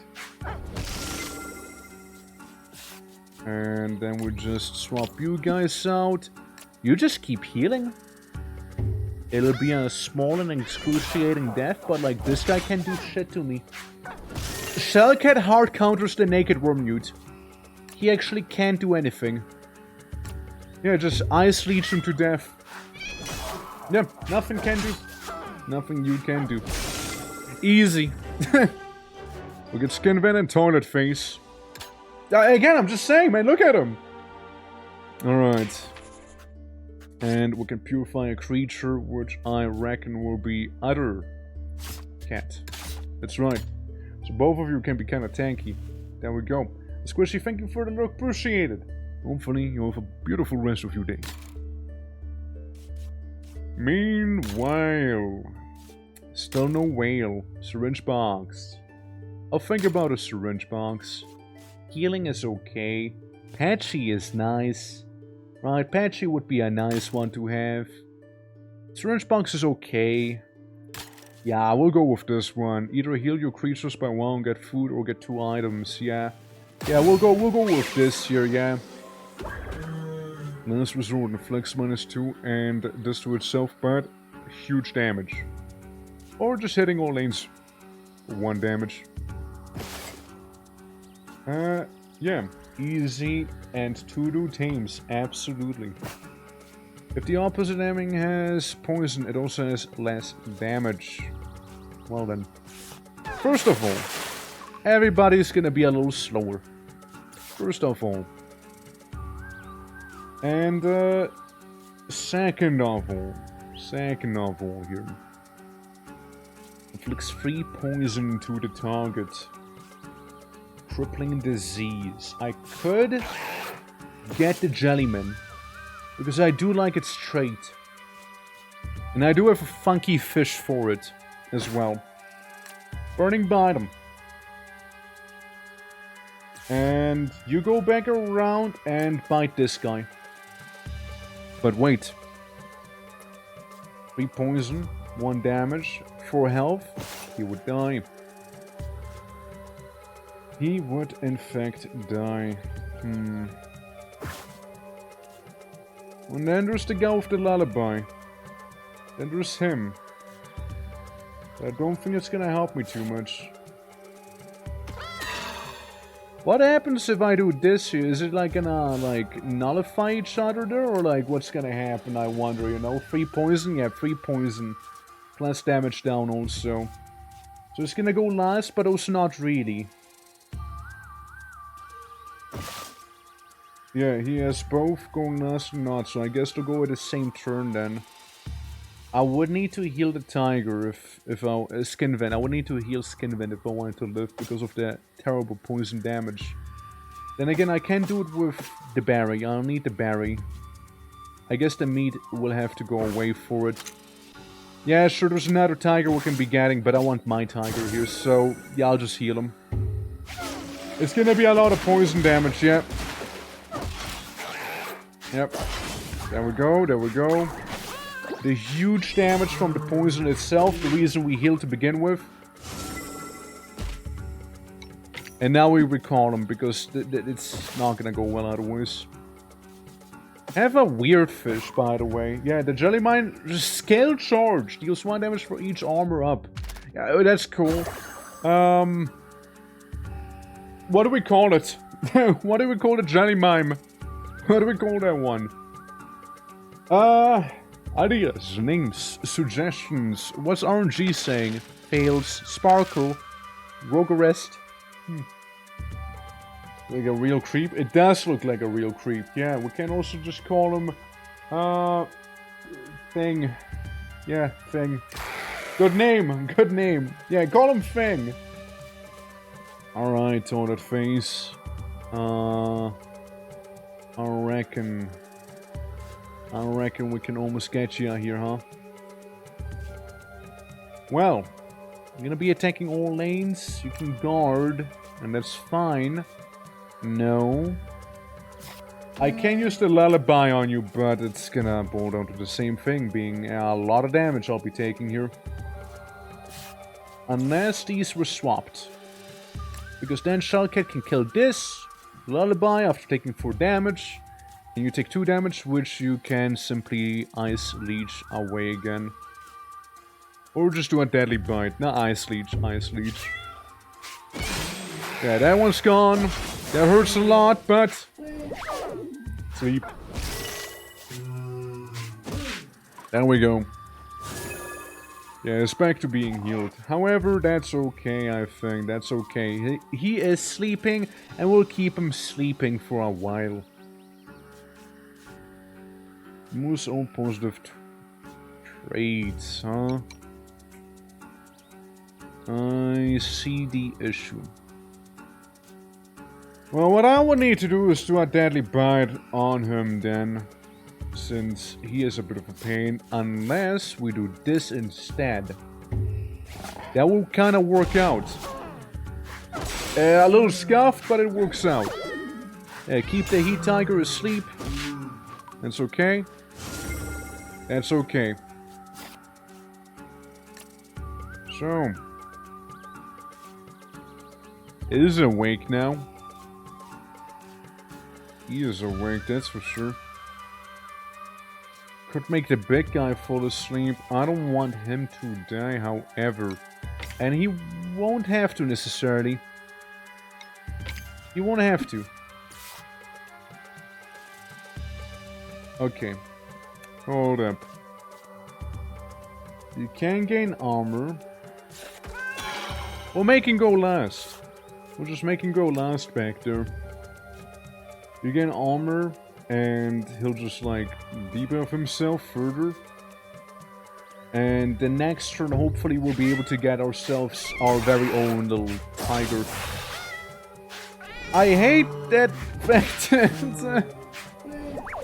And then we just swap you guys out. You just keep healing. It'll be a small and excruciating death, but like this guy can't do shit to me. Shellcat hard counters the naked Wormute. He actually can't do anything. Yeah, just ice leech him to death. Yeah, nothing can do. Nothing you can do. Easy. We get Skin Vent and Toilet Face. Again, I'm just saying, man, look at him. Alright. And we can purify a creature, which I reckon will be Other Cat. That's right. So both of you can be kind of tanky. There we go. Squishy, thank you for the look. Appreciate it. Hopefully you have a beautiful rest of your day. Meanwhile, still no whale. Syringe box. I'll think about a syringe box. Healing is okay. Patchy is nice. Right, Patchy would be a nice one to have. Syringe box is okay. Yeah, we'll go with this one. Either heal your creatures by one, get food, or get 2 items. Yeah. Yeah, we'll go with this here, yeah. Last resort inflicts -2 and this to itself, but huge damage. Or just hitting all lanes for 1 damage. Yeah. Easy and to-do tames, absolutely. If the opposite enemy has poison, it also has less damage. Well then. First of all, everybody's gonna be a little slower. First of all. And, second of all here. Inflicts 3 poison to the target. Crippling disease. I could get the Jellyman, because I do like its trait. And I do have a funky fish for it as well. Burning Bottom. And you go back around and bite this guy. But wait. 3 poison, 1 damage, 4 health. He would die. He would in fact die. And then there's the guy with the lullaby. Then there's him. I don't think it's gonna help me too much. What happens if I do this here? Is it like gonna like nullify each other there? Or like what's gonna happen, I wonder, you know? 3 poison? Yeah, 3 poison. Plus damage down also. So it's gonna go last, but also not really. Yeah, he has both going last and not, so I guess they'll go at the same turn then. I would need to heal the tiger if I... Skin Vent. I would need to heal Skin Vent if I wanted to live because of the terrible poison damage. Then again, I can't do it with the berry. I'll need the berry. I guess the meat will have to go away for it. Yeah, sure, there's another tiger we can be getting, but I want my tiger here, so... Yeah, I'll just heal him. It's gonna be a lot of poison damage, yeah. Yep. There we go, there we go. The huge damage from the poison itself, the reason we healed to begin with. And now we recall him, because it's not gonna go well otherwise. Have a weird fish, by the way. Yeah, the Jelly Mine, scale charge. Deals 1 damage for each armor up. Yeah, that's cool. What do we call it? What do we call the Jelly Mime? What do we call that one? Ideas, names, suggestions. What's RNG saying? Fails, Sparkle, Rogue Arrest. Like a real creep? It does look like a real creep. Yeah, we can also just call him, Thing. Yeah, Thing. Good name, good name. Yeah, call him Thing. Alright, Toilet Face. I reckon we can almost get you out here, huh? Well, You're gonna be attacking all lanes. You can guard, and that's fine. No. I can use the lullaby on you, but it's gonna boil down to the same thing, being a lot of damage I'll be taking here. Unless these were swapped. Because then Shellcat can kill this lullaby after taking 4 damage. And you take 2 damage, which you can simply Ice Leech away again. Or just do a Deadly Bite. Not Ice Leech, Ice Leech. Yeah, that one's gone. That hurts a lot, but... Sleep. There we go. Yeah, it's back to being healed. However, that's okay, I think. That's okay. He is sleeping, and we'll keep him sleeping for a while. Most own positive traits, huh? I see the issue. Well, what I would need to do is do a Deadly Bite on him then. Since he is a bit of a pain. Unless we do this instead. That will kind of work out. A little scuffed, but it works out. Keep the Heat Tiger asleep. That's okay. That's okay. So. It is awake now. He is awake, that's for sure. Could make the big guy fall asleep. I don't want him to die, however. And he won't have to necessarily. He won't have to. Okay. Hold up. You can gain armor. We'll make him go last. We'll just make him go last back there. You gain armor. And he'll just like debuff himself further. And the next turn hopefully we'll be able to get ourselves our very own little tiger. I hate that fact.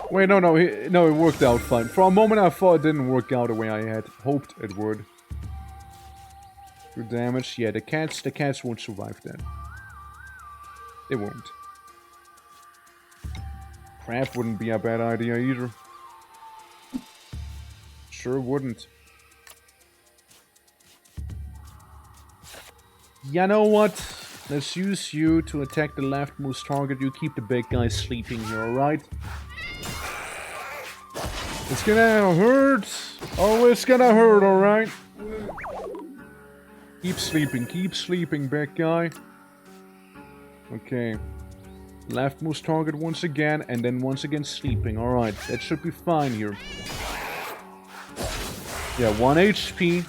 Wait, no, it worked out fine. For a moment I thought it didn't work out the way I had hoped it would. Good damage. Yeah, the cats won't survive that. They won't. Crab wouldn't be a bad idea either. Sure wouldn't. You know what? Let's use you to attack the leftmost target. You keep the big guy sleeping here, alright? It's gonna hurt. Oh, it's gonna hurt, alright? Keep sleeping, big guy. Okay. Leftmost target once again, and then once again sleeping. Alright, that should be fine here. Yeah, 1 HP.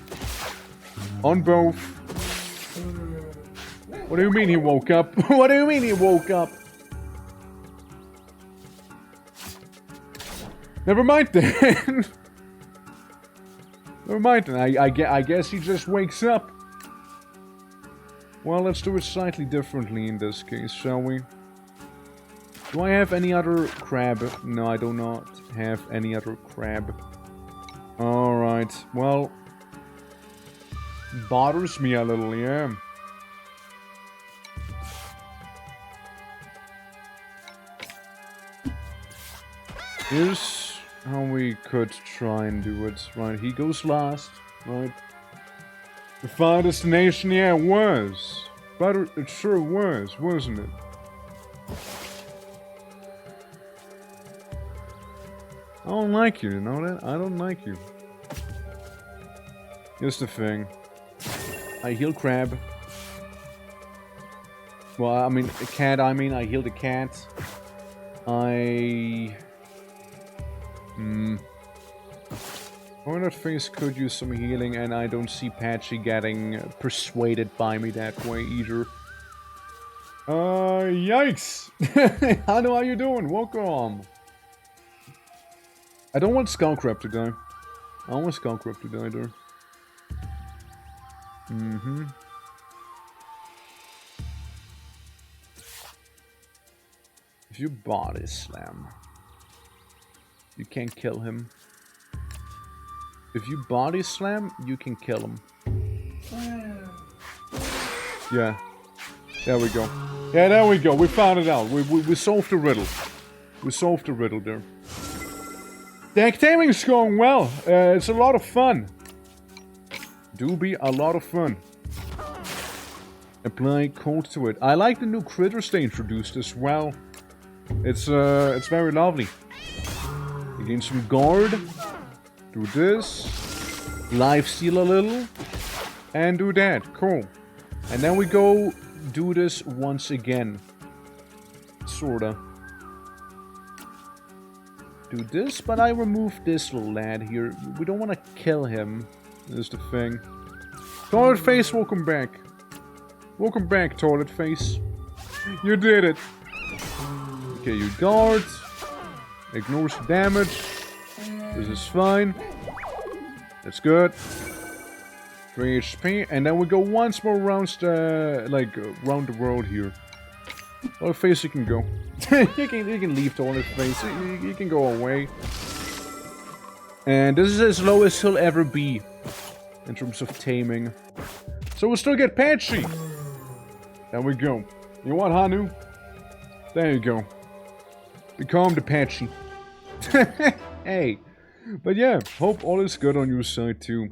On both. What do you mean he woke up? What do you mean he woke up? Never mind then. Never mind then. I guess he just wakes up. Well, let's do it slightly differently in this case, shall we? Do I have any other crab? No, I do not have any other crab. Alright, well... bothers me a little, yeah. Here's how we could try and do it. Right, he goes last, right? The final destination, yeah, it was. But it sure was, wasn't it? I don't like you know that? I don't like you. Here's the thing. I heal crab. Well, I mean, a cat, I heal the cat. Hornet Face could use some healing, and I don't see Patchy getting persuaded by me that way either. Yikes! How are you doing? Welcome! I don't want Skullcrab to die. I don't want Skullcrab to die there. If you body slam, you can't kill him. If you body slam, you can kill him. Yeah. There we go. Yeah, there we go. We found it out. We solved the riddle. We solved the riddle there. The taming is going well. It's a lot of fun. Do be a lot of fun. Apply code to it. I like the new critters they introduced as well. It's very lovely. You gain some guard. Do this. Lifesteal a little. And do that. Cool. And then we go do this once again. Sorta. Do this, but I removed this little lad here. We don't want to kill him. Is the thing. Toilet face, welcome back. Welcome back, toilet face. You did it. Okay, you guard. Ignores the damage. This is fine. That's good. 3 HP, and then we go once more around the around the world here. Toilet face, you can go. you can leave toilet face. You can go away. And this is as low as he'll ever be in terms of taming. So we'll still get patchy. There we go. You want Hanu? There you go. Become the patchy. Hey. But yeah, hope all is good on your side too.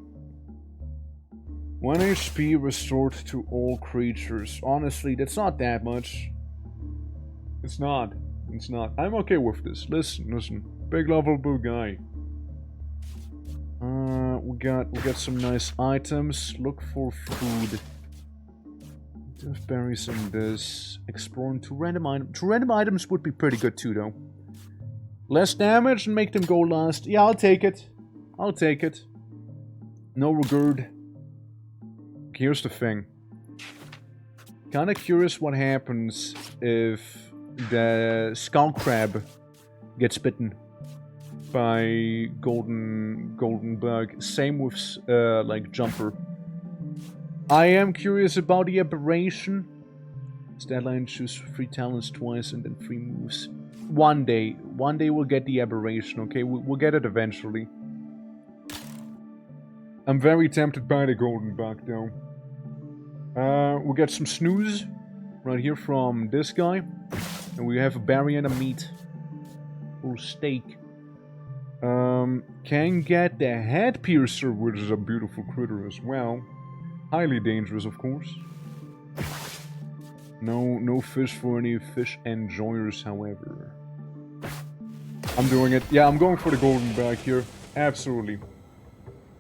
1 HP restored to all creatures. Honestly, that's not that much. It's not. It's not. I'm okay with this. Listen. Big lovable guy. We got some nice items. Look for food. There's berries in this. Exploring 2 random items. 2 random items would be pretty good too, though. Less damage and make them go last. Yeah, I'll take it. I'll take it. No regard. Here's the thing. Kinda curious what happens if the skull crab gets bitten by golden bug. Same with like jumper. I am curious about the aberration. Statline choose 3 talents twice and then 3 moves. One day we'll get the aberration. Okay, we'll get it eventually. I'm very tempted by the golden bug though. We'll get some snooze right here from this guy. And we have a berry and a meat. Or steak. Can get the head piercer, which is a beautiful critter as well. Highly dangerous, of course. No fish for any fish enjoyers, however. I'm doing it. Yeah, I'm going for the golden bag here. Absolutely.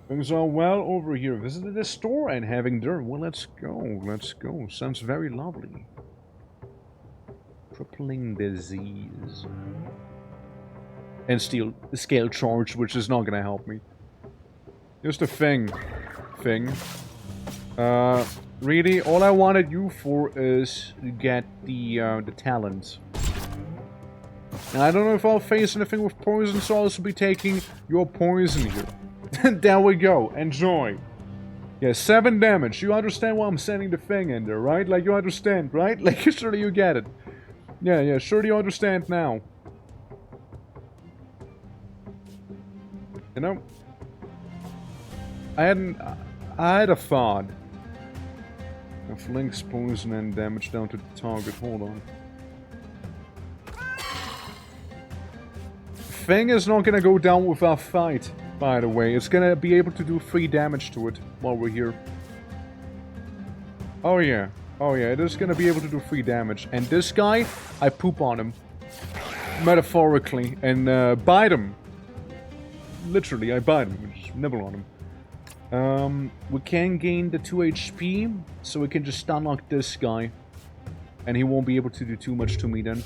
Things are well over here. Visited the store and having dinner. Well, let's go. Let's go. Sounds very lovely. Crippling disease. And scale charge, which is not gonna help me. Just a thing. Really, all I wanted you for is to get the talent. And I don't know if I'll face anything with poison, so I'll also be taking your poison here. There we go. Enjoy. Yeah, 7 damage. You understand why I'm sending the thing in there, right? Like, you understand, right? Like, surely you get it. Yeah, surely you understand now. You know? I had a thought. Of links poison and damage down to the target. Hold on. Thing is not gonna go down without fight, by the way. It's gonna be able to do 3 damage to it while we're here. Oh yeah, it is gonna be able to do 3 damage. And this guy, I poop on him. Metaphorically. And bite him. Literally, I bite him. Just nibble on him. We can gain the 2 HP, so we can just stunlock this guy. And he won't be able to do too much to me then.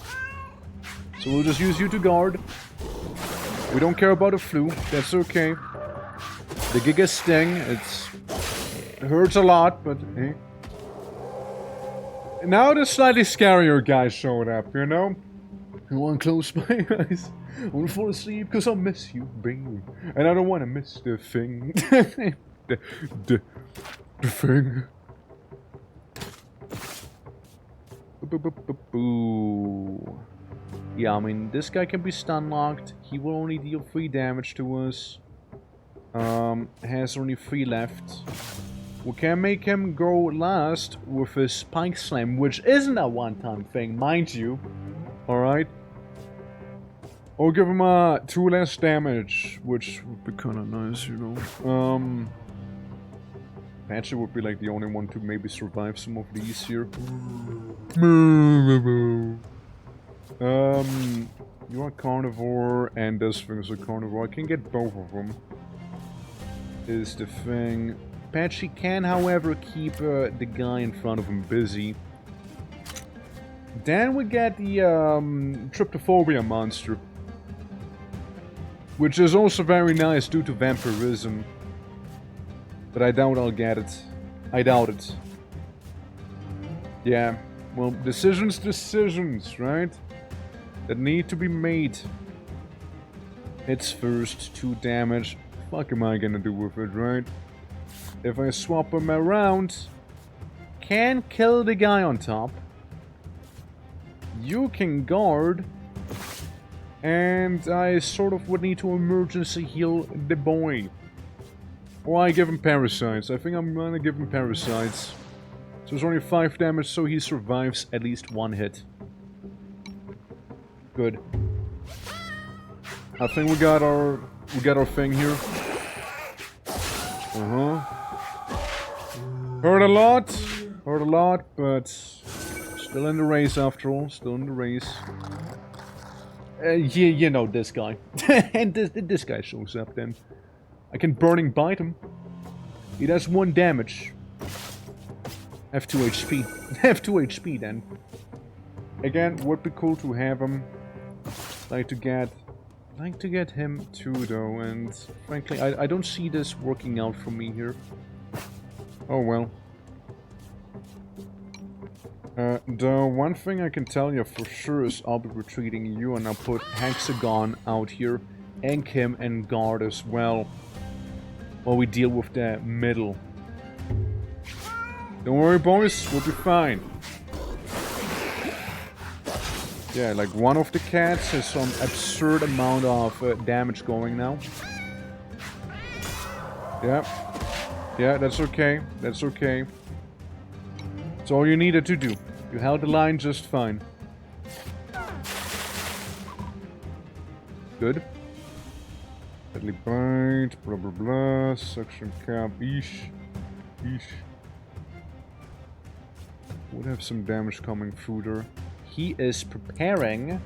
So we'll just use you to guard. We don't care about the flu, that's okay. The Giga Sting, it hurts a lot, but hey. Now the slightly scarier guy showed up, you know? I want to close my eyes. I want to fall asleep because I miss you, baby. And I don't want to miss the thing. the thing. Boo. Yeah, I mean, this guy can be stun locked. He will only deal 3 damage to us. Has only 3 left. We can make him go last with his Spike Slam, which isn't a one-time thing, mind you. Alright? Or give him 2 less damage, which would be kinda nice, you know. Patchy would be like the only one to maybe survive some of these here. You are carnivore, and this thing is a carnivore. I can get both of them. Is the thing. Patchy can, however, keep the guy in front of him busy. Then we get the Tryptophobia monster, which is also very nice due to vampirism. But I doubt I'll get it. I doubt it. Yeah, well, decisions, right? That need to be made. Hits first, 2 damage. Fuck am I gonna do with it, right? If I swap him around, can kill the guy on top. You can guard. And I sort of would need to emergency heal the boy. Or I give him parasites. I think I'm gonna give him parasites. So it's only 5 damage, so he survives at least 1 hit. Good. I think we got our thing here. Hurt a lot, but still in the race after all. Still in the race. Yeah, you know this guy. And this guy shows up then. I can Burning Bite him. He does 1 damage. Have 2 HP. Have 2 HP then. Again, would be cool to have him. Like to get him too though, and frankly I don't see this working out for me here. Oh well. The one thing I can tell you for sure is I'll be retreating you, and I'll put Hexagon out here, and Kim and guard as well, while we deal with the middle. Don't worry boys, we'll be fine. Yeah, like one of the cats has some absurd amount of damage going now. Yeah, that's okay. That's okay. That's all you needed to do. You held the line just fine. Good. Deadly Bite, blah blah blah, Suction Cap, eesh. Would have some damage coming through there. He is preparing,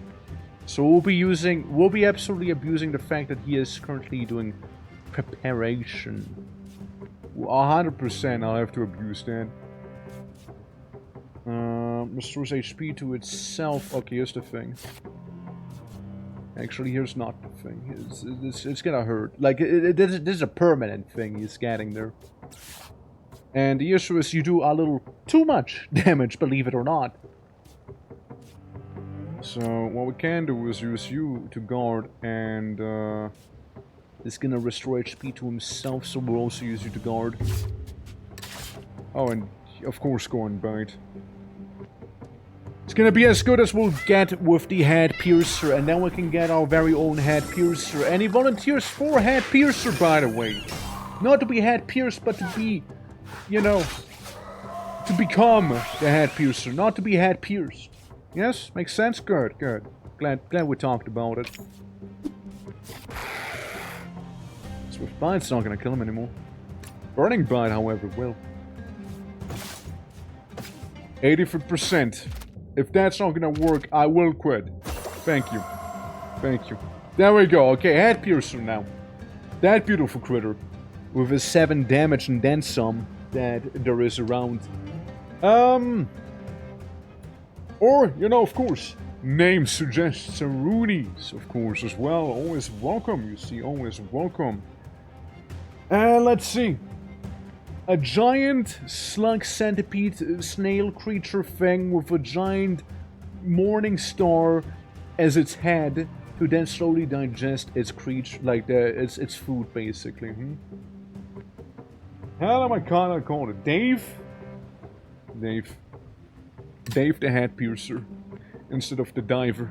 so we'll be absolutely abusing the fact that he is currently doing preparation. 100% I'll have to abuse that. Restores HP to itself. Okay, here's the thing. Actually, here's not the thing. It's gonna hurt. Like, this is a permanent thing he's getting there. And the issue is you do a little too much damage, believe it or not. So, what we can do is use you to guard, and he's gonna restore HP to himself, so we'll also use you to guard. Oh, and of course go and bite. It's gonna be as good as we'll get with the Head Piercer, and then we can get our very own Head Piercer. And he volunteers for Head Piercer, by the way. Not to be Head Pierced, but to be, you know, to become the Head Piercer, not to be Head Pierced. Yes? Makes sense? Good. Glad we talked about it. Swift Bite's not gonna kill him anymore. Burning Bite, however, will. 84%. If that's not gonna work, I will quit. Thank you. There we go. Okay, Head Piercer now. That beautiful critter. With his 7 damage and then some that there is around. Or, you know, of course, name suggests Roonies, of course, as well. Always welcome, you see, always welcome. Let's see. A giant slug centipede snail creature thing with a giant morning star as its head to then slowly digest its creature, like its food, basically. How am I gonna call it? Dave the Head Piercer instead of the Diver.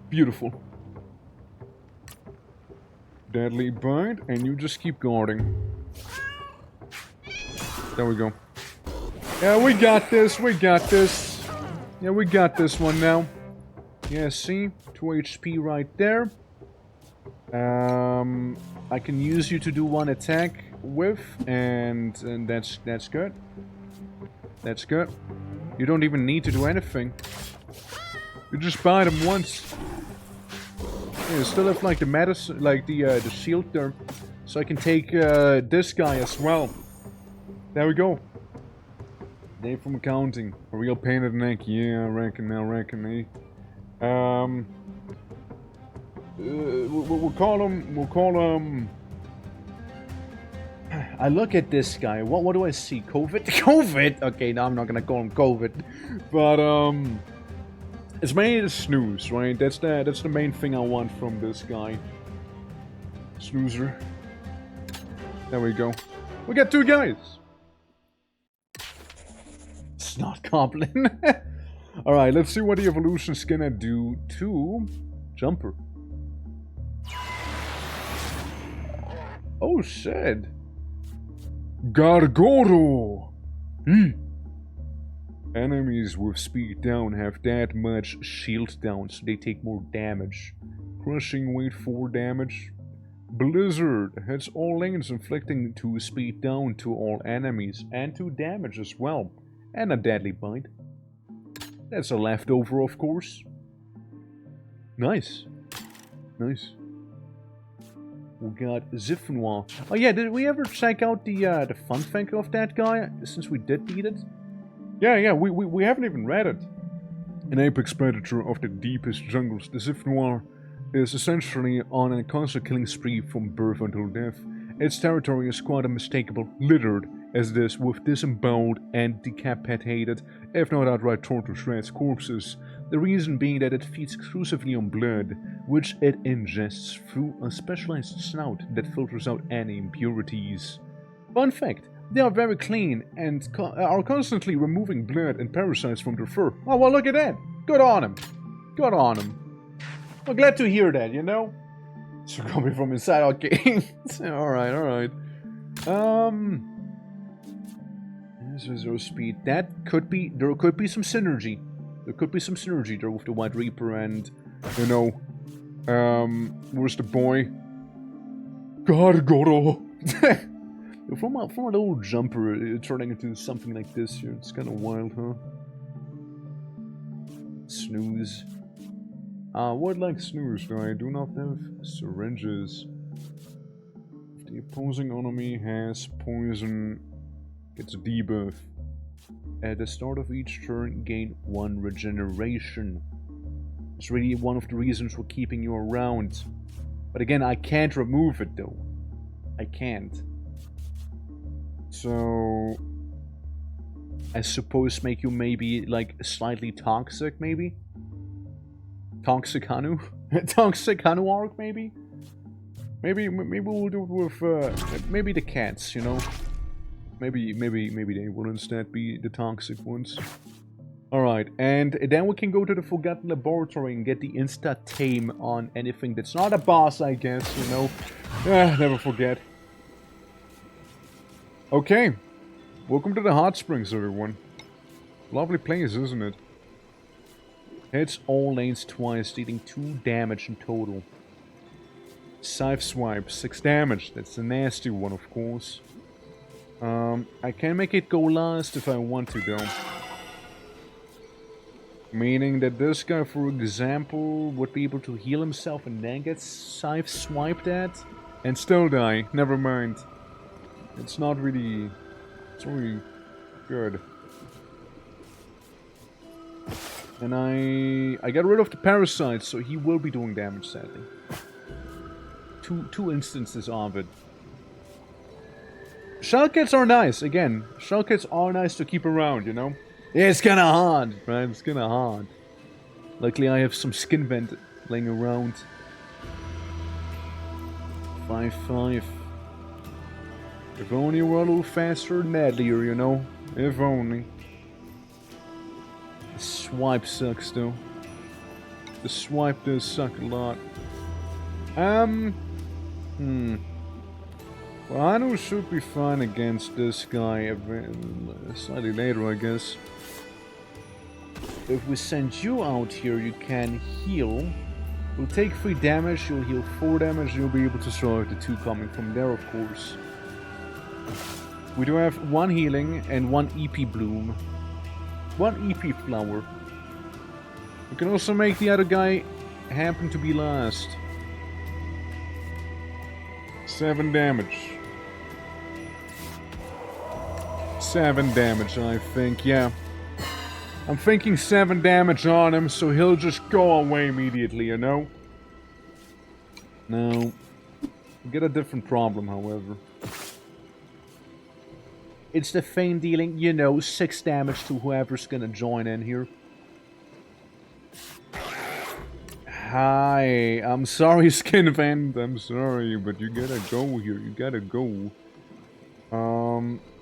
Beautiful. Deadly Bite, and you just keep guarding. There we go. Yeah, we got this. We got this. Yeah, we got this one now. Yeah, see? 2 HP right there. I can use you to do one attack with, and that's good. That's good. You don't even need to do anything. You just bite him once. Yeah, you still have like the medicine, like the shield there, so I can take this guy as well. There we go. Day from accounting. A real pain in the neck. Yeah, I reckon. We'll call him. I look at this guy. What do I see? COVID? COVID? Okay, no, I'm not gonna call him COVID. But it's mainly the snooze, right? That's the main thing I want from this guy. Snoozer. There we go. We got 2 guys. Snot Goblin. Alright, let's see what the evolution's gonna do to Jumper. Oh shit. Gargoro! Enemies with speed down have that much shield down, so they take more damage. Crushing weight 4 damage. Blizzard has all lanes, inflicting 2 speed down to all enemies, and 2 damage as well. And a deadly bite. That's a leftover, of course. Nice. Nice. We got Zifnoir. Oh yeah, did we ever check out the fun fact of that guy, since we did beat it? Yeah, we haven't even read it. An apex predator of the deepest jungles, the Zifnoir is essentially on a constant killing spree from birth until death. Its territory is quite unmistakable, littered as this with disemboweled and decapitated, if not outright torn to shreds, corpses. The reason being that it feeds exclusively on blood, which it ingests through a specialized snout that filters out any impurities. Fun fact, they are very clean and are constantly removing blood and parasites from their fur. Oh, well, look at that. Good on him. Good on him. I'm glad to hear that, you know? So coming from inside, okay. Alright. Zero speed. There could be some synergy. There could be some synergy there with the White Reaper and, you know, where's the boy? Gargoro! From a little jumper turning into something like this here, it's kind of wild, huh? Snooze. What like snooze do I do not have? Syringes. If the opposing enemy has poison, gets a debuff. At the start of each turn, gain 1 regeneration. It's really one of the reasons we're keeping you around. But again, I can't remove it though. I can't. So I suppose make you maybe like slightly toxic, maybe? Toxic Hanu? Toxic Hanu arc, maybe? Maybe we'll do it with maybe the cats, you know? Maybe they will instead be the toxic ones. Alright, and then we can go to the Forgotten Laboratory and get the Insta-Tame on anything that's not a boss, I guess, you know? Never forget. Okay. Welcome to the Hot Springs, everyone. Lovely place, isn't it? Hits all lanes twice, dealing 2 damage in total. Scythe Swipe, 6 damage. That's a nasty one, of course. I can make it go last if I want to, though. Meaning that this guy, for example, would be able to heal himself and then get Scythe Swiped at. And still die. Never mind. It's not really... It's really good. And I got rid of the parasites, so he will be doing damage, sadly. Two instances of it. Shell kits are nice, again. Shell kits are nice to keep around, you know? Yeah, it's kinda hard, right? It's kinda hard. Luckily I have some skin vent laying around. 5-5. If only we're a little faster and deadlier, you know? If only. The swipe sucks, though. The swipe does suck a lot. Rhino should be fine against this guy slightly later, I guess. If we send you out here, you can heal. You'll take 3 damage, you'll heal 4 damage, and you'll be able to survive the 2 coming from there, of course. We do have 1 healing and 1 EP bloom. 1 EP flower. We can also make the other guy happen to be last. 7 damage. 7 damage, I think, yeah. I'm thinking 7 damage on him, so he'll just go away immediately, you know? No. We get a different problem, however. It's the Feign dealing, you know, 6 damage to whoever's gonna join in here. Hi, I'm sorry, Skinvent, I'm sorry, but you gotta go here, you gotta go.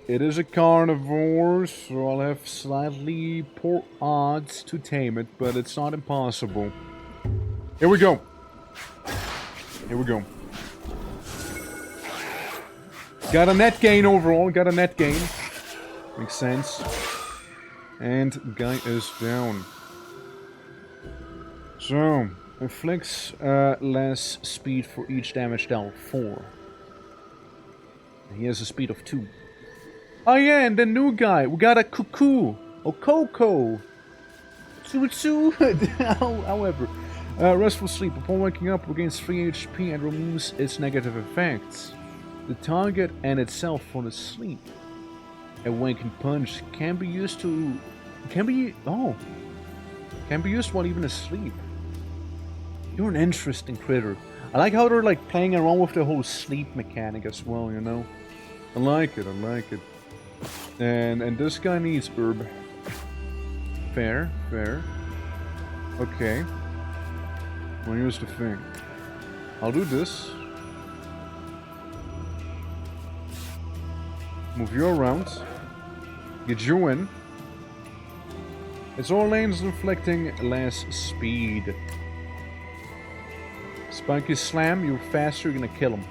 It is a carnivore, so I'll have slightly poor odds to tame it, but it's not impossible. Here we go. Here we go. Got a net gain overall, got a net gain. Makes sense. And guy is down. So, inflicts less speed for each damage dealt, 4. He has a speed of 2. Oh yeah, and the new guy, we got a Cuckoo, or Coco. Tsu. However, restful sleep. Upon waking up, regains 3 HP and removes its negative effects. The target and itself fall asleep. Awakened Punch can be used while even asleep. You're an interesting critter. I like how they're like playing around with the whole sleep mechanic as well, you know? I like it, I like it. And this guy needs herb. Fair, fair. Okay. Well, here's the thing. I'll do this. Move you around. Get you in. It's all lanes inflicting less speed. Spiky Slam, you're faster, you're gonna kill him.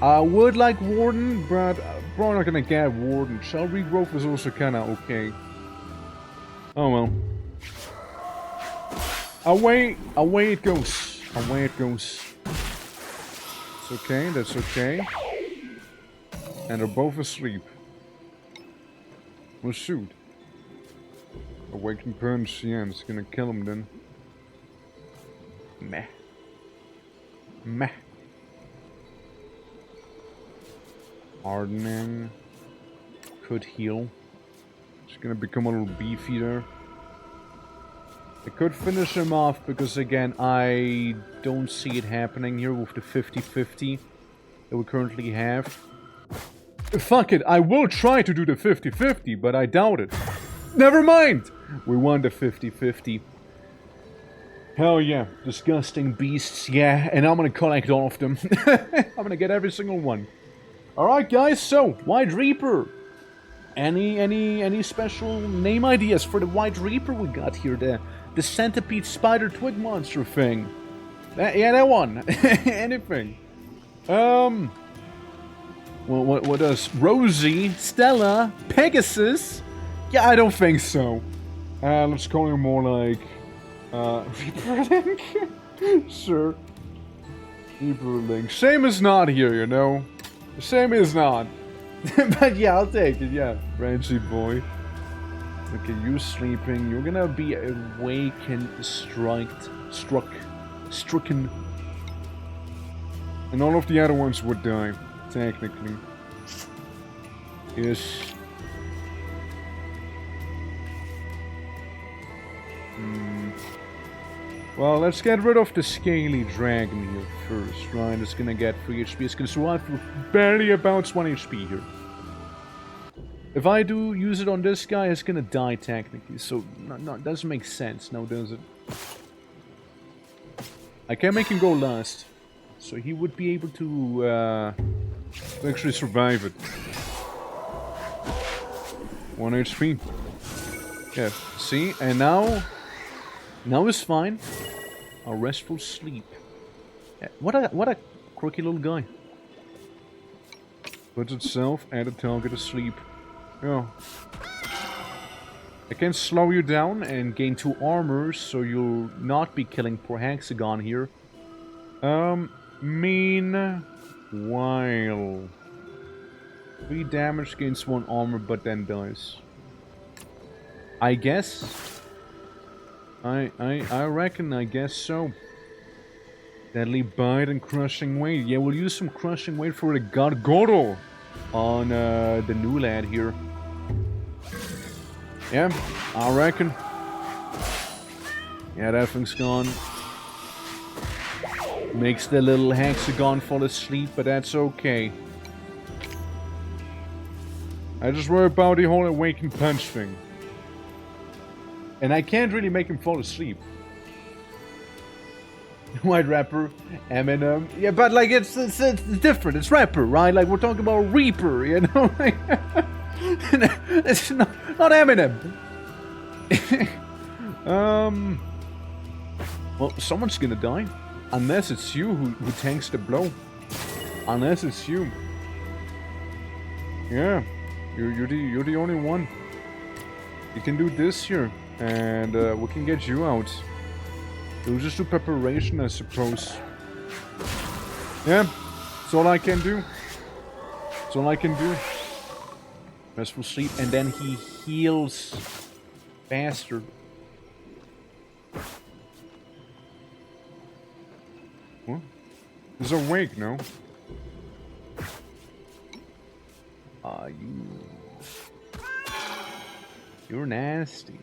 I would like Warden, but probably not gonna get Warden. Shell Regrowth is also kinda okay. Oh well. Away it goes. Away it goes. It's okay, that's okay. And they're both asleep. Well, shoot. Awakened Punch, yeah, it's gonna kill him then. Meh. Meh. Hardening. Could heal. It's gonna become a little beefy there. I could finish him off because, again, I don't see it happening here with the 50-50 that we currently have. Fuck it, I will try to do the 50-50, but I doubt it. Never mind! We won the 50-50. Hell yeah, disgusting beasts, yeah, and I'm gonna collect all of them. I'm gonna get every single one. Alright guys, so, White Reaper. Any special name ideas for the White Reaper we got here? The centipede spider twig monster thing. Yeah, that one. Anything. Well, what does Rosie, Stella, Pegasus? Yeah, I don't think so. Let's call him more like Reaper Link. Sure. Reaper Link. Same as not here, you know. Same as not. But yeah, I'll take it, yeah. Branchy boy. Okay, you sleeping. You're gonna be awakened, stricken. And all of the other ones would die, technically. Yes. Well, let's get rid of the scaly dragon here first, right? It's gonna get 3 HP. It's gonna survive for barely about 1 HP here. If I do use it on this guy, it's gonna die technically. So, no, it doesn't make sense now, does it? I can make him go last. So he would be able to actually survive it. 1 HP. Yeah, see? And now it's fine. A restful sleep. What a quirky little guy. Puts itself and the target asleep. Yeah. I can slow you down and gain 2 armor, so you'll not be killing poor Hexagon here. Meanwhile... 3 damage, gains 1 armor, but then dies. I guess. I reckon, I guess so. Deadly Bite and Crushing Weight. Yeah, we'll use some Crushing Weight for the Gargoro on the new lad here. Yeah, I reckon. Yeah, that thing's gone. Makes the little Hexagon fall asleep, but that's okay. I just worry about the whole Awakened Punch thing. And I can't really make him fall asleep. White Rapper, Eminem. Yeah, but like it's different. It's Rapper, right? Like we're talking about Reaper, you know? It's not Eminem. Well, someone's gonna die. Unless it's you who tanks the blow. Unless it's you. Yeah. You're the only one. You can do this here. And we can get you out. We'll just do preparation, I suppose. Yeah. That's all I can do. That's all I can do. Restful sleep, and then he heals faster. What? He's awake, no? You're nasty.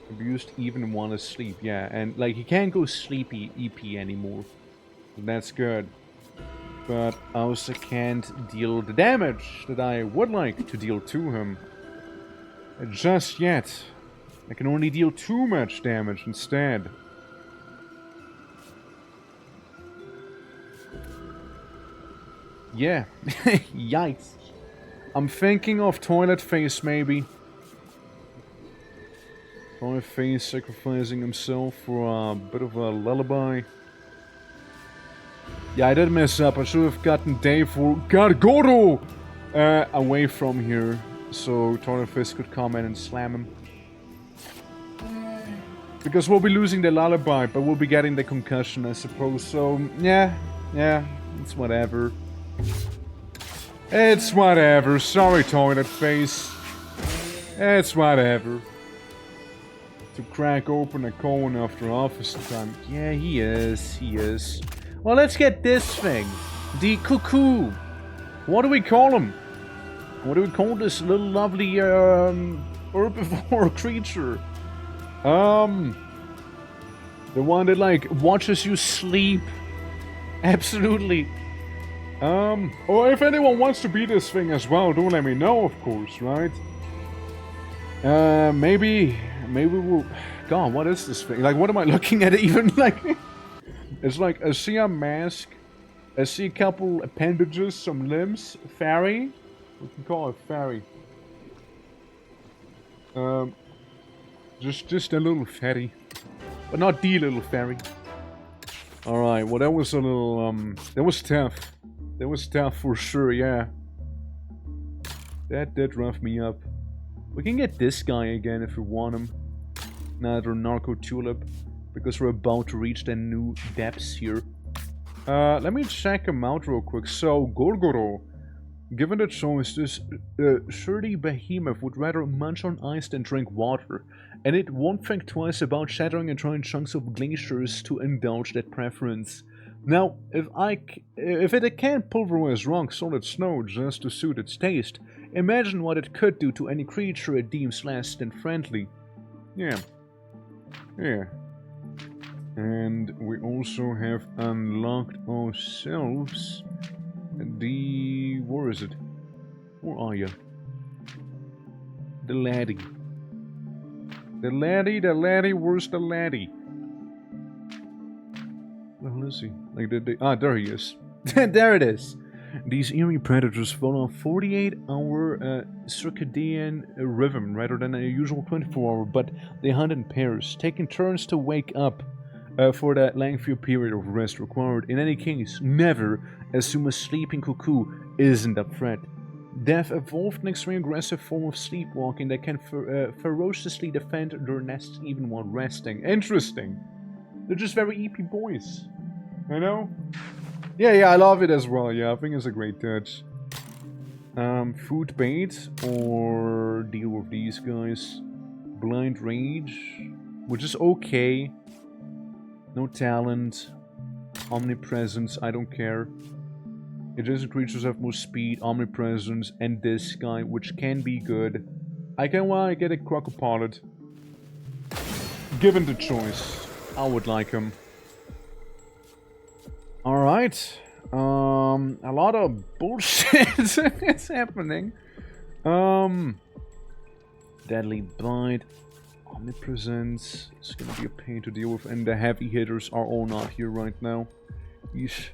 Abused even while asleep, yeah. And, like, he can't go sleepy EP anymore. So that's good. But I also can't deal the damage that I would like to deal to him. Just yet. I can only deal too much damage instead. Yeah. Yikes. I'm thinking of Toilet Face, maybe. Toilet Face sacrificing himself for a bit of a lullaby. Yeah, I did mess up. I should have gotten Dave for Gargoro away from here. So Toilet Face could come in and slam him. Because we'll be losing the lullaby, but we'll be getting the concussion, I suppose. So, yeah, it's whatever. It's whatever. Sorry, Toilet Face. It's whatever. To crack open a cone after office time. Yeah, he is. Well, let's get this thing. The cuckoo. What do we call him? What do we call this little lovely herbivore creature? The one that like watches you sleep. Absolutely. Or if anyone wants to be this thing as well, do let me know, of course, right? Maybe we'll... God, what is this thing? Like, what am I looking at even? Like, it's like, I see a mask, I see a couple appendages, some limbs, fairy. We can call it fairy. Just a little fairy. But not the little fairy. Alright, well that was a little, that was tough. That was tough for sure, yeah. That did rough me up. We can get this guy again if we want him. Another Narco Tulip. Because we're about to reach the new depths here. Let me check him out real quick. So, Gorgoro. Given the choice, this surly behemoth would rather munch on ice than drink water. And it won't think twice about shattering and trying chunks of glaciers to indulge that preference. Now, if it can't pulverize rock solid snow just to suit its taste, imagine what it could do to any creature it deems less than friendly. Yeah. And we also have unlocked ourselves the... where is it? Where are you? The laddie. The laddie, where's the laddie? Where is he? Like there he is. There it is. These eerie predators follow a 48-hour circadian rhythm rather than a usual 24-hour, but they hunt in pairs, taking turns to wake up for that lengthy period of rest required. In any case, never assume a sleeping cuckoo isn't a threat. They've evolved an extremely aggressive form of sleepwalking that can ferociously defend their nests even while resting. Interesting. They're just very EP boys. You know? Yeah, I love it as well. Yeah, I think it's a great touch. Food bait or deal with these guys. Blind Rage, which is okay. No talent. Omnipresence, I don't care. Adjacent creatures have more speed, omnipresence, and this guy, which can be good. I get a Crocopilot. Given the choice, I would like him. Alright. A lot of bullshit is happening. Deadly Bite. Omnipresence. It's gonna be a pain to deal with, and the heavy hitters are all not here right now. Yeesh.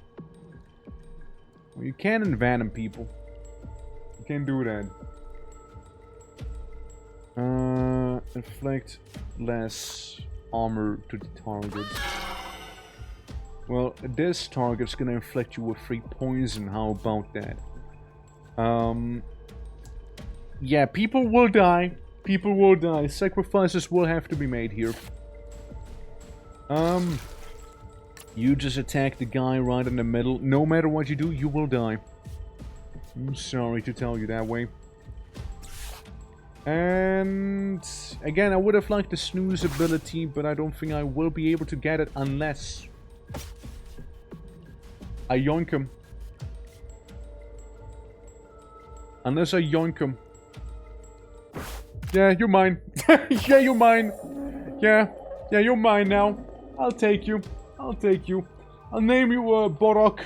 Well, you can envenom people. You can do that. Inflict less armor to the target. Well, this target's gonna inflict you with 3 poison. How about that? Yeah, people will die. People will die. Sacrifices will have to be made here. You just attack the guy right in the middle. No matter what you do, you will die. I'm sorry to tell you that way. And again, I would have liked the snooze ability, but I don't think I will be able to get it unless I yoink him. Unless I yoink him. Yeah, you're mine. Yeah, you're mine. Yeah, you're mine now. I'll take you. I'll take you. I'll name you Borok.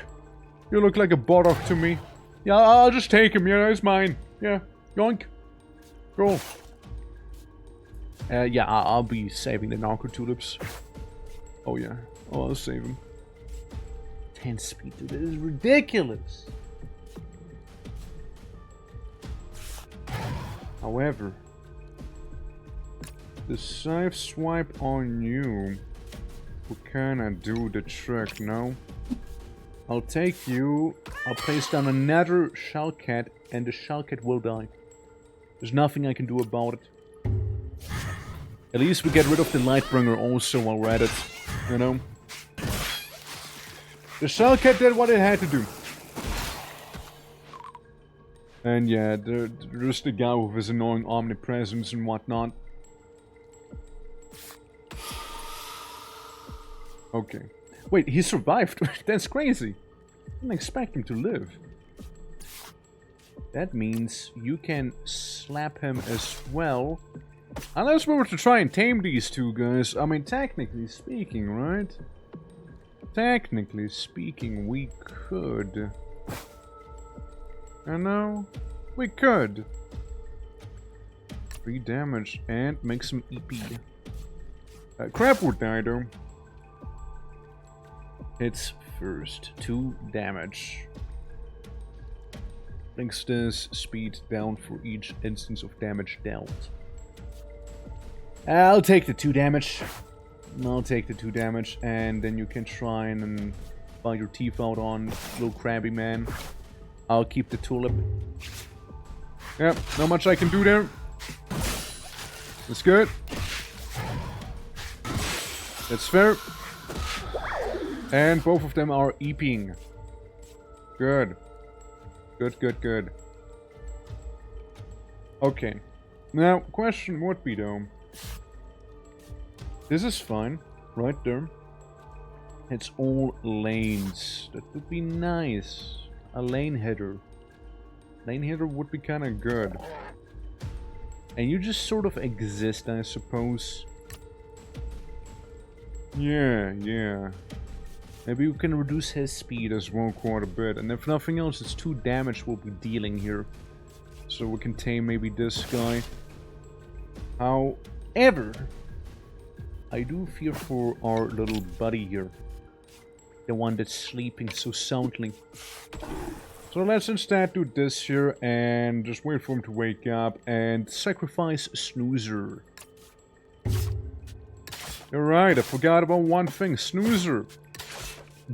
You look like a Borok to me. Yeah, I'll just take him. Yeah, he's mine. Yeah, yoink. Go. Yeah, I'll be saving the Narco Tulips. Oh yeah. Oh, I'll save him. 10 speed, dude. That is ridiculous. However, the scythe swipe on you will kinda do the trick, no? I'll take you, I'll place down another Shellcat, and the Shellcat will die. There's nothing I can do about it. At least we get rid of the Lightbringer also while we're at it, you know? The Shellcat did what it had to do. And yeah, there's the guy with his annoying omnipresence and whatnot. Okay. Wait, he survived? That's crazy. I didn't expect him to live. That means you can slap him as well. Unless we were to try and tame these two guys. I mean, technically speaking, right? Technically speaking, we could. I know. We could. 3 damage and make some EP. Crap would die though. Hits first. 2 damage. Brings this speed down for each instance of damage dealt. I'll take the 2 damage. I'll take the 2 damage, and then you can try and bite your teeth out on little crabby man. I'll keep the tulip. Yep, not much I can do there. That's good. That's fair. And both of them are EPing. Good. Good. Okay. Now, question would be though. This is fine. Right there. It's all lanes. That would be nice. A lane hitter. Lane hitter would be kind of good. And you just sort of exist, I suppose. Yeah. Maybe you can reduce his speed as well quite a bit. And if nothing else, it's 2 damage we'll be dealing here. So we can tame maybe this guy. However, I do fear for our little buddy here. The one that's sleeping so soundly. So let's instead do this here and just wait for him to wake up and sacrifice Snoozer. Alright, I forgot about one thing. Snoozer.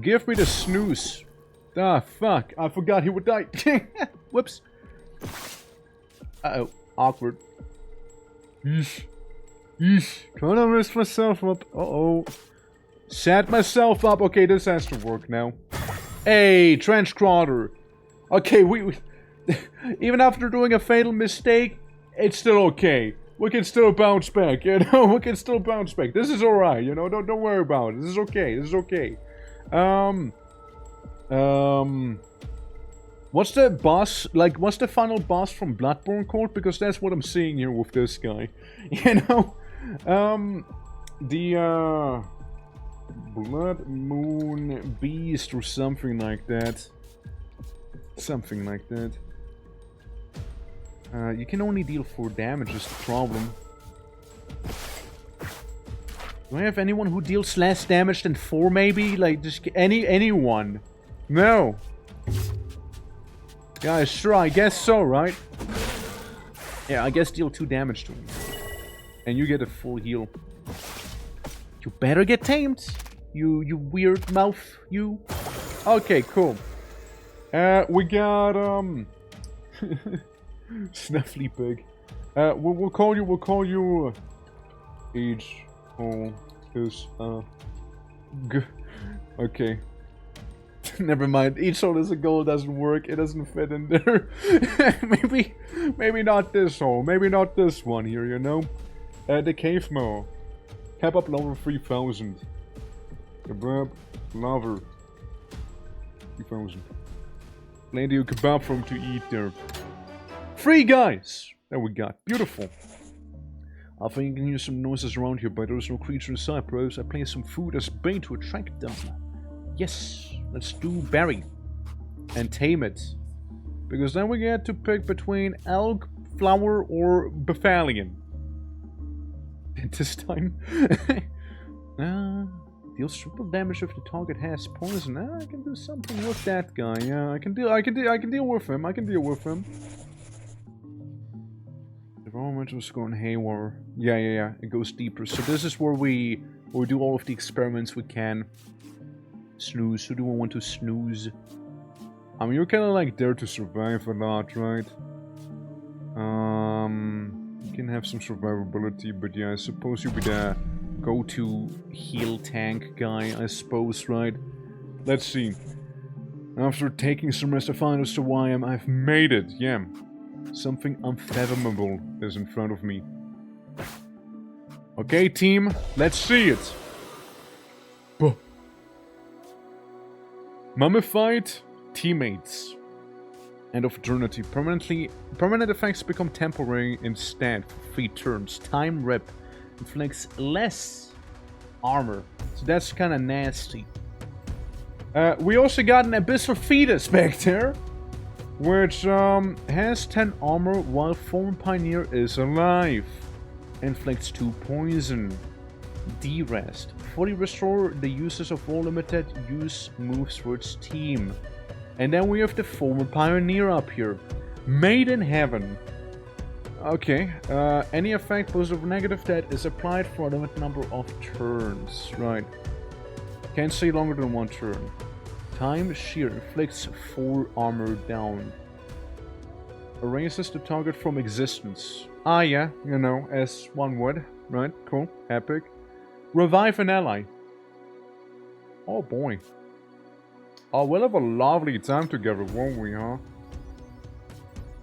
Give me the snooze. Ah, fuck. I forgot he would die. Whoops. Uh-oh. Awkward. Yeesh. Yeesh. Trying to mess myself up. Uh-oh. Set myself up. Okay, this has to work now. Hey, trench crawler. Okay, we even after doing a fatal mistake, it's still okay. We can still bounce back, you know? We can still bounce back. This is alright, you know? Don't worry about it. This is okay. This is okay. What's the boss, like, what's the final boss from Bloodborne called? Because that's what I'm seeing here with this guy. You know? The, Blood Moon Beast or something like that. Something like that. You can only deal 4 damage is the problem. Do I have anyone who deals less damage than 4 maybe? Like, just anyone? No. Yeah, sure, I guess so, right? Yeah, I guess deal 2 damage to him. And you get a full heal. You better get tamed. You weird mouth, you. Okay, cool. We got, Snuffly Pig. We'll call you, Age, is, okay. Never mind, each hole is a goal doesn't work, it doesn't fit in there. maybe not this hole, maybe not this one here, you know? The Cave Mower. Cap up lover 3000. Kebab, lover. 3000. Plenty of kebab for him to eat there. 3 guys! There we got. Beautiful. I think you can hear some noises around here, but there's no creature inside, bros. I place some food as bait to attract them. Yes, let's do berry. And tame it. Because then we get to pick between elk, flower, or buffalion. This time. Deals triple damage if the target has poison. I can do something with that guy. Yeah, I can deal with him. I can deal with him. The environment was going haywire. Yeah. It goes deeper. So this is where we do all of the experiments we can. Snooze. Who do we want to snooze? I mean, you're kind of like there to survive a lot, right? You can have some survivability, but yeah, I suppose you'll be the go-to heal tank guy, I suppose, right? Let's see. After taking some rest, I find as to why I've made it, yeah. Something unfathomable is in front of me. Okay, team, let's see it. Buh. Mummified teammates. End of eternity. Permanent effects become temporary instead for 3 turns. Time rip. Inflicts less armor. So that's kind of nasty. We also got an Abyssal Fetus back there. Which has 10 armor while Former Pioneer is alive. Inflicts 2 poison. D-Rest. Fully restore the uses of all limited use moves for its team. And then we have the Former Pioneer up here. Made in Heaven. Okay, any effect, positive or negative, that is applied for a limited number of turns. Right. Can't stay longer than 1 turn. Time Shear inflicts 4 armor down. Erases the target from existence. Ah, yeah, you know, as one would. Right, cool, epic. Revive an ally. Oh boy. Oh, we'll have a lovely time together, won't we, huh?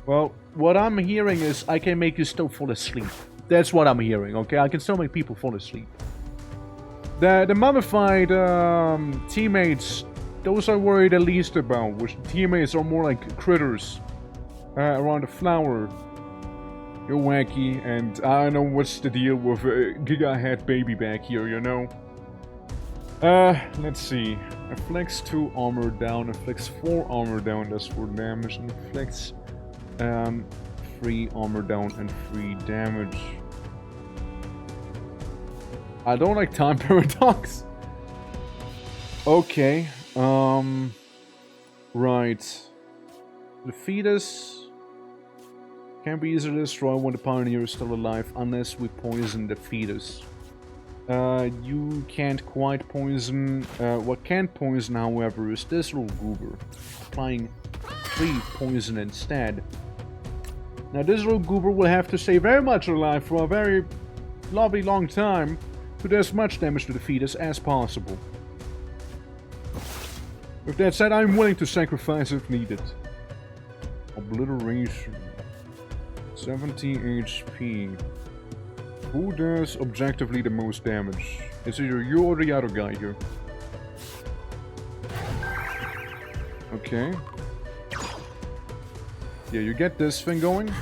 Well, what I'm hearing is I can make you still fall asleep. That's what I'm hearing, okay? I can still make people fall asleep. The mummified teammates, those I worry the least about, which teammates are more like critters around the flower. You're wacky, and I don't know what's the deal with Giga Head Baby back here, you know? Let's see. Inflicts 2 armor down, inflicts 4 armor down, does 4 damage, and inflicts 3 armor down and 3 damage. I don't like time paradox. Okay, right. The fetus can be easily destroyed when the pioneer is still alive, unless we poison the fetus. You can't quite poison. What can poison, however, is this little goober. Applying 3 poison instead. Now this little goober will have to stay very much alive for a very lovely long time to do as much damage to the fetus as possible. With that said, I'm willing to sacrifice if needed. Obliteration. 70 HP. Who does objectively the most damage? Is it either you or the other guy here? Okay. Yeah, you get this thing going.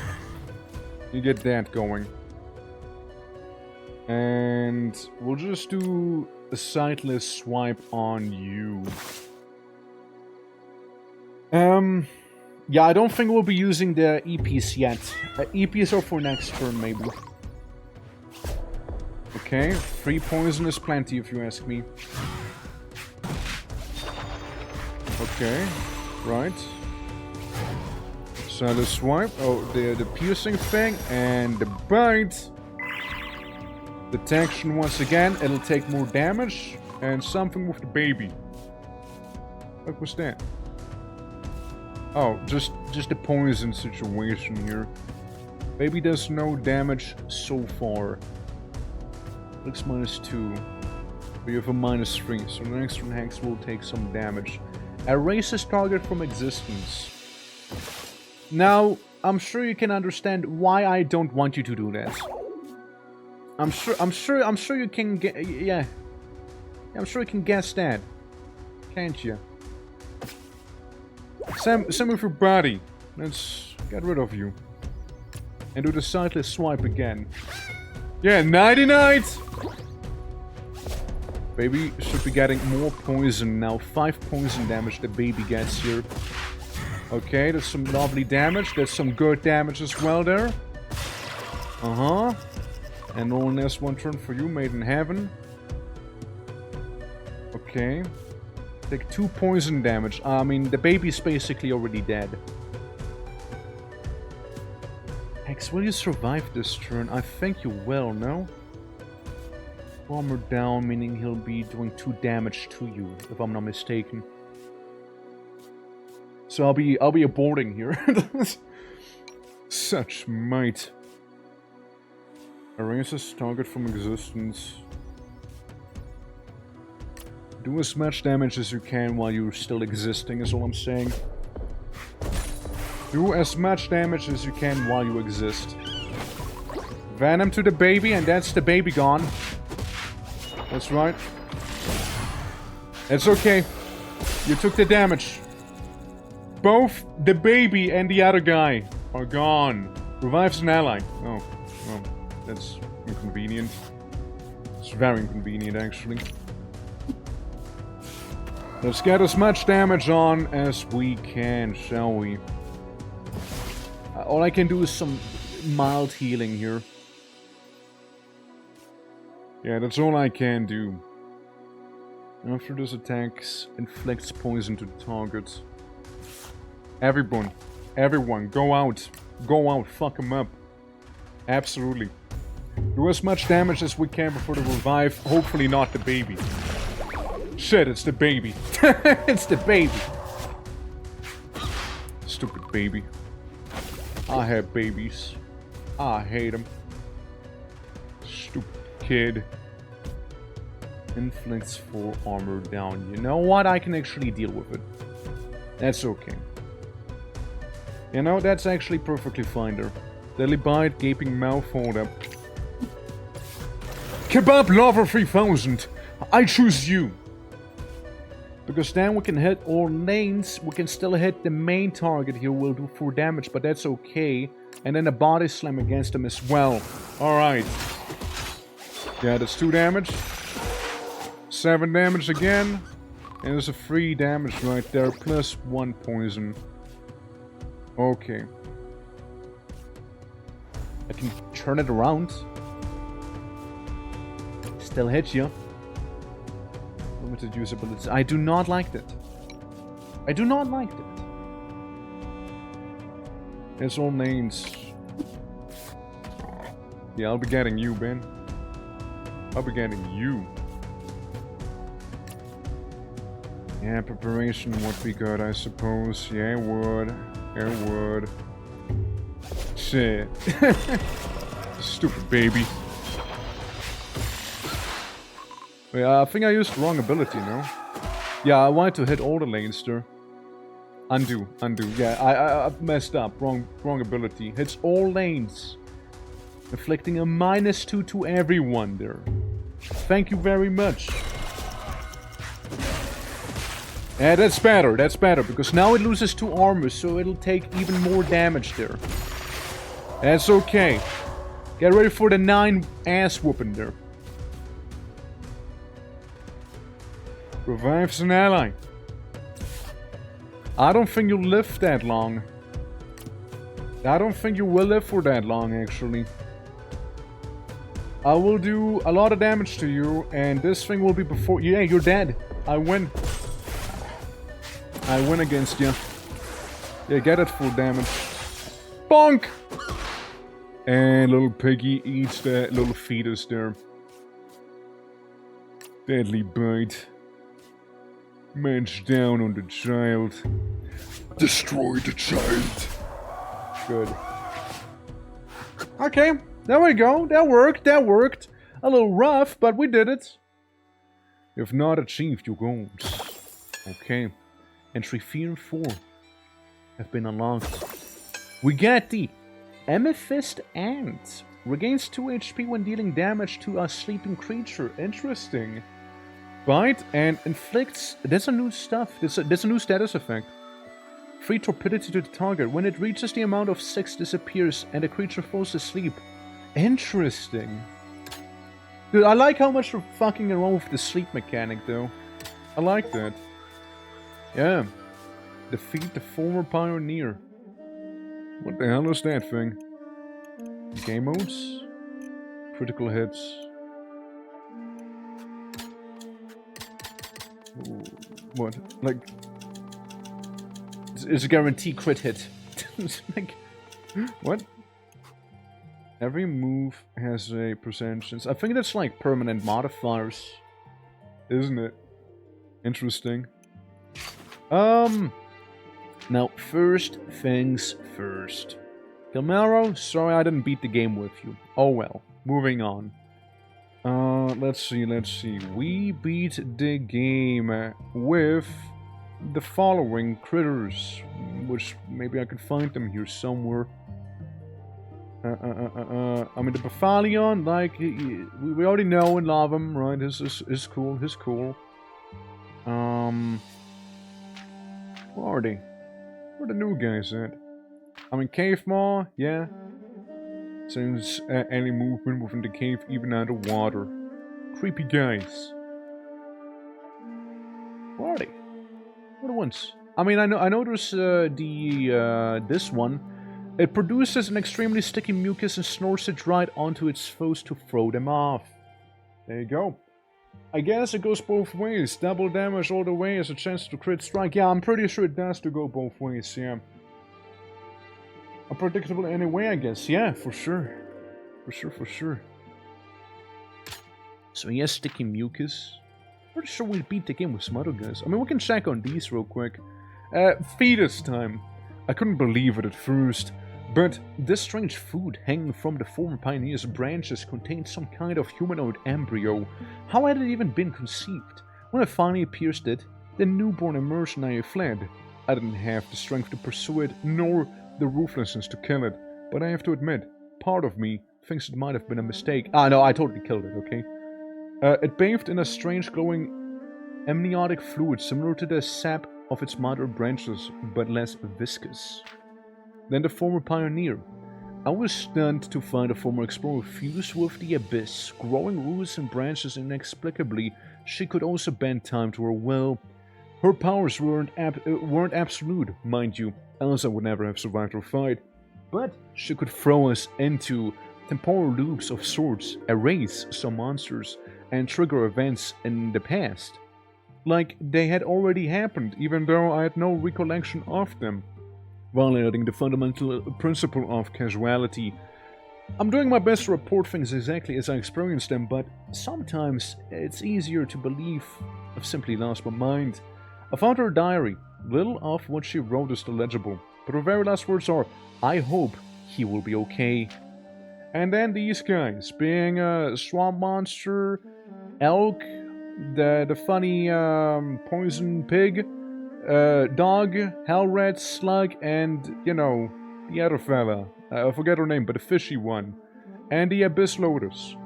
You get that going. And we'll just do a sightless swipe on you. Yeah, I don't think we'll be using the EPs yet. EPs are for next turn, maybe. Okay, 3 poison is plenty if you ask me. Okay, right. So the swipe, oh, the piercing thing, and the bite. Detection once again, it'll take more damage, and something with the baby. What was that? Oh, just a poison situation here. Baby does no damage so far. Looks -2. We have a -3, so the next one Hex will take some damage. Erases target from existence. Now, I'm sure you can understand why I don't want you to do that. I'm sure you can get, yeah. I'm sure you can guess that, can't you? Same with your body. Let's get rid of you. And do the sightless swipe again. Yeah, nighty-night! Baby should be getting more poison now. 5 poison damage the baby gets here. Okay, there's some lovely damage. There's some good damage as well there. Uh-huh. And only there's 1 turn for you, Made in Heaven. Okay. Take 2 poison damage. I mean, the baby's basically already dead. Hex, will you survive this turn? I think you will, no? Armor down, meaning he'll be doing 2 damage to you, if I'm not mistaken. So I'll be aborting here. Such might. Erases target from existence. Do as much damage as you can while you're still existing, is all I'm saying. Do as much damage as you can while you exist. Venom to the baby, and that's the baby gone. That's right. It's okay. You took the damage. Both the baby and the other guy are gone. Revives an ally. Oh, well, that's inconvenient. It's very inconvenient, actually. Let's get as much damage on as we can, shall we? All I can do is some mild healing here. Yeah, that's all I can do. After this attacks, inflicts poison to the target. Everyone, go out. Go out, fuck him up. Absolutely. Do as much damage as we can before the revive. Hopefully not the baby. Shit, it's the baby. It's the baby. Stupid baby. I have babies. I hate them. Stupid kid. Inflicts 4 armor down. You know what? I can actually deal with it. That's okay. You know, that's actually perfectly fine there. Deadly Bite, Gaping Mouth, hold up. Kebab Lover 3000! I choose you! Because then we can hit all lanes, we can still hit the main target here, we'll do 4 damage, but that's okay. And then a body slam against him as well. Alright. Yeah, that's 2 damage. 7 damage again. And there's a 3 damage right there, plus 1 poison. Okay. I can turn it around. Still hit you. Limited usability. I do not like that. I do not like that. It's all names. Yeah, I'll be getting you, Ben. I'll be getting you. Yeah, preparation would be good, I suppose. Yeah, it would. It would. Shit. Stupid baby. Yeah, I think I used the wrong ability, no? Yeah, I wanted to hit all the lanes there. Undo, undo. Yeah, I messed up. Wrong ability. Hits all lanes. Inflicting a -2 to everyone there. Thank you very much. Yeah, that's better, because now it loses 2 armor, so it'll take even more damage there. That's okay. Get ready for the 9 ass whooping there. Revives an ally. I don't think you'll live that long. I don't think you will live for that long, actually. I will do a lot of damage to you, and this thing will be before... Yeah, you're dead. I win. I win against you. Yeah, get it full damage. Bonk! And little piggy eats the little fetus there. Deadly bite. Manch down on the child. Destroy the child. Good. Okay, there we go. That worked, that worked. A little rough, but we did it. You've not achieved your goals. Okay. Entry 3 and 4 have been unlocked. We get the Amethyst Ant. Regains 2 HP when dealing damage to a sleeping creature. Interesting. Bite and inflicts... There's a new stuff. There's a new status effect. 3 torpidity to the target. When it reaches the amount of 6, disappears and the creature falls asleep. Interesting. Dude, I like how much we're fucking around with the sleep mechanic, though. I like that. Yeah. Defeat the former pioneer. What the hell is that thing? Game modes? Critical hits. Ooh, what? Like... It's a guaranteed crit hit. Like... What? Every move has a percentage. I think that's like permanent modifiers. Isn't it? Interesting. Now, first things first. Camaro, sorry I didn't beat the game with you. Oh well, moving on. Let's see. We beat the game with the following critters, which maybe I could find them here somewhere. I mean, the Buffalion, like, we already know and love him, right? He's cool, Where are they? Where are the new guys at? I mean, Cave Maw, yeah. Since any movement within the cave, even underwater. Creepy guys. Where are they? Where are the ones? I mean, I know there's this one. It produces an extremely sticky mucus and snorts it right onto its foes to throw them off. There you go. I guess it goes both ways. Double damage all the way as a chance to crit strike. Yeah, I'm pretty sure it does to go both ways, yeah. Unpredictable anyway, I guess. Yeah, for sure. For sure. So he has sticky mucus. Pretty sure we'll beat the game with some other guys. I mean, we can check on these real quick. Fetus time. I couldn't believe it at first. But this strange food hanging from the former pioneer's branches contained some kind of humanoid embryo. How had it even been conceived? When I finally pierced it, the newborn emerged and I fled. I didn't have the strength to pursue it, nor the ruthlessness to kill it. But I have to admit, part of me thinks it might have been a mistake. Ah, no, I totally killed it, okay? It bathed in a strange glowing amniotic fluid similar to the sap of its mother branches, but less viscous. Then the former pioneer. I was stunned to find a former explorer fused with the abyss, growing roots and branches inexplicably. She could also bend time to her will. Her powers weren't absolute, mind you, else I would never have survived her fight. But she could throw us into temporal loops of sorts, erase some monsters, and trigger events in the past. Like they had already happened, even though I had no recollection of them. Violating the fundamental principle of causality. I'm doing my best to report things exactly as I experience them, but sometimes it's easier to believe I've simply lost my mind. I found her diary. Little of what she wrote is illegible, but her very last words are, "I hope he will be okay." And then these guys, being a swamp monster, elk, the funny poison pig, dog, hell rat, slug, and, you know, the other fella. I forget her name, but the fishy one. And the Abyss Lotus.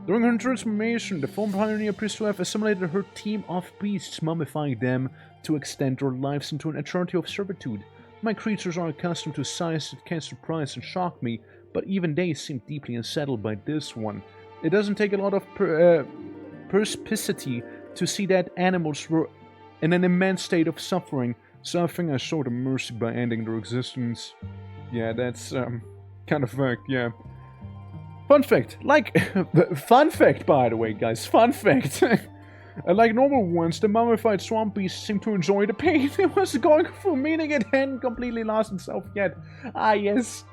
During her transformation, the former pioneer appears to have assimilated her team of beasts, mummifying them to extend their lives into an eternity of servitude. My creatures are accustomed to size that can surprise and shock me, but even they seem deeply unsettled by this one. It doesn't take a lot of perspicacity to see that animals were in an immense state of suffering, so I think I showed them mercy by ending their existence. Yeah, that's kind of fact, yeah. Fun fact, fun fact by the way, guys, fun fact. Like normal ones, the mummified swamp beast seemed to enjoy the pain it was going through, meaning it hadn't completely lost itself yet. Ah, yes.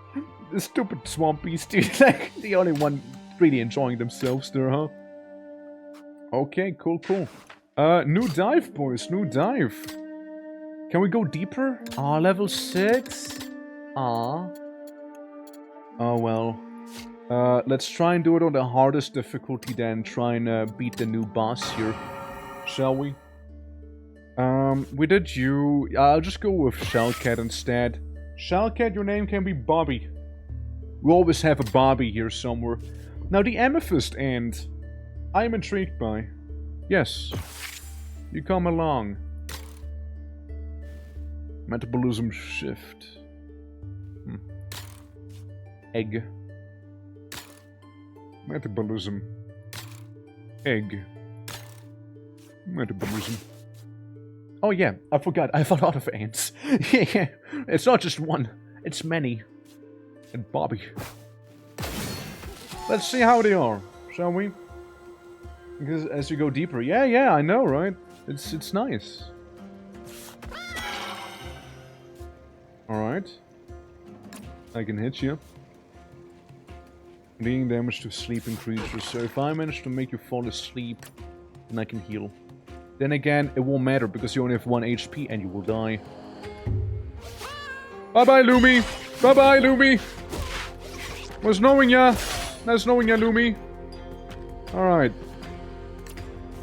The stupid swamp beast, dude. Like, the only one really enjoying themselves there, huh? Okay, cool, cool. New dive, boys, new dive. Can we go deeper? Ah, level 6? Ah. Oh, well. Let's try and do it on the hardest difficulty then, try and beat the new boss here. Shall we? We did you. I'll just go with Shellcat instead. Shellcat, your name can be Bobby. We always have a Bobby here somewhere. Now the Amethyst End, I am intrigued by. Yes, you come along. Metabolism shift. Egg. Metabolism. Egg. Metabolism. Oh yeah, I forgot. I have a lot of ants. Yeah, it's not just one. It's many. And Bobby. Let's see how they are, shall we? Because as you go deeper, yeah, I know, right? It's nice. All right. I can hit you. Dealing damage to sleeping creatures. So if I manage to make you fall asleep, then I can heal. Then again, it won't matter because you only have 1 HP and you will die. Bye-bye, Lumi! Bye-bye, Lumi! Was knowing ya! Nice knowing ya, Lumi! Alright.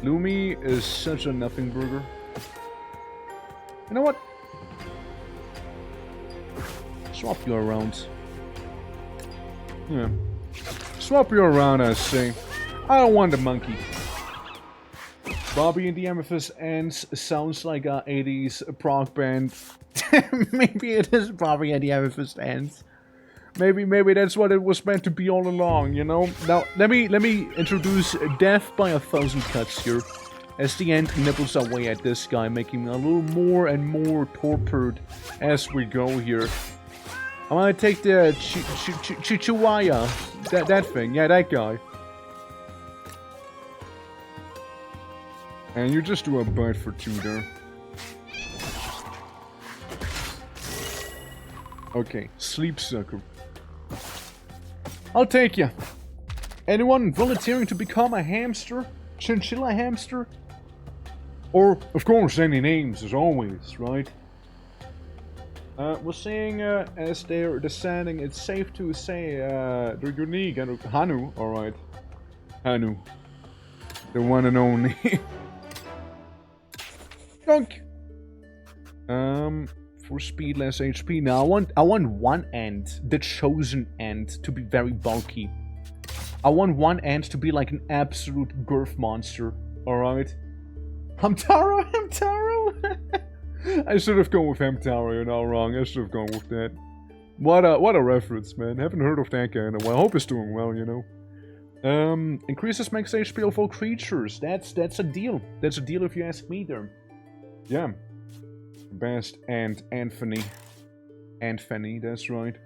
Lumi is such a nothing burger. You know what? Swap you around. Yeah. Swap you around, I say. I don't want the monkey. Bobby and the Amethyst Ants sounds like a 80s prog band. Maybe it is Bobby and the Amethyst Ants. Maybe that's what it was meant to be all along, you know? Now, let me introduce Death by 1,000 Cuts here. As the ant nibbles away at this guy, making me a little more and more tortured as we go here. I'm gonna take the Chihuahua. That thing. Yeah, that guy. And you just do a bite for 2 there. Okay, Sleep Sucker. I'll take ya. Anyone volunteering to become a hamster? Chinchilla hamster? Or, of course, any names as always, right? We're saying, as they're descending, it's safe to say, they're unique. Hanu, alright. Hanu. The one and only. Donk! For speed, less HP. Now, I want one end, the chosen end, to be very bulky. I want one end to be like an absolute girth monster, alright? Hamtaro? I should have gone with Hamtaro, you're not wrong. I should have gone with that. What a reference, man. Haven't heard of that guy in a while. I hope he's doing well, you know. Increases max HP of all creatures. That's a deal. That's a deal if you ask me there. Yeah. Best and Anthony. Anthony, that's right.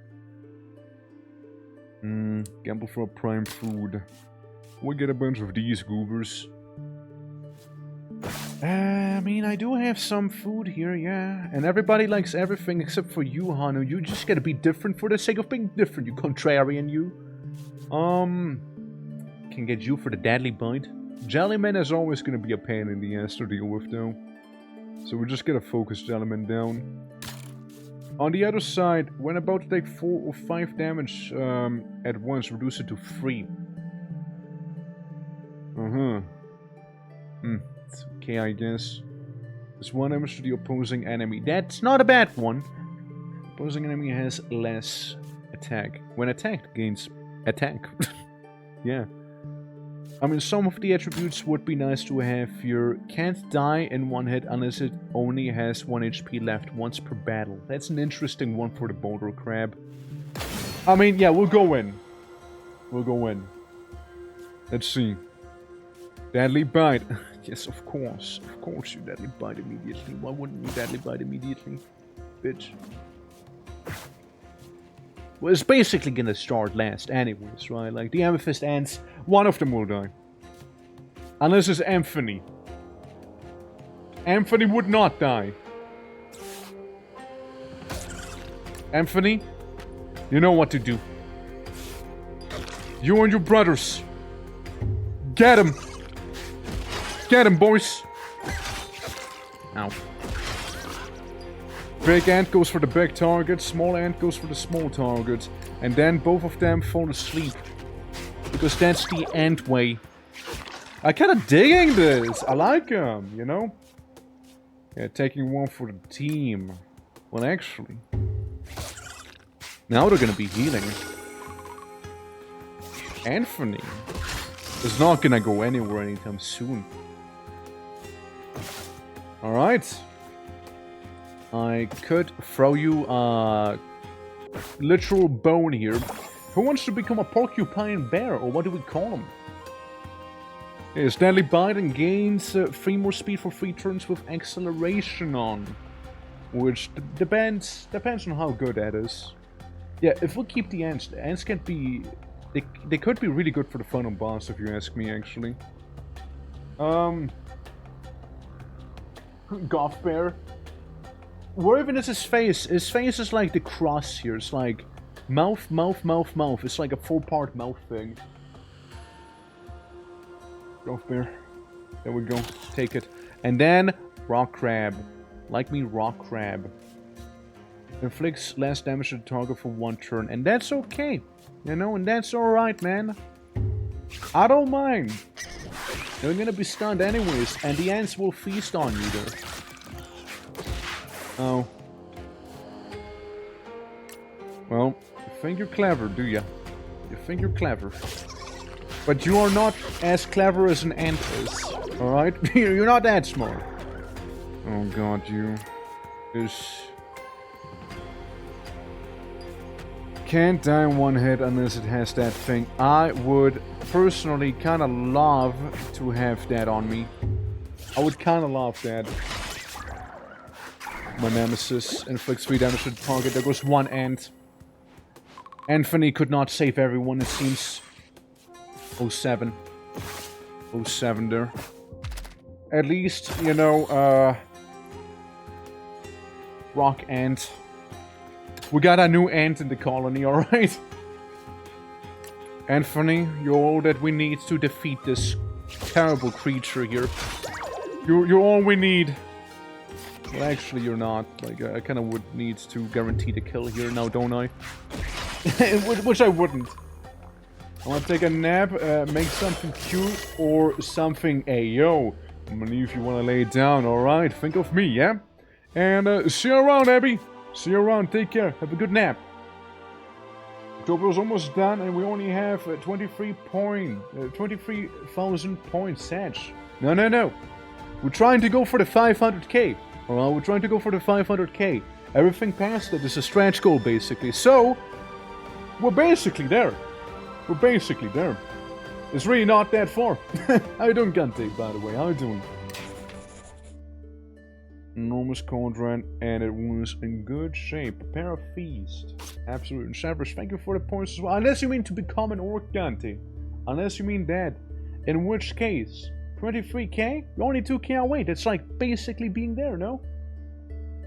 Gamble for a prime food. We get a bunch of these goobers. I mean, I do have some food here, yeah. And everybody likes everything except for you, Hanu. You just gotta be different for the sake of being different, you contrarian, you. Can get you for the deadly bite. Jellyman is always gonna be a pain in the ass to deal with though. So we're just gonna focus Jellyman down. On the other side, when about to take 4 or 5 damage at once, reduce it to 3. It's okay, I guess. There's 1 damage to the opposing enemy. That's not a bad one. Opposing enemy has less attack. When attacked, gains attack. Yeah. I mean, some of the attributes would be nice to have here. Can't die in 1 hit unless it only has 1 HP left once per battle. That's an interesting one for the boulder crab. I mean, yeah, we'll go in. We'll go in. Let's see. Deadly bite. Yes, of course. Of course you deadly bite immediately. Why wouldn't you deadly bite immediately? Bitch. Well, it's basically gonna start last anyways, right? Like, the Amethyst ends, one of them will die. Unless it's Anthony. Anthony would not die. Anthony, you know what to do. You and your brothers. Get him! Get him, boys! Ow. Big ant goes for the big target, small ant goes for the small target. And then both of them fall asleep. Because that's the ant way. I kinda digging this. I like them, you know? Yeah, taking one for the team. Well, actually. Now they're gonna be healing. Anthony is not gonna go anywhere anytime soon. Alright. I could throw you a literal bone here. Who wants to become a porcupine bear, or what do we call them? Yes, deadly bite and gains 3 more speed for 3 turns with acceleration on. Which depends on how good that is. Yeah, if we keep the ants can be... They could be really good for the final boss, if you ask me, actually. Goth bear. Where even is his face? His face is like the cross here. It's like mouth, mouth, mouth, mouth. It's like a 4-part mouth thing. Goth bear. There we go. Take it. And then rock crab. Like me, rock crab. Inflicts less damage to the target for 1 turn. And that's okay. You know, and that's alright, man. I don't mind. They're gonna be stunned anyways. And the ants will feast on you there. Oh. Well, you think you're clever, do ya? You think you're clever. But you are not as clever as an ant is. Alright? You're not that smart. Oh god, you... Can't die in 1 hit unless it has that thing. I would personally kinda love to have that on me. I would kinda love that. My nemesis inflicts 3 damage to the target. There goes 1 ant. Anthony could not save everyone, it seems. 07. 07 there. At least, you know, rock ant. We got a new ant in the colony, alright? Anthony, you're all that we need to defeat this terrible creature here. You're all we need. Well, actually, you're not. Like, I kind of would need to guarantee the kill here now, don't I? Which I wouldn't. I want to take a nap, make something cute, or something... Hey, yo. I'm gonna leave if you want to lay it down, alright? Think of me, yeah? And, see you around, Abby. See you around. Take care. Have a good nap. October is almost done, and we only have 23,000 points edge. No. We're trying to go for the 500k. Alright, we're trying to go for the 500k. Everything past that is a stretch goal, basically. So, we're basically there. We're basically there. It's really not that far. How you doing, Gunty, by the way? How you doing? Enormous cauldron, and it was in good shape. Prepare a feast. Absolute and Severus, thank you for the points as well. Unless you mean to become an orc, Gunty. Unless you mean that. In which case, 23k? You're only 2k away. That's like basically being there, no?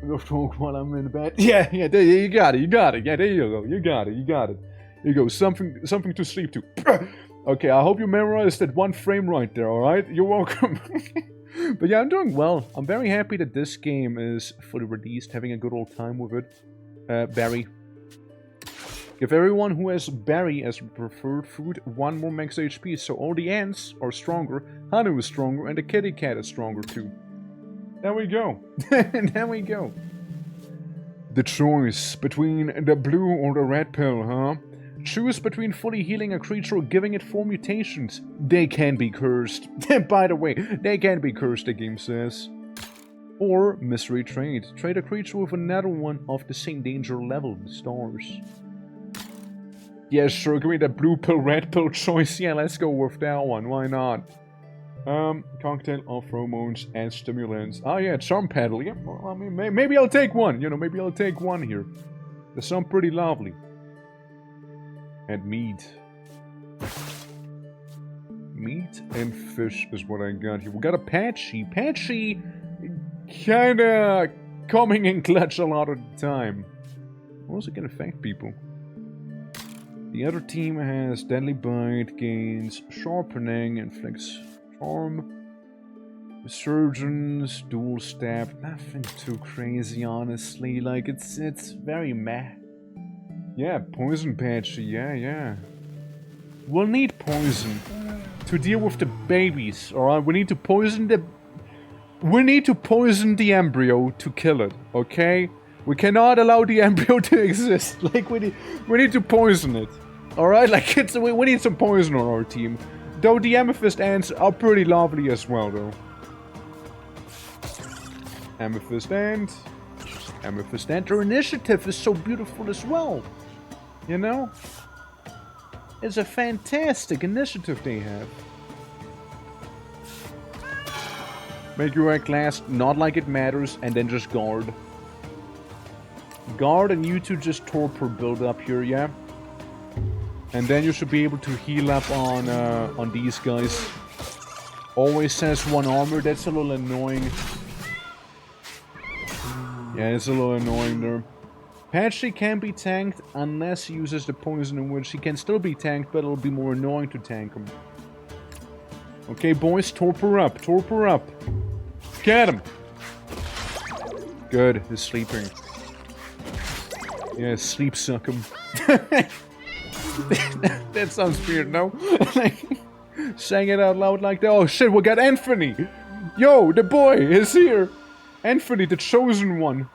Go talk while I'm in the bed. Yeah, there, you got it. Yeah, there you go. You got it. you go. Something to sleep to. Okay, I hope you memorized that one frame right there, alright? You're welcome. But yeah, I'm doing well. I'm very happy that this game is fully released, having a good old time with it. Berry. Give everyone who has berry as preferred food 1 more max HP, so all the ants are stronger, Hanu is stronger, and the kitty cat is stronger too. There we go. There we go. The choice between the blue or the red pill, huh? Choose between fully healing a creature or giving it 4 mutations. They can be cursed. By the way, they can be cursed, the game says. Or mystery trade. Trade a creature with another one of the same danger level, the stars. Yeah, sure, give me the blue pill, red pill choice. Yeah, let's go with that one. Why not? Cocktail of pheromones and stimulants. Oh yeah, charm paddle. Yeah, well, I mean, maybe I'll take one. You know, maybe I'll take one here. They sound pretty lovely. And meat. Meat and fish is what I got here. We got a Patchy. Patchy, kinda coming in clutch a lot of the time. Also can affect people. The other team has Deadly Bite, gains Sharpening, inflicts Charm, Resurgence, Dual Stab. Nothing too crazy, honestly. Like, it's very meh. Yeah, Poison Patchy, yeah. We'll need poison to deal with the babies, alright? We need to poison the embryo to kill it, okay? We cannot allow the embryo to exist. Like, we need to poison it. Alright? Like, we need some poison on our team. Though the amethyst ants are pretty lovely as well, though. Amethyst ant. Amethyst ant. Their initiative is so beautiful as well. You know? It's a fantastic initiative they have. Make your act last, not like it matters, and then just guard. Guard and you two just torpor build up here, yeah? And then you should be able to heal up on these guys. Always says 1 armor, that's a little annoying. Yeah, it's a little annoying there. Patchy can be tanked unless he uses the poison, in which he can still be tanked, but it'll be more annoying to tank him. Okay, boys, torpor up, torpor up. Get him! Good, he's sleeping. Yeah, sleep suck him. That sounds weird, no? Saying it out loud like that. Oh shit, we got Anthony! Yo, the boy is here! Anthony, the chosen one.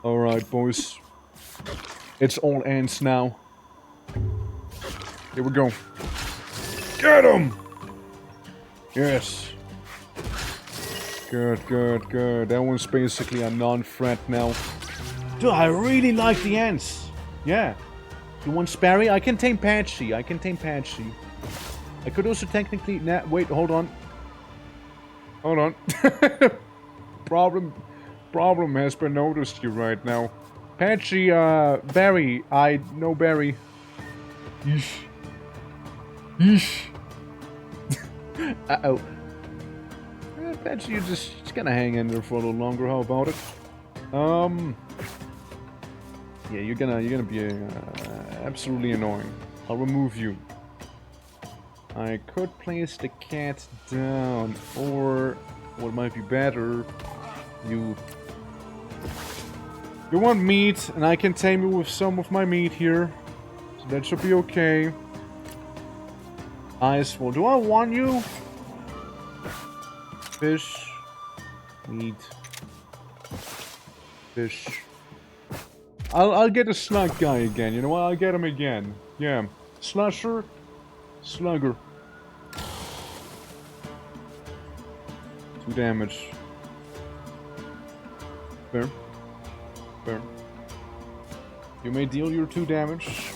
Alright, boys. It's all ants now. Here we go. Get him! Yes. Good. That one's basically a non-threat now. Dude, I really like the ants. Yeah. You want Sparry? I can tame Patchy. I could also technically... Nah, wait, hold on. Problem has been noticed you right now. Patchy, Barry. I know Barry. Yeesh. Uh-oh. Patchy, you're just gonna hang in there for a little longer. How about it? Yeah, you're gonna be absolutely annoying. I'll remove you. I could place the cat down, or what might be better, you want meat, and I can tame you with some of my meat here, so that should be okay. Eyes full. Do I want you? Fish. Meat. Fish. I'll get a slug guy again, you know what? I'll get him again. Yeah. Slusher. Slugger. 2 damage. Fair. You may deal your 2 damage.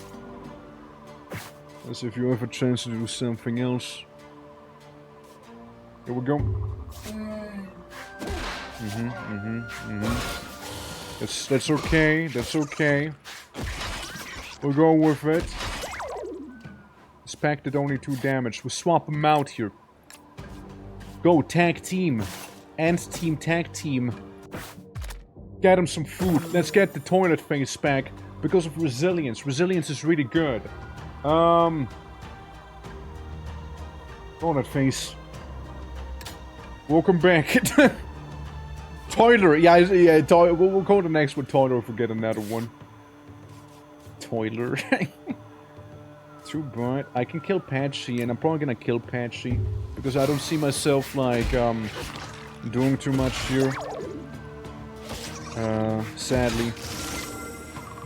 As if you have a chance to do something else. Here we go. That's okay. We'll go with it. This pack did only 2 damage. We'll swap them out here. Go, tag team. Ant team, tag team. Get him some food. Let's get the toilet face back because of resilience. Resilience is really good. Toilet face. Welcome back. Toiler. Yeah, we'll call the next one Toiler if we get another one. Toiler. Too bad. I can kill Patchy, and I'm probably gonna kill Patchy because I don't see myself like doing too much here. Sadly.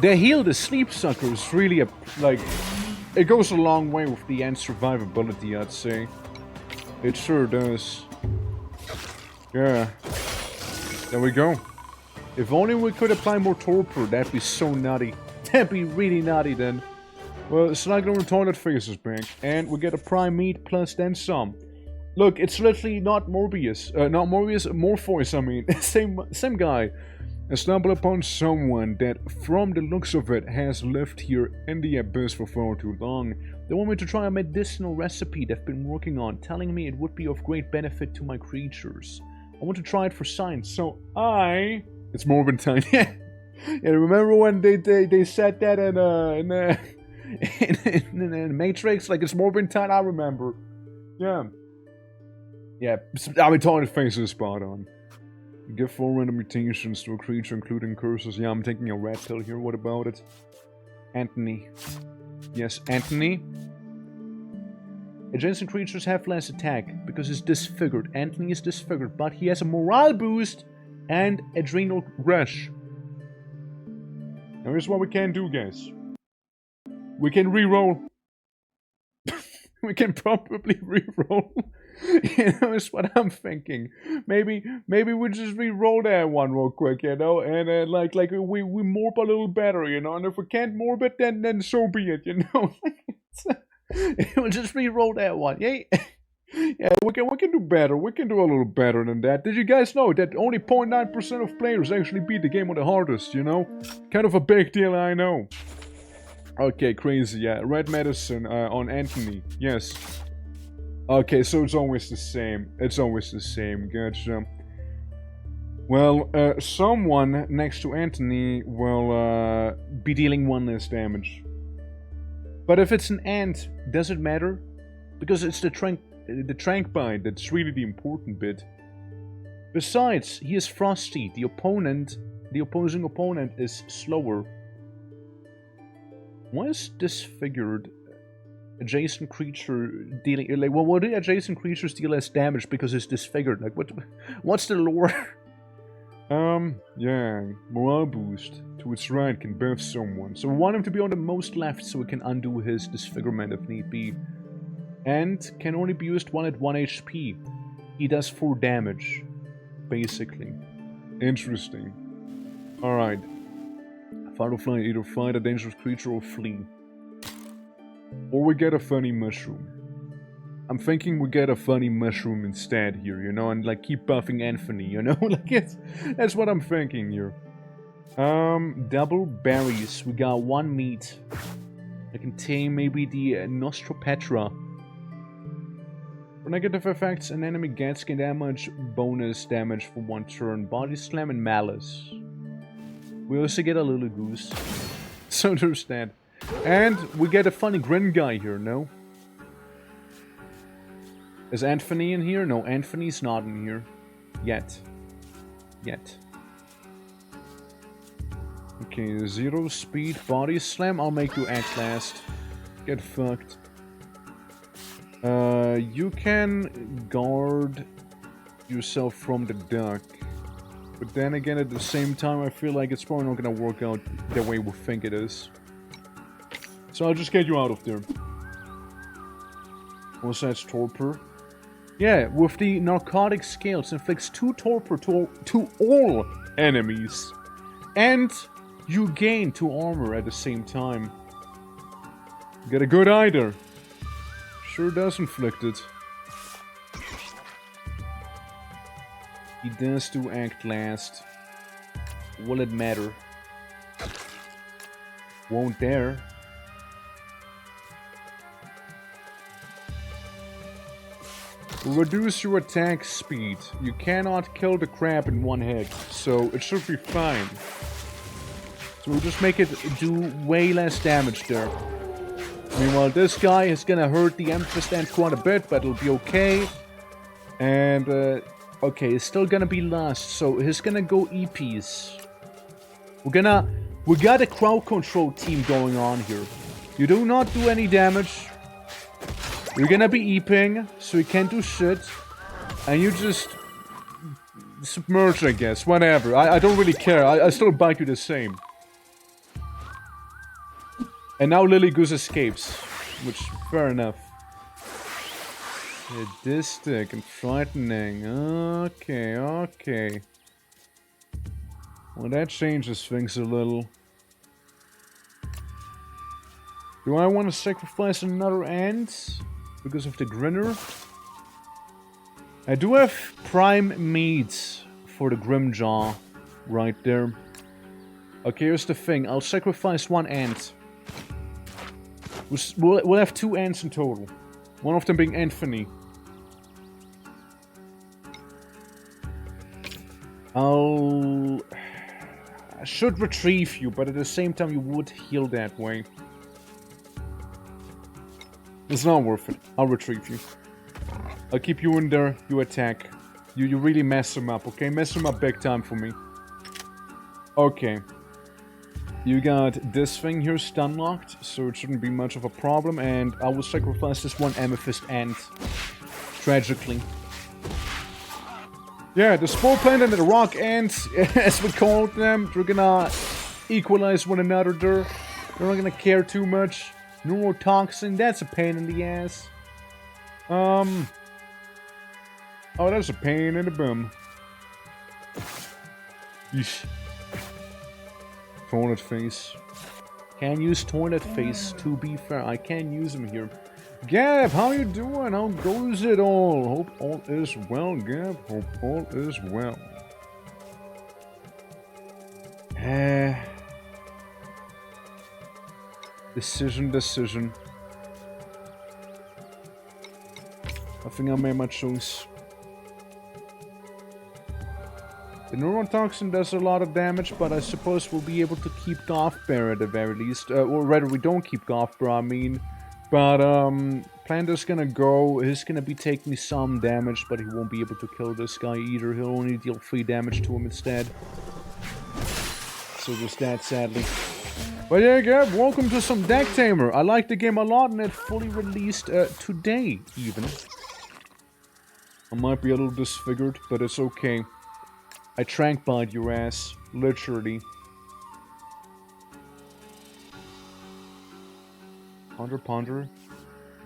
The heal the sleep sucker is really a it goes a long way with the end survivability, I'd say. It sure does. Yeah. There we go. If only we could apply more torpor, that'd be so nutty. That'd be really nutty then. Well, Slugger toilet face is back, and we get a prime meat plus then some. Look, it's literally not Morbius. Not Morbius, Morpheus, I mean. Same guy. I stumble upon someone that, from the looks of it, has lived here in the abyss for far too long. They want me to try a medicinal recipe they've been working on, telling me it would be of great benefit to my creatures. I want to try it for science, so it's Morbin time. Yeah, remember when they said that in Matrix? Like, it's Morbin time, I remember. Yeah. Yeah, I mean, toilet face is spot on. Give 4 random mutations to a creature, including curses. Yeah, I'm taking a red pill here. What about it? Anthony. Yes, Anthony. Adjacent creatures have less attack because he's disfigured. Anthony is disfigured, but he has a morale boost and adrenal rush. Now here's what we can do, guys. We can reroll. We can probably reroll. You know, is what I'm thinking. Maybe we just re-roll that one real quick, you know, and like we morph a little better, you know. And if we can't morph it, then so be it, you know. We'll just re-roll that one. Yeah, yeah, we can do better. We can do a little better than that. Did you guys know that only 0.9% of players actually beat the game on the hardest? You know, kind of a big deal, I know. Okay, crazy. Yeah, red medicine on Anthony. Yes. Okay, so it's always the same. It's always the same. Gotcha. Well, someone next to Anthony will be dealing 1 less damage. But if it's an ant, does it matter? Because it's the trank bind that's really the important bit. Besides, he is frosty. The opposing opponent is slower. Why is disfigured? Adjacent creature dealing like, well, what do adjacent creatures deal less damage because it's disfigured? Like, what's the lore? Yeah, morale boost to its right can buff someone. So we want him to be on the most left so we can undo his disfigurement if need be. And can only be used 1 at 1 HP. He does 4 damage, basically. Interesting. Alright. Fight or flight, either fight a dangerous creature or flee. Or we get a funny mushroom. I'm thinking we get a funny mushroom instead here, you know, and like keep buffing Anthony, you know, like that's what I'm thinking here. Double berries. We got 1 meat. I can tame maybe the Nostropetra. For negative effects, an enemy gets gain damage, bonus damage for 1 turn. Body slam and malice. We also get a little goose. So there's that. And we get a funny grin guy here, no? Is Anthony in here? No, Anthony's not in here. Yet. Okay, 0 speed, body slam. I'll make you act last. Get fucked. You can guard yourself from the duck. But then again, at the same time, I feel like it's probably not gonna work out the way we think it is. So I'll just get you out of there. Also, that's torpor. Yeah, with the narcotic scales, inflicts 2 torpor to all enemies. And you gain 2 armor at the same time. Get a good eye there. Sure does inflict it. He does do act last. Will it matter? Won't dare. Reduce your attack speed. You cannot kill the crab in one hit, so it should be fine. So we'll just make it do way less damage there. Meanwhile, this guy is gonna hurt the Amethyst Ant quite a bit, but it'll be okay. And, okay, it's still gonna be last, so he's gonna go EPs. We got a crowd control team going on here. You do not do any damage. You're gonna be EPing, so you can't do shit. And you just submerge, I guess. Whatever. I don't really care. I still bite you the same. And now Lily Goose escapes. Which, fair enough. Sadistic and frightening. Okay, okay. Well, that changes things a little. Do I want to sacrifice another ant? Because of the grinner? I do have prime meat for the Grimjaw right there. Okay, here's the thing. I'll sacrifice one ant. We'll have 2 ants in total. One of them being Anthony. I should retrieve you, but at the same time you would heal that way. It's not worth it. I'll retrieve you. I'll keep you in there, you attack. You really mess him up, okay? Mess him up big time for me. Okay. You got this thing here stun locked, so it shouldn't be much of a problem, and I will sacrifice this one Amethyst Ant. Tragically. Yeah, the Spore Plant and the Rock Ants, as we called them, they're gonna equalize one another there. They're not gonna care too much. Neurotoxin, that's a pain in the ass. Oh, that's a pain in the bum. Yeesh. Toilet Face. Can use Toilet Face, to be fair. I can use him here. Gab, how you doing? How goes it all? Hope all is well, Gab. Hope all is well. Decision. I think I made my choice. The Neurotoxin does a lot of damage, but I suppose we'll be able to keep Gothbear at the very least. Or rather, we don't keep Gothbear, I mean. But, Planter's gonna go. He's gonna be taking some damage, but he won't be able to kill this guy either. He'll only deal 3 damage to him instead. So just that, sadly. But yeah, Gab, welcome to some Deck Tamer. I like the game a lot, and it fully released today, even. I might be a little disfigured, but it's okay. I trank bite your ass, literally. Ponder.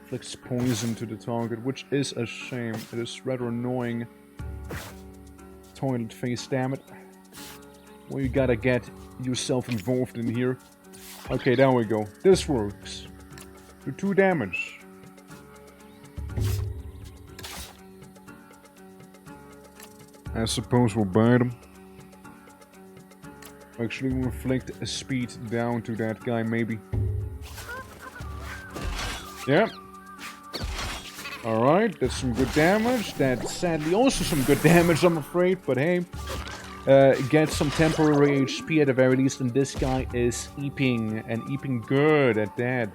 Inflicts poison to the target, which is a shame. It is rather annoying. Toilet Face, damn it. Well, you gotta get yourself involved in here. Okay, there we go. This works. Do 2 damage. I suppose we'll bite him. Actually, we'll inflict a speed down to that guy, maybe. Yep. Alright, that's some good damage. That's sadly also some good damage, I'm afraid. But hey, get some temporary HP at the very least. And this guy is eeping, and eeping good at that.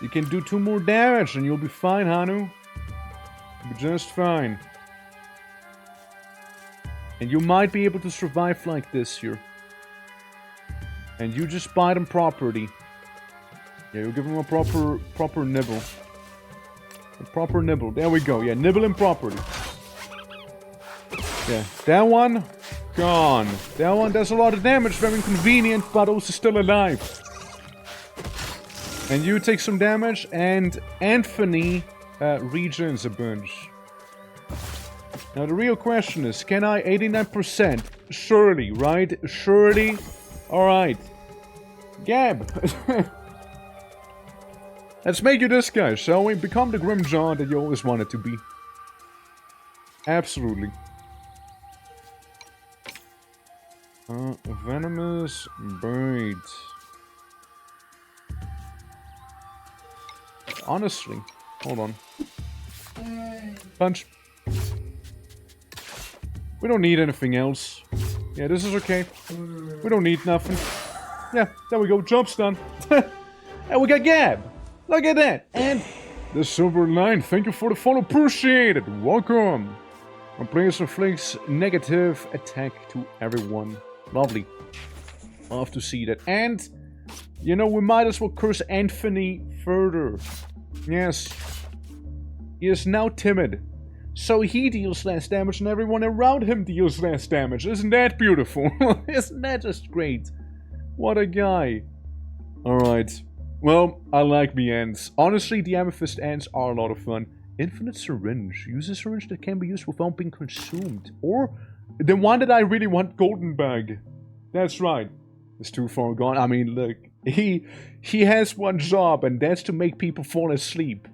You can do 2 more damage and you'll be fine, Hanu. You'll be just fine. And you might be able to survive like this here. And you just bite him properly. Yeah, you give him a proper nibble. A proper nibble. There we go. Yeah, nibble him properly. Yeah, that one, gone. That one does a lot of damage. Very inconvenient, but also still alive. And you take some damage, and Anthony regens a bunch. Now the real question is, can I 89%? Surely, right? Surely? Alright. Gab! Let's make you this guy, shall we? Become the Grimjaw that you always wanted to be. Absolutely. Venomous Bite. Honestly, hold on. Punch. We don't need anything else. Yeah, this is okay. We don't need nothing. Yeah, there we go. Job's done. And we got Gab. Look at that. And the Silver Line. Thank you for the follow. Appreciate it. Welcome. And players inflicts negative attack to everyone. Lovely. Love to see that. And, you know, we might as well curse Anthony further. Yes. He is now timid. So he deals less damage and everyone around him deals less damage. Isn't that beautiful? Isn't that just great? What a guy. Alright. Well, I like the ends. Honestly, the Amethyst ends are a lot of fun. Infinite Syringe. Use a syringe that can be used without being consumed. Or the one that I really want, Golden Bag. That's right. It's too far gone. I mean, look. He has one job, and that's to make people fall asleep.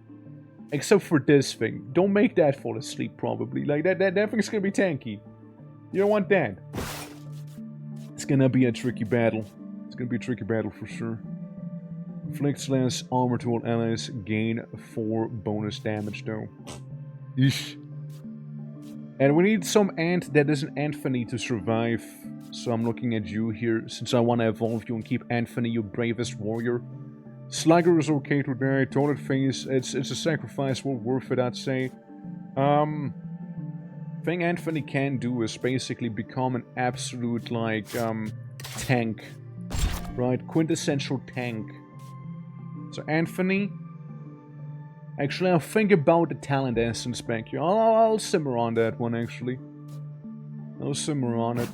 Except for this thing. Don't make that fall asleep, probably. Like, that thing's gonna be tanky. You don't want that. It's gonna be a tricky battle. It's gonna be a tricky battle for sure. Inflicts less armor to all allies. Gain 4 bonus damage, though. Eesh. And we need some ant that isn't Anthony to survive. So I'm looking at you here, since I want to evolve you and keep Anthony your bravest warrior. Slugger is okay today. Toilet Face, it's a sacrifice, well worth it, I'd say. Thing Anthony can do is basically become an absolute, like, tank. Right? Quintessential tank. So Anthony... Actually, I'll think about the talent essence back here. I'll simmer on that one, actually. I'll simmer on it.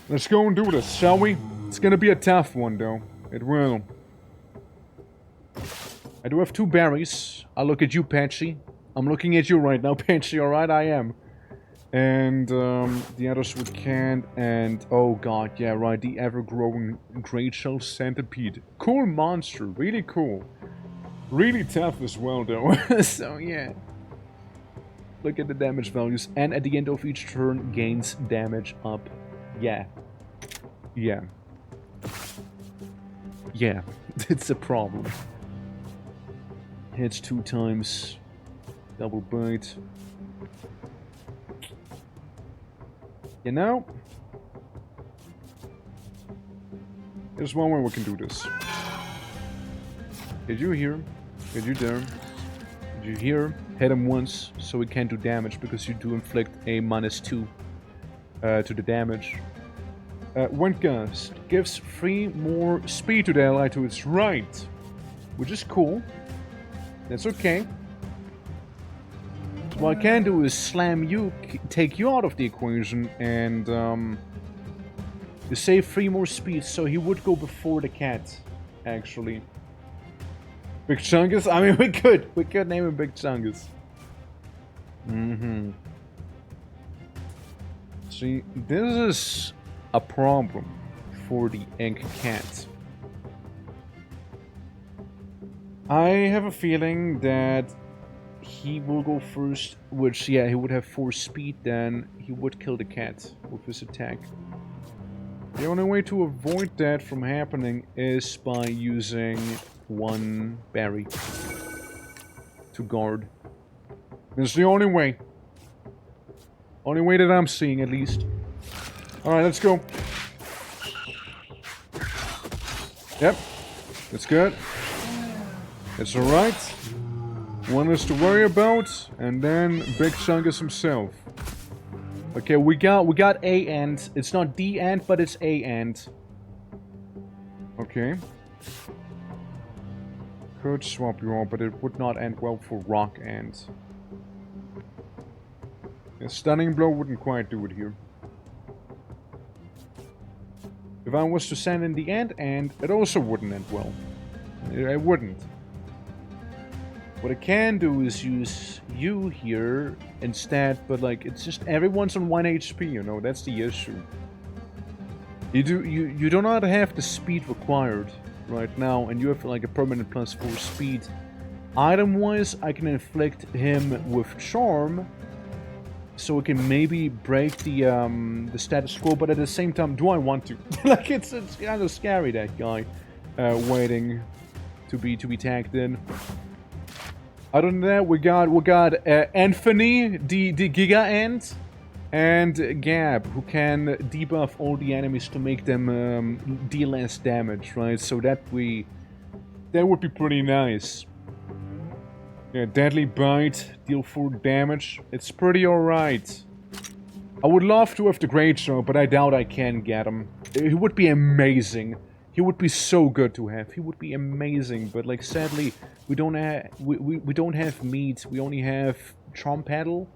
Let's go and do this, shall we? It's gonna be a tough one, though. It will. I do have 2 berries. I'll look at you, Patchy. I'm looking at you right now, Patchy, alright? I am. And, the others we can't. And, oh god, yeah, right. The ever-growing Great Shell Centipede. Cool monster. Really cool. Really tough as well, though. So, yeah. Look at the damage values. And at the end of each turn, gains damage up. Yeah. Yeah. Yeah, it's a problem. Hits 2 times. Double bite. You know? There's one way we can do this. Did you hear? Did you there? Did you hear? Hit him once, so he can't do damage, because you do inflict a -2 to the damage. Wind Gust gives 3 more speed to the ally to its right, which is cool. That's okay. So what I can do is slam you, take you out of the equation, and you save 3 more speed, so he would go before the cat, actually. Big Chungus? I mean, we could name him Big Chungus. See, this is a problem for the ENG cat. I have a feeling that he will go first, which, yeah, he would have 4 speed, then he would kill the cat with his attack. The only way to avoid that from happening is by using 1 berry to guard. That's the only way. Only way that I'm seeing, at least. Alright, let's go. Yep. That's good. That's alright. 1 is to worry about, and then Big Chungus himself. Okay, we got a ant. It's not the ant, but it's a ant. Okay. Could swap you out, but it would not end well for rock ants. A stunning blow wouldn't quite do it here. If I was to send in the ant, it also wouldn't end well. It wouldn't. What I can do is use you here instead, but like, it's just everyone's on 1 HP, you know, that's the issue. You do not have the speed required right now, and you have like a permanent +4 speed. Item-wise, I can inflict him with Charm, so we can maybe break the status quo, but at the same time, do I want to? Like, it's kind of scary, that guy waiting to be tagged in. Other than that, we got Anthony, the Giga Ant, and Gab, who can debuff all the enemies to make them deal less damage, right? So that would be pretty nice. Yeah, Deadly Bite, deal 4 damage. It's pretty alright. I would love to have the Great Show, but I doubt I can get him. He would be amazing. He would be so good to have. He would be amazing, but like sadly, we don't have meat. We only have Charm Paddle,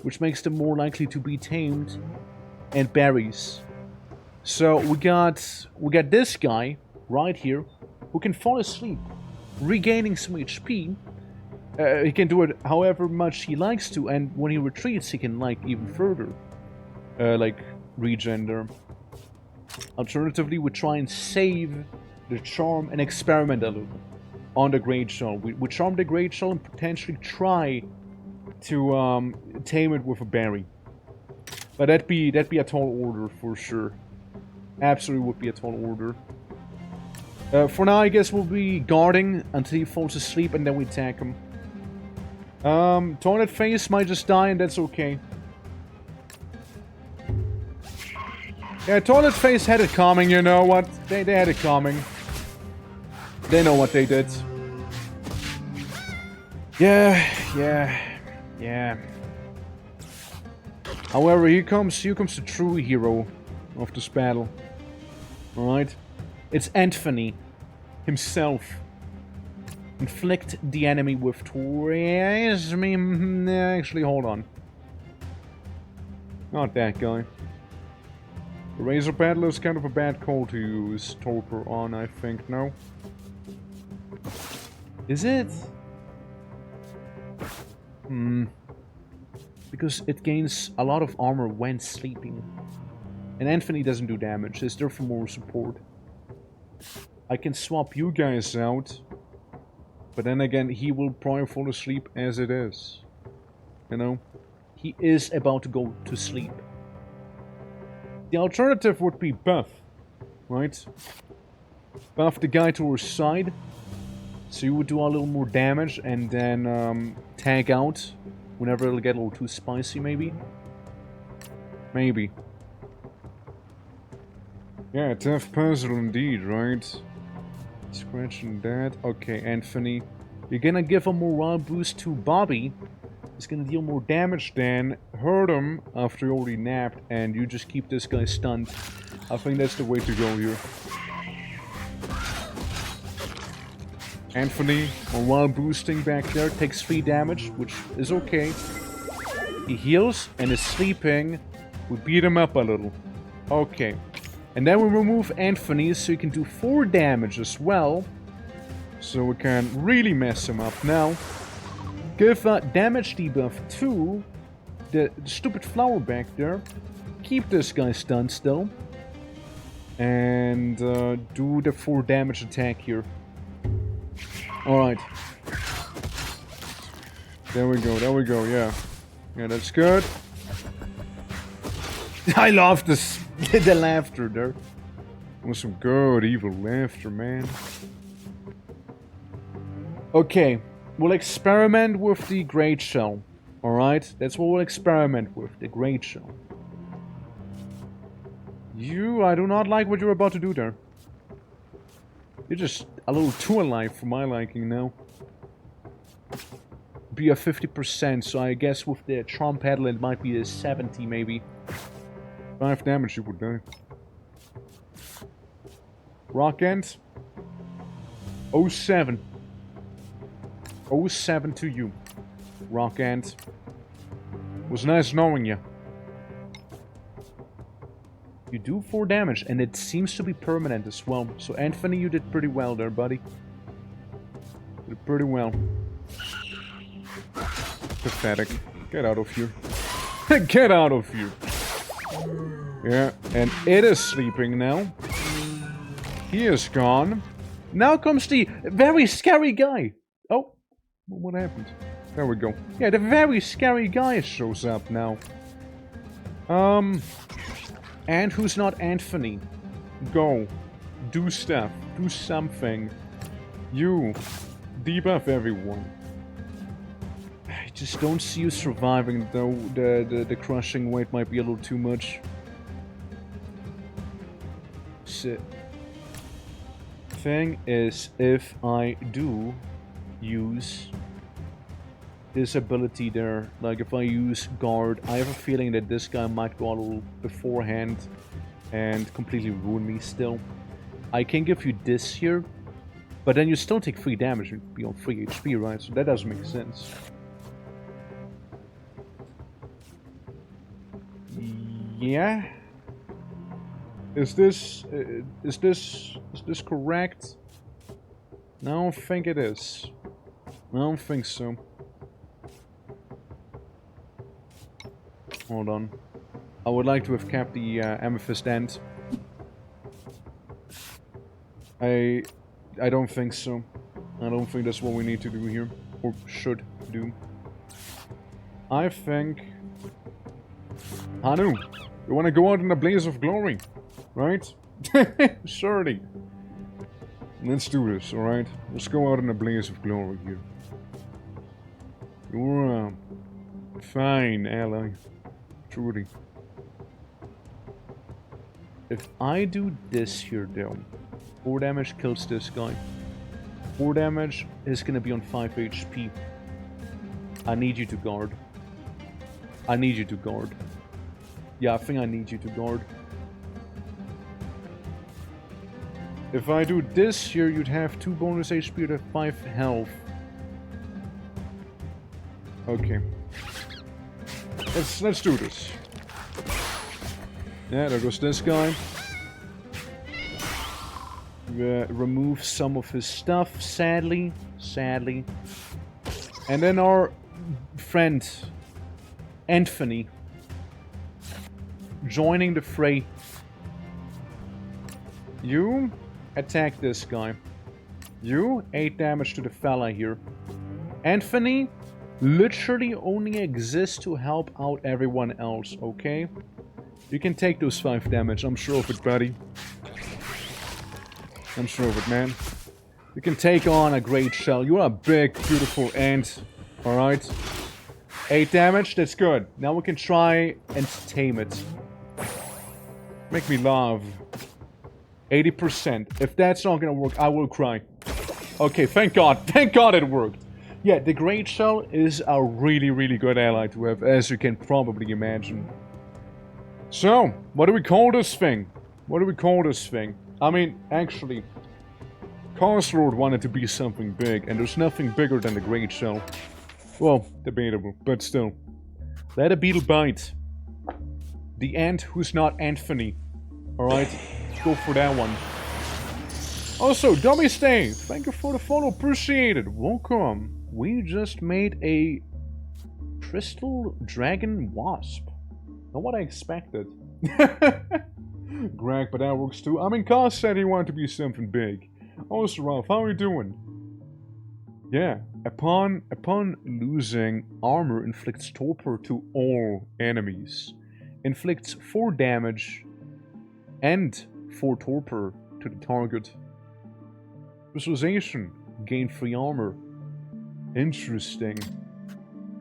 which makes them more likely to be tamed, and berries. So we got this guy right here who can fall asleep, regaining some HP. He can do it however much he likes to, and when he retreats, he can like even further, like regen there. Alternatively, we try and save the charm and experiment a little on the Great Shell. We charm the Great Shell and potentially try to tame it with a berry. But that'd be a tall order for sure. Absolutely would be a tall order. For now, I guess we'll be guarding until he falls asleep and then we attack him. Toilet Face might just die and that's okay. Yeah, Toilet Face had it coming, you know what? They had it coming. They know what they did. Yeah. However, here comes the true hero of this battle. Alright? It's Anthony himself. Inflict the enemy with twice. Actually, hold on. Not that guy. The Razor Paddle is kind of a bad call to use Torpor on, I think. No? Is it? Because it gains a lot of armor when sleeping. And Anthony doesn't do damage, it's there for more support. I can swap you guys out. But then again, he will probably fall asleep as it is. You know? He is about to go to sleep. The alternative would be buff. Right? Buff the guy to our side. So you would do a little more damage and then tag out whenever it'll get a little too spicy, maybe? Maybe. Yeah, tough puzzle indeed, right? Scratching that. Okay, Anthony. You're gonna give a morale boost to Bobby. He's gonna deal more damage then. Hurt him after he already napped. And you just keep this guy stunned. I think that's the way to go here. Anthony, morale boosting back there. Takes 3 damage, which is okay. He heals and is sleeping. We beat him up a little. Okay. And then we remove Anthony so he can do 4 damage as well. So we can really mess him up now. Give a damage debuff to the stupid flower back there. Keep this guy stunned still. And do the 4 damage attack here. Alright. There we go, yeah. Yeah, that's good. I love this. The laughter there. That was some good evil laughter, man. Okay, we'll experiment with the Great Shell. Alright, that's what we'll experiment with, the Great Shell. I do not like what you're about to do there. You're just a little too alive for my liking now. Be a 50%, so I guess with the Charm Paddle it might be a 70 maybe. 5 damage, you would die. Rock Ant. 07. 07 to you. Rock Ant. Was nice knowing you. You do 4 damage, and it seems to be permanent as well. So Anthony, you did pretty well there, buddy. You did pretty well. Pathetic. Get out of here. Get out of here. Yeah, and it is sleeping now. He is gone. Now comes the very scary guy. Oh, what happened? There we go. Yeah, the very scary guy shows up now. And who's not Anthony? Go. Do stuff. Do something. You. Debuff everyone. just don't see you surviving, though. The crushing weight might be a little too much. So, thing is, if I do use this ability there, like if I use guard, I have a feeling that this guy might go a little beforehand and completely ruin me still. I can give you this here, but then you still take 3 damage and be on 3 HP, right? So that doesn't make sense. Yeah. Is this correct? I don't think it is. I don't think so. Hold on. I would like to have kept the amethyst end. I don't think so. I don't think that's what we need to do here. Or should do. I think... Hanu, you want to go out in a blaze of glory, right? Surely. Let's do this, alright? Let's go out in a blaze of glory here. You're a fine ally. Truly. If I do this here though, 4 damage kills this guy. 4 damage is gonna be on 5 HP. I need you to guard. I need you to guard. Yeah, I think I need you to guard. If I do this here, you'd have 2 bonus HP, you'd have 5 health. Okay. Let's do this. Yeah, there goes this guy. Remove some of his stuff, sadly. Sadly. And then our friend, Anthony, joining the fray. You attack this guy. You 8 damage to the fella here. Anthony literally only exists to help out everyone else, okay? You can take those 5 damage, I'm sure of it, buddy. I'm sure of it, man. You can take on a great shell. You're a big, beautiful ant. Alright? 8 damage, that's good. Now we can try and tame it. Make me laugh. 80%. If that's not gonna work, I will cry. Okay, thank God. Thank God it worked. Yeah, the Great Shell is a really, really good ally to have, as you can probably imagine. So, what do we call this thing? What do we call this thing? I mean, actually, Carslord wanted to be something big, and there's nothing bigger than the Great Shell. Well, debatable, but still. Let a beetle bite. The ant who's not Anthony. Alright, let's go for that one. Also, Dummy Stay, thank you for the follow, appreciate it. Welcome. We just made a crystal dragon wasp. Not what I expected. Greg, but that works too. I mean, Carl said he wanted to be something big. Also, Ralph, how are you doing? Yeah, upon losing, armor inflicts torpor to all enemies. Inflicts 4 damage and 4 torpor to the target. Visualization, gain 3 armor. Interesting.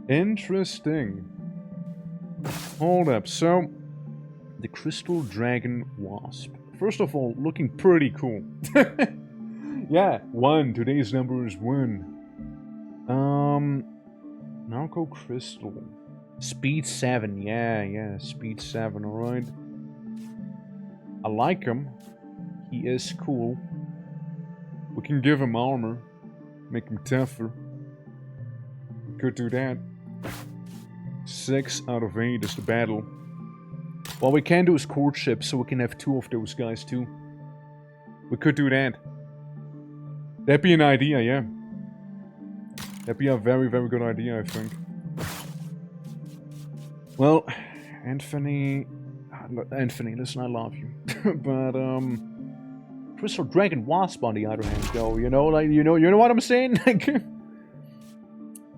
Interesting. Hold up, so... The Crystal Dragon Wasp. First of all, looking pretty cool. Yeah, 1. Today's number is 1. Narco Crystal. Speed 7, yeah, speed 7, alright. I like him. He is cool. We can give him armor. Make him tougher. Could do that. 6 out of 8 is the battle. What we can do is courtship, so we can have 2 of those guys too. We could do that. That'd be an idea, yeah. That'd be a very, very good idea, I think. Well, Anthony, listen, I love you. But, Crystal Dragon Wasp on the other hand, though, you know, like, you know what I'm saying?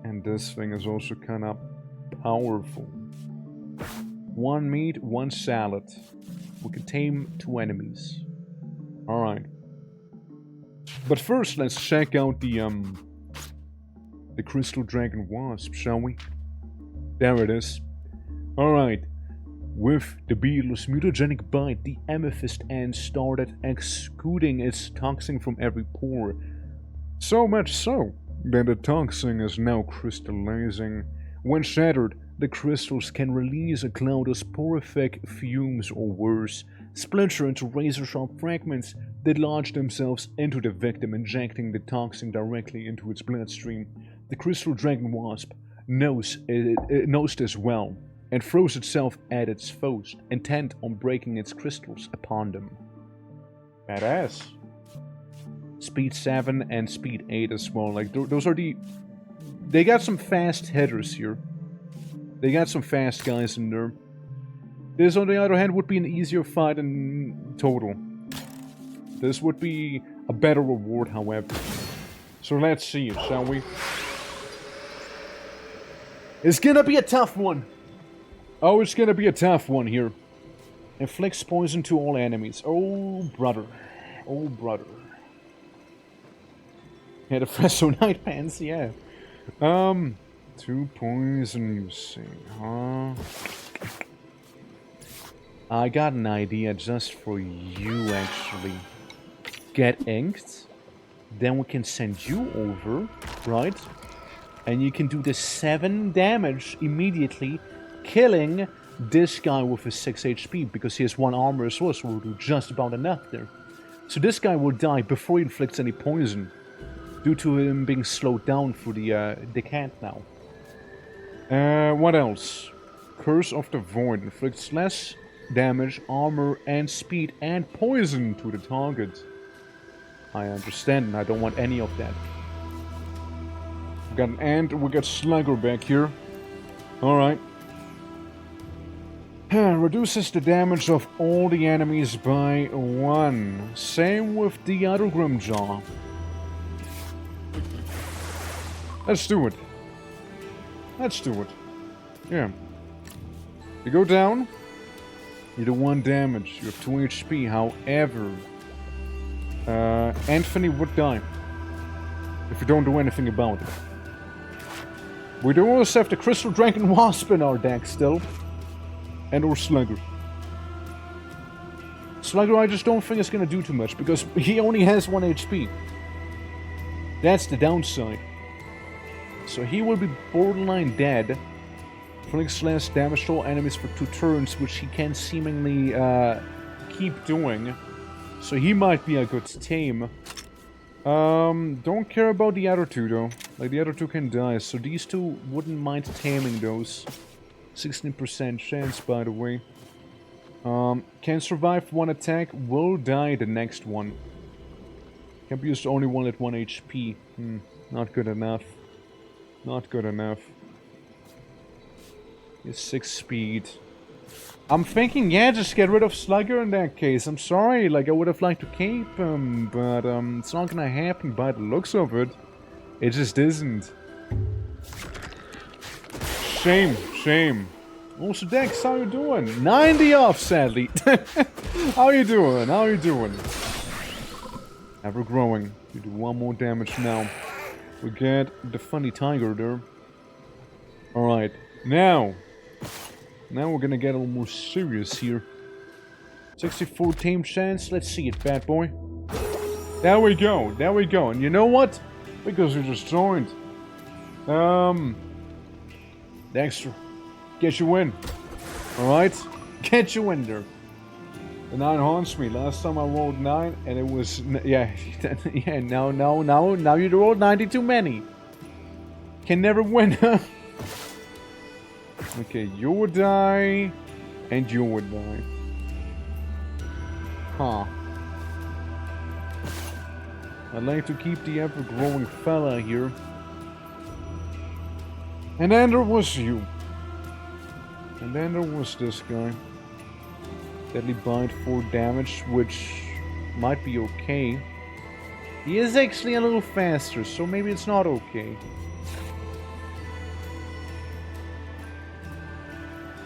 And this thing is also kind of powerful. 1 meat, 1 salad. We can tame 2 enemies. Alright. But first, let's check out the the Crystal Dragon Wasp, shall we? There it is. Alright. With the beetle's mutagenic bite, the amethyst ant started exuding its toxin from every pore. So much so that the toxin is now crystallizing. When shattered, the crystals can release a cloud of sporific fumes or worse, splinter into razor-sharp fragments that lodge themselves into the victim, injecting the toxin directly into its bloodstream. The Crystal Dragon Wasp knows this well, and throws itself at its foes, intent on breaking its crystals upon them. Badass. Speed 7 and Speed 8 as well. Like, those are the... They got some fast hitters here. They got some fast guys in there. This, on the other hand, would be an easier fight in total. This would be a better reward, however. So let's see, shall we? It's gonna be a tough one! Oh, it's gonna be a tough one here. Inflicts poison to all enemies. Oh, brother. Oh, brother. Yeah, the Fresso Night Pants, yeah. 2 poison, you see, huh? I got an idea just for you, actually. Get inked. Then we can send you over, right? And you can do the 7 damage immediately, killing this guy with his 6 HP, because he has 1 armor as well, so we'll do just about enough there. So this guy will die before he inflicts any poison, due to him being slowed down for the decant now. What else? Curse of the Void inflicts less damage, armor, and speed, and poison to the target. I understand, and I don't want any of that. We got an ant, we got Slugger back here. Alright. Reduces the damage of all the enemies by 1. Same with the other Grimjaw. Let's do it. Let's do it. Yeah. You go down, you do 1 damage, you have 2 HP, however... Anthony would die. If you don't do anything about it. We do also have the Crystal Dragon Wasp in our deck still. And or Slugger. Slugger I just don't think is gonna do too much, because he only has 1 HP. That's the downside. So he will be borderline dead. Inflicts less damage to all enemies for 2 turns, which he can seemingly keep doing. So he might be a good tame. Don't care about the other 2 though. Like, the other 2 can die, so these 2 wouldn't mind taming those. 16% chance, by the way. Can survive 1 attack, will die the next one. Can be used only 1 at 1 HP. Not good enough. Not good enough. He's 6 speed. I'm thinking, yeah, just get rid of Slugger in that case. I'm sorry, like, I would have liked to keep him, but it's not gonna happen by the looks of it. It just isn't. Shame, shame. Also, Dex, how you doing? 90 off, sadly. How you doing? How you doing? Ever growing. You do 1 more damage now. We get the funny tiger there. Alright, now we're gonna get a little more serious here. 64 tame chance. Let's see it, bad boy. There we go. There we go. And you know what? Because you just joined. Dexter, get you in. Alright? Get you in there. The 9 haunts me. Last time I rolled 9 and it was... Yeah, yeah, now you rolled 90 too many. Can never win. Okay, you would die, and you would die. Huh. I'd like to keep the ever-growing fella here. And then there was you. And then there was this guy. Deadly Bite 4 damage, which might be okay. He is actually a little faster, so maybe it's not okay.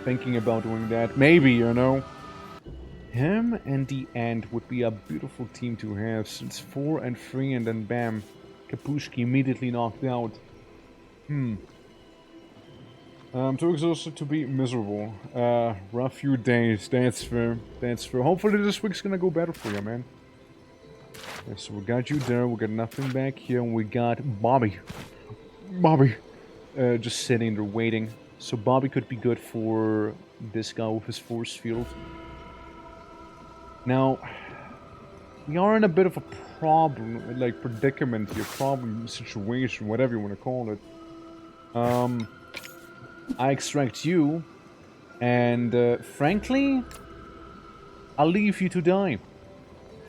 Thinking about doing that. Maybe, you know. Him and the Ant would be a beautiful team to have, since 4 and 3 and then bam. Kapushki immediately knocked out. Too exhausted to be miserable. Rough few days. That's fair. That's fair. Hopefully this week's gonna go better for you, man. Okay, so we got you there. We got nothing back here. And we got Bobby. Bobby. Just sitting there waiting. So Bobby could be good for this guy with his force field. Now, we are in a bit of a problem, like predicament here, problem, situation, whatever you want to call it. I extract you, and frankly, I'll leave you to die.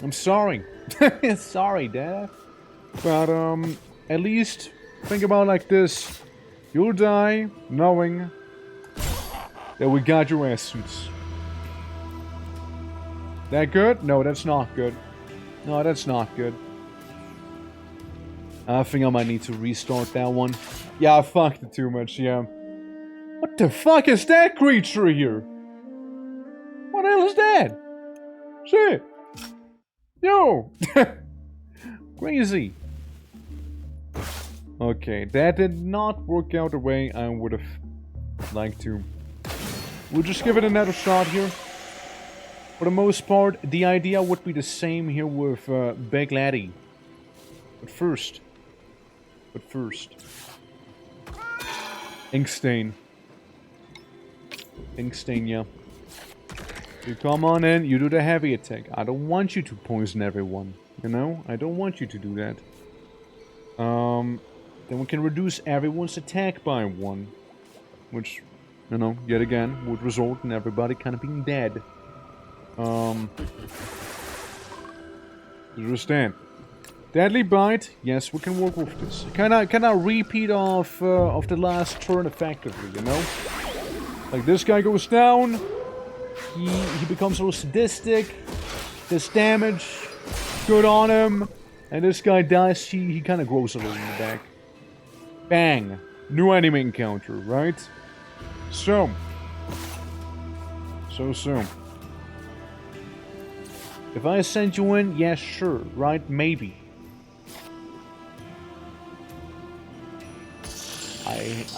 I'm sorry. Sorry, Dad. But, at least, think about it like this. You'll die knowing that we got your essence. That good? No, that's not good. No, that's not good. I think I might need to restart that one. Yeah, I fucked it too much, yeah. What the fuck is that creature here? What the hell is that? Shit! Yo! Crazy. Okay, that did not work out the way I would have liked to. We'll just give it another shot here. For the most part, the idea would be the same here with Big Laddie. But first... Inkstain. Inkstain, yeah. You come on in, you do the heavy attack. I don't want you to poison everyone, you know? I don't want you to do that. Then we can reduce everyone's attack by 1. Which, you know, yet again, would result in everybody kind of being dead. Understand. Deadly Bite, yes, we can work with this. Can I repeat of the last turn effectively, you know? Like, this guy goes down, he becomes a little sadistic, does damage, good on him, and this guy dies, he kind of grows a little in the back. Bang! New enemy encounter, right? So. If I send you in, yeah, sure, right? Maybe.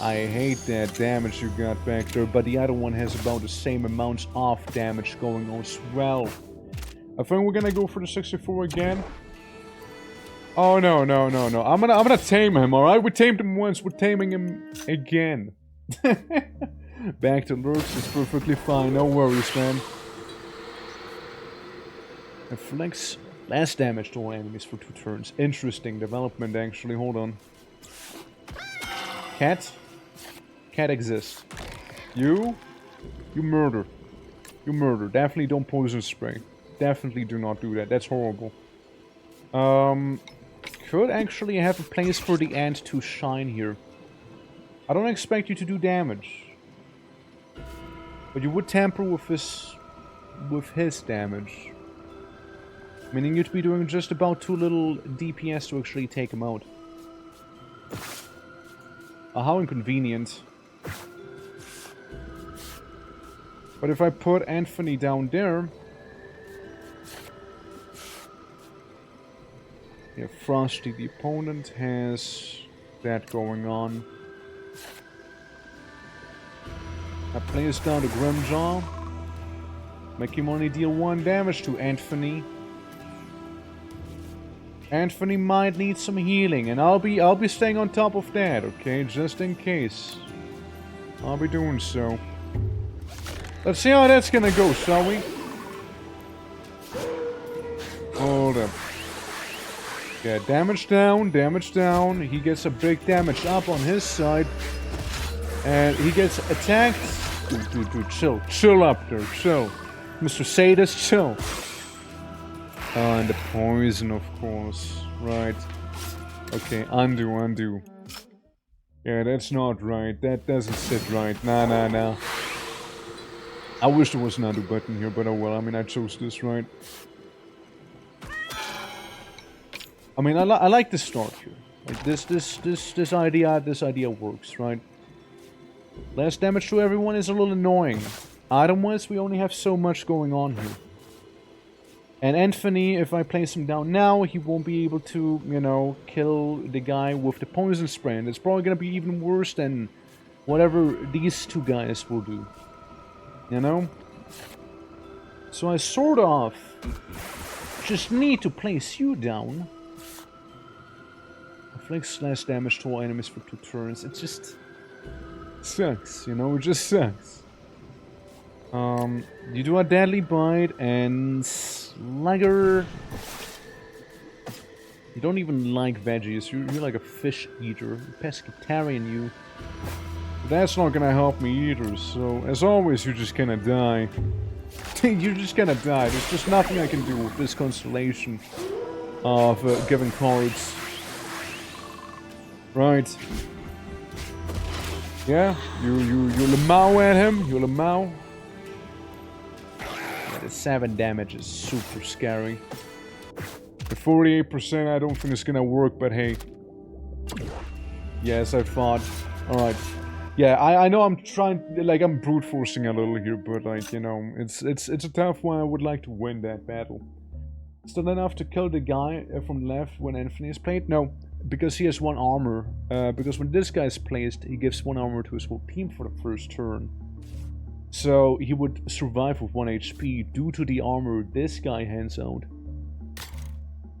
I hate that damage you got back there, but the other one has about the same amounts of damage going on as well. I think we're gonna go for the 64 again. Oh, no. I'm gonna tame him, alright? We tamed him once, we're taming him again. Back to lurks, it's perfectly fine, no worries, man. Inflicts less damage to all enemies for 2 turns. Interesting development, actually. Hold on. Cat? Cat exists. You murder. You murder. Definitely don't poison spray. Definitely do not do that. That's horrible. Could actually have a place for the ant to shine here. I don't expect you to do damage. But you would tamper with his damage. Meaning you'd be doing just about 2 little DPS to actually take him out. How inconvenient. But if I put Anthony down there... Yeah, Frosty, the opponent, has that going on. I place down the Grimjaw. Make him only deal 1 damage to Anthony. Anthony might need some healing, and I'll be staying on top of that, okay? Just in case. I'll be doing so. Let's see how that's gonna go, shall we? Hold up. Yeah, damage down, damage down. He gets a big damage up on his side. And he gets attacked. Dude, chill. Chill up there, chill. Mr. Sadist, chill. And the poison, of course. Right. Okay, undo. Yeah, that's not right. That doesn't sit right. Nah. I wish there was an undo button here, but oh well. I mean, I chose this, right? I mean, I like the start here. Like, this idea works, right? Less damage to everyone is a little annoying. Item-wise, we only have so much going on here. And Anthony, if I place him down now, he won't be able to, you know, kill the guy with the poison spray. And it's probably gonna be even worse than whatever these two guys will do. You know? So I sort of just need to place you down. Inflicts less damage to all enemies for 2 turns. It just sucks, you know? It just sucks. You do a deadly bite and slugger. You don't even like veggies. You're like a fish eater, pescatarian. You. But that's not gonna help me either. So as always, you're just gonna die. You're just gonna die. There's just nothing I can do with this constellation of giving cards. Right. Yeah, you lamau at him. You lamau. Yeah, the 7 damage is super scary. The 48% I don't think is gonna work, but hey. Yes, I thought. Alright. Yeah, I know I'm trying, like, I'm brute forcing a little here, but like, you know, it's a tough one. I would like to win that battle. Still enough to kill the guy from the left when Anthony is played? No, because he has 1 armor. Because when this guy is placed, he gives 1 armor to his whole team for the first turn. So he would survive with 1 HP due to the armor this guy hands out.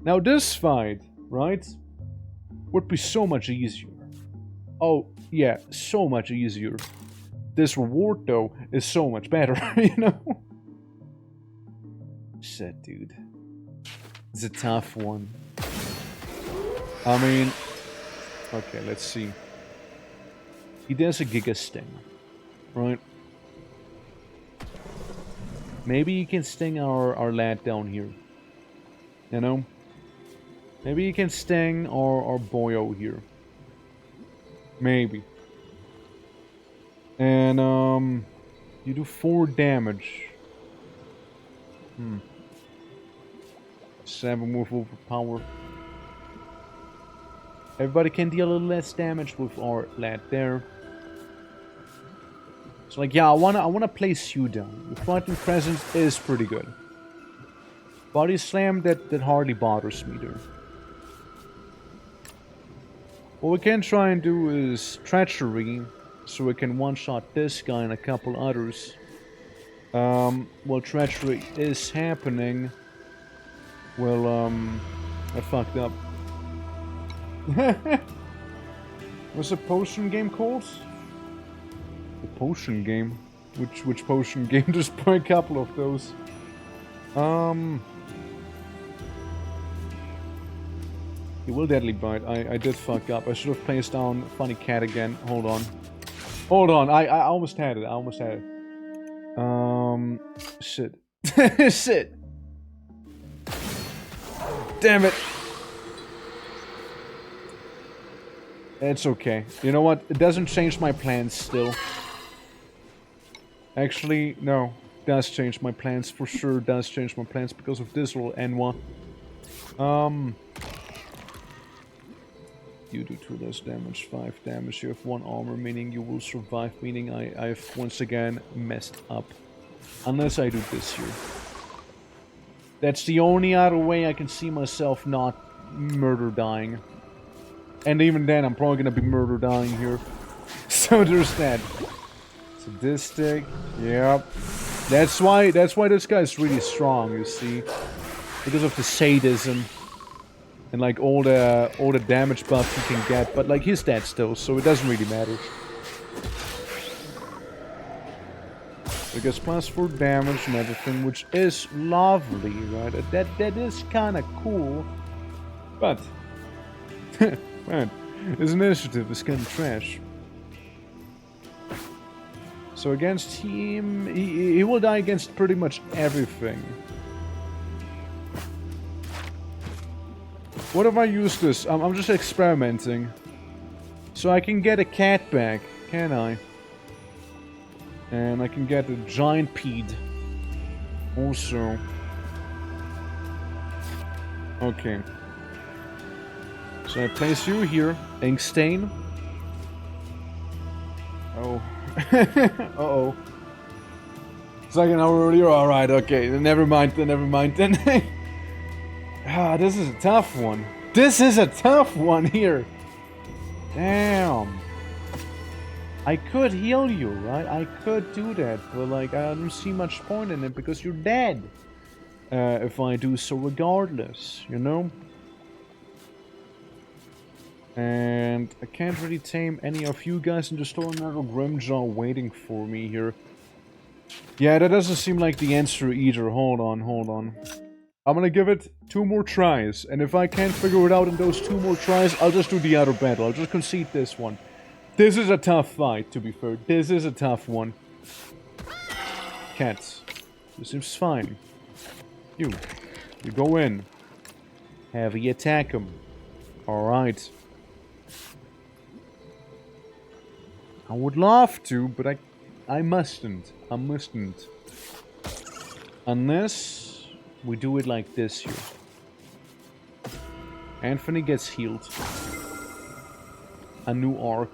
Now this fight, right, would be so much easier. Oh, yeah, so much easier. This reward, though, is so much better, you know? Shit, dude. It's a tough one. I mean... Okay, let's see. He does a Giga Sting, right? Maybe he can sting our lad down here. You know? Maybe he can sting our boyo here. Maybe. And, you do 4 damage. 7 with overpower. Everybody can deal a little less damage with our lad there. So, like, yeah, I wanna place you down. The fighting presence is pretty good. Body slam, that hardly bothers me there. What we can try and do is treachery, so we can one-shot this guy and a couple others. While treachery is happening, well, I fucked up. What's the potion game called? The potion game? Which potion game? Just put a couple of those. He will deadly bite. I did fuck up. I should have placed down Funny Cat again. Hold on. Hold on. I almost had it. I almost had it. Shit. Shit. Damn it. It's okay. You know what? It doesn't change my plans still. Actually, no. It does change my plans. For sure it does change my plans because of this little Enwa. You do 2 less damage, 5 damage. You have 1 armor, meaning you will survive, meaning I've once again messed up. Unless I do this here. That's the only other way I can see myself not murder dying. And even then, I'm probably gonna be murder dying here. So there's that. Sadistic. Yep. That's why this guy's really strong, you see. Because of the sadism. And like all the damage buff he can get. But like he's dead still, so it doesn't really matter. It gets +4 damage and everything, which is lovely, right? That is kinda cool. But man, his initiative is kinda trash. So against him, he will die against pretty much everything. What if I use this? I'm just experimenting. So I can get a cat back, can I? And I can get a giant peed. Also. Okay. So I place you here. Inkstain. Oh. Uh-oh. It's like an hour earlier. All right, okay. Then never mind. Then never mind. Then. Ah, this is a tough one. This is a tough one here. Damn. I could heal you, right? I could do that, but like I don't see much point in it because you're dead. If I do so, regardless, you know. And I can't really tame any of you guys, and there's still another Grimjaw waiting for me here. Yeah, that doesn't seem like the answer either. Hold on, hold on. I'm gonna give it 2 more tries, and if I can't figure it out in those 2 more tries, I'll just do the other battle. I'll just concede this one. This is a tough fight, to be fair. This is a tough one. Cats. This seems fine. You go in. Heavy attack him. Alright. I would love to, but I mustn't. I mustn't. Unless we do it like this here. Anthony gets healed. A new arc.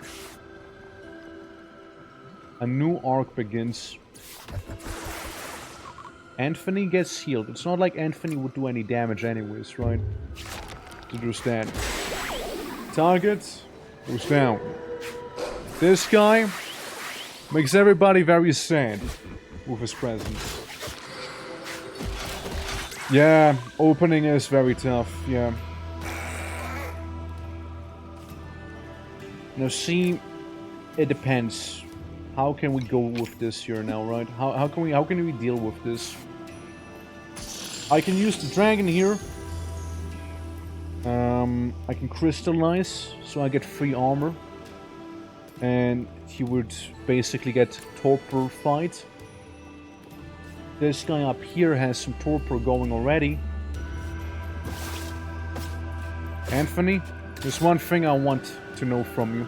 A new arc begins. Anthony gets healed. It's not like Anthony would do any damage anyways, right? So there's that. Target goes down. This guy makes everybody very sad with his presence. Yeah, opening is very tough, yeah. Now see, it depends. How can we go with this here now, right? How can we deal with this? I can use the dragon here. I can crystallize, so I get free armor. And he would basically get torpor fight. This guy up here has some torpor going already. Anthony, there's one thing I want to know from you.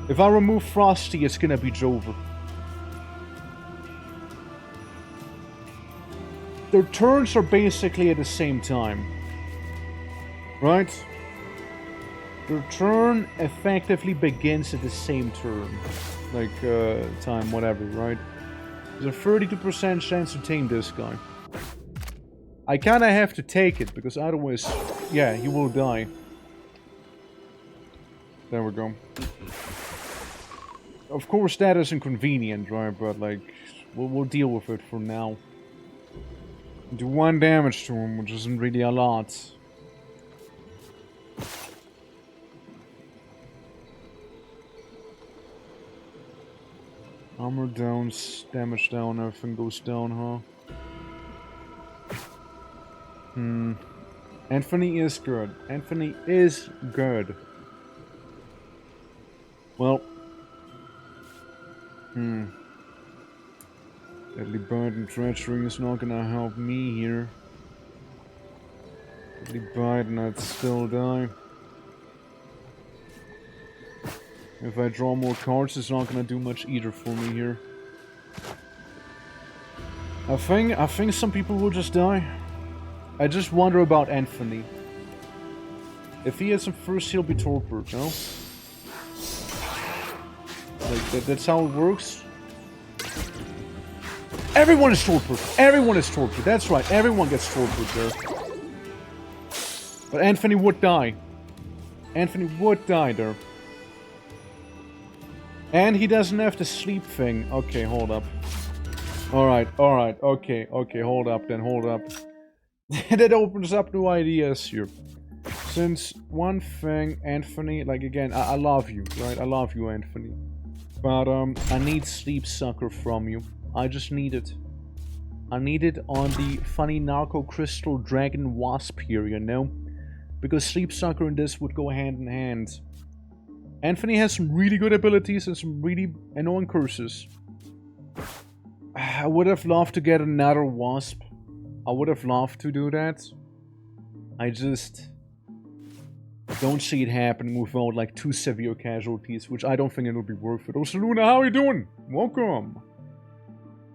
If I remove Frosty, it's gonna be Jover. Their turns are basically at the same time. Right? Their turn effectively begins at the same turn. Like, time, whatever, right? There's a 32% chance to tame this guy. I kinda have to take it, because otherwise, yeah, he will die. There we go. Of course that is inconvenient, right? But like, we'll deal with it for now. Do 1 damage to him, which isn't really a lot. Armor down, damage down, everything goes down, huh? Anthony is good. Anthony is good. Well. Deadly Bite and Treachery is not gonna help me here. Deadly Bite and I'd still die. If I draw more cards, it's not gonna do much either for me here. I think some people will just die. I just wonder about Anthony. If he has some first, he'll be torpor, no? Like, that's how it works. Everyone is torpor. Everyone is torpor. That's right. Everyone gets torpor there. But Anthony would die. Anthony would die there. And he doesn't have the sleep thing. Okay, hold up. Alright, okay, hold up then, hold up. That opens up new ideas here. Since one thing, Anthony, like again, I love you, right? I love you, Anthony. But, I need Sleep Sucker from you. I just need it. I need it on the funny Narco Crystal Dragon Wasp here, you know? Because Sleep Sucker and this would go hand in hand. Anthony has some really good abilities and some really annoying curses. I would have loved to get another Wasp. I would have loved to do that. I just don't see it happening without like 2 severe casualties, which I don't think it will be worth it. Oh, Saluna, how are you doing? Welcome.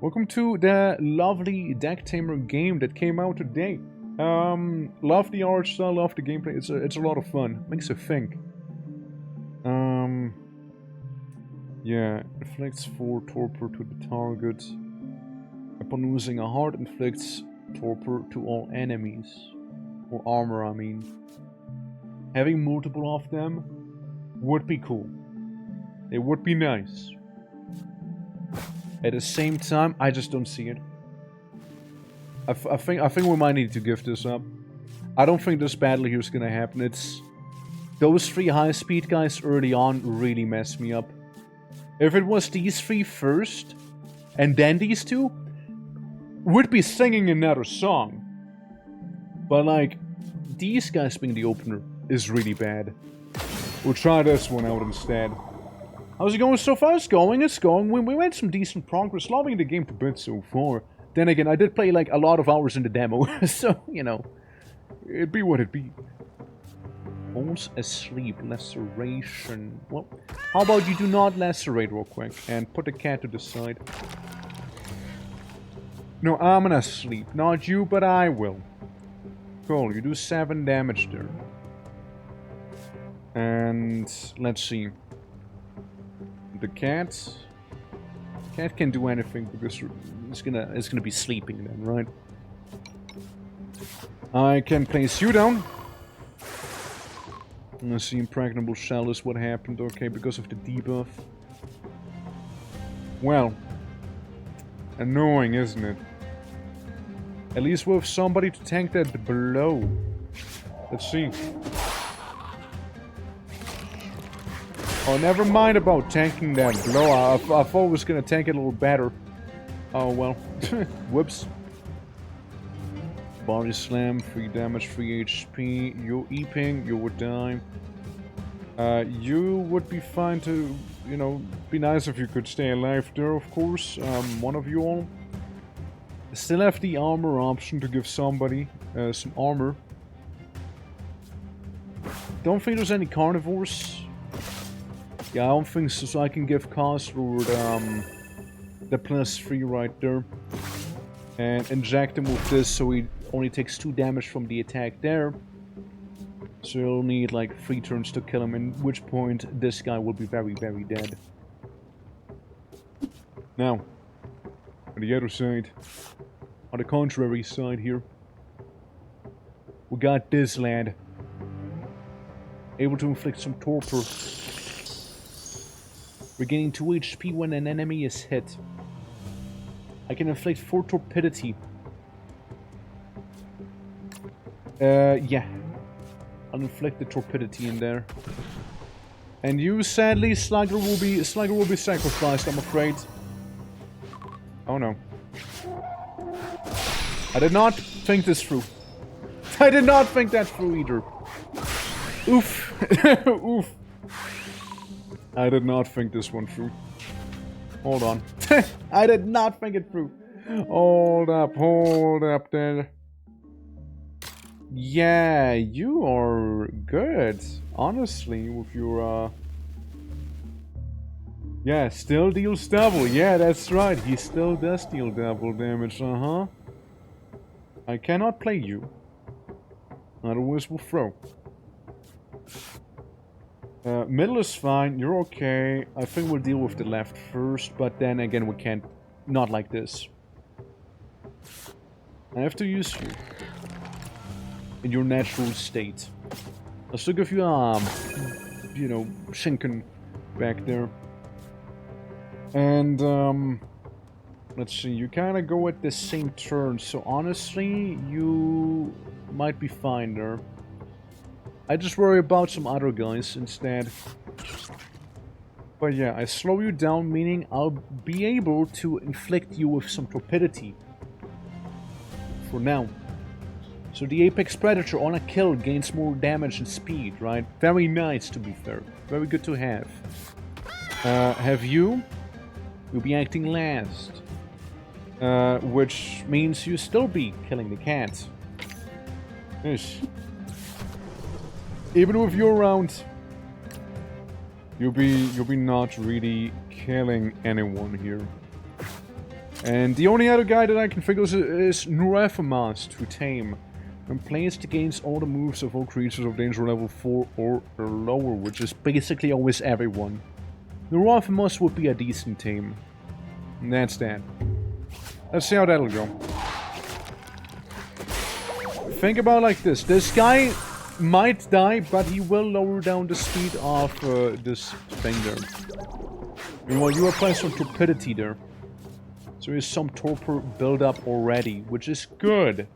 Welcome to the lovely Deck Tamer game that came out today. Love the art style, love the gameplay. It's a lot of fun. Makes you think. Yeah, inflicts 4 torpor to the target. Upon losing a heart, inflicts torpor to all enemies. Or armor, I mean. Having multiple of them would be cool. It would be nice. At the same time, I just don't see it. I think we might need to give this up. I don't think this battle here is gonna happen. It's... Those 3 high-speed guys early on really messed me up. If it was these 3 first, and then these 2, we'd be singing another song. But like, these guys being the opener is really bad. We'll try this one out instead. How's it going so far? It's going. We made some decent progress. Loving the game to bits so far. Then again, I did play like a lot of hours in the demo. So, you know, it'd be what it be. Falls asleep. Laceration. Well, how about you do not lacerate real quick and put the cat to the side. No, I'm gonna sleep. Not you, but I will. Cool, you do 7 damage there. And let's see. The cat can do anything because it's gonna be sleeping then, right? I can place you down. Let's see, impregnable shell is what happened. Okay, because of the debuff. Well, annoying, isn't it? At least we have somebody to tank that blow. Let's see. Oh, never mind about tanking that blow. I thought I was gonna tank it a little better. Oh well. Whoops. Body slam, 3 damage, 3 HP. You're eeping, you would die. You would be fine to, you know, be nice if you could stay alive there, of course. One of you all. Still have the armor option to give somebody some armor. Don't think there's any carnivores. Yeah, I don't think so, so I can give Cosworth the +3 right there. And inject him with this so he only takes 2 damage from the attack there. So you'll need like 3 turns to kill him, at which point this guy will be very, very dead. Now, on the other side, on the contrary side here, we got this lad. Able to inflict some torpor. Regaining 2 HP when an enemy is hit. I can inflict 4 torpidity. Yeah. I'll inflict the torpidity in there. And you, sadly, Slugger will be sacrificed, I'm afraid. Oh no. I did not think this through. I did not think that through either. Oof. Oof. I did not think this one through. Hold on. I did not think it through. Hold up there. Yeah, you are good. Honestly, with your, yeah, still deals double. Yeah, that's right. He still does deal double damage, uh-huh. I cannot play you. Otherwise, we'll throw. Middle is fine, you're okay. I think we'll deal with the left first, but then again we can't. Not like this. I have to use you. In your natural state. I'll still give you, you know, Shinken back there. And, let's see, you kinda go at the same turn, so honestly, you might be fine there. I just worry about some other guys instead. But yeah, I slow you down, meaning I'll be able to inflict you with some torpidity. For now. So the Apex Predator on a kill gains more damage and speed, right? Very nice, to be fair. Very good to have. Have you? You'll be acting last. Which means you still be killing the cat. Yes. Even with you around, you'll be not really killing anyone here. And the only other guy that I can think of is Nurefamas to tame. When placed, gains all the moves of all creatures of danger level 4 or lower, which is basically always everyone. Nurefamas would be a decent tame. And that's that. Let's see how that'll go. Think about it like this. This guy might die, but he will lower down the speed of this thing there. Meanwhile, you apply some torpidity there. So there's some torpor build-up already, which is good.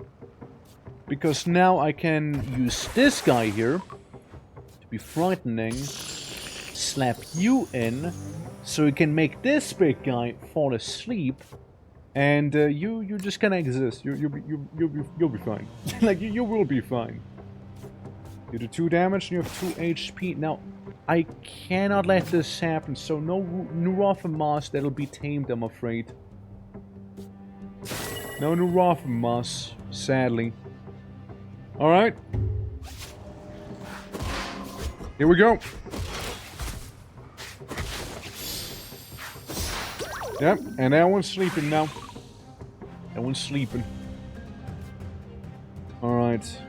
Because now I can use this guy here to be frightening, slap you in, so you can make this big guy fall asleep, and you just gonna exist. You'll be fine. Like you will be fine. You do 2 damage and you have 2 HP. Now I cannot let this happen, so no Neurophamas that'll be tamed, I'm afraid. No Neurophamas, sadly. Alright. Here we go. Yep, and that one's sleeping now. That one's sleeping. Alright.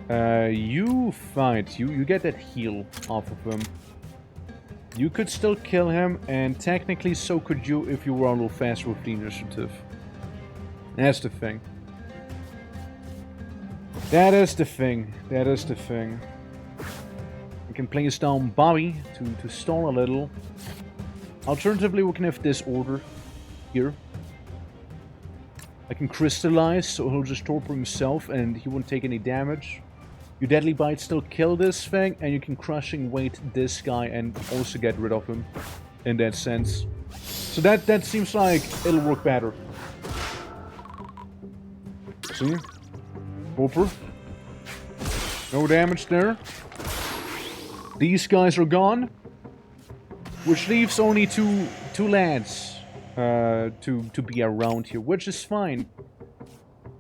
You fight. You get that heal off of him. You could still kill him, and technically so could you if you were a little faster with the initiative. That's the thing. That is the thing. That is the thing. We can place down Bobby to stall a little. Alternatively, we can have this order here. I can crystallize, so he'll just torpor himself and he won't take any damage. Your Deadly Bite still kill this thing, and you can Crushing Weight this guy and also get rid of him in that sense. So that seems like it'll work better. See? Torpor. No damage there. These guys are gone. Which leaves only two lads to be around here, which is fine.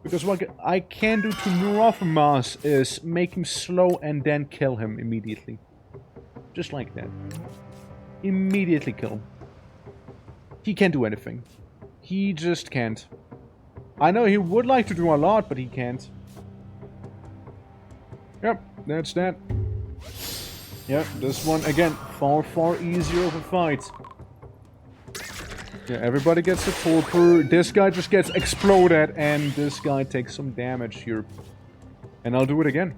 Because what I can do to Neurophamas is make him slow and then kill him immediately. Just like that. Immediately kill him. He can't do anything. He just can't. I know he would like to do a lot, but he can't. Yep, that's that. Yep, this one, again, far easier of a fight. Yeah, everybody gets a torpor. This guy just gets exploded, and this guy takes some damage here. And I'll do it again.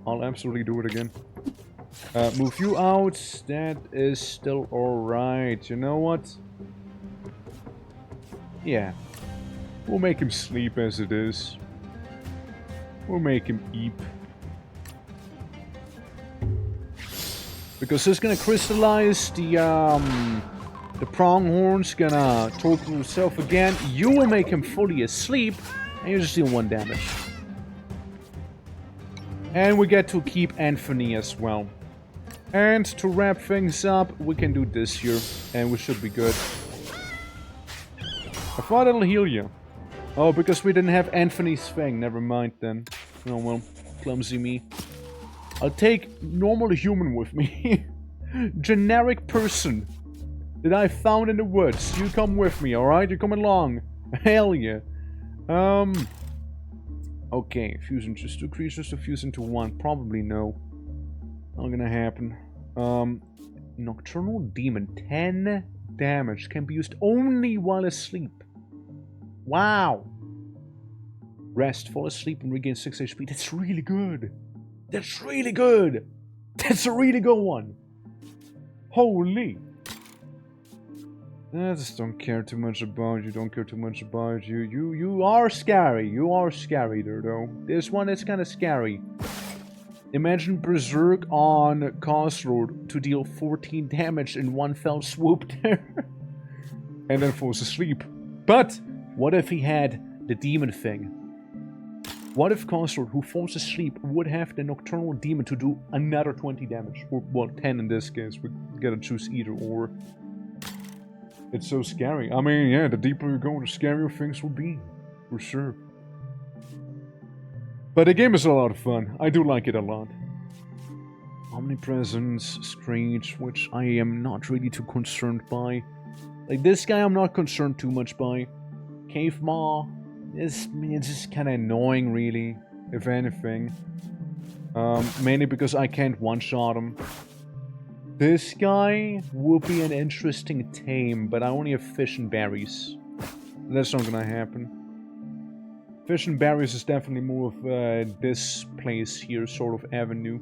I'll absolutely do it again. Move you out. That is still alright. You know what? Yeah. We'll make him sleep as it is. We'll make him eep. Because it's gonna crystallize the pronghorn's gonna torpor himself again. You will make him fully asleep, and you just deal 1 damage. And we get to keep Anthony as well. And to wrap things up, we can do this here, and we should be good. I thought it'll heal you. Oh, because we didn't have Anthony's thing. Never mind then. Oh well, clumsy me. I'll take normal human with me. Generic person that I found in the woods. You come with me, alright? You come along. Hell yeah. Okay, fusing just 2 creatures to fuse into 1. Probably no. Not gonna happen. Nocturnal Demon. 10 damage. Can be used only while asleep. Wow. Rest, fall asleep, and regain 6 HP. That's really good. That's really good. That's a really good one. Holy. I just don't care too much about you. Don't care too much about you. You are scary. You are scary there, though. This one is kind of scary. Imagine Berserk on Crossroad to deal 14 damage in 1 fell swoop there. And then falls asleep. But what if he had the demon thing? What if Crossroad, who falls asleep, would have the Nocturnal Demon to do another 20 damage? Or, well, 10 in this case. We gotta choose either or. It's so scary. I mean, yeah, the deeper you go, the scarier things will be. For sure. But the game is a lot of fun. I do like it a lot. Omnipresence, Screech, which I am not really too concerned by. Like, this guy I'm not concerned too much by. Cave Maw. It's just kind of annoying, really, if anything. Mainly because I can't one-shot him. This guy will be an interesting tame, but I only have fish and berries. That's not gonna happen. Fish and berries is definitely more of this place here, sort of avenue.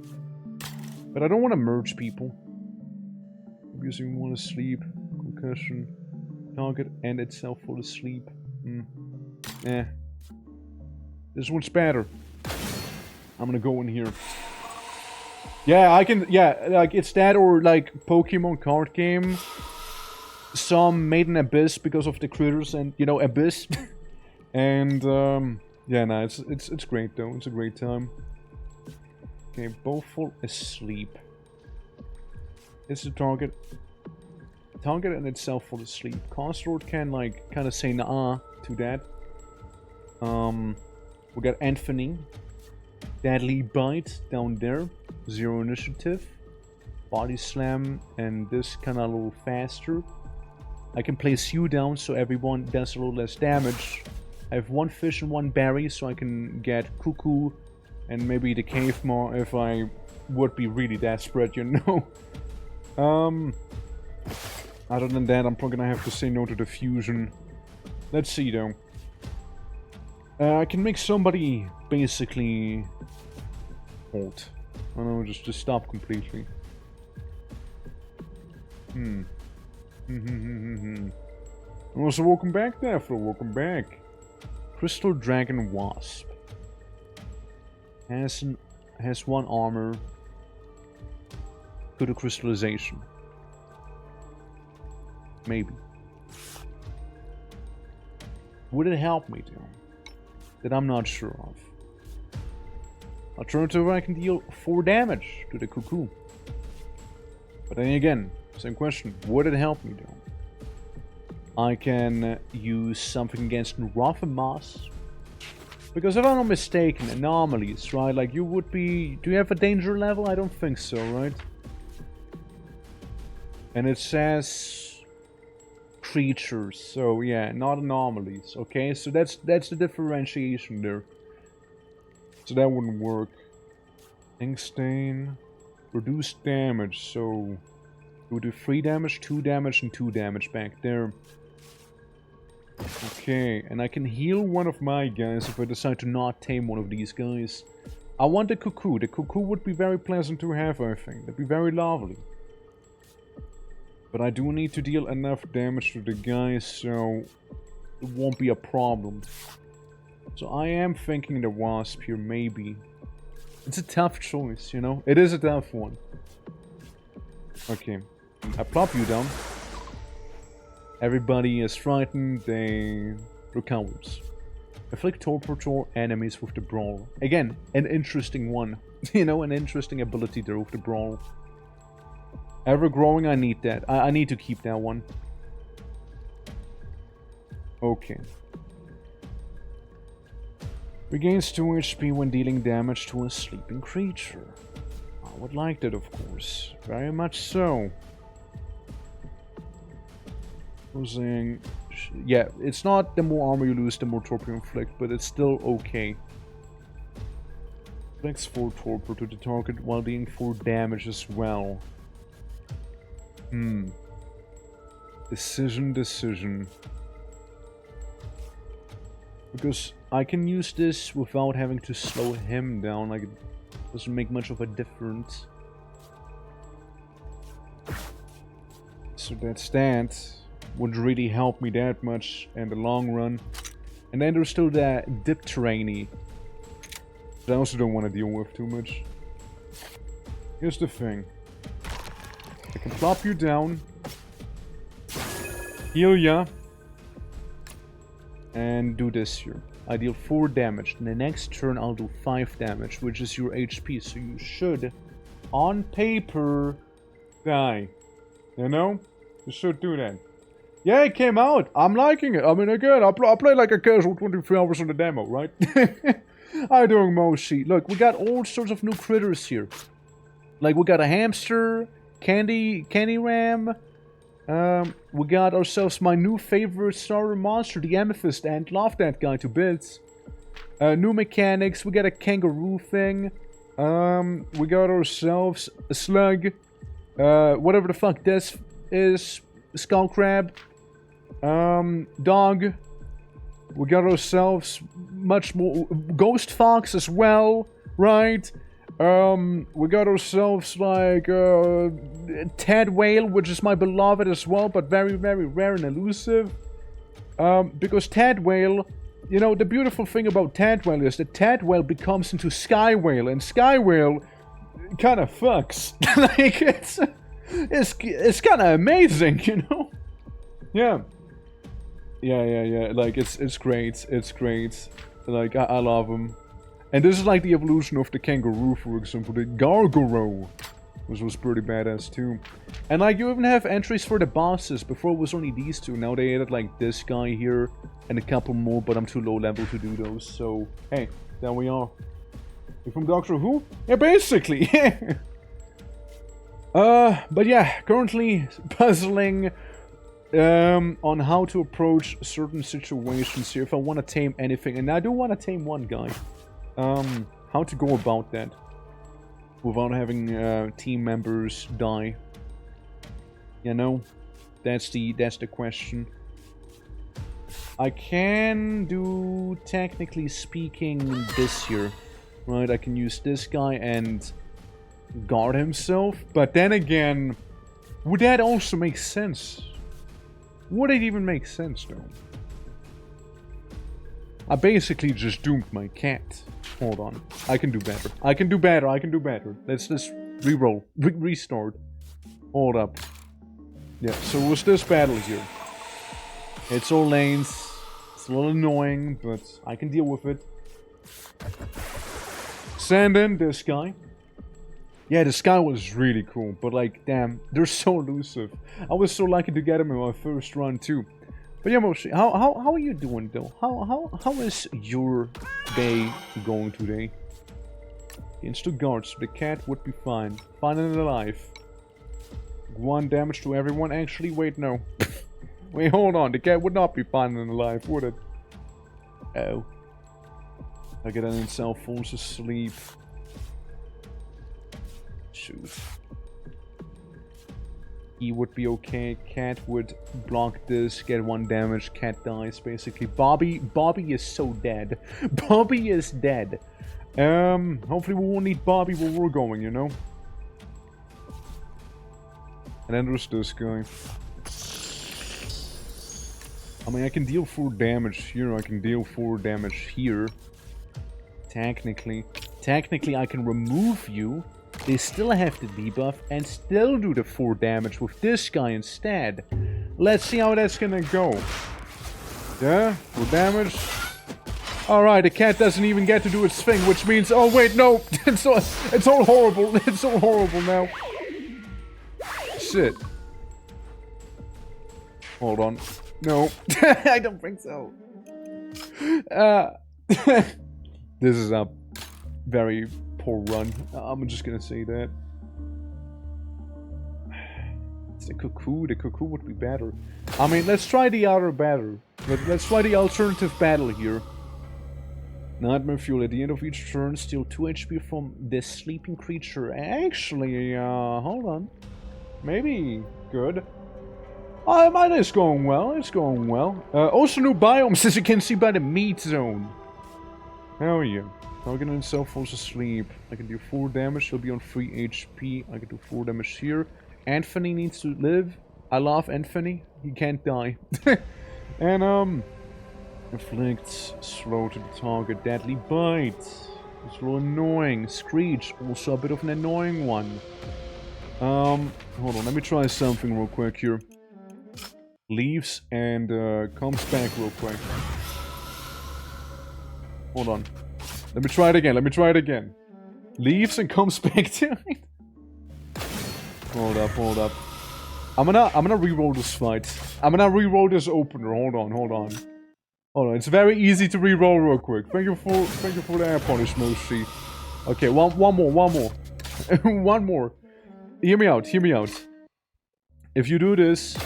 But I don't want to merge people. Because you want to sleep. Concussion. Target and itself fall asleep. This one's better. I'm gonna go in here. Yeah, I can. Yeah, like it's that or like Pokemon card game. Some made an abyss because of the critters and you know abyss. And yeah, no, it's great though. It's a great time. Okay, both fall asleep. It's the target. Target in itself fall asleep. Consort can like kind of say nah to that. We got Anthony. Deadly Bite down there. 0 initiative. Body Slam and this kind of a little faster. I can place you down so everyone does a little less damage. I have 1 fish and 1 berry so I can get Cuckoo and maybe the Cave Maw if I would be really desperate, you know. Other than that, I'm probably gonna have to say no to the fusion. Let's see though. I can make somebody basically halt. I don't know, just stop completely. Also, welcome back, Daphne. Welcome back. Crystal Dragon Wasp. Has 1 armor. Good crystallization. Maybe. Would it help me though? That I'm not sure of. Alternatively, I can deal 4 damage to the Cuckoo. But then again, same question. Would it help me though? I can use something against Neurophamas. Because if I'm not mistaken, anomalies, right? Like you would be... Do you have a danger level? I don't think so, right? And it says... creatures, so yeah, not anomalies, okay? So that's the differentiation there. So that wouldn't work. Ink Stain. Reduce damage, so... We'll do 3 damage, 2 damage, and 2 damage back there. Okay, and I can heal one of my guys if I decide to not tame one of these guys. I want the Cuckoo. The Cuckoo would be very pleasant to have, I think. That'd be very lovely. But I do need to deal enough damage to the guys, so it won't be a problem. So I am thinking the Wasp here, maybe. It's a tough choice, you know? It is a tough one. Okay. I plop you down. Everybody is frightened, they're cowards. Afflict torpor enemies with the Brawl. Again, an interesting one. You know, an interesting ability there with the Brawl. Ever growing, I need that. I need to keep that one. Okay. Regains 2 HP when dealing damage to a sleeping creature. I would like that, of course. Very much so. Losing... Yeah, it's not the more armor you lose, the more torpor you inflict, but it's still okay. Inflicts 4 torpor to the target while dealing 4 damage as well. Decision. Because I can use this without having to slow him down, like it doesn't make much of a difference. So that's that. Wouldn't really help me that much in the long run. And then there's still that dip trainee. That I also don't want to deal with too much. Here's the thing. I can plop you down. Heal ya. And do this here. I deal 4 damage. And the next turn I'll do 5 damage, which is your HP. So you should, on paper, die. You know? You should do that. Yeah, it came out. I'm liking it. I mean, again, I played like a casual 23 hours on the demo, right? I'm doing Moshi. Look, we got all sorts of new critters here. Like, we got a hamster, candy ram. We got ourselves my new favorite starter monster, the Amethyst Ant. Love that guy to bits. New mechanics. We got a kangaroo thing. We got ourselves a slug. Whatever the fuck this is. Skull crab. Dog. We got ourselves much more... Ghost Fox as well, right? We got ourselves, like, Ted Whale, which is my beloved as well, but very, very rare and elusive. Because Ted Whale... You know, the beautiful thing about Ted Whale is that Ted Whale becomes into Sky Whale, and Sky Whale kind of fucks. Like, it's kind of amazing, you know? Yeah. Yeah. Like, it's great. It's great. Like, I love him. And this is like the evolution of the kangaroo, for example, the gargaro, which was pretty badass too. And like, you even have entries for the bosses. Before it was only these two. Now they added like this guy here and a couple more, but I'm too low level to do those. So, hey, there we are. You from Doctor Who? Yeah, basically. But yeah, currently puzzling on how to approach certain situations here if I want to tame anything. And I do want to tame one guy. How to go about that without having team members die. You know, that's the question. I can do, technically speaking, this here, right? I can use this guy and guard himself, but then again, would that also make sense? Would it even make sense though? I basically just doomed my cat. Hold on. I can do better. I can do better. I can do better. Let's just re-roll. Restart. Hold up. Yeah, so it was this battle here. It's all lanes. It's a little annoying, but I can deal with it. Send in this guy. Yeah, this guy was really cool, but like, damn, they're so elusive. I was so lucky to get him in my first run too. But yeah, Moshi, how are you doing though? How is your day going today? Against two guards, the cat would be fine. Fine and alive. 1 damage to everyone. Actually, wait, no. Wait, hold on. The cat would not be fine and alive, would it? Oh. I get an himself falls asleep. Shoot. He would be okay. Cat would block this, get 1 damage. Cat dies, basically. Bobby is so dead. Bobby is dead. Hopefully we won't need Bobby where we're going, you know? And then there's this guy. I mean, I can deal 4 damage here. I can deal 4 damage here. Technically, I can remove you. They still have the debuff and still do the 4 damage with this guy instead. Let's see how that's gonna go. Yeah, 4 damage. Alright, the cat doesn't even get to do its thing, which means... Oh wait, no! It's all horrible. It's all horrible now. Shit. Hold on. No. I don't think so. This is a very poor run. I'm just gonna say that. It's the cuckoo. The cuckoo would be better. I mean, let's try the other battle. Let's try the alternative battle here. Nightmare Fuel. At the end of each turn, steal 2 HP from this sleeping creature. Actually, hold on. Maybe good. Mine is going well. It's going well. Also new biomes, as you can see by the meat zone. Hell yeah. Target himself falls asleep. I can do 4 damage. He'll be on 3 HP. I can do 4 damage here. Anthony needs to live. I love Anthony. He can't die. And inflicts slow to the target. Deadly bite. It's a little annoying. Screech, also a bit of an annoying one. Hold on. Let me try something real quick here. Leaves and comes back real quick. Hold on. Let me try it again. Leaves and comes back to it. Hold up. I'm gonna re-roll this fight. I'm gonna re-roll this opener. Hold on. It's very easy to re-roll real quick. Thank you for the air punish, Moshi. Okay, one more. One more. Hear me out. If you do this,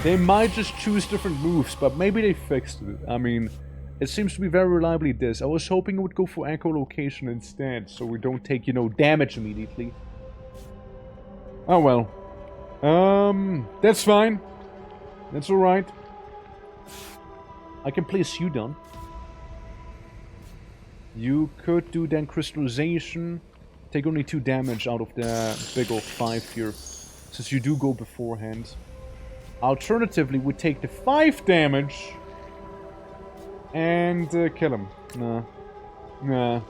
they might just choose different moves, but maybe they fixed it. I mean, it seems to be very reliably this. I was hoping it would go for echolocation instead, so we don't take, you know, damage immediately. Oh well. That's fine. That's alright. I can place you down. You could do then crystallization. Take only 2 damage out of the big old 5 here. Since you do go beforehand. Alternatively, we take the 5 damage. And kill him. Nah. Nah.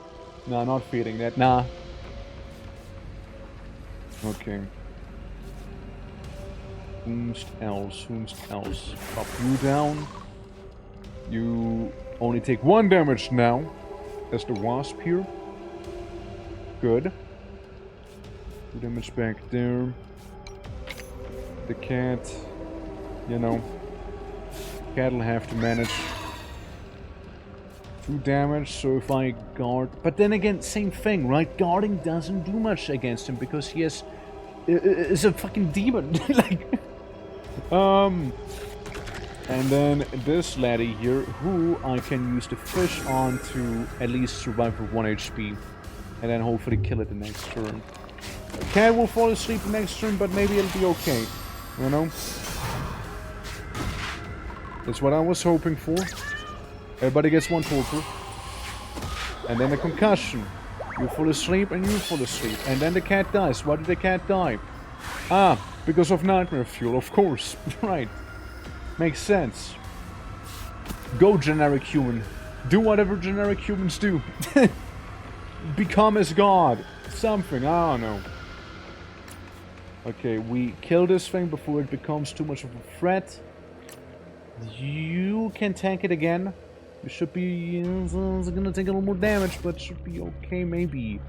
Nah, not feeding that. Nah. Okay. Whomst else? Pop you down. You only take 1 damage now. That's the wasp here. Good. 2 damage back there. The cat. You know. Cat'll have to manage. 2 damage, so if I guard... But then again, same thing, right? Guarding doesn't do much against him because he is a fucking demon. Like... And then this laddie here, who I can use the fish on to at least survive for 1 HP. And then hopefully kill it the next turn. Cat will fall asleep the next turn, but maybe it'll be okay. You know? That's what I was hoping for. Everybody gets 1 torture. And then a concussion. You fall asleep and you fall asleep. And then the cat dies. Why did the cat die? Ah, because of nightmare fuel, of course. Right. Makes sense. Go, generic human. Do whatever generic humans do. Become as God. Something, I don't know. Okay, we kill this thing before it becomes too much of a threat. You can tank it again. You should be... it's gonna take a little more damage, but should be okay, maybe.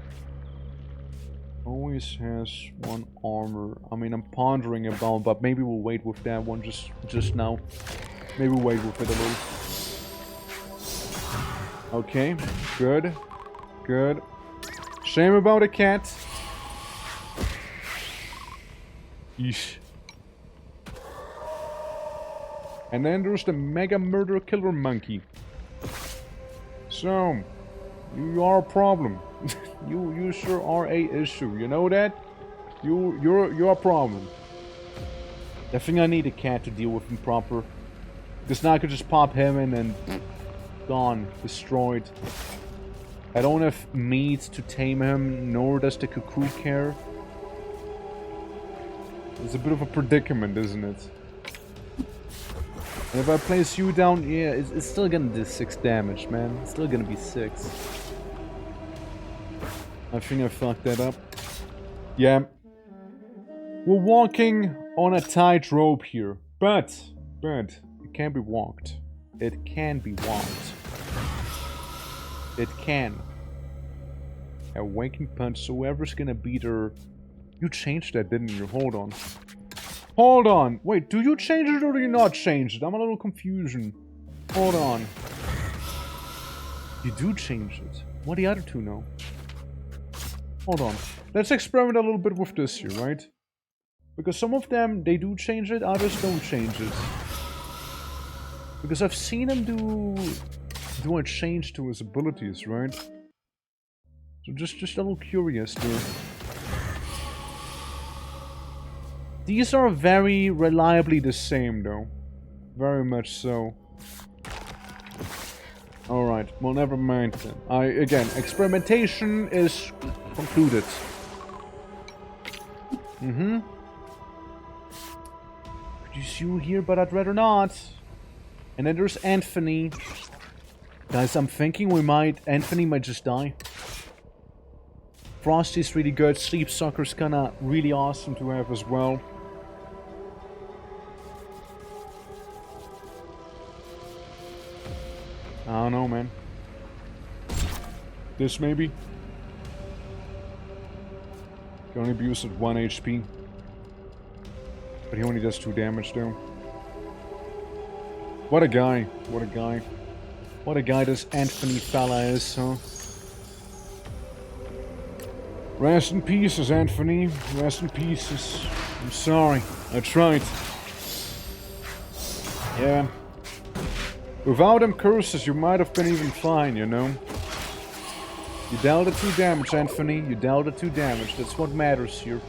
Always has 1 armor. I mean, I'm pondering about, but maybe we'll wait with that one just now. Maybe we'll wait with it a little. Okay, good. Good. Shame about a cat. Yeesh. And then there's the mega murder killer monkey. So, you are a problem. you sure are a issue. You know that? You're a problem. I think I need a cat to deal with him proper. Because now I could just pop him in and gone, destroyed. I don't have meat to tame him, nor does the cuckoo care. It's a bit of a predicament, isn't it? And if I place you down, yeah, it's still gonna do 6 damage, man. It's still gonna be 6. I think I fucked that up. Yeah. We're walking on a tightrope here. But, it can be walked. It can be walked. It can. Awakening punch, so whoever's gonna beat her... You changed that, didn't you? Hold on. Hold on. Wait, do you change it or do you not change it? I'm a little confusion. Hold on. You do change it. What do the other 2 know? Hold on. Let's experiment a little bit with this here, right? Because some of them, they do change it, others don't change it. Because I've seen him do a change to his abilities, right? So just a little curious there. These are very reliably the same, though. Very much so. Alright, well, never mind then. Again, experimentation is concluded. Could use you here, but I'd rather not. And then there's Anthony. Guys, I'm thinking Anthony might just die. Frosty's really good. Sleep Sucker's kinda really awesome to have as well. I don't know, man. This maybe? Can only be used at 1 HP. But he only does 2 damage though. What a guy. What a guy. What a guy this Anthony fella is, huh? Rest in pieces, Anthony. Rest in pieces. I'm sorry. I tried. Yeah. Without them curses, you might have been even fine, you know? You dealt 2 damage, Anthony. You dealt 2 damage. That's what matters here.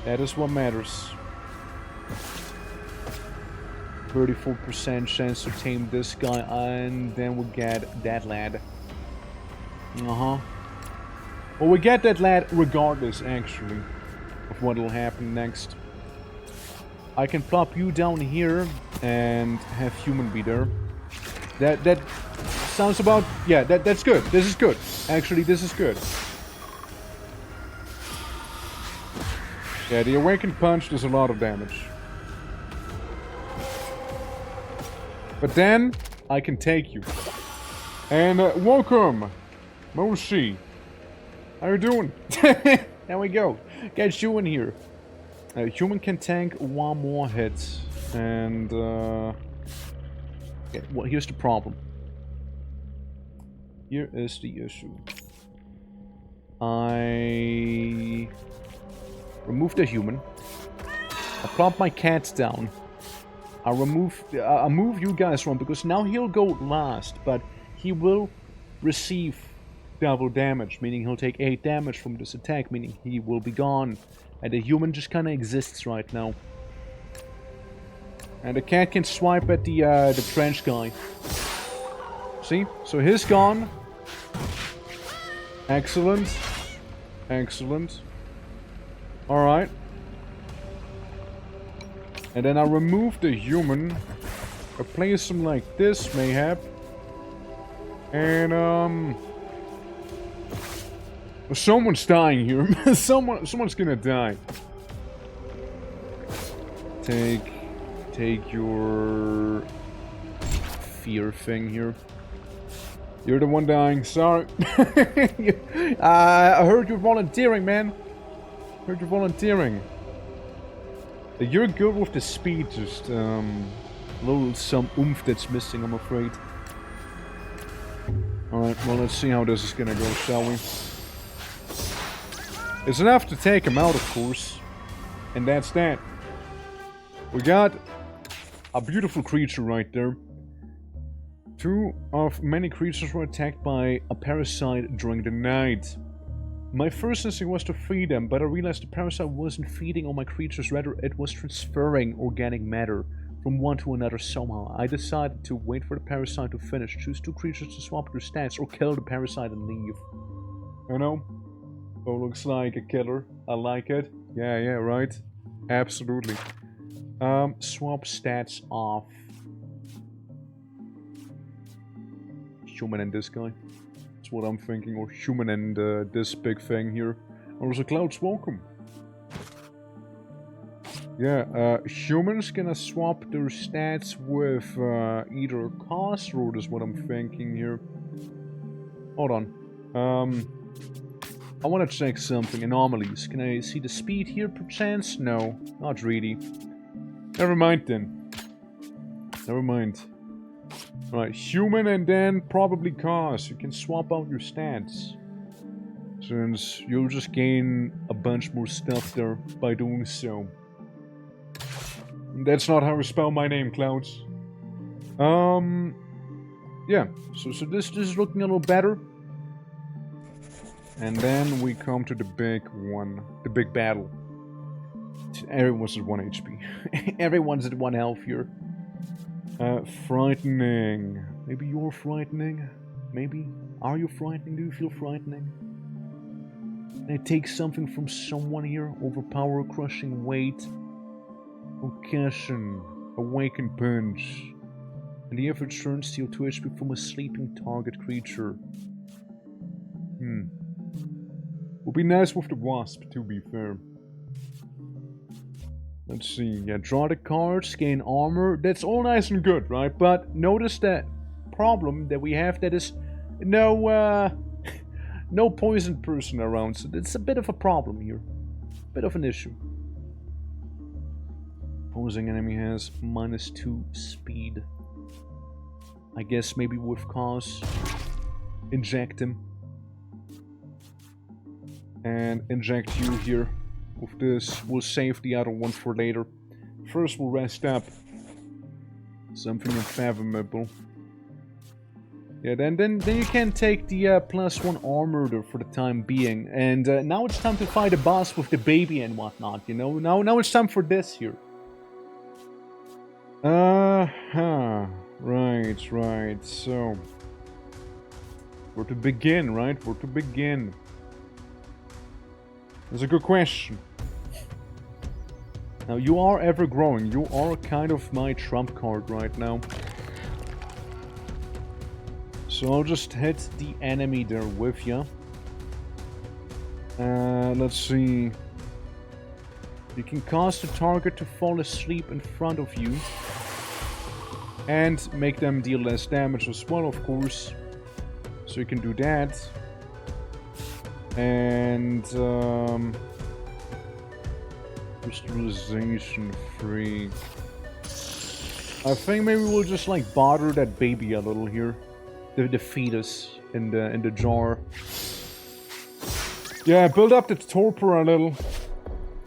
That is what matters. 34% chance to tame this guy, and then we get that lad. Well, we get that lad regardless, actually, of what will happen next. I can plop you down here and have human be there. That sounds about... yeah, that's good. This is good. Actually, this is good. Yeah, the Awakened Punch does a lot of damage. But then, I can take you. And welcome, Moshi. How you doing? There we go. Get you in here. Human can tank one more hit. And, yeah, well, here's the problem. Here is the issue. I remove the human. I plop my cats down. I move you guys from, because now he'll go last, but he will receive double damage, meaning he'll take 8 damage from this attack, meaning he will be gone. And the human just kind of exists right now. And the cat can swipe at the trench guy. See? So he's gone. Excellent. Excellent. Alright. And then I remove the human. I place him like this, mayhap. And, someone's dying here. Someone's gonna die. Take your fear thing here. You're the one dying, sorry. I heard you volunteering, man. Heard you volunteering. You're good with the speed, just a little some oomph that's missing, I'm afraid. Alright, well, let's see how this is gonna go, shall we? It's enough to take him out, of course. And that's that. We got a beautiful creature right there. 2 of many creatures were attacked by a parasite during the night. My first instinct was to feed them, but I realized the parasite wasn't feeding on my creatures, rather it was transferring organic matter from one to another somehow. I decided to wait for the parasite to finish, choose 2 creatures to swap their stats, or kill the parasite and leave. You know? Oh, looks like a killer. I like it. Yeah, right. Absolutely. Swap stats off. Human and this guy. That's what I'm thinking. Or human and this big thing here. Also, Clouds, welcome. Yeah, humans gonna swap their stats with either cost root is what I'm thinking here. Hold on. I want to check something. Anomalies. Can I see the speed here, perchance? No, not really. Never mind then. Never mind. Right, human and then probably cost. You can swap out your stats. Since you'll just gain a bunch more stuff there by doing so. That's not how I spell my name, Clouds. Yeah. So this is looking a little better. And then we come to the big one. The big battle. Everyone's at 1 HP. Everyone's at 1 health here. Frightening. Maybe you're frightening? Maybe? Are you frightening? Do you feel frightening? Can I take something from someone here? Overpower, crushing weight. Occasion. Awakened punch. And the effort turns steal 2 HP from a sleeping target creature. Would be nice with the wasp, to be fair. Let's see. Yeah, draw the cards, gain armor. That's all nice and good, right? But notice that problem that we have, that is no no poisoned person around. So it's a bit of a problem here. Bit of an issue. Opposing enemy has -2 speed. I guess maybe with cause. Inject him. And inject you here. With this, we'll save the other one for later. First, we'll rest up. Something unfathomable. Yeah, then you can take the +1 armor there for the time being. And now it's time to fight a boss with the baby and whatnot, you know? Now it's time for this here. Right. So, where to begin, right? Where to begin? That's a good question. Now, you are ever growing. You are kind of my trump card right now. So I'll just hit the enemy there with you. Let's see. You can cause the target to fall asleep in front of you. And make them deal less damage as well, of course. So you can do that. And, crystallization free. I think maybe we'll just, like, bother that baby a little here. The fetus in the jar. Yeah, build up the torpor a little.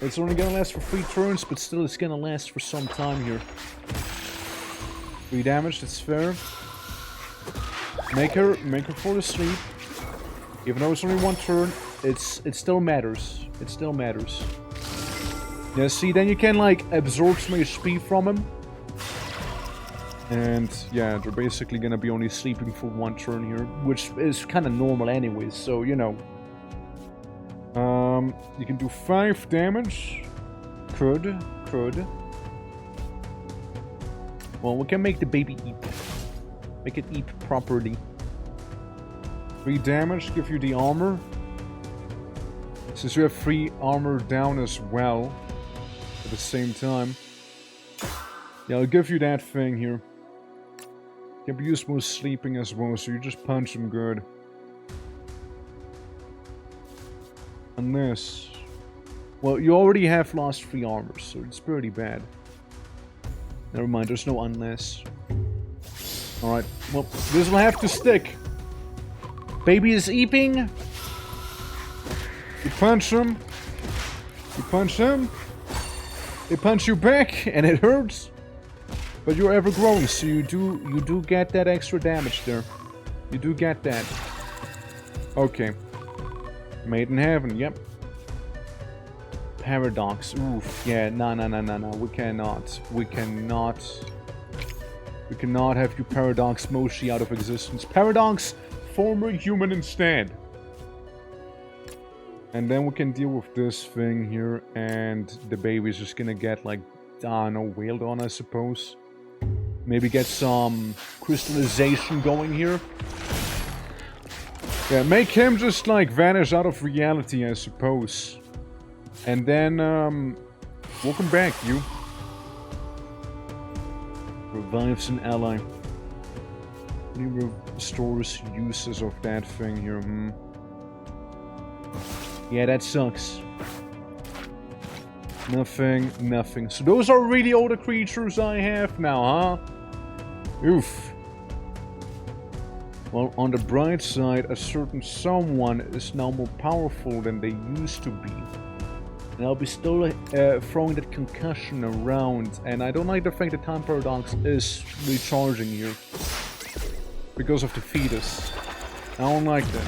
It's only gonna last for 3 turns, but still it's gonna last for some time here. 3 damage, that's fair. Make her fall asleep. Even though it's only 1 turn, it still matters. It still matters. Yeah, see, then you can, like, absorb some HP from him. And, yeah, they're basically gonna be only sleeping for 1 turn here, which is kind of normal anyways, so, you know. You can do 5 damage. Could. Well, we can make the baby eat. Make it eat properly. 3 damage, give you the armor. Since you have 3 armor down as well, at the same time. Yeah, I'll give you that thing here. Can be used more sleeping as well, so you just punch him good. And this. Well, you already have lost 3 armor, so it's pretty bad. Never mind, there's no unless. Alright, well, this will have to stick. Baby is eeping. You punch him. You punch him. They punch you back, and it hurts. But you're ever growing, so you do get that extra damage there. You do get that. Okay. Made in heaven, yep. Paradox. Oof. Yeah, no. We cannot. We cannot have you Paradox Moshi out of existence. Paradox, former human instead. And then we can deal with this thing here, and the baby's just gonna get, like, I don't know, wailed on, I suppose. Maybe get some crystallization going here. Yeah, make him just, like, vanish out of reality, I suppose. And then, welcome back, you. Revives an ally. He restores uses of that thing here, Yeah, that sucks. Nothing. So those are really all the creatures I have now, huh? Oof. Well, on the bright side, a certain someone is now more powerful than they used to be. And I'll be still throwing that concussion around, and I don't like the fact that Time Paradox is recharging here. Because of the fetus. I don't like that.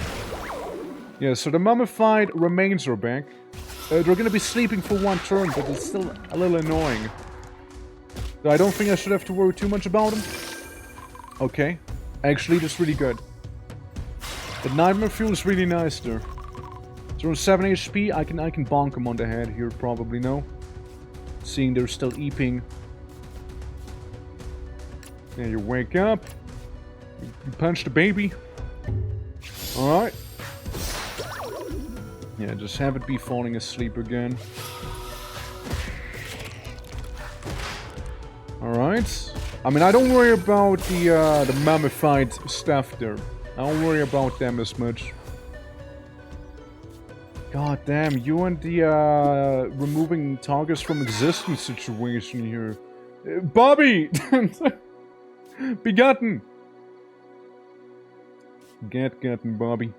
Yeah, so the mummified remains are back. They're gonna be sleeping for 1 turn, but it's still a little annoying. So I don't think I should have to worry too much about them. Okay. Actually, that's really good. The Nightmare feels really nice there. So on 7 HP, I can bonk him on the head here, probably, no? Seeing they're still eeping. Yeah, you wake up. You punch the baby. Alright. Yeah, just have it be falling asleep again. Alright. I mean, I don't worry about the mummified stuff there. I don't worry about them as much. God damn, you and the removing targets from existence situation here. Bobby! Begotten! Gotten, Bobby.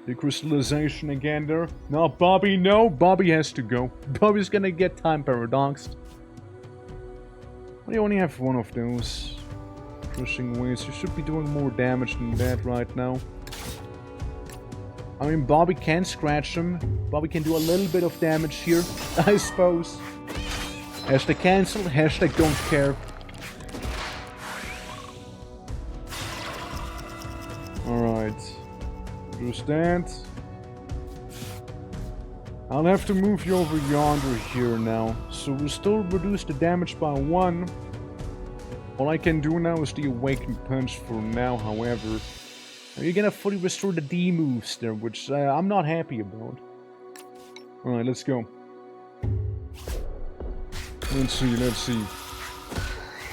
The crystallization again there. No, Bobby, no! Bobby has to go. Bobby's gonna get time paradoxed. Well, you only have 1 of those. Crushing waves. You should be doing more damage than that right now. I mean, Bobby can scratch him. Bobby can do a little bit of damage here, I suppose. Hashtag cancel, hashtag don't care. Alright. Understand. I'll have to move you over yonder here now. So we'll still reduce the damage by 1. All I can do now is the Awakened Punch for now, however. You're gonna fully restore the D moves there, which I'm not happy about. Alright, let's go. Let's see.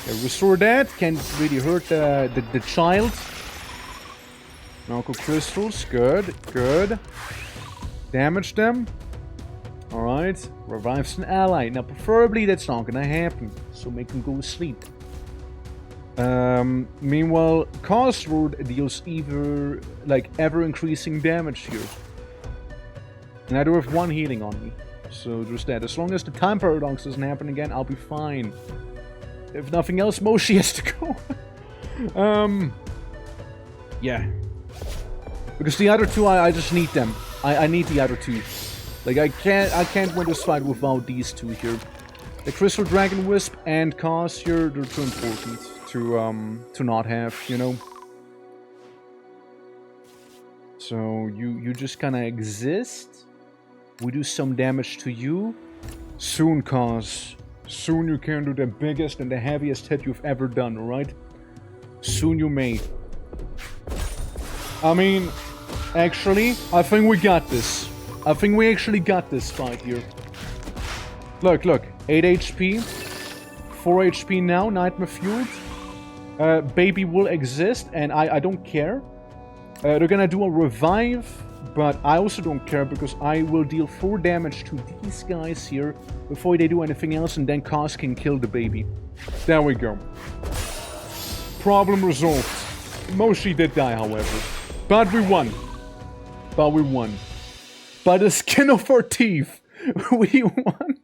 Yeah, restore that. Can't really hurt the child. Narco crystals. Good. Damage them. Alright. Revives an ally. Now, preferably that's not gonna happen. So make him go to sleep. Meanwhile, Cosworth deals ever increasing damage here. And I do have 1 healing on me. So there's that. As long as the time paradox doesn't happen again, I'll be fine. If nothing else, Moshi has to go. Yeah. Because the other 2, I just need them. I need the other 2. Like, I can't win this fight without these 2 here. The Crystal Dragon Wisp and Cos here, they're too important to not have, you know. So you just kinda exist. We do some damage to you. Soon, Cos. Soon you can do the biggest and the heaviest hit you've ever done, alright? Soon you may. I mean, actually, I think we got this. I think we actually got this fight here. Look. 8 HP. 4 HP now, Nightmare Fueled. Baby will exist, and I don't care. They're gonna do a revive, but I also don't care because I will deal 4 damage to these guys here before they do anything else, and then Cos can kill the baby. There we go. Problem resolved. Moshi did die, however. But we won. By the skin of our teeth. We won.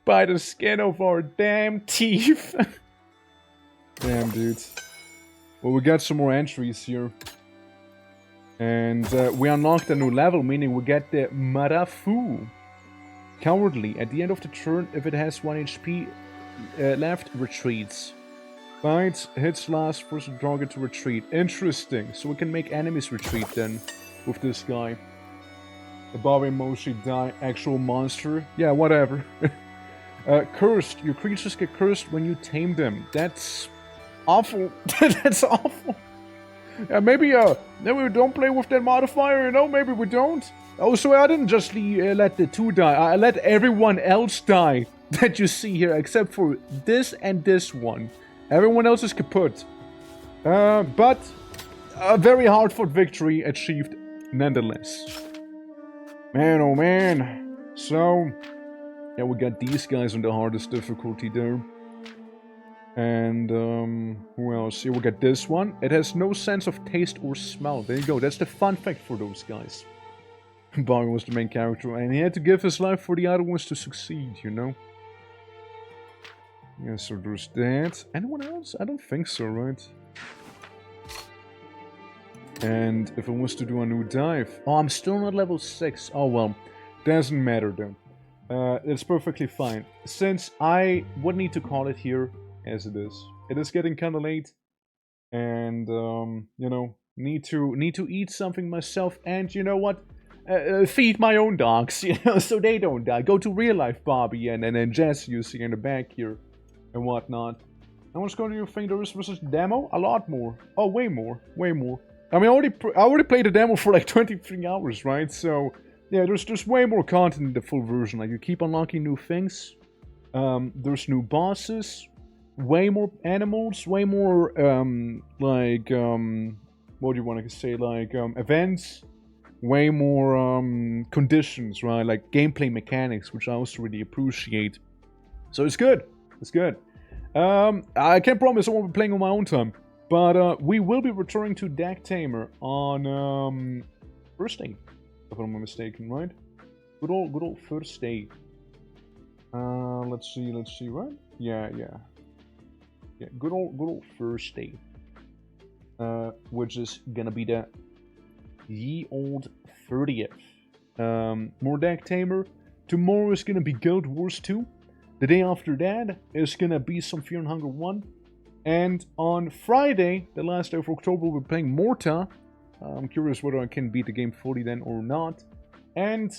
By the skin of our damn teeth. Damn, dude. Well, we got some more entries here. And we unlocked a new level, meaning we get the Marafu. Cowardly. At the end of the turn, if it has 1 HP left, retreats. Bites, hits last, force the target to retreat. Interesting. So we can make enemies retreat then with this guy. The Barbarian Moshi die. Actual monster. Yeah, whatever. Cursed. Your creatures get cursed when you tame them. That's awful. That's awful. Maybe we don't play with that modifier, you know? Maybe we don't. Oh, so I didn't just let the 2 die. I let everyone else die that you see here, except for this and this one. Everyone else is kaput. But a very hard-fought victory achieved nonetheless. Man, oh man. So, yeah, we got these guys on the hardest difficulty there. And, who else? Here we got this one. It has no sense of taste or smell. There you go. That's the fun fact for those guys. Barry was the main character, and he had to give his life for the other ones to succeed, you know? Yeah, so there's that. Anyone else? I don't think so, right? And if I was to do a new dive... Oh, I'm still not level 6. Oh, well. Doesn't matter, though. It's perfectly fine. Since I would need to call it here as it is. It is getting kind of late. And, you know, need to eat something myself. And, you know what? Feed my own dogs, you know, so they don't die. Go to real life Bobby and Jess you see in the back here. And whatnot. How much do you think there is versus the demo? A lot more. Oh, way more. Way more. I mean, I already played the demo for like 23 hours, right? So, yeah, there's way more content in the full version. Like, you keep unlocking new things. There's new bosses. Way more animals. Way more, what do you want to say? Like, events. Way more, conditions, right? Like, gameplay mechanics, which I also really appreciate. So, it's good. It's good. I can't promise I won't be playing on my own time. But we will be returning to Deck Tamer on Thursday, if I'm not mistaken, right? Good old Thursday. Let's see, right? Yeah. Good old Thursday. Which is gonna be the ye old 30th. More Deck Tamer. Tomorrow is gonna be Guild Wars 2. The day after that is gonna be some Fear and Hunger 1. And on Friday, the last day of October, we're playing Morta. I'm curious whether I can beat the game fully then or not. And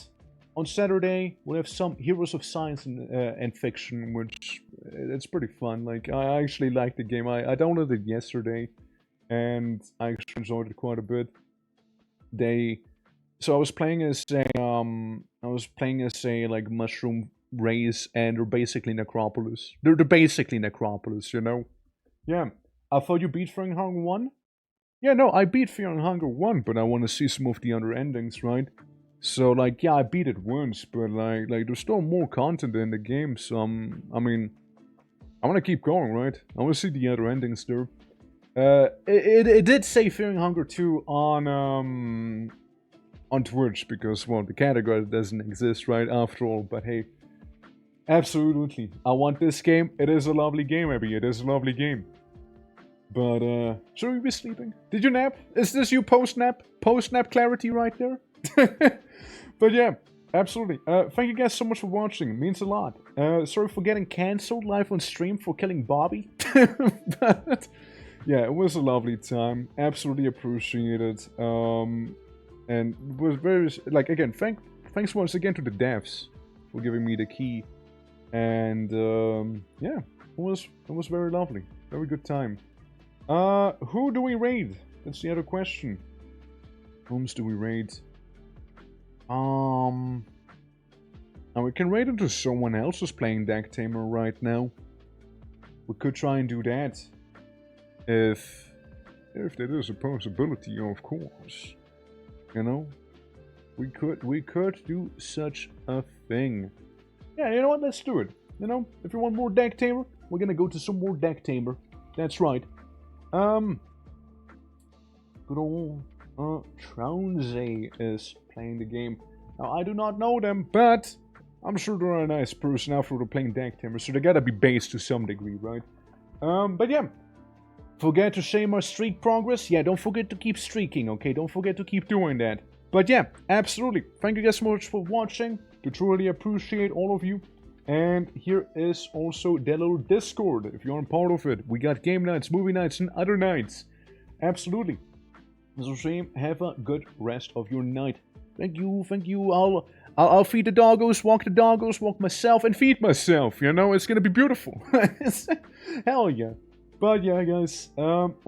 on Saturday, we'll have some Heroes of Science and Fiction, which it's pretty fun. Like, I actually like the game. I downloaded it yesterday, and I actually enjoyed it quite a bit. So I was playing as a like mushroom race, and they're basically Necropolis. They're basically Necropolis, you know. Yeah, I thought you beat Fear and Hunger 1? Yeah, no, I beat Fear and Hunger 1, but I want to see some of the other endings, right? So, like, yeah, I beat it once, but, like there's still more content in the game, so, I mean, I want to keep going, right? I want to see the other endings there. It did say Fear and Hunger 2 on Twitch, because, well, the category doesn't exist, right, after all, but hey. Absolutely. I want this game. It is a lovely game, Abby. It is a lovely game. But, should we be sleeping? Did you nap? Is this you post-nap? Post-nap clarity right there? But yeah, absolutely. Thank you guys so much for watching. It means a lot. Sorry for getting cancelled live on stream for killing Bobby. But, yeah, it was a lovely time. Absolutely appreciate it. And it was very, like, again, thanks once again to the devs for giving me the key. And, yeah, it was very lovely. Very good time. Who do we raid? That's the other question. Whom do we raid? Now we can raid into someone else who's playing Deck Tamer right now. We could try and do that. If that is a possibility, of course. You know? We could do such a thing. Yeah, you know what? Let's do it. You know, if you want more Deck Tamer, we're gonna go to some more Deck Tamer. That's right. Good old Trounze is playing the game. Now, I do not know them, but I'm sure they're a nice person after they're playing Deck Tamer, so they gotta be based to some degree, right? But yeah. Forget to share my streak progress? Yeah, don't forget to keep streaking, okay? Don't forget to keep doing that. But yeah, absolutely. Thank you guys so much for watching. To truly appreciate all of you. And here is also the little Discord, if you aren't part of it. We got game nights, movie nights, and other nights. Absolutely. So same, have a good rest of your night. Thank you, thank you. I'll feed the doggos, walk myself, and feed myself. You know, it's gonna be beautiful. Hell yeah. But yeah, guys,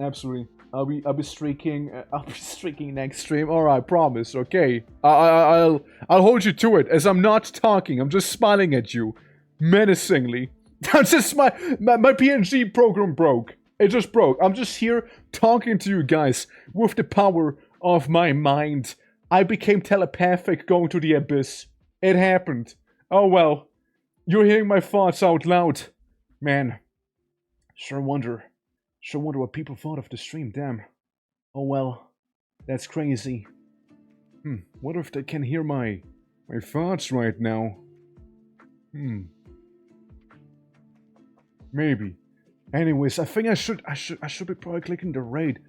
absolutely. I'll be streaking. I'll be streaking next stream. All right, promise. Okay. I'll hold you to it. As I'm not talking, I'm just smiling at you, menacingly. That's just my PNG program broke. It just broke. I'm just here talking to you guys with the power of my mind. I became telepathic going to the abyss. It happened. Oh well. You're hearing my thoughts out loud, man. Sure wonder what people thought of the stream, damn. Oh well, that's crazy. What if they can hear my thoughts right now? Maybe. Anyways, I think I should be probably clicking the raid.